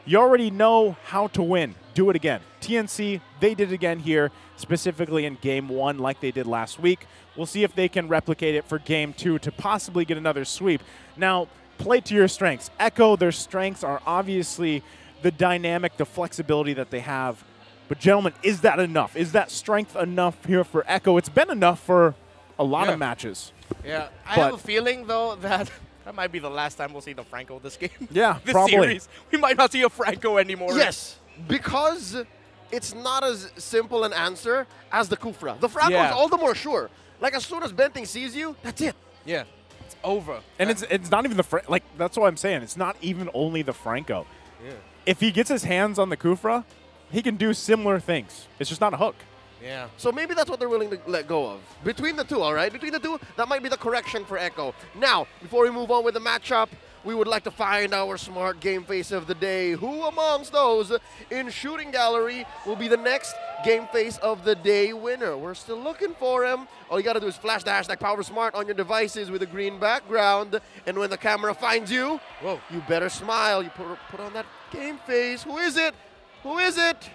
You already know how to win. Do it again. TNC, they did it again here, specifically in Game 1 like they did last week. We'll see if they can replicate it for Game 2 to possibly get another sweep. Now, play to your strengths. Echo, their strengths are obviously the dynamic, the flexibility that they have. But gentlemen, is that enough? Is that strength enough here for Echo? It's been enough for a lot of matches. Yeah, I have a feeling, though, that might be the last time we'll see the Franco this game. Yeah, this probably. series. We might not see a Franco anymore. Yes, because it's not as simple an answer as the Kufra. The Franco is all the more sure. Like, as soon as Benting sees you, that's it. Yeah, it's over. And it's not even the like, that's what I'm saying. It's not even only the Franco. Yeah. If he gets his hands on the Kufra, he can do similar things. It's just not a hook. Yeah. So maybe that's what they're willing to let go of. Between the two, all right? Between the two, that might be the correction for Echo. Now, before we move on with the matchup, we would like to find our smart game face of the day. Who amongst those in Shooting Gallery will be the next game face of the day winner? We're still looking for him. All you got to do is flash the hashtag PowerSmart on your devices with a green background. And when the camera finds you, whoa, you better smile. You put on that game face. Who is it? Who is it?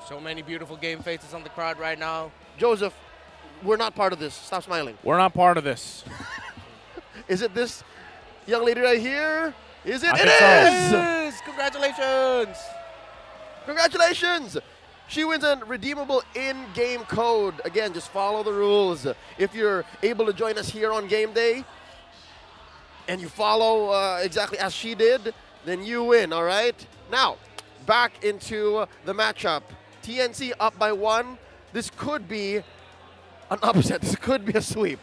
So many beautiful game faces on the crowd right now. Joseph, we're not part of this. Stop smiling. We're not part of this. Is it this young lady right here? Is it? It is! Congratulations! Congratulations! She wins a redeemable in-game code. Again, just follow the rules. If you're able to join us here on game day and you follow exactly as she did, then you win, all right? Now, back into the matchup. TNC up by 1. This could be an upset. This could be a sweep.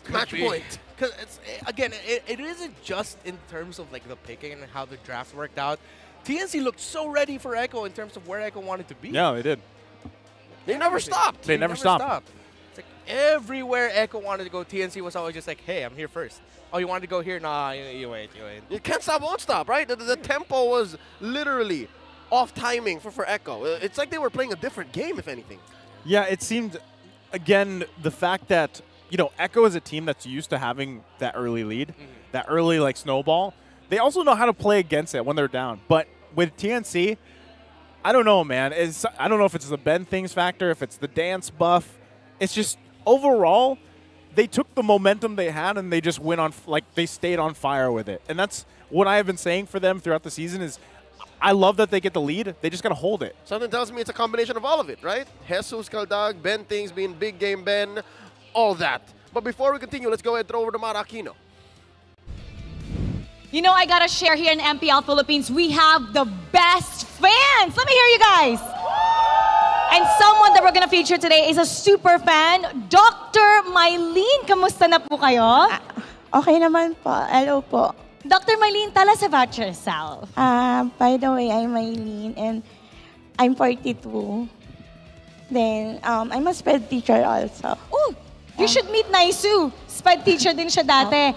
Match point. Because again, it isn't just in terms of like the picking and how the draft worked out. TNC looked so ready for Echo in terms of where Echo wanted to be. Yeah, they did. They never stopped. They never stopped. It's like everywhere Echo wanted to go, TNC was always just like, hey, I'm here first. Oh, you wanted to go here? Nah, you wait. You can't stop, won't stop, right? The tempo was literally off timing for Echo. It's like they were playing a different game, if anything. Yeah, it seemed, again, the fact that, you know, Echo is a team that's used to having that early lead, that early, like, snowball. They also know how to play against it when they're down. But with TNC, I don't know, man. I don't know if it's the Ben Things factor, if it's the dance buff. It's just, overall, they took the momentum they had and they just went on, like, they stayed on fire with it. And that's what I have been saying for them throughout the season is, I love that they get the lead. They just got to hold it. Something tells me it's a combination of all of it, right? Jesus Caldag, Ben Things being big game Ben, all that. But before we continue, let's go ahead and throw over to Mara Aquino. You know, I gotta share here in MPL Philippines, we have the best fans. Let me hear you guys. And someone that we're gonna feature today is a super fan, Dr. Mylene. Kamusta na po kayo? Okay naman po. Hello po. Dr. Mylene, tell us about yourself. By the way, I'm Mylene and I'm 42. Then, I'm a sped teacher also. Oh, you should meet Naisu. Sped teacher din siya dati.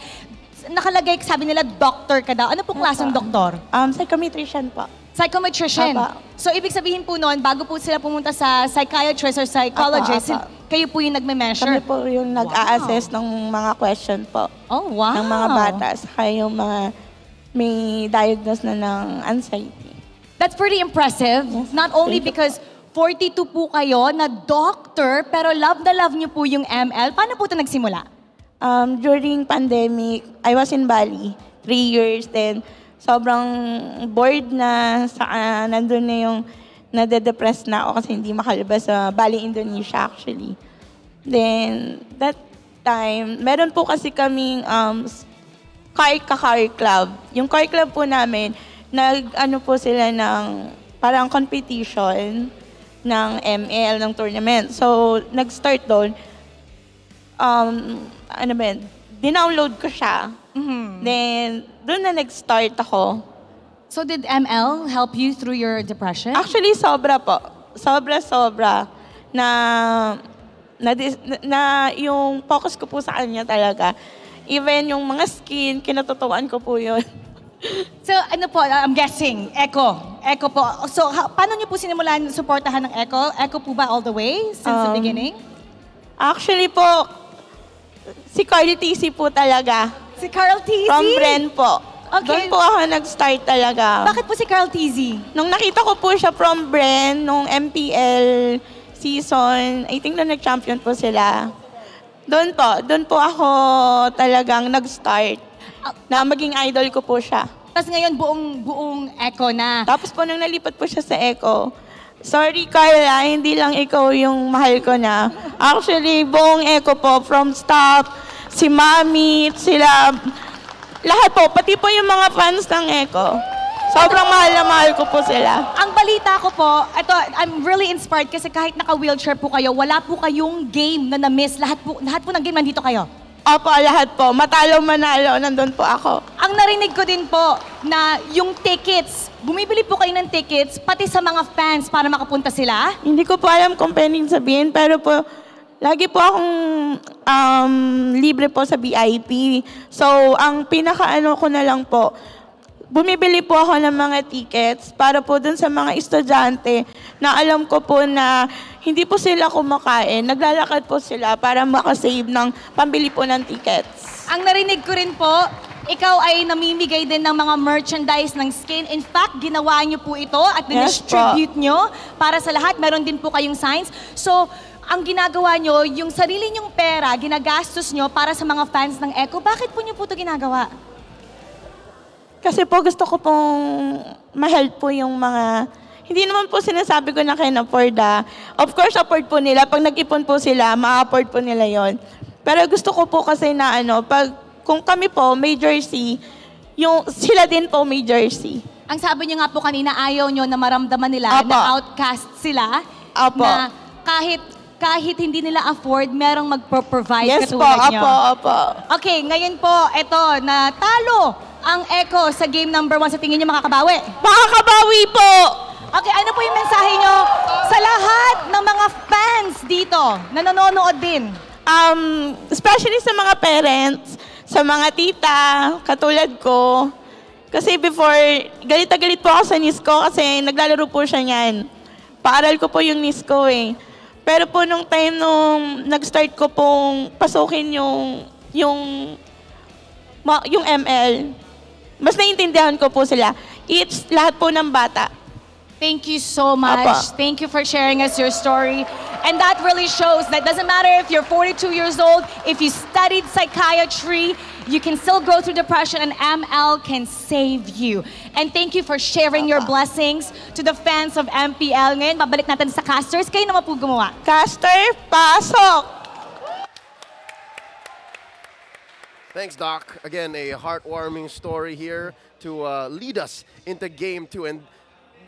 Nakalagay, sabi nila, doctor ka daw. Ano po klaseng doktor? Psychometrician po. Psychometrician. So, ibig sabihin po noon, bago po sila pumunta sa psychiatrist or psychologist, kayo po yung nagme-measure? Kami po yung nag-a-assess ng mga question po. Oh, wow. Ng mga bata. Saka yung mga may diagnose na ng anxiety. That's pretty impressive. Yes. Not only because 42 po kayo na doctor, pero love na love niyo po yung ML. Paano po ito nagsimula? During pandemic, I was in Bali, 3 years. Then, sobrang bored na, nandun na yung nade-depress na ako kasi hindi makalabas sa Bali, Indonesia actually. Then, that time, meron po kasi kaming car club. Yung car club po namin, nag-ano po sila ng parang competition ng ML, ng tournament. So, nag-start doon. Dinownload ko siya. Then, doon na nag-start ako. So, did ML help you through your depression? Actually, sobra po. Sobra. Na yung focus ko po sa kanya talaga. Even yung mga skin, kinatutuan ko po yun. So, ano po, I'm guessing, Echo po. So, paano niyo po sinimulan supportahan ng Echo? Echo po ba all the way since the beginning? Actually po, si Carl TC po talaga. Si Carl TC? From Bren po. Doon po ako nag-start talaga. Bakit po si Carl TZ? Nung nakita ko po siya from Bren, nung MPL season, I think na nag-champion po sila. Doon po ako talagang nag-start na maging idol ko po siya. Tapos ngayon buong Echo na. Tapos po nung nalipat po siya sa Echo, sorry Carla, hindi lang ikaw yung mahal ko na. Actually, buong Echo po, from staff, si Mami, sila, lahat po, pati po yung mga fans ng Echo. Sobrang mahal na mahal ko po sila. Ang balita ko po, ito, I'm really inspired kasi kahit naka-wheelchair po kayo, wala po kayong game na na-miss. Lahat po ng game nandito kayo. Opo, lahat po. Matalo, manalo, nandun po ako. Ang narinig ko din po na yung tickets, bumibili po kayo ng tickets pati sa mga fans para makapunta sila? Hindi ko po alam kung pwedeng sabihin, pero po, lagi po akong libre po sa VIP. So, ang pinaka-ano ko na lang po, bumibili po ako ng mga tickets para po dun sa mga estudyante na alam ko po na hindi po sila kumakain. Naglalakad po sila para makasave ng pambili po ng tickets. Ang narinig ko rin po, ikaw ay namimigay din ng mga merchandise ng skin. In fact, ginawa niyo po ito at dinistribute nyo para sa lahat. Meron din po kayong signs. So, ang ginagawa nyo, yung sarili nyong pera, ginagastos nyo para sa mga fans ng Echo. Bakit po nyo po ito ginagawa? Kasi po gusto ko pong ma-help po yung mga, hindi naman po sinasabi ko na can-afford Of course, afford po nila. Pag nag-ipon po sila, ma-afford po nila yon. Pero gusto ko po kasi na kung kami po may jersey, sila din po may jersey. Ang sabi niyo nga po kanina, ayaw nyo na maramdaman nila na outcast sila. Apo. Na kahit hindi nila afford, merong magpo-provide yes katulad nyo. Yes po, apo. Okay, ngayon po, eto, natalo ang Echo sa game number 1. Sa tingin nyo makakabawi? Makakabawi po! Okay, ano po yung mensahe nyo sa lahat ng mga fans dito na nanonood din? Especially sa mga parents, sa mga tita, katulad ko. Kasi before, galit na galit po ako sa niece ko kasi naglalaro po siya niyan. Paaral ko po yung niece ko eh. Pero po nung time nung nag-start ko pong pasukin yung ML, mas naiintindihan ko po sila. Lahat po ng bata. Thank you so much. Apa. Thank you for sharing us your story. And that really shows that doesn't matter if you're 42 years old, if you studied psychiatry, you can still go through depression and ML can save you. And thank you for sharing your blessings to the fans of MPL. Ngayon, babalik natin sa casters. Kayo naman po gumawa. Caster, pasok! Thanks, Doc. Again, a heartwarming story here to lead us into Game 2. And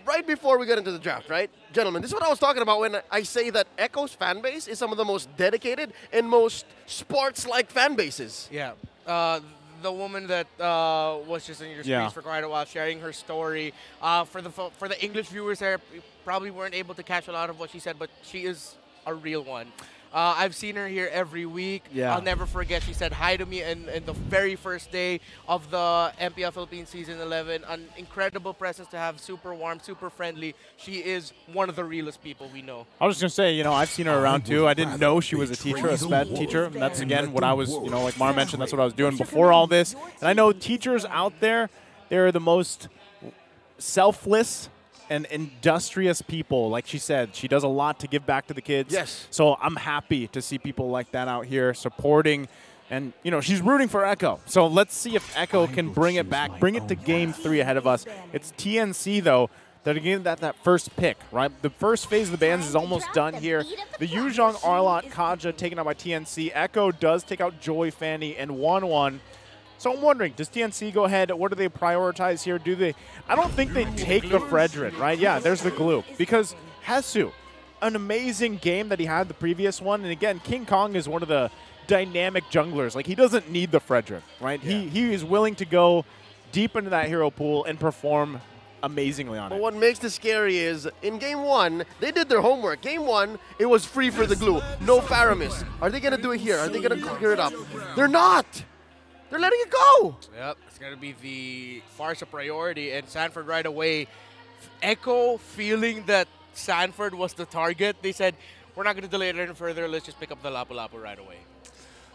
right before we get into the draft, right? Gentlemen, this is what I was talking about when I say that Echo's fan base is some of the most dedicated and most sports-like fan bases. Yeah. The woman that was just in your screens for quite a while, sharing her story. For the English viewers there, probably weren't able to catch a lot of what she said, but she is a real one. I've seen her here every week. Yeah. I'll never forget. She said hi to me in the very first day of the MPL Philippines Season 11. An incredible presence to have, super warm, super friendly. She is one of the realest people we know. I was just going to say, I've seen her around too. I didn't know she was a teacher, a SPED teacher. And that's, again, what I was, like Mara mentioned, that's what I was doing before all this. And I know teachers out there, they're the most selfless and industrious people. Like she said, she does a lot to give back to the kids. Yes. So I'm happy to see people like that out here supporting. And, she's rooting for Echo. So let's see if Echo can bring it back, bring it to Game 3 ahead of us. It's TNC, though, that again, that first pick, right? The first phase of the bans is almost done here. The Yuzhong, Arlot, Kaja taken out by TNC. Echo does take out Joy, Fanny, and 1-1. So I'm wondering, does TNC go ahead? What do they prioritize here? I don't think they take the Fredrin, right? Yeah, there's the glue. Because Hesu, an amazing game that he had the previous one. And again, King Kong is one of the dynamic junglers. Like, he doesn't need the Fredrin, right? Yeah. He is willing to go deep into that hero pool and perform amazingly on it. But what makes this scary is, in Game 1, they did their homework. Game 1, it was free for the glue. No Faramis. Are they going to do it here? Are they going to clear it up? They're not! They're letting it go! Yep, it's going to be the Farsa priority, and Sanford right away. Echo feeling that Sanford was the target, they said, we're not going to delay it any further, let's just pick up the Lapu Lapu right away.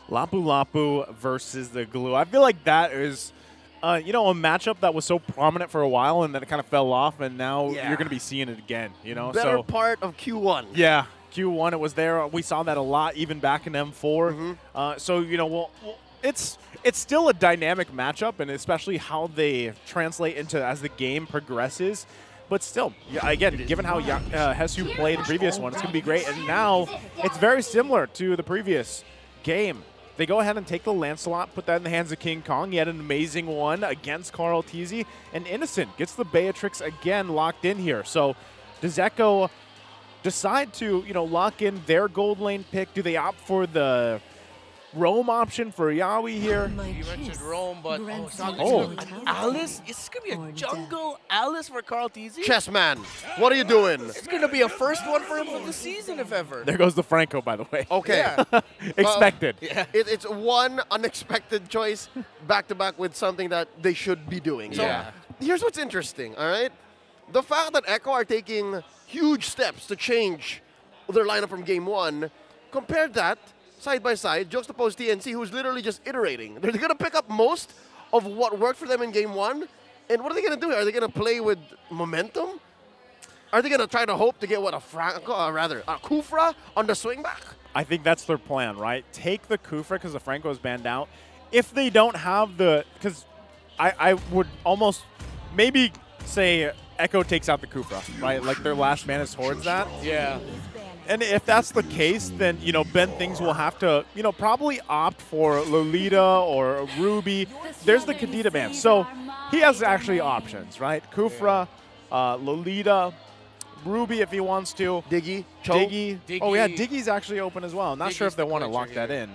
Lapu Lapu versus the glue. I feel like that is you know, a matchup that was so prominent for a while and then it kind of fell off, and now Yeah. you're going to be seeing it again, you know? Better part of Q1. Yeah, Q1, it was there. We saw that a lot, even back in M4. So, you know, well, it's still a dynamic matchup, and especially how they translate into as the game progresses. But still, again, given how Hesu played the previous one, it's going to be great. And now it's very similar to the previous game. They go ahead and take the Lancelot, put that in the hands of King Kong. He had an amazing one against Carl Tizzy. And Innocent gets the Beatrix again locked in here. So does Echo decide to, you know, lock in their gold lane pick? Do they opt for the roam option for Yawi here? You mentioned roam, but it's not an Alice? Is this going to be a jungle Alice for Carl Tizzy? Chessman, what are you doing? It's going to be a first one for him for the season, if ever. There goes the Franco, by the way. Okay. Yeah. Expected. It's one unexpected choice back-to-back with something that they should be doing. So here's what's interesting, all right? The fact that Echo are taking huge steps to change their lineup from game one, compare that side by side, juxtapose TNC, who's literally just iterating. They're going to pick up most of what worked for them in game one. And what are they going to do? Are they going to play with momentum? Are they going to try to hope to get what, a Kufra on the swing back? I think that's their plan, right? Take the Kufra because the Franco is banned out. If they don't have the, because I would almost maybe say Echo takes out the Kufra, right? Like their last man is towards that. Yeah. And if that's the case, then, you know, Ben Things will have to, you know, probably opt for Lolita or Ruby. There's the Kadita ban. So he has actually options, right? Kufra, Lolita, Ruby if he wants to. Diggy, Cho. Diggy. Oh, yeah, Diggy's actually open as well. Not sure if they want to lock that in.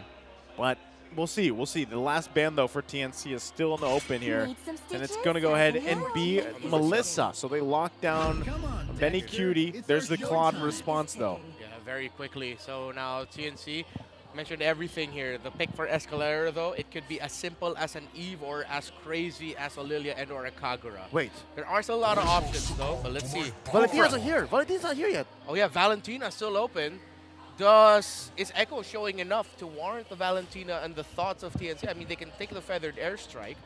But we'll see. We'll see. The last ban, though, for TNC is still in the open here. And it's going to go ahead and be Melissa. So they lock down Benny Cutie. There's the Claude response, though. Very quickly. So now TNC mentioned everything here. The pick for Escalera, though, it could be as simple as an Eve or as crazy as a Lilia and or a Kagura. Wait. There are still a lot of options, though, but let's see. Valentina's not here. Valentina's not here yet. Oh, yeah, Valentina's still open. Is Echo showing enough to warrant the Valentina and the thoughts of TNC? I mean, they can take the Feathered Airstrike,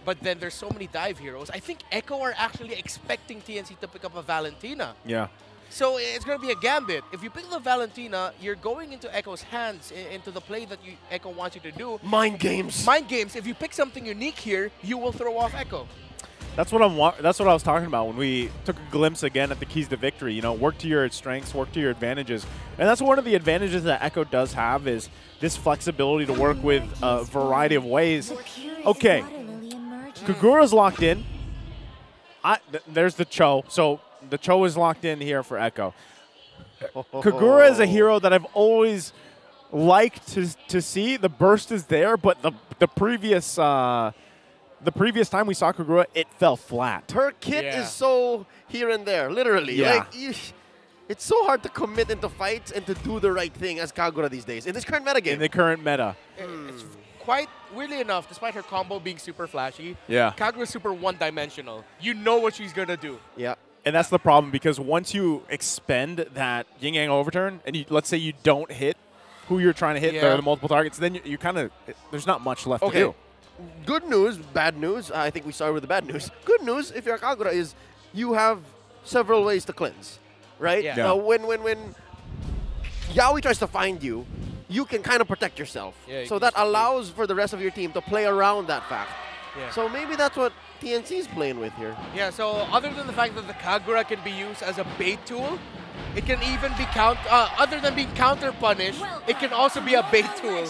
but then there's so many dive heroes. I think Echo are actually expecting TNC to pick up a Valentina. Yeah. So it's going to be a gambit. If you pick the Valentina, you're going into Echo's hands, into the play that Echo wants you to do. Mind games. Mind games. If you pick something unique here, you will throw off Echo. That's what I was talking about when we took a glimpse again at the keys to victory. You know, work to your strengths, work to your advantages. And that's one of the advantages that Echo does have is this flexibility to work with a variety of ways. Okay. Kagura's locked in. There's the Cho. So the Cho is locked in here for Echo. Kagura is a hero that I've always liked to see. The burst is there, but the previous time we saw Kagura, it fell flat. Her kit is so here and there, literally. Yeah. Like, it's so hard to commit into fights and to do the right thing as Kagura these days in this current meta game. In the current meta. It's quite, weirdly enough, despite her combo being super flashy, yeah, Kagura's super one-dimensional. You know what she's going to do. Yeah. And that's the problem, because once you expend that yin yang overturn, and let's say you don't hit who you're trying to hit, the multiple targets, then you kind of, there's not much left to do. Good news, bad news. I think we started with the bad news. Good news, if you're Kagura, is you have several ways to cleanse, right? Yeah. When Yaoi tries to find you, you can kind of protect yourself. Yeah, so that allows for the rest of your team to play around that fact. Yeah. So maybe that's what TNC is playing with here. Yeah, so other than the fact that the Kagura can be used as a bait tool, it can even be other than being counter-punished, it can also be a bait tool.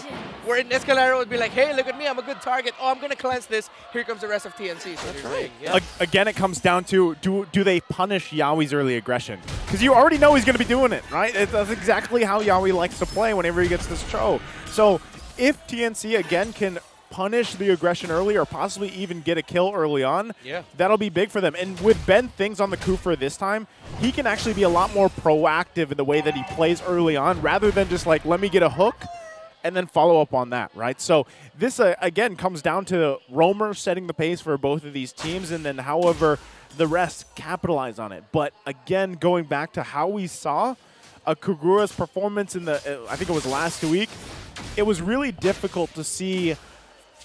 Where in Escalera would be like, hey, look at me, I'm a good target. Oh, I'm going to cleanse this. Here comes the rest of TNC. So that's right. Yeah. Again, it comes down to, do they punish Yaoi's early aggression? Because you already know he's going to be doing it, right? That's exactly how Yaoi likes to play whenever he gets this Cho. So if TNC, again, can punish the aggression early or possibly even get a kill early on, that'll be big for them. And with Ben Things on the Kufra this time, he can actually be a lot more proactive in the way that he plays early on rather than just like, let me get a hook and then follow up on that, right? So this, again, comes down to Romer setting the pace for both of these teams, and then however the rest capitalize on it. But again, going back to how we saw Kagura's performance in the, I think it was last week, it was really difficult to see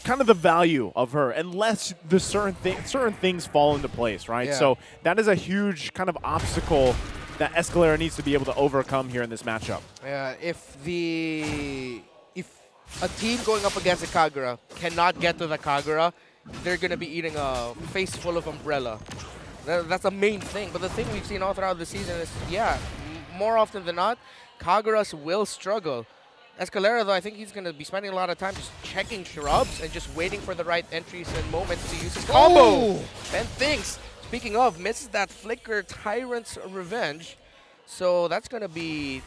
kind of the value of her unless the certain things fall into place, right? Yeah. So that is a huge kind of obstacle that Escalera needs to be able to overcome here in this matchup. If a team going up against a Kagura cannot get to the Kagura, they're going to be eating a face full of Umbrella. That's the main thing. But the thing we've seen all throughout the season is, more often than not, Kaguras will struggle. Escalera, though, I think he's going to be spending a lot of time just checking shrubs and just waiting for the right entries and moments to use his combo. Ben thinks, speaking of, misses that flicker Tyrant's Revenge. So that's going to be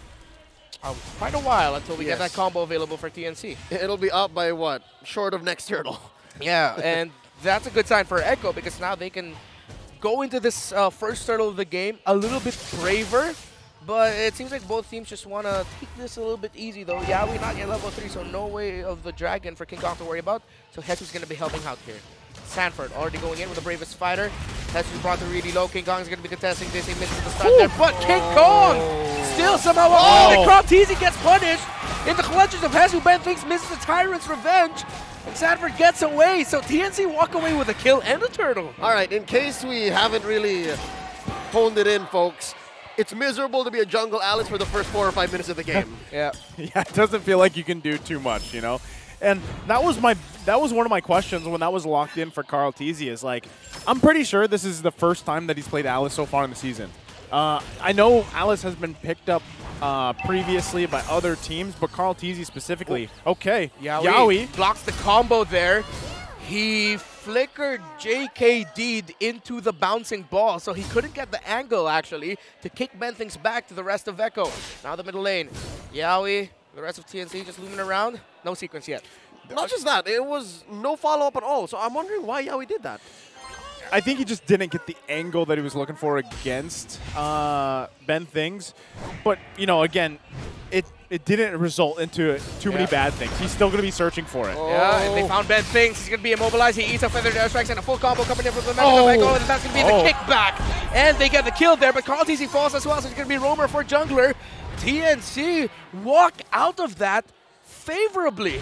quite a while until we get that combo available for TNC. It'll be up by what? Short of next turtle. Yeah, and that's a good sign for Echo because now they can go into this first turtle of the game a little bit braver. But it seems like both teams just want to take this a little bit easy, though. Yeah, we're not yet level 3, so no way of the Dragon for King Kong to worry about. So Hesu's going to be helping out here. Sanford already going in with the bravest fighter. Hesu's brought to really low. King Kong is going to be contesting this. He misses the start there, but King Kong still somehow the Kraltizi gets punished. In the clutches of Hesu, Ben thinks misses the Tyrant's Revenge. And Sanford gets away, so TNC walk away with a kill and a turtle. All right, in case we haven't really honed it in, folks, it's miserable to be a jungle Alice for the first 4 or 5 minutes of the game. Yeah, it doesn't feel like you can do too much, you know? And that was one of my questions when that was locked in for Kraltizi is like, I'm pretty sure this is the first time that he's played Alice so far in the season. I know Alice has been picked up previously by other teams, but Kraltizi specifically, okay. Yaoi blocks the combo there. He flickered JKD'd into the bouncing ball, so he couldn't get the angle, actually, to kick Benthings back to the rest of Echo. Now the middle lane. Yaoi, the rest of TNC just looming around. No sequence yet. Not just that, it was no follow-up at all, so I'm wondering why Yaoi did that. I think he just didn't get the angle that he was looking for against Benthings. But, you know, again, it didn't result into too many bad things. He's still going to be searching for it. Yeah, and they found Benthings. He's going to be immobilized. He eats a feathered airstrikes and a full combo coming in from the Metal Echo, and that's going to be the kickback. And they get the kill there, but Kraltizi falls as well, so it's going to be Roamer for jungler. TNC walk out of that favorably.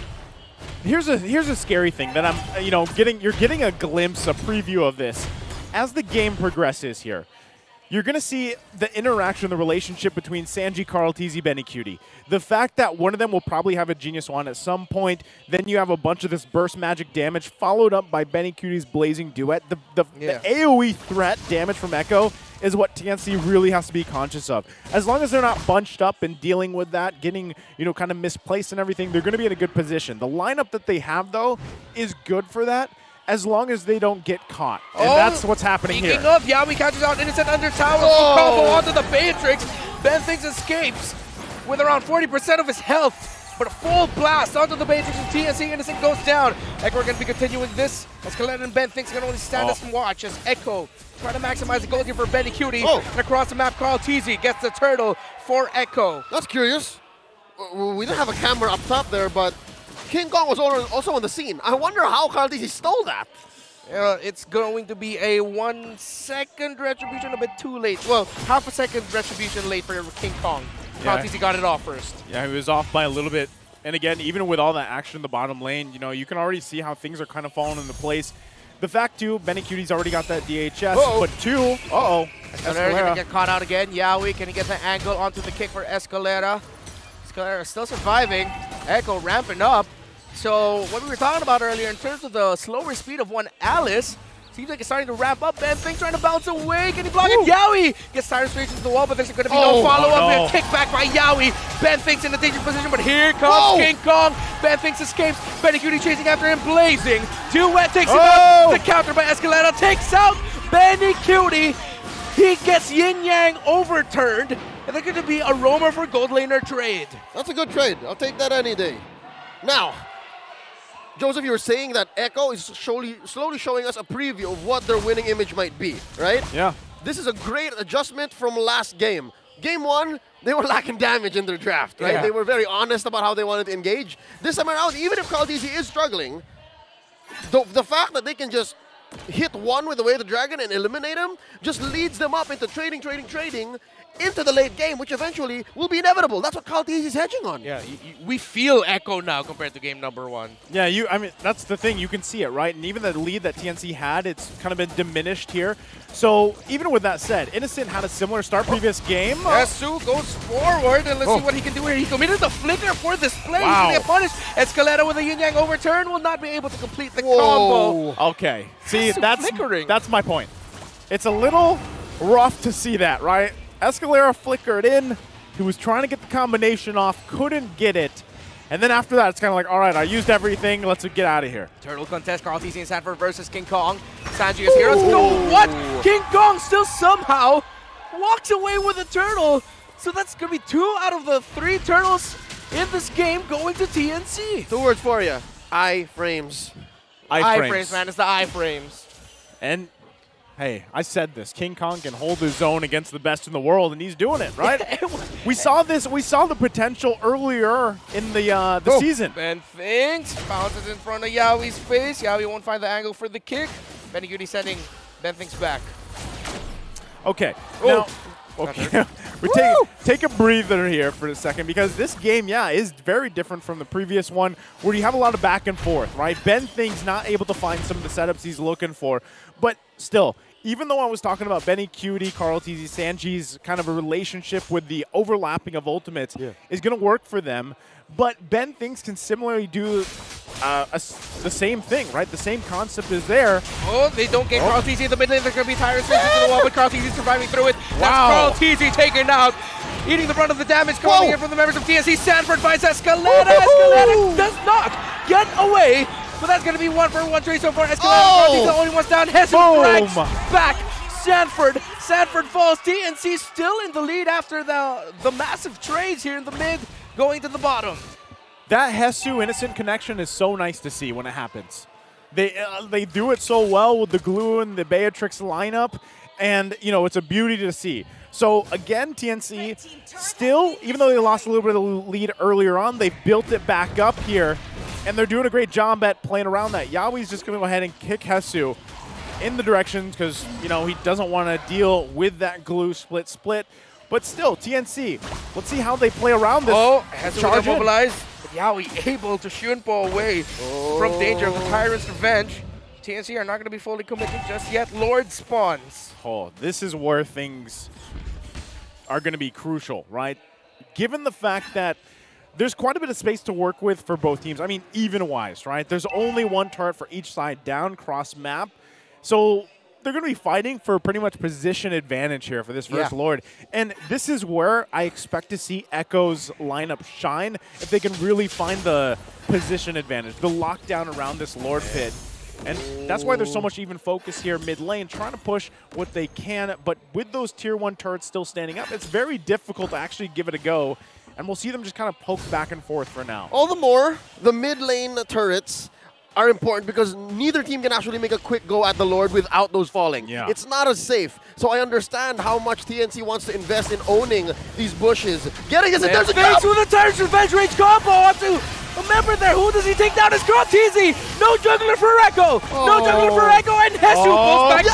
Here's a scary thing that I'm, you're getting a glimpse, a preview of this. As the game progresses here, you're going to see the interaction, the relationship between Sanji, Kraltizi, Benny, the fact that one of them will probably have a Genius Wand at some point, then you have a bunch of this burst magic damage followed up by Benny Cutie's Blazing Duet. The AoE threat damage from Echo is what TNC really has to be conscious of. As long as they're not bunched up and dealing with that, getting, kind of misplaced and everything, they're going to be in a good position. The lineup that they have, though, is good for that, as long as they don't get caught. And that's what's happening here. Speaking of, Yaoi catches out Innocent under tower. Full combo onto the Beatrix. Benthings escapes with around 40% of his health. But a full blast onto the Beatrix and TNC. Innocent goes down. Echo are going to be continuing this. Escalera and Benthings can only stand us and watch as Echo try to maximize the goal here for Benny Cutie. And across the map, Kraltizi gets the turtle for Echo. That's curious. We didn't have a camera up top there, but King Kong was also on the scene. I wonder how Kraltizi stole that. It's going to be a 1 second retribution, a bit too late. Well, half a second retribution late for King Kong. Kraltizi got it off first. Yeah, he was off by a little bit. And again, even with all that action in the bottom lane, you can already see how things are kind of falling into place. The fact, too, Benny Cutie's already got that DHS, but two, Escalera going to get caught out again. Yaoi, can he get the angle onto the kick for Escalera? Escalera still surviving. Echo ramping up. So what we were talking about earlier in terms of the slower speed of one Alice, seems like it's starting to ramp up. Benthings trying to bounce away. Can he block it? Yaoi gets tired straight into the wall, but there's going to be no follow-up. Kick back by Yaoi. Benthings in a dangerous position, but here comes King Kong. Benthings escapes. Benny Cutie chasing after him. Blazing. Duet takes him out. The counter by Escalera takes out Benny Cutie. He gets Yin Yang overturned. And they're going to be a roamer for gold laner trade. That's a good trade. I'll take that any day. Now, Joseph, you were saying that Echo is slowly showing us a preview of what their winning image might be, right? Yeah. This is a great adjustment from last game. Game 1, they were lacking damage in their draft, right? Yeah. They were very honest about how they wanted to engage. This time around, even if Kraltizi is struggling, the fact that they can just hit one with the Way of the Dragon and eliminate him just leads them up into trading into the late game, which eventually will be inevitable. That's what Kaltiz is hedging on. Yeah, we feel Echo now compared to game number 1. Yeah, I mean, that's the thing. You can see it, right? And even the lead that TNC had, it's kind of been diminished here. So even with that said, Innocent had a similar start previous game. Hesu goes forward, and let's see what he can do here. He committed the flicker for this play. Wow. He's going to get punished. Escalera with a yin-yang overturn will not be able to complete the combo. Okay. See, flickering. that's my point. It's a little rough to see that, right? Escalera flickered in. He was trying to get the combination off, couldn't get it. And then after that, it's kind of like, all right, I used everything. Let's get out of here. Turtle contest, Carl TC and Sanford versus King Kong. Sanji is here. No, what? King Kong still somehow walks away with a turtle. So that's going to be 2 out of the 3 turtles in this game going to TNC. 2 words for you. I-frames. I-frames, man. It's the I-frames. And hey, I said this. King Kong can hold his own against the best in the world, and he's doing it, right? We saw this. We saw the potential earlier in the season. Ben thinks, bounces in front of Yawi's face. Yawi won't find the angle for the kick. Benny Goody sending Ben thinks back. Okay. Now, okay. We take a breather here for a second, because this game, is very different from the previous one, where you have a lot of back and forth, right? Ben thinks not able to find some of the setups he's looking for, but still. Even though I was talking about Benny Cutie, Carl TZ, Sanji's kind of a relationship with the overlapping of ultimates is going to work for them, but Ben thinks can similarly do the same thing, right? The same concept is there. Oh, they don't get Carl TZ in the mid lane. They're going to be tired straight into the wall, but Carl TZ surviving through it. That's Carl TZ taken out, eating the brunt of the damage coming in from the members of TNC. Sanford finds Escalera. Escalera does not get away. But that's going to be 1-for-1 trade so far. Escalera is the only ones down. Hesu drags back Sanford. Sanford falls. TNC still in the lead after the massive trades here in the mid, going to the bottom. That Hesu Innocent connection is so nice to see when it happens. They do it so well with the Glue and the Beatrix lineup, and it's a beauty to see. So again, TNC still, even though they lost a little bit of the lead earlier on, they've built it back up here. And they're doing a great job at playing around that. Yawi's just going to go ahead and kick Hesu in the direction because, he doesn't want to deal with that Glue split. But still, TNC, let's see how they play around this. Oh, Hesu mobilized. Yawi able to Shunpo away from danger of the Tyrant's revenge. TNC are not going to be fully committed just yet. Lord spawns. Oh, this is where things are going to be crucial, right? Given the fact that there's quite a bit of space to work with for both teams. I mean, even-wise, right? There's only one turret for each side down, cross-map. So they're going to be fighting for pretty much position advantage here for this first Lord. And this is where I expect to see Echo's lineup shine if they can really find the position advantage, the lockdown around this Lord pit. And that's why there's so much even focus here mid lane, trying to push what they can. But with those tier 1 turrets still standing up, it's very difficult to actually give it a go. And we'll see them just kind of poke back and forth for now. All the more, the mid lane turrets are important because neither team can actually make a quick go at the Lord without those falling. It's not as safe. So I understand how much TNC wants to invest in owning these bushes. Getting us, there's a gap! With a Tyrant's Revenge Rage combo onto a member there. Who does he take down? It's Carl TZ. No juggler for Echo. No juggler for Echo, and Hesu goes back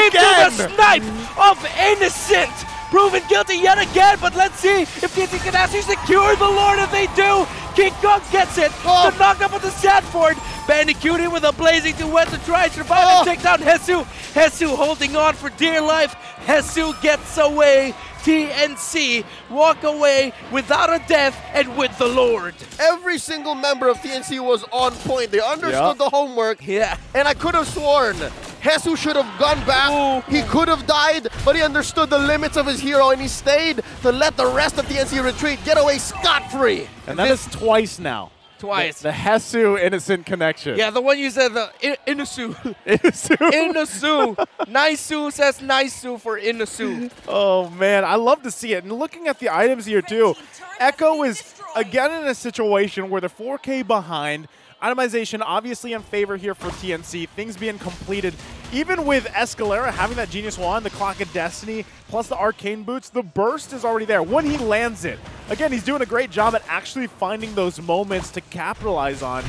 into the snipe of Innocent. Proven guilty yet again, but let's see if TNC can actually secure the Lord. If they do, King Kong gets it. The knockup of the Sanford. Bandicuting with a blazing duet to try and survive and take down Hesu. Hesu holding on for dear life. Hesu gets away. TNC walk away without a death and with the Lord. Every single member of TNC was on point. They understood the homework. And I could have sworn Hesu should have gone back. He could have died, but he understood the limits of his hero and he stayed to let the rest of TNC retreat, get away scot-free. And that is twice now. Twice. The Hesu Innocent connection. Yeah, the one you said, the Inasu. Inasu. Inasu. Naisu says Naisu for Inasu. Oh, man. I love to see it. And looking at the items here, too, Echo is, again, in a situation where they're 4K behind. Itemization obviously in favor here for TNC. Things being completed. Even with Escalera having that Genius Wand, the Clock of Destiny, plus the Arcane Boots, the burst is already there when he lands it. Again, he's doing a great job at actually finding those moments to capitalize on.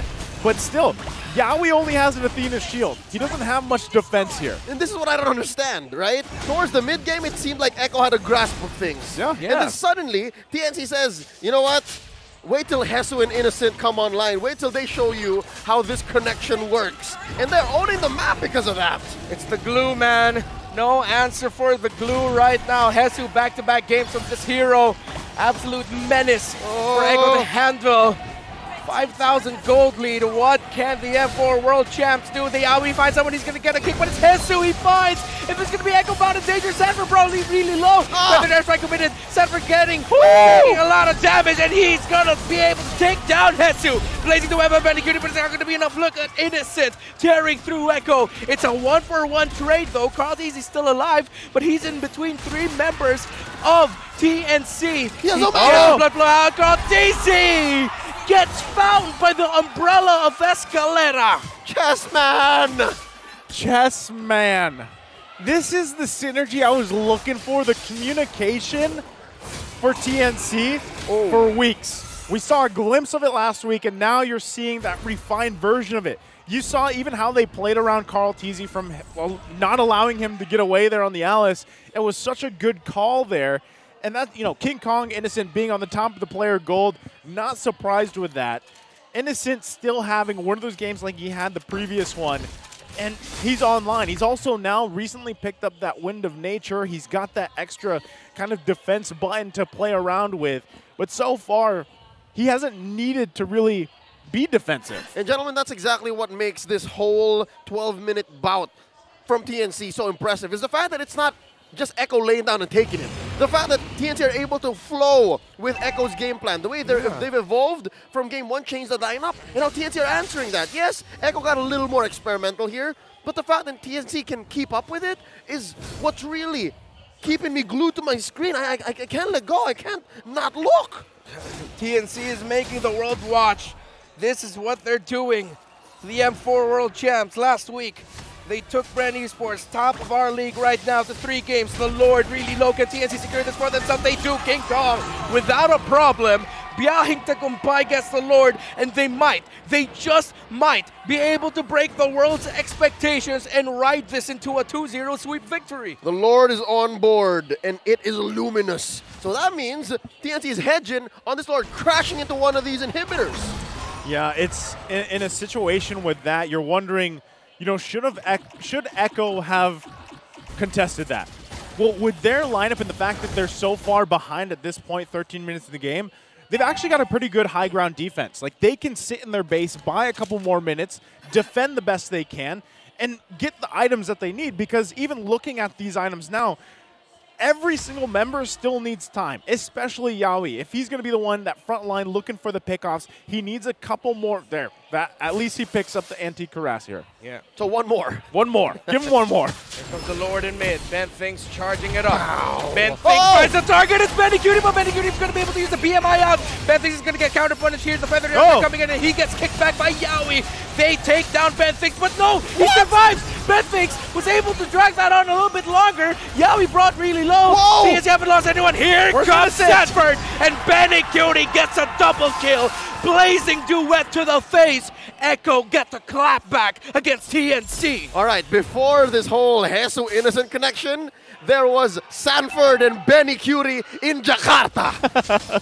But still, Yawi only has an Athena shield. He doesn't have much defense here. And this is what I don't understand, right? Towards the mid game, it seemed like Echo had a grasp of things. Yeah. And then suddenly, TNC says, you know what? Wait till Hesu and Innocent come online. Wait till they show you how this connection works. And they're owning the map because of that. It's the glue, man. No answer for the glue right now. Hesu back-to-back games of this hero. Absolute menace for Echo to handle. 5,000 gold lead. What can the M4 World Champs do? The Yawi finds someone, he's going to get a kick, but it's Hesu he finds. If it's going to be Echo bound in danger, Sanford probably really low. But the airstrike committed. Sanford getting a lot of damage, and he's going to be able to take down Hesu. Blazing the web of Bandicoot, but it's not going to be enough. Look at Innocent tearing through Echo. It's a 1-for-1 trade though. Carl Deasy's still alive, but he's in between 3 members of TNC. Blood flow out. Carl Deasy gets found by the umbrella of Escalera. Chessman! Chessman. This is the synergy I was looking for, the communication for TNC for weeks. We saw a glimpse of it last week, and now you're seeing that refined version of it. You saw even how they played around Carl Teasy from not allowing him to get away there on the Alice. It was such a good call there. And that, you know, King Kong, Innocent being on the top of the player gold, not surprised with that. Innocent still having one of those games like he had the previous one, and he's online. He's also now recently picked up that Wind of Nature. He's got that extra kind of defense button to play around with. But so far, he hasn't needed to really be defensive. And gentlemen, that's exactly what makes this whole 12-minute bout from TNC so impressive, is the fact that it's not just Echo laying down and taking it. The fact that TNC are able to flow with Echo's game plan, the way they've evolved from game 1, changed the lineup, and now TNC are answering that. Yes, Echo got a little more experimental here, but the fact that TNC can keep up with it is what's really keeping me glued to my screen. I can't let go. I can't not look. TNC is making the world watch. This is what they're doing. The M4 World Champs last week. They took Brand Esports, top of our league right now, to 3 games. The Lord really low. Can TNC secure this for themselves? They do. King Kong without a problem. Biyahing Tagumpay gets the Lord, and they just might be able to break the world's expectations and ride this into a 2-0 sweep victory. The Lord is on board, and it is luminous. So that means TNC is hedging on this Lord crashing into one of these inhibitors. Yeah, it's in a situation with that, you're wondering, you know, should Echo have contested that? Well, with their lineup and the fact that they're so far behind at this point, 13 minutes in the game, they've actually got a pretty good high ground defense. Like, they can sit in their base, buy a couple more minutes, defend the best they can, and get the items that they need, because even looking at these items now, every single member still needs time, especially Yawi. If he's going to be the one that front line looking for the pickoffs, he needs a couple more there. At least he picks up the anti-Karas here. Yeah. So one more. One more. Give him one more. Here comes the Lord in mid. Ben Thinks charging it up. Wow. Ben Thinks finds the target. It's Bandicoot, but Bandicoot is going to be able to use the BMI out. Ben Thinks is going to get counter punished. Here's the Feather coming in, and he gets kicked back by Yawi. They take down Ben Thinks, but no, he survives. Ben Thinks was able to drag that on a little bit longer. Yawi brought really low. TNC haven't lost anyone. Here comes Sanford, and Bandicoot gets a double kill. Blazing duet to the face. Echo get the clap back against TNC. All right, before this whole Hesu Innocent connection, there was Sanford and Benny Curie in Jakarta.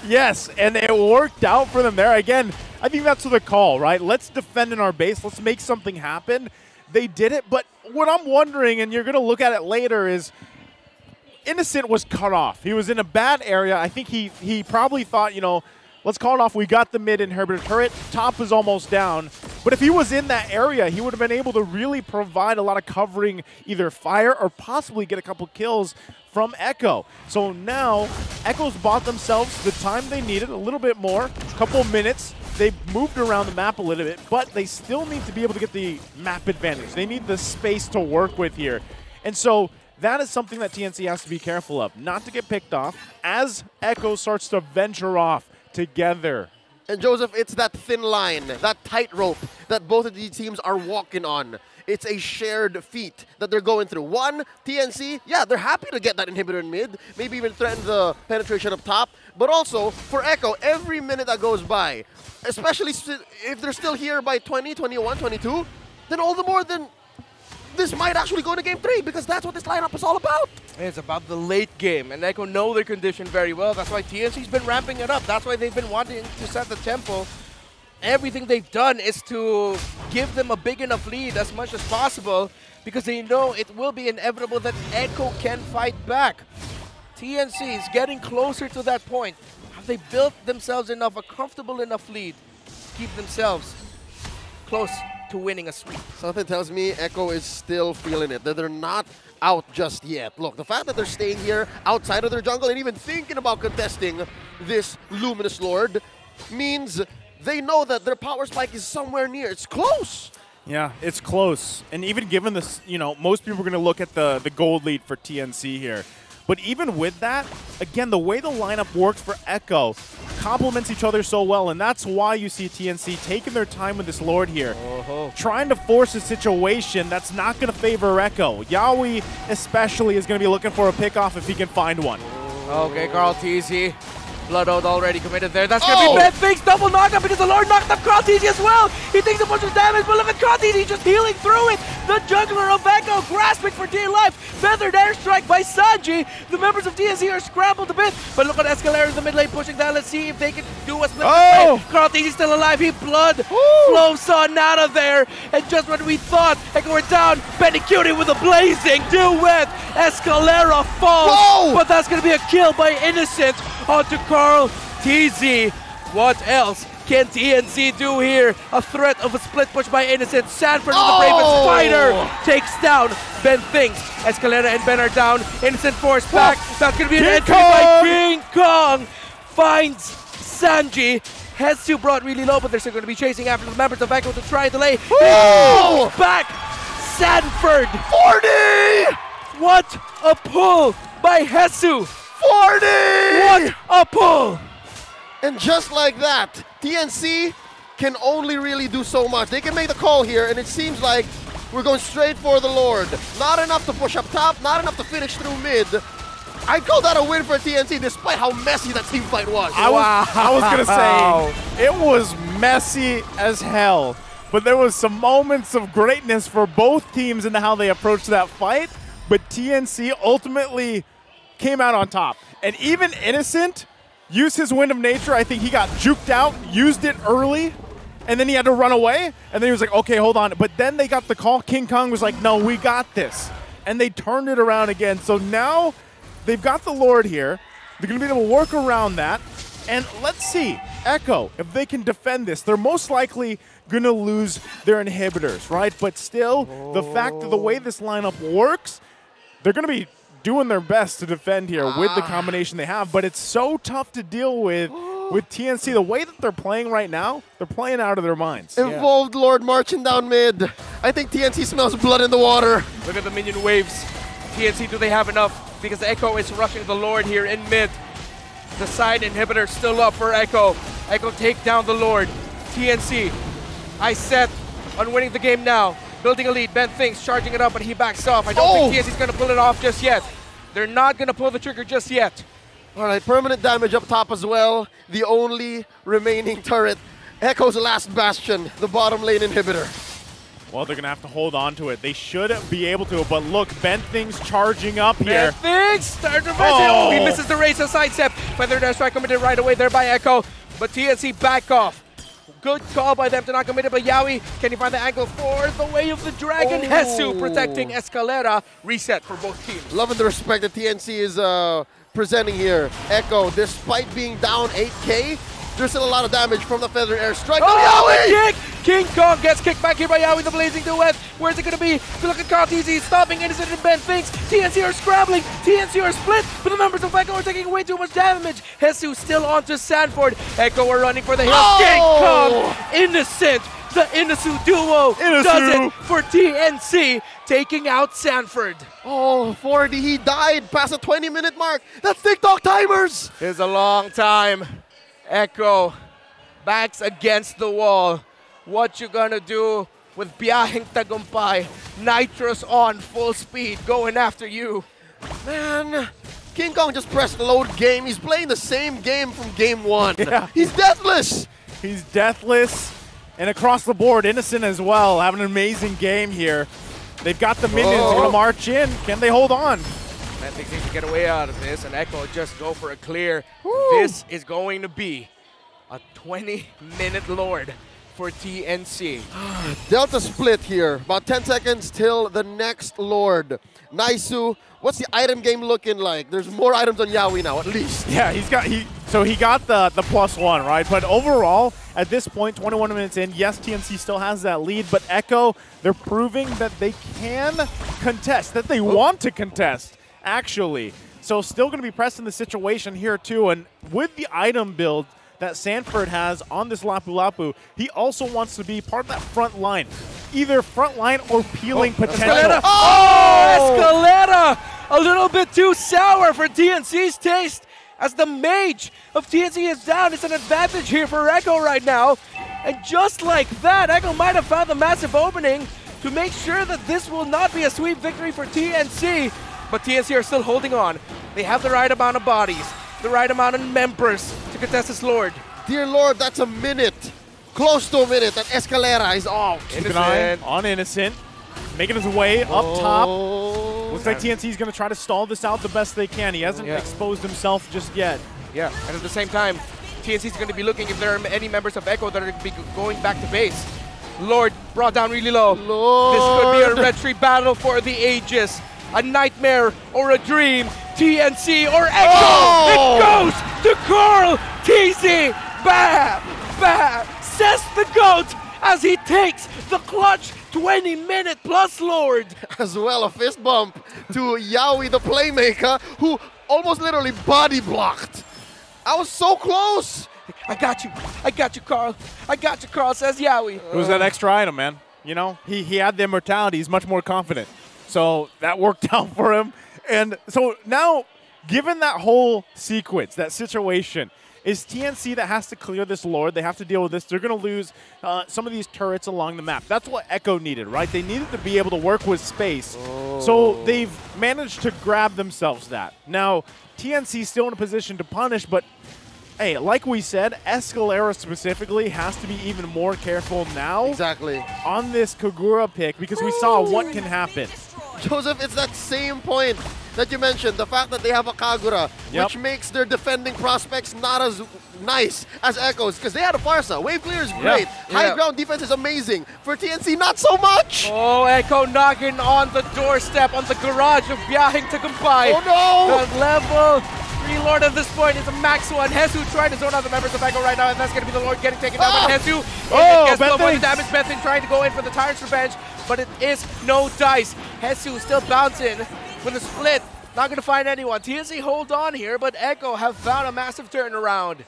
Yes, and it worked out for them there. Again, I think that's the call, right? Let's defend in our base. Let's make something happen. They did it, but what I'm wondering, and you're going to look at it later, is Innocent was cut off. He was in a bad area. I think he probably thought, you know, let's call it off. We got the mid inhibitor turret. Top is almost down. But if he was in that area, he would have been able to really provide a lot of covering, either fire or possibly get a couple kills from Echo. So now, Echo's bought themselves the time they needed, a little bit more, a couple minutes. They've moved around the map a little bit, but they still need to be able to get the map advantage. They need the space to work with here. And so that is something that TNC has to be careful of, not to get picked off as Echo starts to venture off together. And Joseph, it's that thin line, that tightrope that both of these teams are walking on. It's a shared feat that they're going through. One, TNC, yeah, they're happy to get that inhibitor in mid, maybe even threaten the penetration up top, but also for Echo, every minute that goes by, especially if they're still here by 20, 21, 22, then all the more then this might actually go to game 3 because that's what this lineup is all about. It's about the late game, and Echo know their condition very well. That's why TNC's been ramping it up. That's why they've been wanting to set the tempo. Everything they've done is to give them a big enough lead as much as possible because they know it will be inevitable that Echo can fight back. TNC is getting closer to that point. Have they built themselves enough, a comfortable enough lead to keep themselves close to winning a sweep? Something tells me Echo is still feeling it, that they're not out just yet. Look, the fact that they're staying here outside of their jungle and even thinking about contesting this Luminous Lord means they know that their power spike is somewhere near. It's close. Yeah, it's close. And even given this, you know, most people are going to look at the gold lead for TNC here. But even with that, again, the way the lineup works for Echo complements each other so well, and that's why you see TNC taking their time with this Lord here, trying to force a situation that's not going to favor Echo. Yawi especially is going to be looking for a pickoff if he can find one. Okay, Carl TZ. Blood Oath already committed there. That's going to be bad things. Double knockup because the Lord knocked up Carl TZ as well. He takes a bunch of damage, but look at Carl TZ just healing through it. The juggler of Echo grasping for dear life. Feathered airstrike by Sanji. The members of TNC are scrambled a bit, but look at Escalera in the mid lane pushing down. Let's see if they can do a split. Carl TZ still alive. He blood flows on out of there. And just when we thought Echo were down, Benny Cutie with a blazing duet. Escalera falls, but that's going to be a kill by Innocent onto Carl TZ. What else can TNC do here? A threat of a split push by Innocent. Sanford with the Raven Spider takes down Ben Thinks. Escalera and Ben are down. Innocent forced back. That's going to be an entry by King Kong. Finds Sanji. Hesu brought really low, but they're still going to be chasing after the members of Echo to try and delay. Back Sanford. 40! What a pull by Hesu. 40! What a pull! And just like that, TNC can only really do so much. They can make the call here, and it seems like we're going straight for the Lord. Not enough to push up top, not enough to finish through mid. I'd call that a win for TNC, despite how messy that team fight was. I was going to say, it was messy as hell. But there was some moments of greatness for both teams in how they approached that fight. But TNC ultimately came out on top. And even Innocent used his Wind of Nature. I think he got juked out, used it early, and then he had to run away. And then he was like, okay, hold on. But then they got the call. King Kong was like, no, we got this. And they turned it around again. So now they've got the Lord here. They're going to be able to work around that. And let's see, Echo, if they can defend this. They're most likely going to lose their inhibitors, right? But still, the fact that the way this lineup works, they're going to be doing their best to defend here with the combination they have, but it's so tough to deal with TNC. The way that they're playing right now, they're playing out of their minds. Involved Lord marching down mid. I think TNC smells blood in the water. Look at the minion waves. TNC, do they have enough? Because Echo is rushing the Lord here in mid. The side inhibitor still up for Echo. Echo take down the Lord. TNC, I set on winning the game now. Building a lead, Ben Thinks charging it up, but he backs off. I don't think TNC's going to pull it off just yet. They're not going to pull the trigger just yet. All right, permanent damage up top as well. The only remaining turret. Echo's last bastion, the bottom lane inhibitor. Well, they're going to have to hold on to it. They should be able to, but look, Ben Thinks charging up here. Ben Thinks starts to he misses the race, a sidestep. Feathered airstrike committed right away there by Echo, but TNC back off. Good call by them to not commit it, but Yawi, can he find the angle for the way of the dragon? Hesu protecting Escalera. Reset for both teams. Loving the respect that TNC is presenting here. Echo, despite being down 8K, there's still a lot of damage from the feathered airstrike. Yawi! Kick! King Kong gets kicked back here by Yawi, the blazing duet. Where's it going to be? Look at Carl TZ stopping Innocent and Ben Thinks. TNC are scrambling. TNC are split, but the members of Echo are taking way too much damage. Hesu still onto Sanford. Echo are running for the hill. King Kong! Innocent! The Inasu duo does it for TNC, taking out Sanford. 40, he died past the 20-minute mark. That's TikTok timers. It's a long time. Echo backs against the wall. What you gonna do with Biyaheng Tagumpay? Nitros on full speed, going after you. Man, King Kong just pressed load game. He's playing the same game from game 1. Yeah. He's deathless. He's deathless. And across the board, Innocent as well, having an amazing game here. They've got the minions going to march in. Can they hold on? Man thinks he can get away out of this, and Echo just go for a clear. Woo. This is going to be a 20-minute Lord for TNC. Delta split here. About 10 seconds till the next Lord. Naisu, what's the item game looking like? There's more items on Yawi now, at least. Yeah, he got the +1, right? But overall, at this point, 21 minutes in, yes, TNC still has that lead, but Echo, they're proving that they can contest, that they want to contest, actually. So still going to be pressing the situation here, too. And with the item build that Sanford has on this Lapu Lapu, he also wants to be part of that front line. Either front line or peeling potential. Escalera. Oh, Escalera! A little bit too sour for TNC's taste. As the mage of TNC is down, it's an advantage here for Echo right now. And just like that, Echo might have found the massive opening to make sure that this will not be a sweep victory for TNC. But TNC are still holding on. They have the right amount of bodies, the right amount of members to contest this Lord. Dear Lord, that's a minute. Close to a minute, and Escalera is out. Keep an eye on Innocent, making his way up top. Looks like TNC is going to try to stall this out the best they can. He hasn't exposed himself just yet. Yeah, and at the same time, TNC is going to be looking if there are any members of Echo that are going to be going back to base. Lord brought down really low. Lord. This could be a retreat battle for the ages. A nightmare or a dream. TNC or Echo. Oh. It goes to Carl TZ. Bam! Bam! Says the GOAT as he takes the clutch 20-minute plus Lord. As well, a fist bump to Yawi, the playmaker, who almost literally body blocked. I was so close. I got you, Carl. I got you, Carl, says Yawi. It was that extra item, man. You know, he had the immortality. He's much more confident. So that worked out for him. And so now, given that whole sequence, that situation, is TNC that has to clear this Lord. They have to deal with this. They're going to lose some of these turrets along the map. That's what Echo needed, right? They needed to be able to work with space. So they've managed to grab themselves that. Now, TNC still in a position to punish, but hey, like we said, Escalera specifically has to be even more careful now. Exactly. On this Kagura pick, because we saw what can happen. Joseph, it's that same point that you mentioned, the fact that they have a Kagura, which makes their defending prospects not as nice as Echo's, because they had a Farsa. Wave clear is great. High ground defense is amazing. For TNC, not so much. Oh, Echo knocking on the doorstep, on the garage of Biyahing Tagumpay. Oh no! The level 3 Lord at this point is a max one. Hesu trying to zone out the members of Echo right now, and that's going to be the Lord getting taken down by Hesu. Gets to avoid the damage. Bethin trying to go in for the Tyrant's Revenge, but it is no dice. Hesu still bouncing with a split. Not going to find anyone. TNC hold on here, but Echo have found a massive turnaround.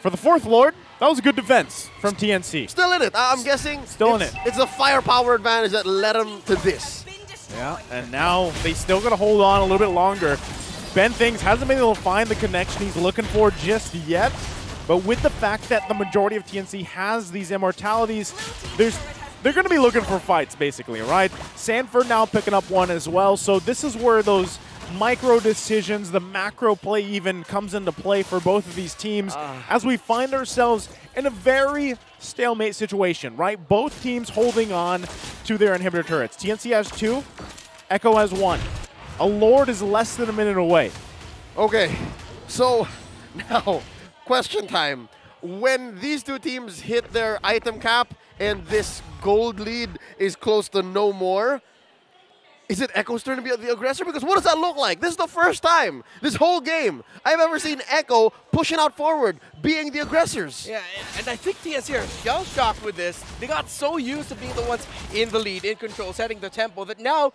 For the 4th Lord, that was a good defense from TNC. Still in it. I'm guessing still in it. It's the firepower advantage that led them to this. Yeah, and now they still got to hold on a little bit longer. Ben Things hasn't been able to find the connection he's looking for just yet, but with the fact that the majority of TNC has these immortalities, they're going to be looking for fights, basically, right? Sanford now picking up one as well, so this is where those micro decisions, the macro play even comes into play for both of these teams as we find ourselves in a very stalemate situation, right? Both teams holding on to their inhibitor turrets. TNC has 2, Echo has 1. A Lord is less than a minute away. Okay, so now, question time. When these two teams hit their item cap and this gold lead is close to no more, is it Echo's turn to be the aggressor? Because what does that look like? This is the first time, this whole game, I've ever seen Echo pushing out forward, being the aggressors. Yeah, and I think TNC are shell-shocked with this. They got so used to being the ones in the lead, in control, setting the tempo, that now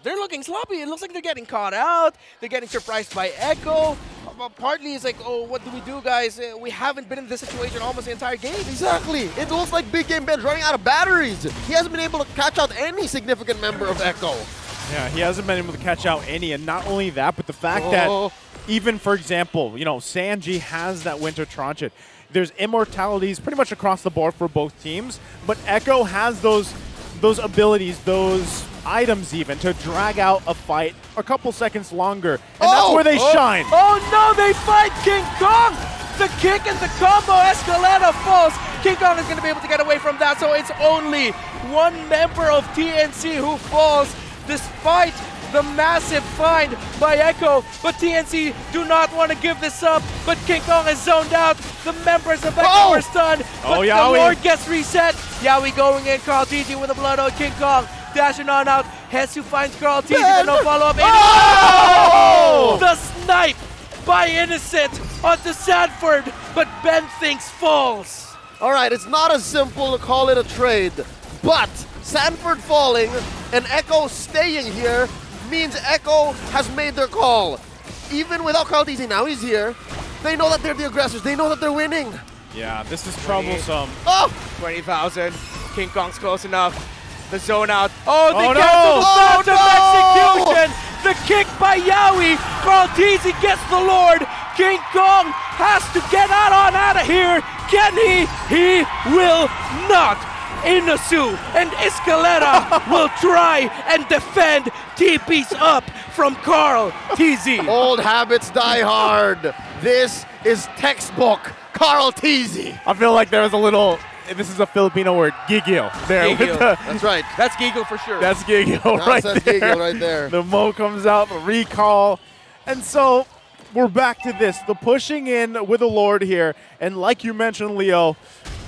they're looking sloppy. It looks like they're getting caught out. They're getting surprised by Echo. Partly it's like, oh, what do we do, guys? We haven't been in this situation almost the entire game. Exactly. It looks like Big Game Ben's running out of batteries. He hasn't been able to catch out any significant member of Echo. Yeah, he hasn't been able to catch out any. And not only that, but the fact that even, for example, you know, Sanji has that Winter Transit. There's immortalities pretty much across the board for both teams. But Echo has those abilities, those items even to drag out a fight a couple seconds longer. And that's where they shine. Oh no, they fight King Kong! The kick and the combo, Escalera falls. King Kong is going to be able to get away from that, so it's only one member of TNC who falls despite the massive find by Echo. But TNC do not want to give this up, but King Kong is zoned out. The members of Echo are stunned, but the Lord gets reset. Yawi going in, Carl TG with a blood on King Kong. Dashing on out, Hesu finds Carl TG, but no follow-up. The snipe by Innocent onto Sanford, but Ben thinks falls. All right, it's not as simple to call it a trade, but Sanford falling and Echo staying here means Echo has made their call. Even without Carl TZ, now he's here. They know that they're the aggressors. They know that they're winning. Yeah, this is troublesome. 20,000. King Kong's close enough. The zone out. Oh, they cancel the phantom execution. The kick by Yawi. Carl TZ gets the Lord. King Kong has to get out of here. Can he? He will not. Inasu and Escalera will try and defend TP's up from Carl TZ. Old habits die hard. This is textbook Carl TZ. I feel like there was a little, this is a Filipino word, giggle there. Giggle. That's right. That's giggle for sure. That's giggle right there. Giggle right there. The Mo comes out, the recall. And so we're back to this, the pushing in with the Lord here. And like you mentioned, Leo,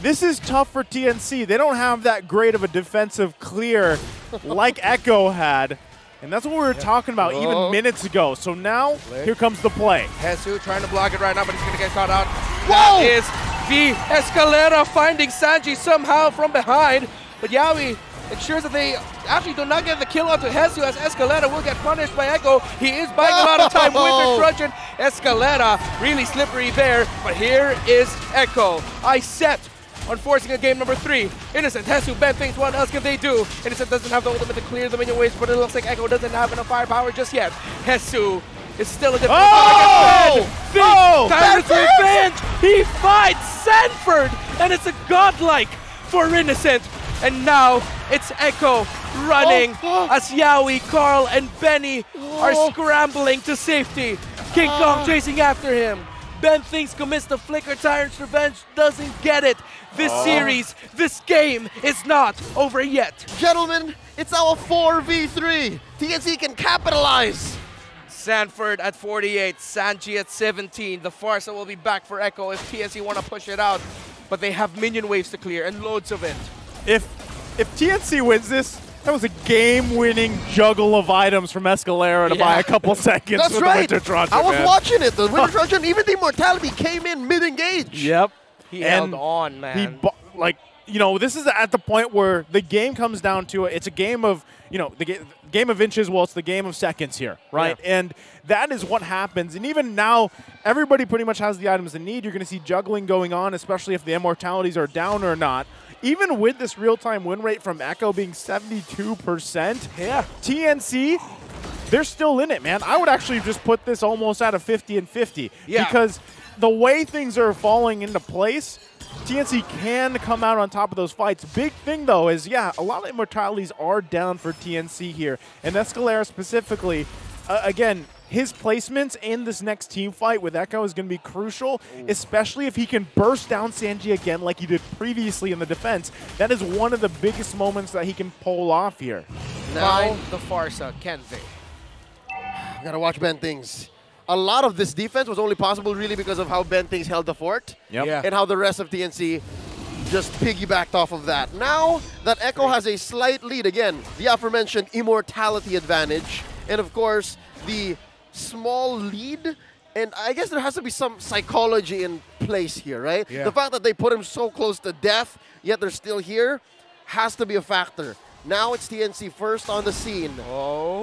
this is tough for TNC. They don't have that great of a defensive clear like Echo had. And that's what we were talking about even minutes ago. So now, here comes the play. Hesu trying to block it right now, but he's going to get caught out. That is the Escalera finding Sanji somehow from behind. But Yawi ensures that they actually do not get the kill onto Hesu, as Escalera will get punished by Echo. He is buying a lot of time with the Truncheon. Escalera really slippery there, but here is Echo. I set on forcing a game number 3. Innocent, Hesu, Ben thinks, what else can they do? Innocent doesn't have the ultimate to clear the minion waves, but it looks like Echo doesn't have enough firepower just yet. Hesu is still a difficult Tyrant's revenge! He fights Sanford, and it's a godlike for Innocent. And now it's Echo running as Yawi, Carl, and Benny are scrambling to safety. King Kong chasing after him. Ben thinks commits the flicker. Tyrant's Revenge doesn't get it. This series, this game is not over yet. Gentlemen, it's our 4v3. TNC can capitalize. Sanford at 48, Sanji at 17. The Farsa will be back for Echo if TNC want to push it out. But they have minion waves to clear and loads of it. If TNC wins this, that was a game-winning juggle of items from Escalera to buy a couple seconds with the Winter Truncheon. I was watching it. The Winter Truncheon, even the Immortality came in mid-engage. Yep. He held on, man. This is at the point where the game comes down to it. It's a game of, the game of inches, well, it's the game of seconds here, right? Yeah. And that is what happens. And even now, everybody pretty much has the items they need. You're going to see juggling going on, especially if the Immortalities are down or not. Even with this real-time win rate from Echo being 72%, TNC, they're still in it, man. I would actually just put this almost at a 50 and 50 because the way things are falling into place, TNC can come out on top of those fights. Big thing, though, is, a lot of Immortalities are down for TNC here. And Escalera specifically, again, his placements in this next team fight with Echo is going to be crucial, especially if he can burst down Sanji again like he did previously in the defense. That is one of the biggest moments that he can pull off here. Now the Farsa, can they? Gotta watch Ben Things. A lot of this defense was only possible really because of how Ben Things held the fort and how the rest of TNC just piggybacked off of that. Now that Echo has a slight lead, again, the aforementioned Immortality advantage, and of course, the small lead, and I guess there has to be some psychology in place here, right? Yeah. The fact that they put him so close to death, yet they're still here, has to be a factor. Now it's TNC first on the scene.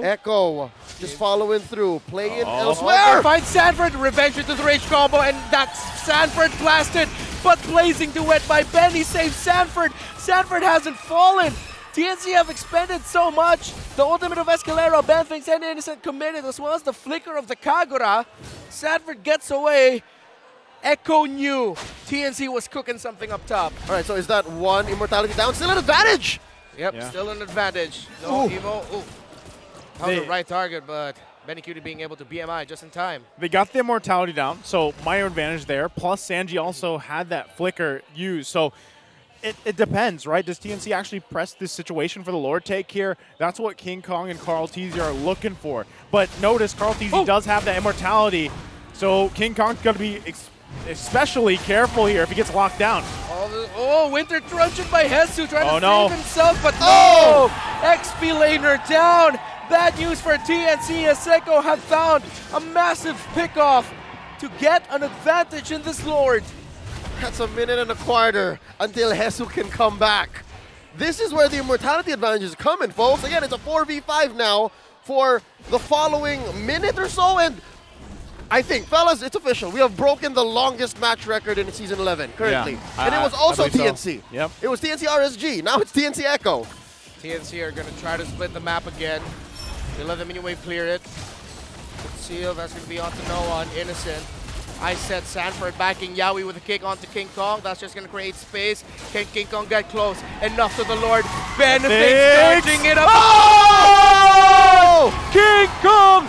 Echo just following through, playing elsewhere. Find Sanford, revenge into the rage combo, and that's Sanford blasted, but blazing duet by Benny saves Sanford. Sanford hasn't fallen. TNC have expended so much. The ultimate of Escalera, Ben thinks, and Innocent committed, as well as the flicker of the Kagura. Sanford gets away. Echo knew TNC was cooking something up top. All right, so is that one Immortality down? Still an advantage! Yep, still an advantage. No Evo. Ooh. That was the right target, but BennyCutie being able to BMI just in time. They got the immortality down, so minor advantage there. Plus, Sanji also had that flicker used. So it depends, right? Does TNC actually press this situation for the Lord take here? That's what King Kong and Carl Teasy are looking for. But notice Carl Teasy does have that immortality, so King Kong's got to be especially careful here if he gets locked down. Oh, Winter truncheon by Hesu trying to save himself, but no! XP laner down. Bad news for TNC as Echo have found a massive pickoff to get an advantage in this Lord. That's a minute and a quarter until Hesu can come back. This is where the immortality advantage is coming, folks. Again, it's a 4v5 now for the following minute or so, and I think, fellas, it's official. We have broken the longest match record in Season 11 currently. Yeah, and it was also TNC. So. Yep. It was TNC RSG. Now it's TNC Echo. TNC are going to try to split the map again. They let the mini wave clear it. Seal, that's going to be onto Noah on Innocent. I said Sanford backing Yaoi with a kick onto King Kong. That's just going to create space. Can King Kong get close? Enough to the Lord. Benefits charging it up. Oh! King Kong!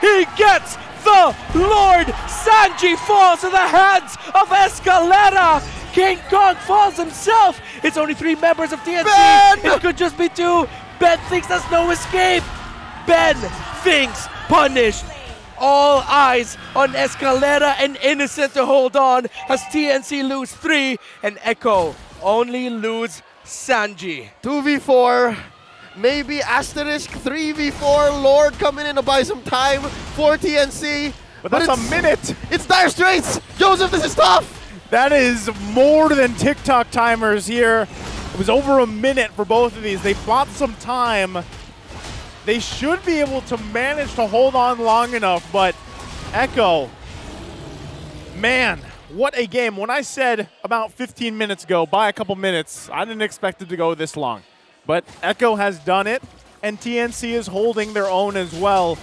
He gets the Lord! Sanji falls in the hands of Escalera! King Kong falls himself! It's only 3 members of TNC! Ben! It could just be 2! Ben thinks there's no escape! Ben thinks punished! All eyes on Escalera and Innocent to hold on as TNC lose 3 and Echo only lose Sanji. 2v4. Maybe asterisk 3v4. Lord coming in to buy some time for TNC. But that's a minute. It's dire straits. Joseph, this is tough. That is more than TikTok timers here. It was over a minute for both of these. They bought some time. They should be able to manage to hold on long enough, but Echo, man, what a game. When I said about 15 minutes ago, by a couple minutes, I didn't expect it to go this long. But Echo has done it, and TNC is holding their own as well.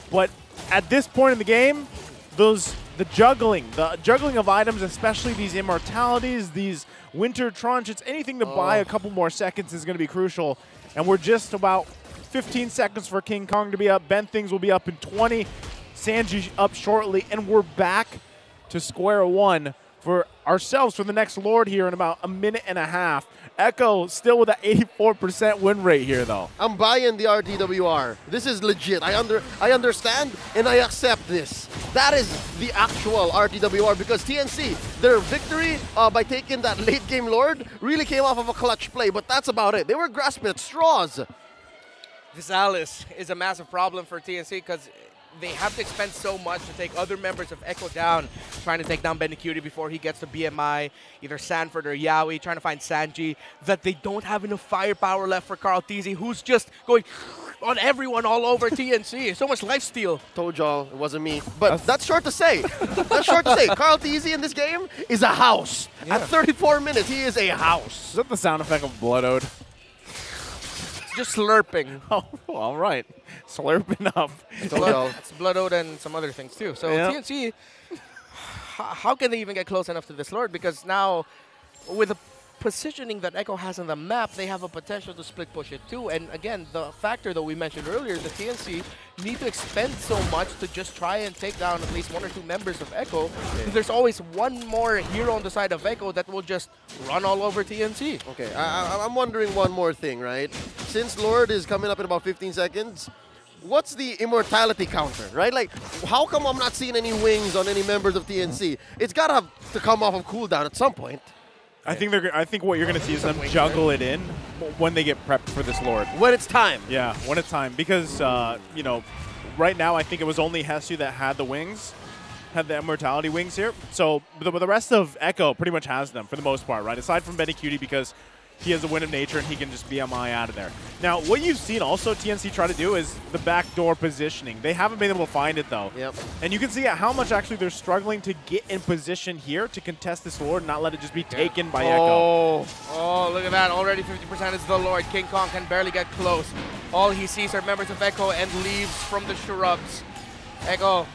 But at this point in the game, the juggling of items, especially these immortalities, these winter truncheons, anything to buy a couple more seconds is going to be crucial. And we're just about 15 seconds for King Kong to be up. Ben Things will be up in 20. Sanji up shortly, and we're back to square one for ourselves for the next Lord here in about a minute and a half. Echo still with an 84% win rate here, though. I'm buying the RTWR. This is legit. I understand and I accept this. That is the actual RTWR because TNC, their victory by taking that late game Lord really came off of a clutch play, but that's about it. They were grasping at straws. This Alice is a massive problem for TNC because they have to expend so much to take other members of Echo down, trying to take down BennyCutie before he gets to BMI, either Sanford or Yaoi, trying to find Sanji, that they don't have enough firepower left for Carl Teasy, who's just going on everyone all over TNC. So much lifesteal. Told y'all, it wasn't me. But that's short to say. That's short to say. Carl Teasy in this game is a house. Yeah. At 34 minutes, he is a house. Is that the sound effect of Blood Ode? Just slurping. Oh, all right. Slurping up. It's Blood Ode and some other things too. So TNC, how can they even get close enough to this Lord? Because now, with the positioning that Echo has on the map, they have a potential to split push it too. And again, the factor that we mentioned earlier, the TNC need to expend so much to just try and take down at least 1 or 2 members of Echo. Okay. There's always one more hero on the side of Echo that will just run all over TNC. Okay, I'm wondering one more thing, right? Since Lord is coming up in about 15 seconds, what's the immortality counter, right? Like, how come I'm not seeing any wings on any members of TNC? It's got to have to come off of cooldown at some point. I think what you're going to see is them juggle it in when they get prepped for this Lord. When it's time. Yeah, when it's time. Because, you know, right now I think it was only Hesu that had the wings, had the immortality wings here. So the rest of Echo pretty much has them for the most part, right? Aside from BennyCutie because he has a Wind of Nature and he can just BMI out of there. Now, what you've seen also TNC try to do is the backdoor positioning. They haven't been able to find it, though. Yep. And you can see how much actually they're struggling to get in position here to contest this Lord and not let it just be taken by Echo. Oh, look at that. Already 50% is the Lord. King Kong can barely get close. All he sees are members of Echo and leaves from the shrubs. Echo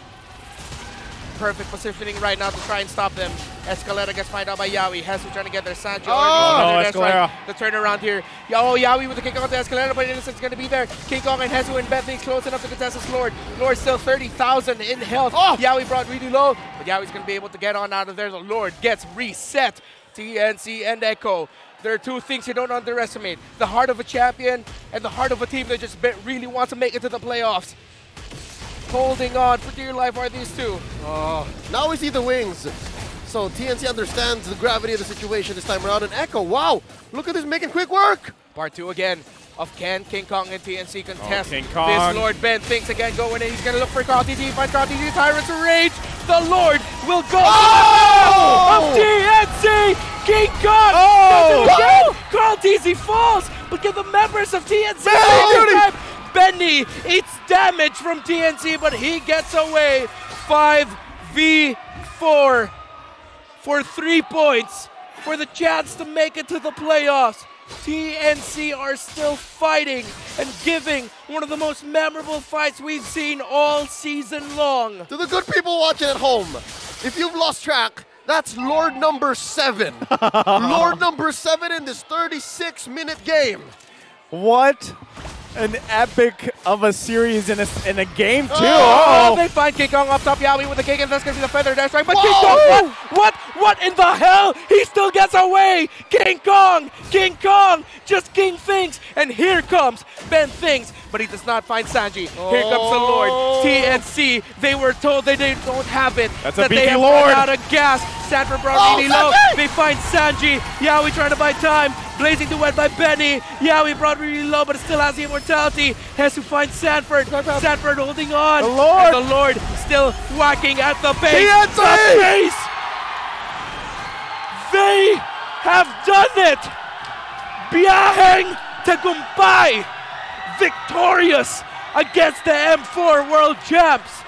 perfect positioning right now to try and stop them. Escalera gets find out by Yawi. Hesu trying to get there. Sanji Escalera. right. The turnaround here. Yawi with the kick on to Escalera, but Innocent's going to be there. King Kong and Hesu and Bethany close enough to contest this Lord. Lord still 30,000 in health. Yawi brought really low, but Yawi's going to be able to get on out of there. The Lord gets reset. TNC and Echo. There are two things you don't underestimate. The heart of a champion and the heart of a team that just really wants to make it to the playoffs. Holding on for dear life are these two. Now we see the wings. So TNC understands the gravity of the situation this time around. And Echo, wow, look at this making quick work. Part 2 again of Ken, King Kong, and TNC contest. King Kong. This Lord Ben thinks again going in. He's going to look for Carl TT. Find Carl TT. Tyrant's Rage. The Lord will go of TNC. King Kong doesn't go. Carl TT falls. But can the members of TNC Benny eats damage from TNC, but he gets away. 5v4 for 3 points for the chance to make it to the playoffs. TNC are still fighting and giving one of the most memorable fights we've seen all season long. To the good people watching at home, if you've lost track, that's Lord number 7. Lord number 7 in this 36-minute game. What an epic of a series in a game, too. They find King Kong up top. Yawi with the kick, and that's going to be the feather dash strike. But King Kong, what in the hell? He still gets away. King Kong just King thinks. And here comes Ben thinks, but he does not find Sanji. Here comes the Lord. TNC, they were told they don't have it. That's that a they have Lord. run out of gas. Sanford brought really low. They find Sanji. Yawi trying to buy time. Blazing to wet by Benny. Yawi brought really low, but it still has the immortality. Has to find Sanford. Sanford holding on. The Lord. And the Lord still whacking at the base. TNC! The base! They have done it! Biyaheng Tagumpay! Victorious against the M4 World Champs.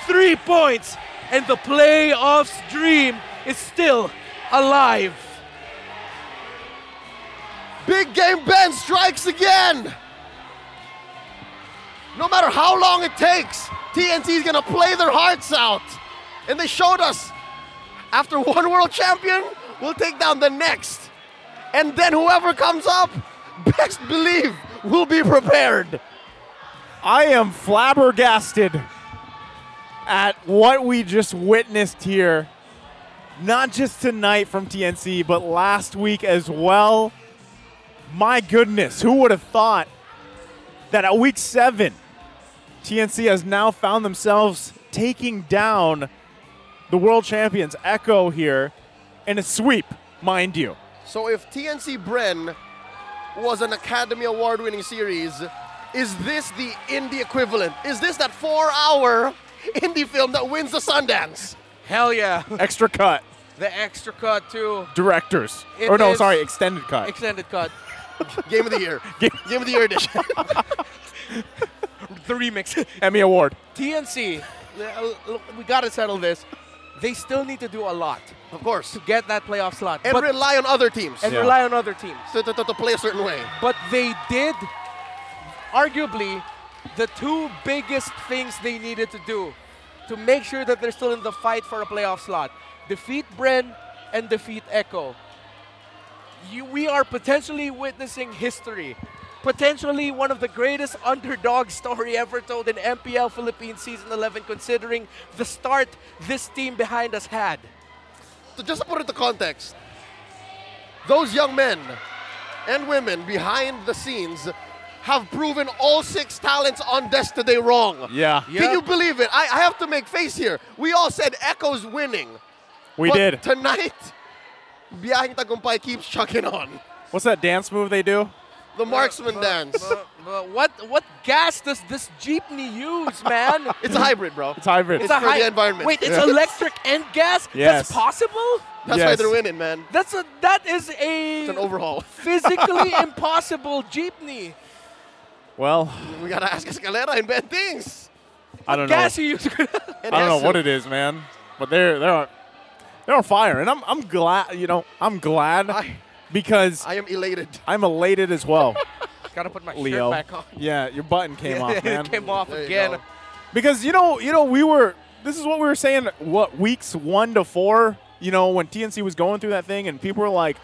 3 points, and the playoffs dream is still alive. Big Game Ben strikes again. No matter how long it takes, TNC is going to play their hearts out. And they showed us, after one world champion, we'll take down the next. And then whoever comes up, best believe, will be prepared. I am flabbergasted at what we just witnessed here. Not just tonight from TNC, but last week as well. My goodness, who would have thought that at week 7, TNC has now found themselves taking down the world champions, Echo, here, in a sweep, mind you. So if TNC Bren was an Academy Award-winning series, is this the indie equivalent? Is this that 4-hour indie film that wins the Sundance? Hell yeah. Extra cut. The extra cut, too. Directors. Extended cut. Extended cut. Game of the Year. Game of the Year edition. The remix. Emmy Award. TNC, we got to settle this. They still need to do a lot. Of course. To get that playoff slot. And rely on other teams. And rely on other teams. To play a certain way. But they did, arguably, the 2 biggest things they needed to do to make sure that they're still in the fight for a playoff slot. Defeat Bren and defeat Echo. We are potentially witnessing history. Potentially one of the greatest underdog story ever told in MPL Philippines Season 11, considering the start this team behind us had. So just to put it into context, those young men and women behind the scenes have proven all 6 talents on Desk Today wrong. Yeah. Can you believe it? I have to make face here. We all said Echo's winning. We did. Tonight, Biyaheng Tagumpay keeps chucking on. What's that dance move they do? The marksman dance. What gas does this jeepney use, man? It's a hybrid, bro. It's hybrid. It's for the environment. Wait, it's electric and gas? Yes. That's possible? That's why they're winning, man. That is it's an overhaul. Physically impossible jeepney. Well, we gotta ask Escalera and Ben things. I don't know. Gas you use? I don't know what it is, man. But they're on fire, and I'm glad. I'm glad because I am elated. I'm elated as well. Gotta put my Leo. shirt back on. Yeah, your button came off, man. It came off again. Because we were this is what we were saying, what, weeks 1 to 4, you know, when TNC was going through that thing and people were like,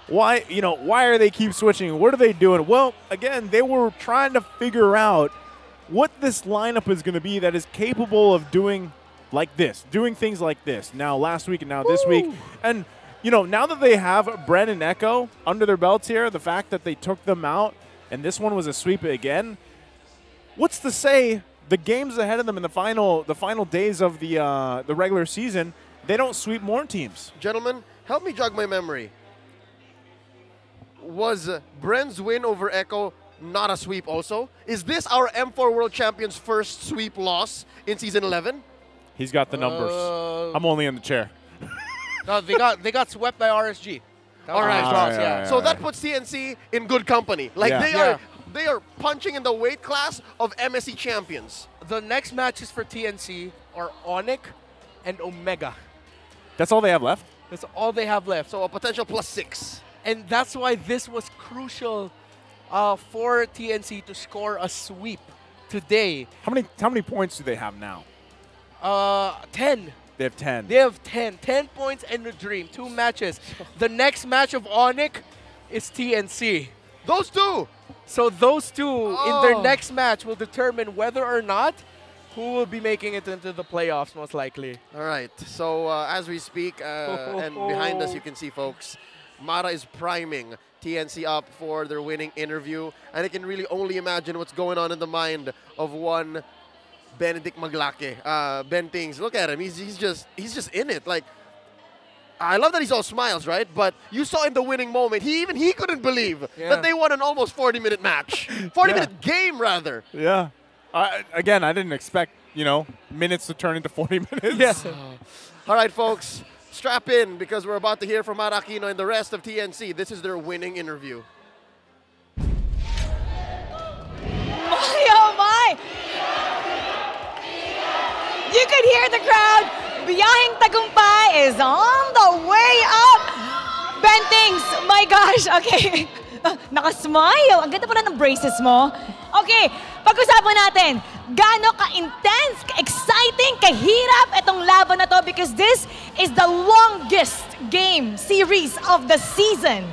why are they keep switching? What are they doing? Well, again, they were trying to figure out what this lineup is going to be that is capable of doing like this, doing things like this. Now, last week and now this week. And, you know, now that they have Bren and Echo under their belts here, the fact that they took them out and this one was a sweep again, what's to say the games ahead of them in the final days of the regular season, they don't sweep more teams? Gentlemen, help me jog my memory. Was Bren's win over Echo not a sweep also? Is this our M4 World Champions' first sweep loss in Season 11? He's got the numbers. I'm only in the chair. No, they got swept by RSG. All right. So that puts TNC in good company. Like they are punching in the weight class of MSC champions. The next matches for TNC are ONIC and Omega. That's all they have left? That's all they have left. So a potential +6. And that's why this was crucial for TNC to score a sweep today. How many points do they have now? 10. They have 10. They have 10. 10 points and a dream. 2 matches. The next match of ONIC is TNC. Those two. So those two in their next match will determine whether or not who will be making it into the playoffs most likely. All right. So as we speak, and behind us you can see, folks, Mara is priming TNC up for their winning interview. And I can really only imagine what's going on in the mind of one Benedict Maglake. Ben Tings, look at him. He's just in it. Like, I love that he's all smiles, right? But you saw in the winning moment, he couldn't believe that they won an almost 40-minute match. 40-minute game, rather. Yeah. Again, I didn't expect, minutes to turn into 40 minutes. Yes. All right, folks. Strap in, because we're about to hear from Mara Aquino and the rest of TNC. This is their winning interview. Oh my! You could hear the crowd. Biyahing Tagumpay is on the way up. Ben Tings, my gosh. Okay. Nakasmile. Ang ganda pala ng braces mo. Okay, pag-usapan natin. Gaano ka-intense, ka-exciting, kahirap itong laban na to because this is the longest game series of the season.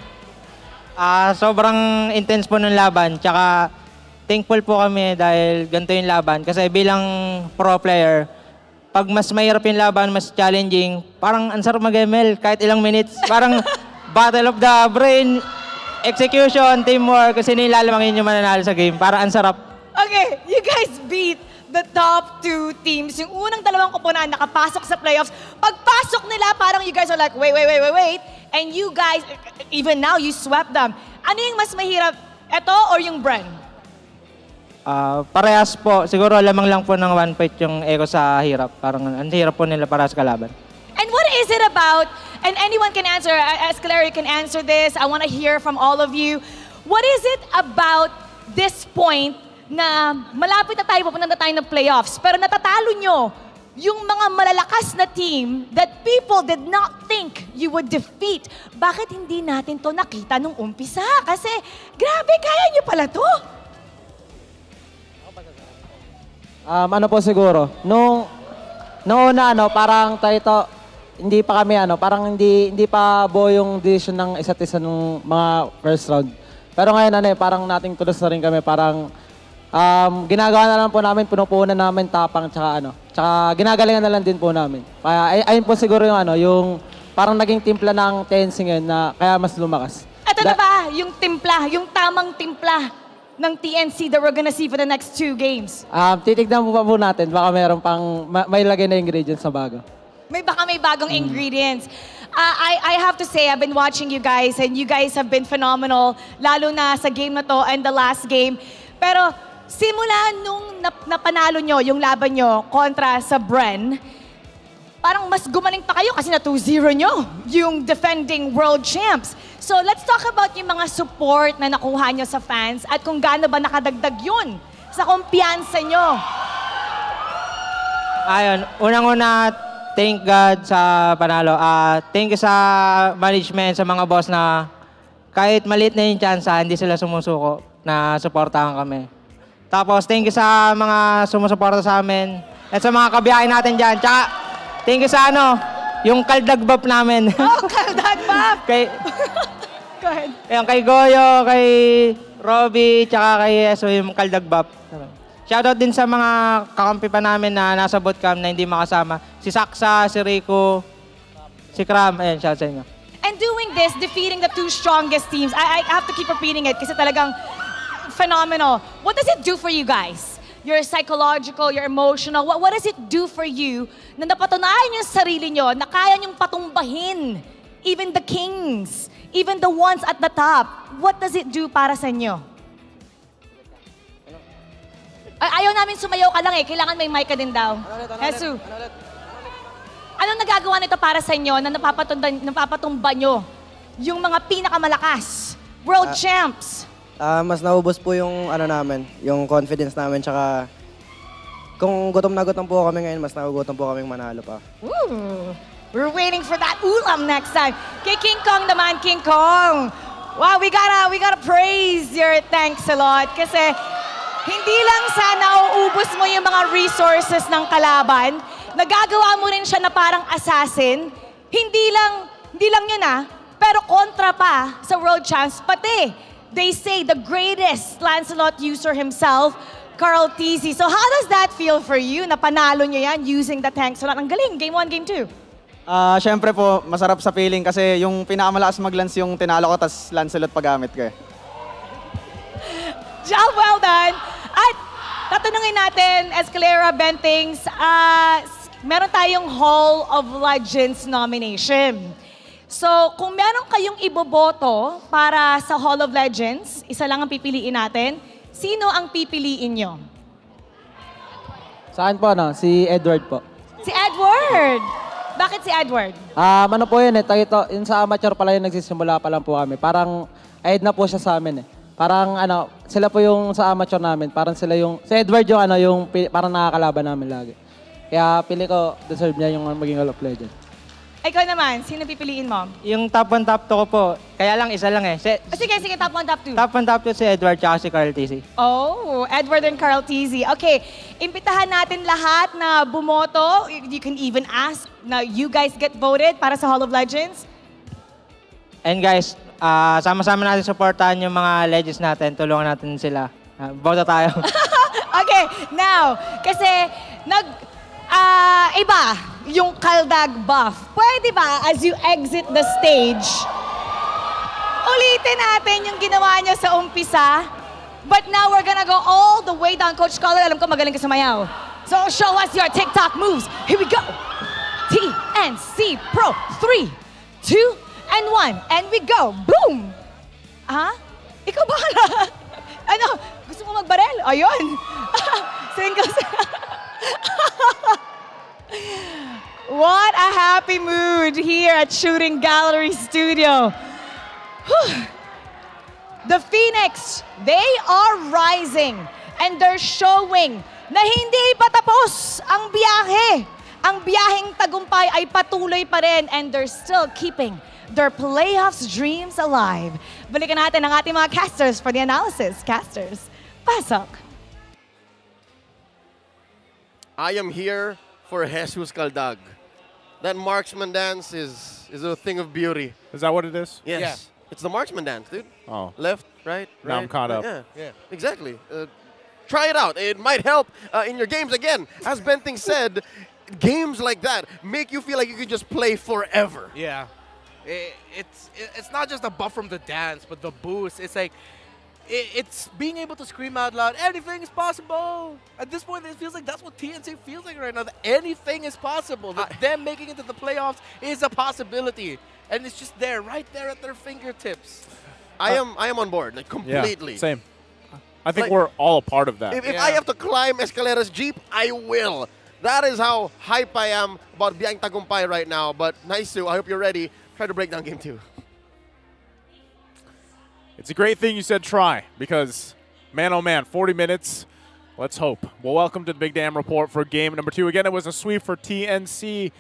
Sobrang intense po ng laban. Tsaka thankful po kami dahil ganito yung laban. Kasi bilang pro player, pag mas mahirap yung laban, mas challenging, parang ang sarap mag-ML kahit ilang minutes. Parang battle of the brain, execution, teamwork, kasi nilalamangin yung mananalo sa game. Parang ang sarap. Okay, you guys beat the top 2 teams. Yung unang dalawang koponan nakapasok sa playoffs. Pagpasok nila, parang you guys are like, wait. And you guys, even now, you swept them. Ano yung mas mahirap? Ito or yung Bren? Parehas po. Siguro lamang lang po ng 1 point yung Echo sa hirap. Parang ang hirap po nila para sa kalaban. And what is it about, and anyone can answer, Escalera, you can answer this. I want to hear from all of you. What is it about this point na malapit na tayo, papunta na tayo ng playoffs, pero natatalo nyo yung mga malalakas na team that people did not think you would defeat. Bakit hindi natin to nakita nung umpisa? Kasi, grabe, kaya nyo pala to. Ano po siguro, nung una, parang tayo hindi pa kami, parang hindi pa buo yung decision ng isa't isa nung mga first round. Pero ngayon, parang nating tulos na rin kami, parang ginagawa na lang po namin, pinupunan namin tapang, tsaka ginagalingan na lang din po namin. Kaya ayun po siguro yung yung parang naging timpla ng TNC ngayon na kaya mas lumakas. Ito na ba yung timpla, yung tamang timpla ng TNC that we're gonna see for the next 2 games? Titignan po natin, baka mayroon pang may lagay na ingredients na bago. Baka may bagong ingredients. I have to say, I've been watching you guys and you guys have been phenomenal, lalo na sa game na to and the last game. Pero simula nung napanalo nyo yung laban nyo kontra sa Bren, parang mas gumaling pa kayo kasi na 2-0 nyo yung defending world champs. So let's talk about yung mga support na nakuha nyo sa fans at kung gaano ba nakadagdag yun sa kumpiyansa nyo. Ayun, unang-una, thank God sa panalo. Thank you sa management, sa mga boss na kahit maliit na yung chance, hindi sila sumusuko na supportahan kami. Tapos, thank you sa mga sumusuporta sa amin. At sa mga kabiyahe natin dyan. Tsaka, thank you sa yung kaldag buff namin. Oh, kaldag buff! Go ahead. Yung kay Goyo, kay Robby, tsaka kay Yeso, yung kaldag buff. Shoutout din sa mga kakampi pa namin na nasa bootcamp na hindi makasama. Si Saksa, si Rico, si Kram. Ayan, shout sa inyo. And doing this, defeating the two strongest teams, I have to keep repeating it kasi talagang phenomenal. What does it do for you guys? Your psychological, your emotional, what does it do for you na napatunayan yung sarili nyo na kaya nyong patumbahin even the kings, even the ones at the top? What does it do para sa inyo? Ayaw namin sumayaw ka lang kailangan may mic ka din daw. Jesus. Anong nagagawa nito para sa inyo na napapatumba nyo yung mga pinakamalakas, world champs? Mas naubos po yung namin, yung confidence namin, tsaka kung gutom na gutom po kami ngayon, mas nagugutom po kaming manalo pa. Ooh, we're waiting for that ulam next time. Kay King Kong naman, King Kong. Wow, we gotta praise your thanks a lot kasi hindi lang sana uubos mo yung mga resources ng kalaban, nagagawa mo rin siya na parang assassin. Hindi lang yun pero kontra pa sa world champs, pati they say the greatest Lancelot user himself, Carl TZ. So how does that feel for you na panalo nyo yan using the tank? So ang galing, game 1, game 2. Siyempre po, masarap sa feeling kasi yung pinakamalakas mag-lance yung tinalo ko, tas Lancelot paggamit ko Job well done. At tatanungin natin, Escalera, Bentings, meron tayong Hall of Legends nomination. So, kung meron kayong iboboto para sa Hall of Legends, isa lang ang pipiliin natin. Sino ang pipiliin nyo? Saan po, Si Edward po. Si Edward! Bakit si Edward? Ano po yun yung sa amateur pala yun, nagsisimula pa lang po kami. Parang, ahead na po siya sa amin Parang, sila po yung sa amateur namin. Parang sila yung, si Edward yung parang nakakalaban namin lagi. Kaya pili ko, deserve niya yung maging Hall of Legends. Ikaw naman, sino pipiliin mo? Yung top 1, top 2 ko po, kaya lang isa lang Sige, top 1, top 2. Top 1, top 2 si Edward tsaka si Carl TZ. Oh, Edward and Carl TZ. Okay, imbitahan natin lahat na bumoto. You can even ask na you guys get voted para sa Hall of Legends. And guys, sama-sama natin supportahan yung mga legends natin. Tulungan natin sila. Boto tayo. Okay, now, kasi iba yung kaldag buff. Pwede ba, as you exit the stage, ulitin natin yung ginawa niya sa umpisa? But now we're gonna go all the way down. Coach Scholar, alam ko magaling ka sumayaw. So show us your TikTok moves. Here we go. TNC Pro 3, 2, and 1. And we go. Boom! Ikaw ba? Gusto mo magbarel? Ayun. Single. What a happy mood here at Shooting Gallery Studio. The Phoenix, they are rising and they're showing na hindi pa tapos ang biyahe. Ang biyaheng tagumpay ay patuloy pa rin and they're still keeping their playoffs dreams alive. Balikan natin ang ating mga casters for the analysis. Casters, pasok. I am here for Jesus Kaldag. That marksman dance is a thing of beauty. Is that what it is? Yes. Yeah. It's the marksman dance, dude. Oh. Left, right, Now I'm caught up. Yeah. Exactly. Try it out. It might help in your games again. As Benting said, games like that make you feel like you could just play forever. Yeah. It's not just a buff from the dance, but the boost. It's like, it's being able to scream out loud, anything is possible. At this point, it feels like that's what TNC feels like right now, that anything is possible. That them making it to the playoffs is a possibility. And it's just there, right there at their fingertips. I am on board, like completely. Yeah, same. I think we're all a part of that. If I have to climb Escalera's Jeep, I will. That is how hype I am about Biang Tagumpay right now. But nice to, I hope you're ready. Try to break down game 2. It's a great thing you said try, because, man, oh man, 40 minutes. Let's hope. Well, welcome to the Big Damn Report for game number 2. Again, it was a sweep for TNC.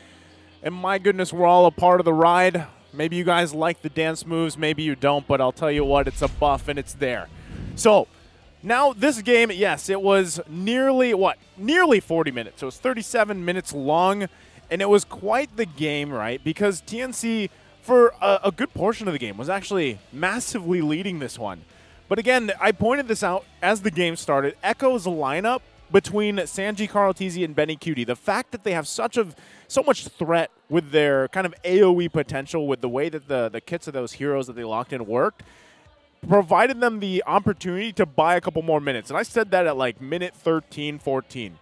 And my goodness, we're all a part of the ride. Maybe you guys like the dance moves, maybe you don't, but I'll tell you what, it's a buff and it's there. So, Now, this game, yes, it was nearly 40 minutes. So it was 37 minutes long, and it was quite the game, right? Because TNC, for a good portion of the game, was actually massively leading this one. But again, I pointed this out as the game started. Echo's lineup between Sanji, Carlteasy, and Benny Cutie, the fact that they have so much threat with their kind of AoE potential with the way that the kits of those heroes that they locked in worked, provided them the opportunity to buy a couple more minutes. And I said that at like minute 13, 14,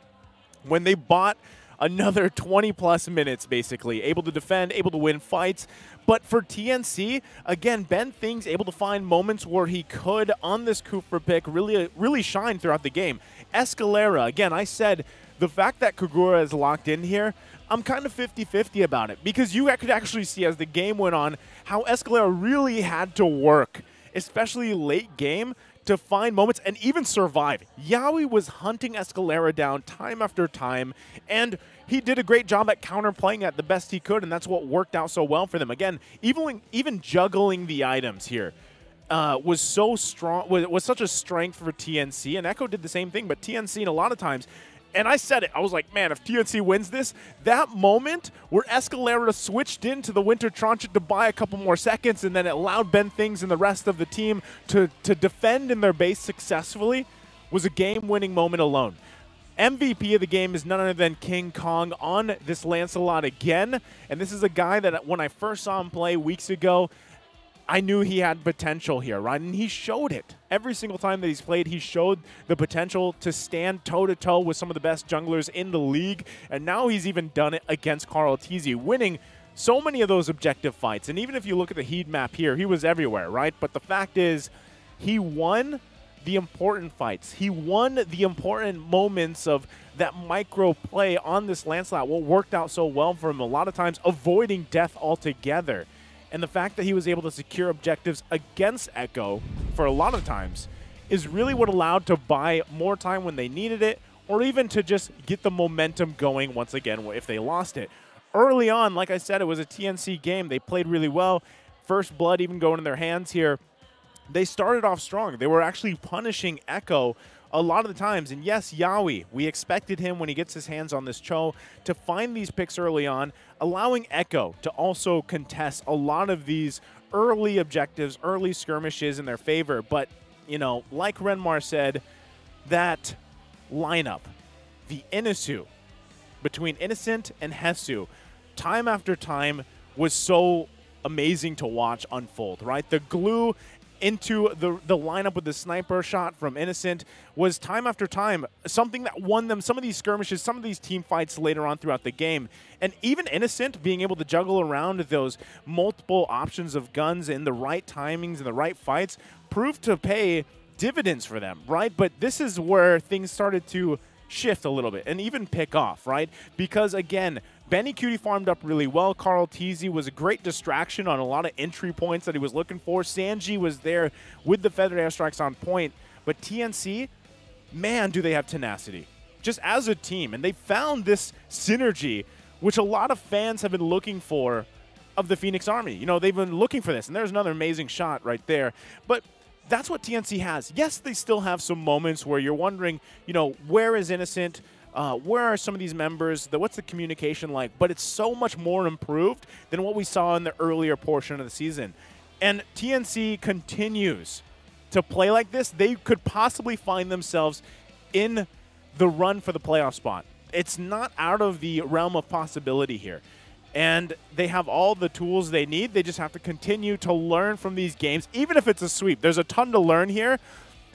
when they bought another 20-plus minutes, basically, able to defend, able to win fights. But for TNC, again, Ben Thing's able to find moments where he could, on this Kufra pick, really shine throughout the game. Escalera, again, I said the fact that Kagura is locked in here, I'm kind of 50-50 about it, because you could actually see as the game went on how Escalera really had to work, especially late game, to find moments and even survive. Yaoi was hunting Escalera down time after time, and he did a great job at counterplaying that the best he could, and that's what worked out so well for them. Again, even juggling the items here was so strong, was such a strength for TNC, and Echo did the same thing, but TNC in a lot of times, and I said it, I was like, man, if TNC wins this, that moment where Escalera switched into the Winter Transit to buy a couple more seconds, and then it allowed Ben Things and the rest of the team to defend in their base successfully, was a game-winning moment alone. MVP of the game is none other than King Kong on this Lancelot again, and this is a guy that when I first saw him play weeks ago, I knew he had potential here, right? And he showed it. Every single time that he's played, he showed the potential to stand toe-to-toe with some of the best junglers in the league, and now he's even done it against Carlteasy, winning so many of those objective fights. And even if you look at the heat map here, he was everywhere, right? But the fact is, he won the important fights. He won the important moments of that micro play on this Lancelot, what worked out so well for him, a lot of times avoiding death altogether. And the fact that he was able to secure objectives against Echo for a lot of times is really what allowed to buy more time when they needed it, or even to just get the momentum going once again if they lost it. Early on, like I said, it was a TNC game. They played really well. First blood even going in their hands here. They started off strong. They were actually punishing Echo a lot of the times. And yes, Yaoi, we expected him when he gets his hands on this Cho to find these picks early on, allowing Echo to also contest a lot of these early objectives, early skirmishes in their favor. But, you know, like Renmar said, that lineup, the Inisu, between Innocent and Hesu, time after time was so amazing to watch unfold, right? The glue into the lineup with the sniper shot from Innocent was time after time something that won them some of these skirmishes, some of these team fights later on throughout the game. And even Innocent being able to juggle around those multiple options of guns in the right timings and the right fights proved to pay dividends for them, right? But this is where things started to shift a little bit and even pick off, right? Because again, Benny Cutie farmed up really well. Carlteasy was a great distraction on a lot of entry points that he was looking for. Sanji was there with the feathered airstrikes on point. But TNC, man, do they have tenacity. Just as a team. And they found this synergy, which a lot of fans have been looking for of the Phoenix Army. You know, they've been looking for this. And there's another amazing shot right there. But that's what TNC has. Yes, they still have some moments where you're wondering, you know, where is Innocent? Where are some of these members? What's the communication like? But it's so much more improved than what we saw in the earlier portion of the season. And TNC continues to play like this. They could possibly find themselves in the run for the playoff spot. It's not out of the realm of possibility here. And they have all the tools they need. They just have to continue to learn from these games, even if it's a sweep. There's a ton to learn here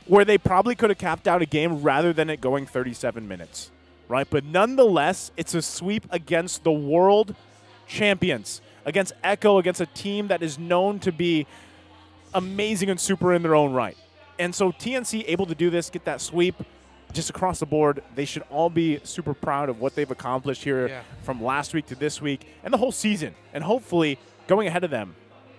where they probably could have capped out a game rather than it going 37 minutes. Right, but nonetheless, it's a sweep against the world champions, against Echo, against a team that is known to be amazing and super in their own right. And so TNC able to do this, get that sweep just across the board. They should all be super proud of what they've accomplished here from last week to this week and the whole season. And hopefully, going ahead of them,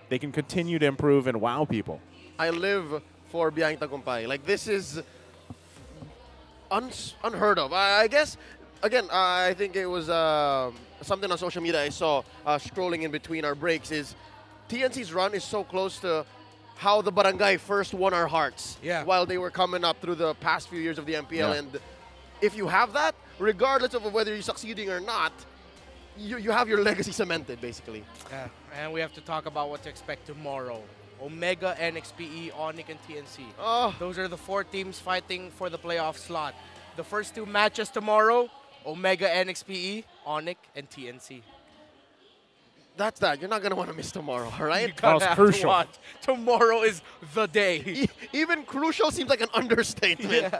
they can continue to improve and wow people. I live for Biyahing Tagumpay. Like, this is unheard of. I guess, again, I think it was something on social media I saw scrolling in between our breaks is TNC's run is so close to how the barangay first won our hearts while they were coming up through the past few years of the MPL. And if you have that, regardless of whether you're succeeding or not, you have your legacy cemented, basically. Yeah, and we have to talk about what to expect tomorrow. Omega, NXPE, ONIC, and TNC. Those are the 4 teams fighting for the playoff slot. The first 2 matches tomorrow, Omega, NXPE, ONIC, and TNC. That's that. You're not going to want to miss tomorrow, all right? That's crucial. Tomorrow is the day. Even crucial seems like an understatement.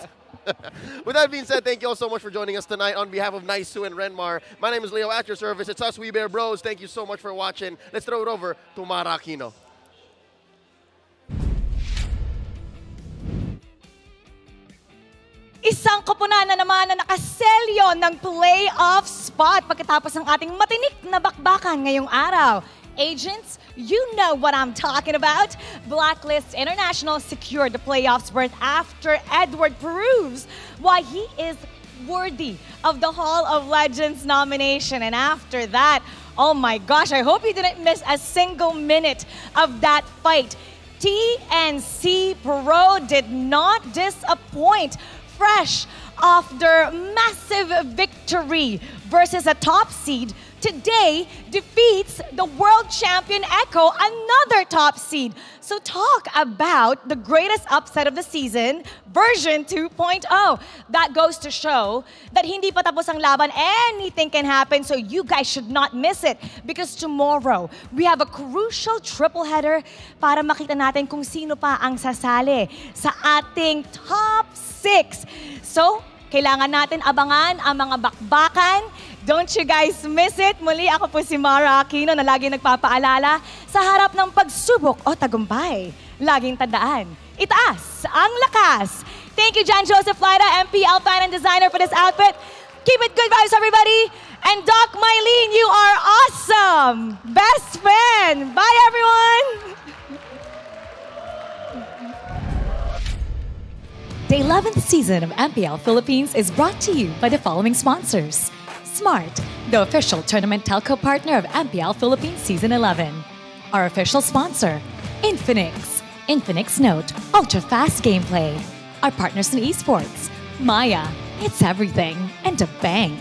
With that being said, thank you all so much for joining us tonight. On behalf of Nice Sue and Renmar, my name is Leo at your service. It's us, We Bear Bros. Thank you so much for watching. Let's throw it over to Mara Aquino. Isang koponan na naman na nakaselyo ng playoff spot pagkatapos ng ating matinik na bakbakan ngayong araw. Agents, you know what I'm talking about. Blacklist International secured the playoffs berth after Edward proves why he is worthy of the Hall of Legends nomination. And after that, oh my gosh, I hope you didn't miss a single minute of that fight. TNC Pro did not disappoint. Fresh off their massive victory versus a top seed, today defeats the world champion Echo, another top seed. So talk about the greatest upset of the season, version 2.0. That goes to show that hindi pa tapos ang laban, anything can happen, so you guys should not miss it. Because tomorrow, we have a crucial triple header para makita natin kung sino pa ang sasali sa ating top 6. So, kailangan natin abangan ang mga bakbakan. Don't you guys miss it. Muli, ako po si Mara Aquino na lagi nagpapaalala sa harap ng pagsubok o tagumpay. Laging tandaan, itaas ang lakas. Thank you, John Joseph Laida, MPL fan and designer for this outfit. Keep it good vibes, everybody. And Doc Mylene, you are awesome. Best fan. Bye, everyone. The 11th season of MPL Philippines is brought to you by the following sponsors. Smart, the official tournament telco partner of MPL Philippines Season 11. Our official sponsor, Infinix. Infinix Note, ultra-fast gameplay. Our partners in esports, Maya, it's everything, and a bank.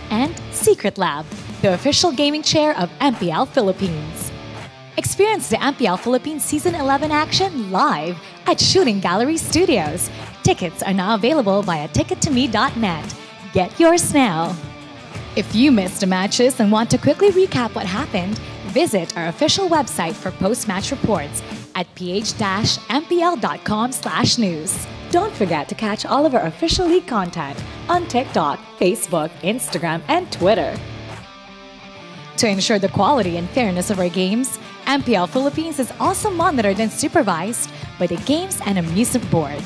And Secret Lab, the official gaming chair of MPL Philippines. Experience the MPL Philippines Season 11 action live at Shooting Gallery Studios. Tickets are now available via tickettome.net. Get yours now. If you missed the matches and want to quickly recap what happened, visit our official website for post-match reports at ph-mpl.com/news. Don't forget to catch all of our official league content on TikTok, Facebook, Instagram, and Twitter. To ensure the quality and fairness of our games, MPL Philippines is also monitored and supervised by the Games and Amusement Board.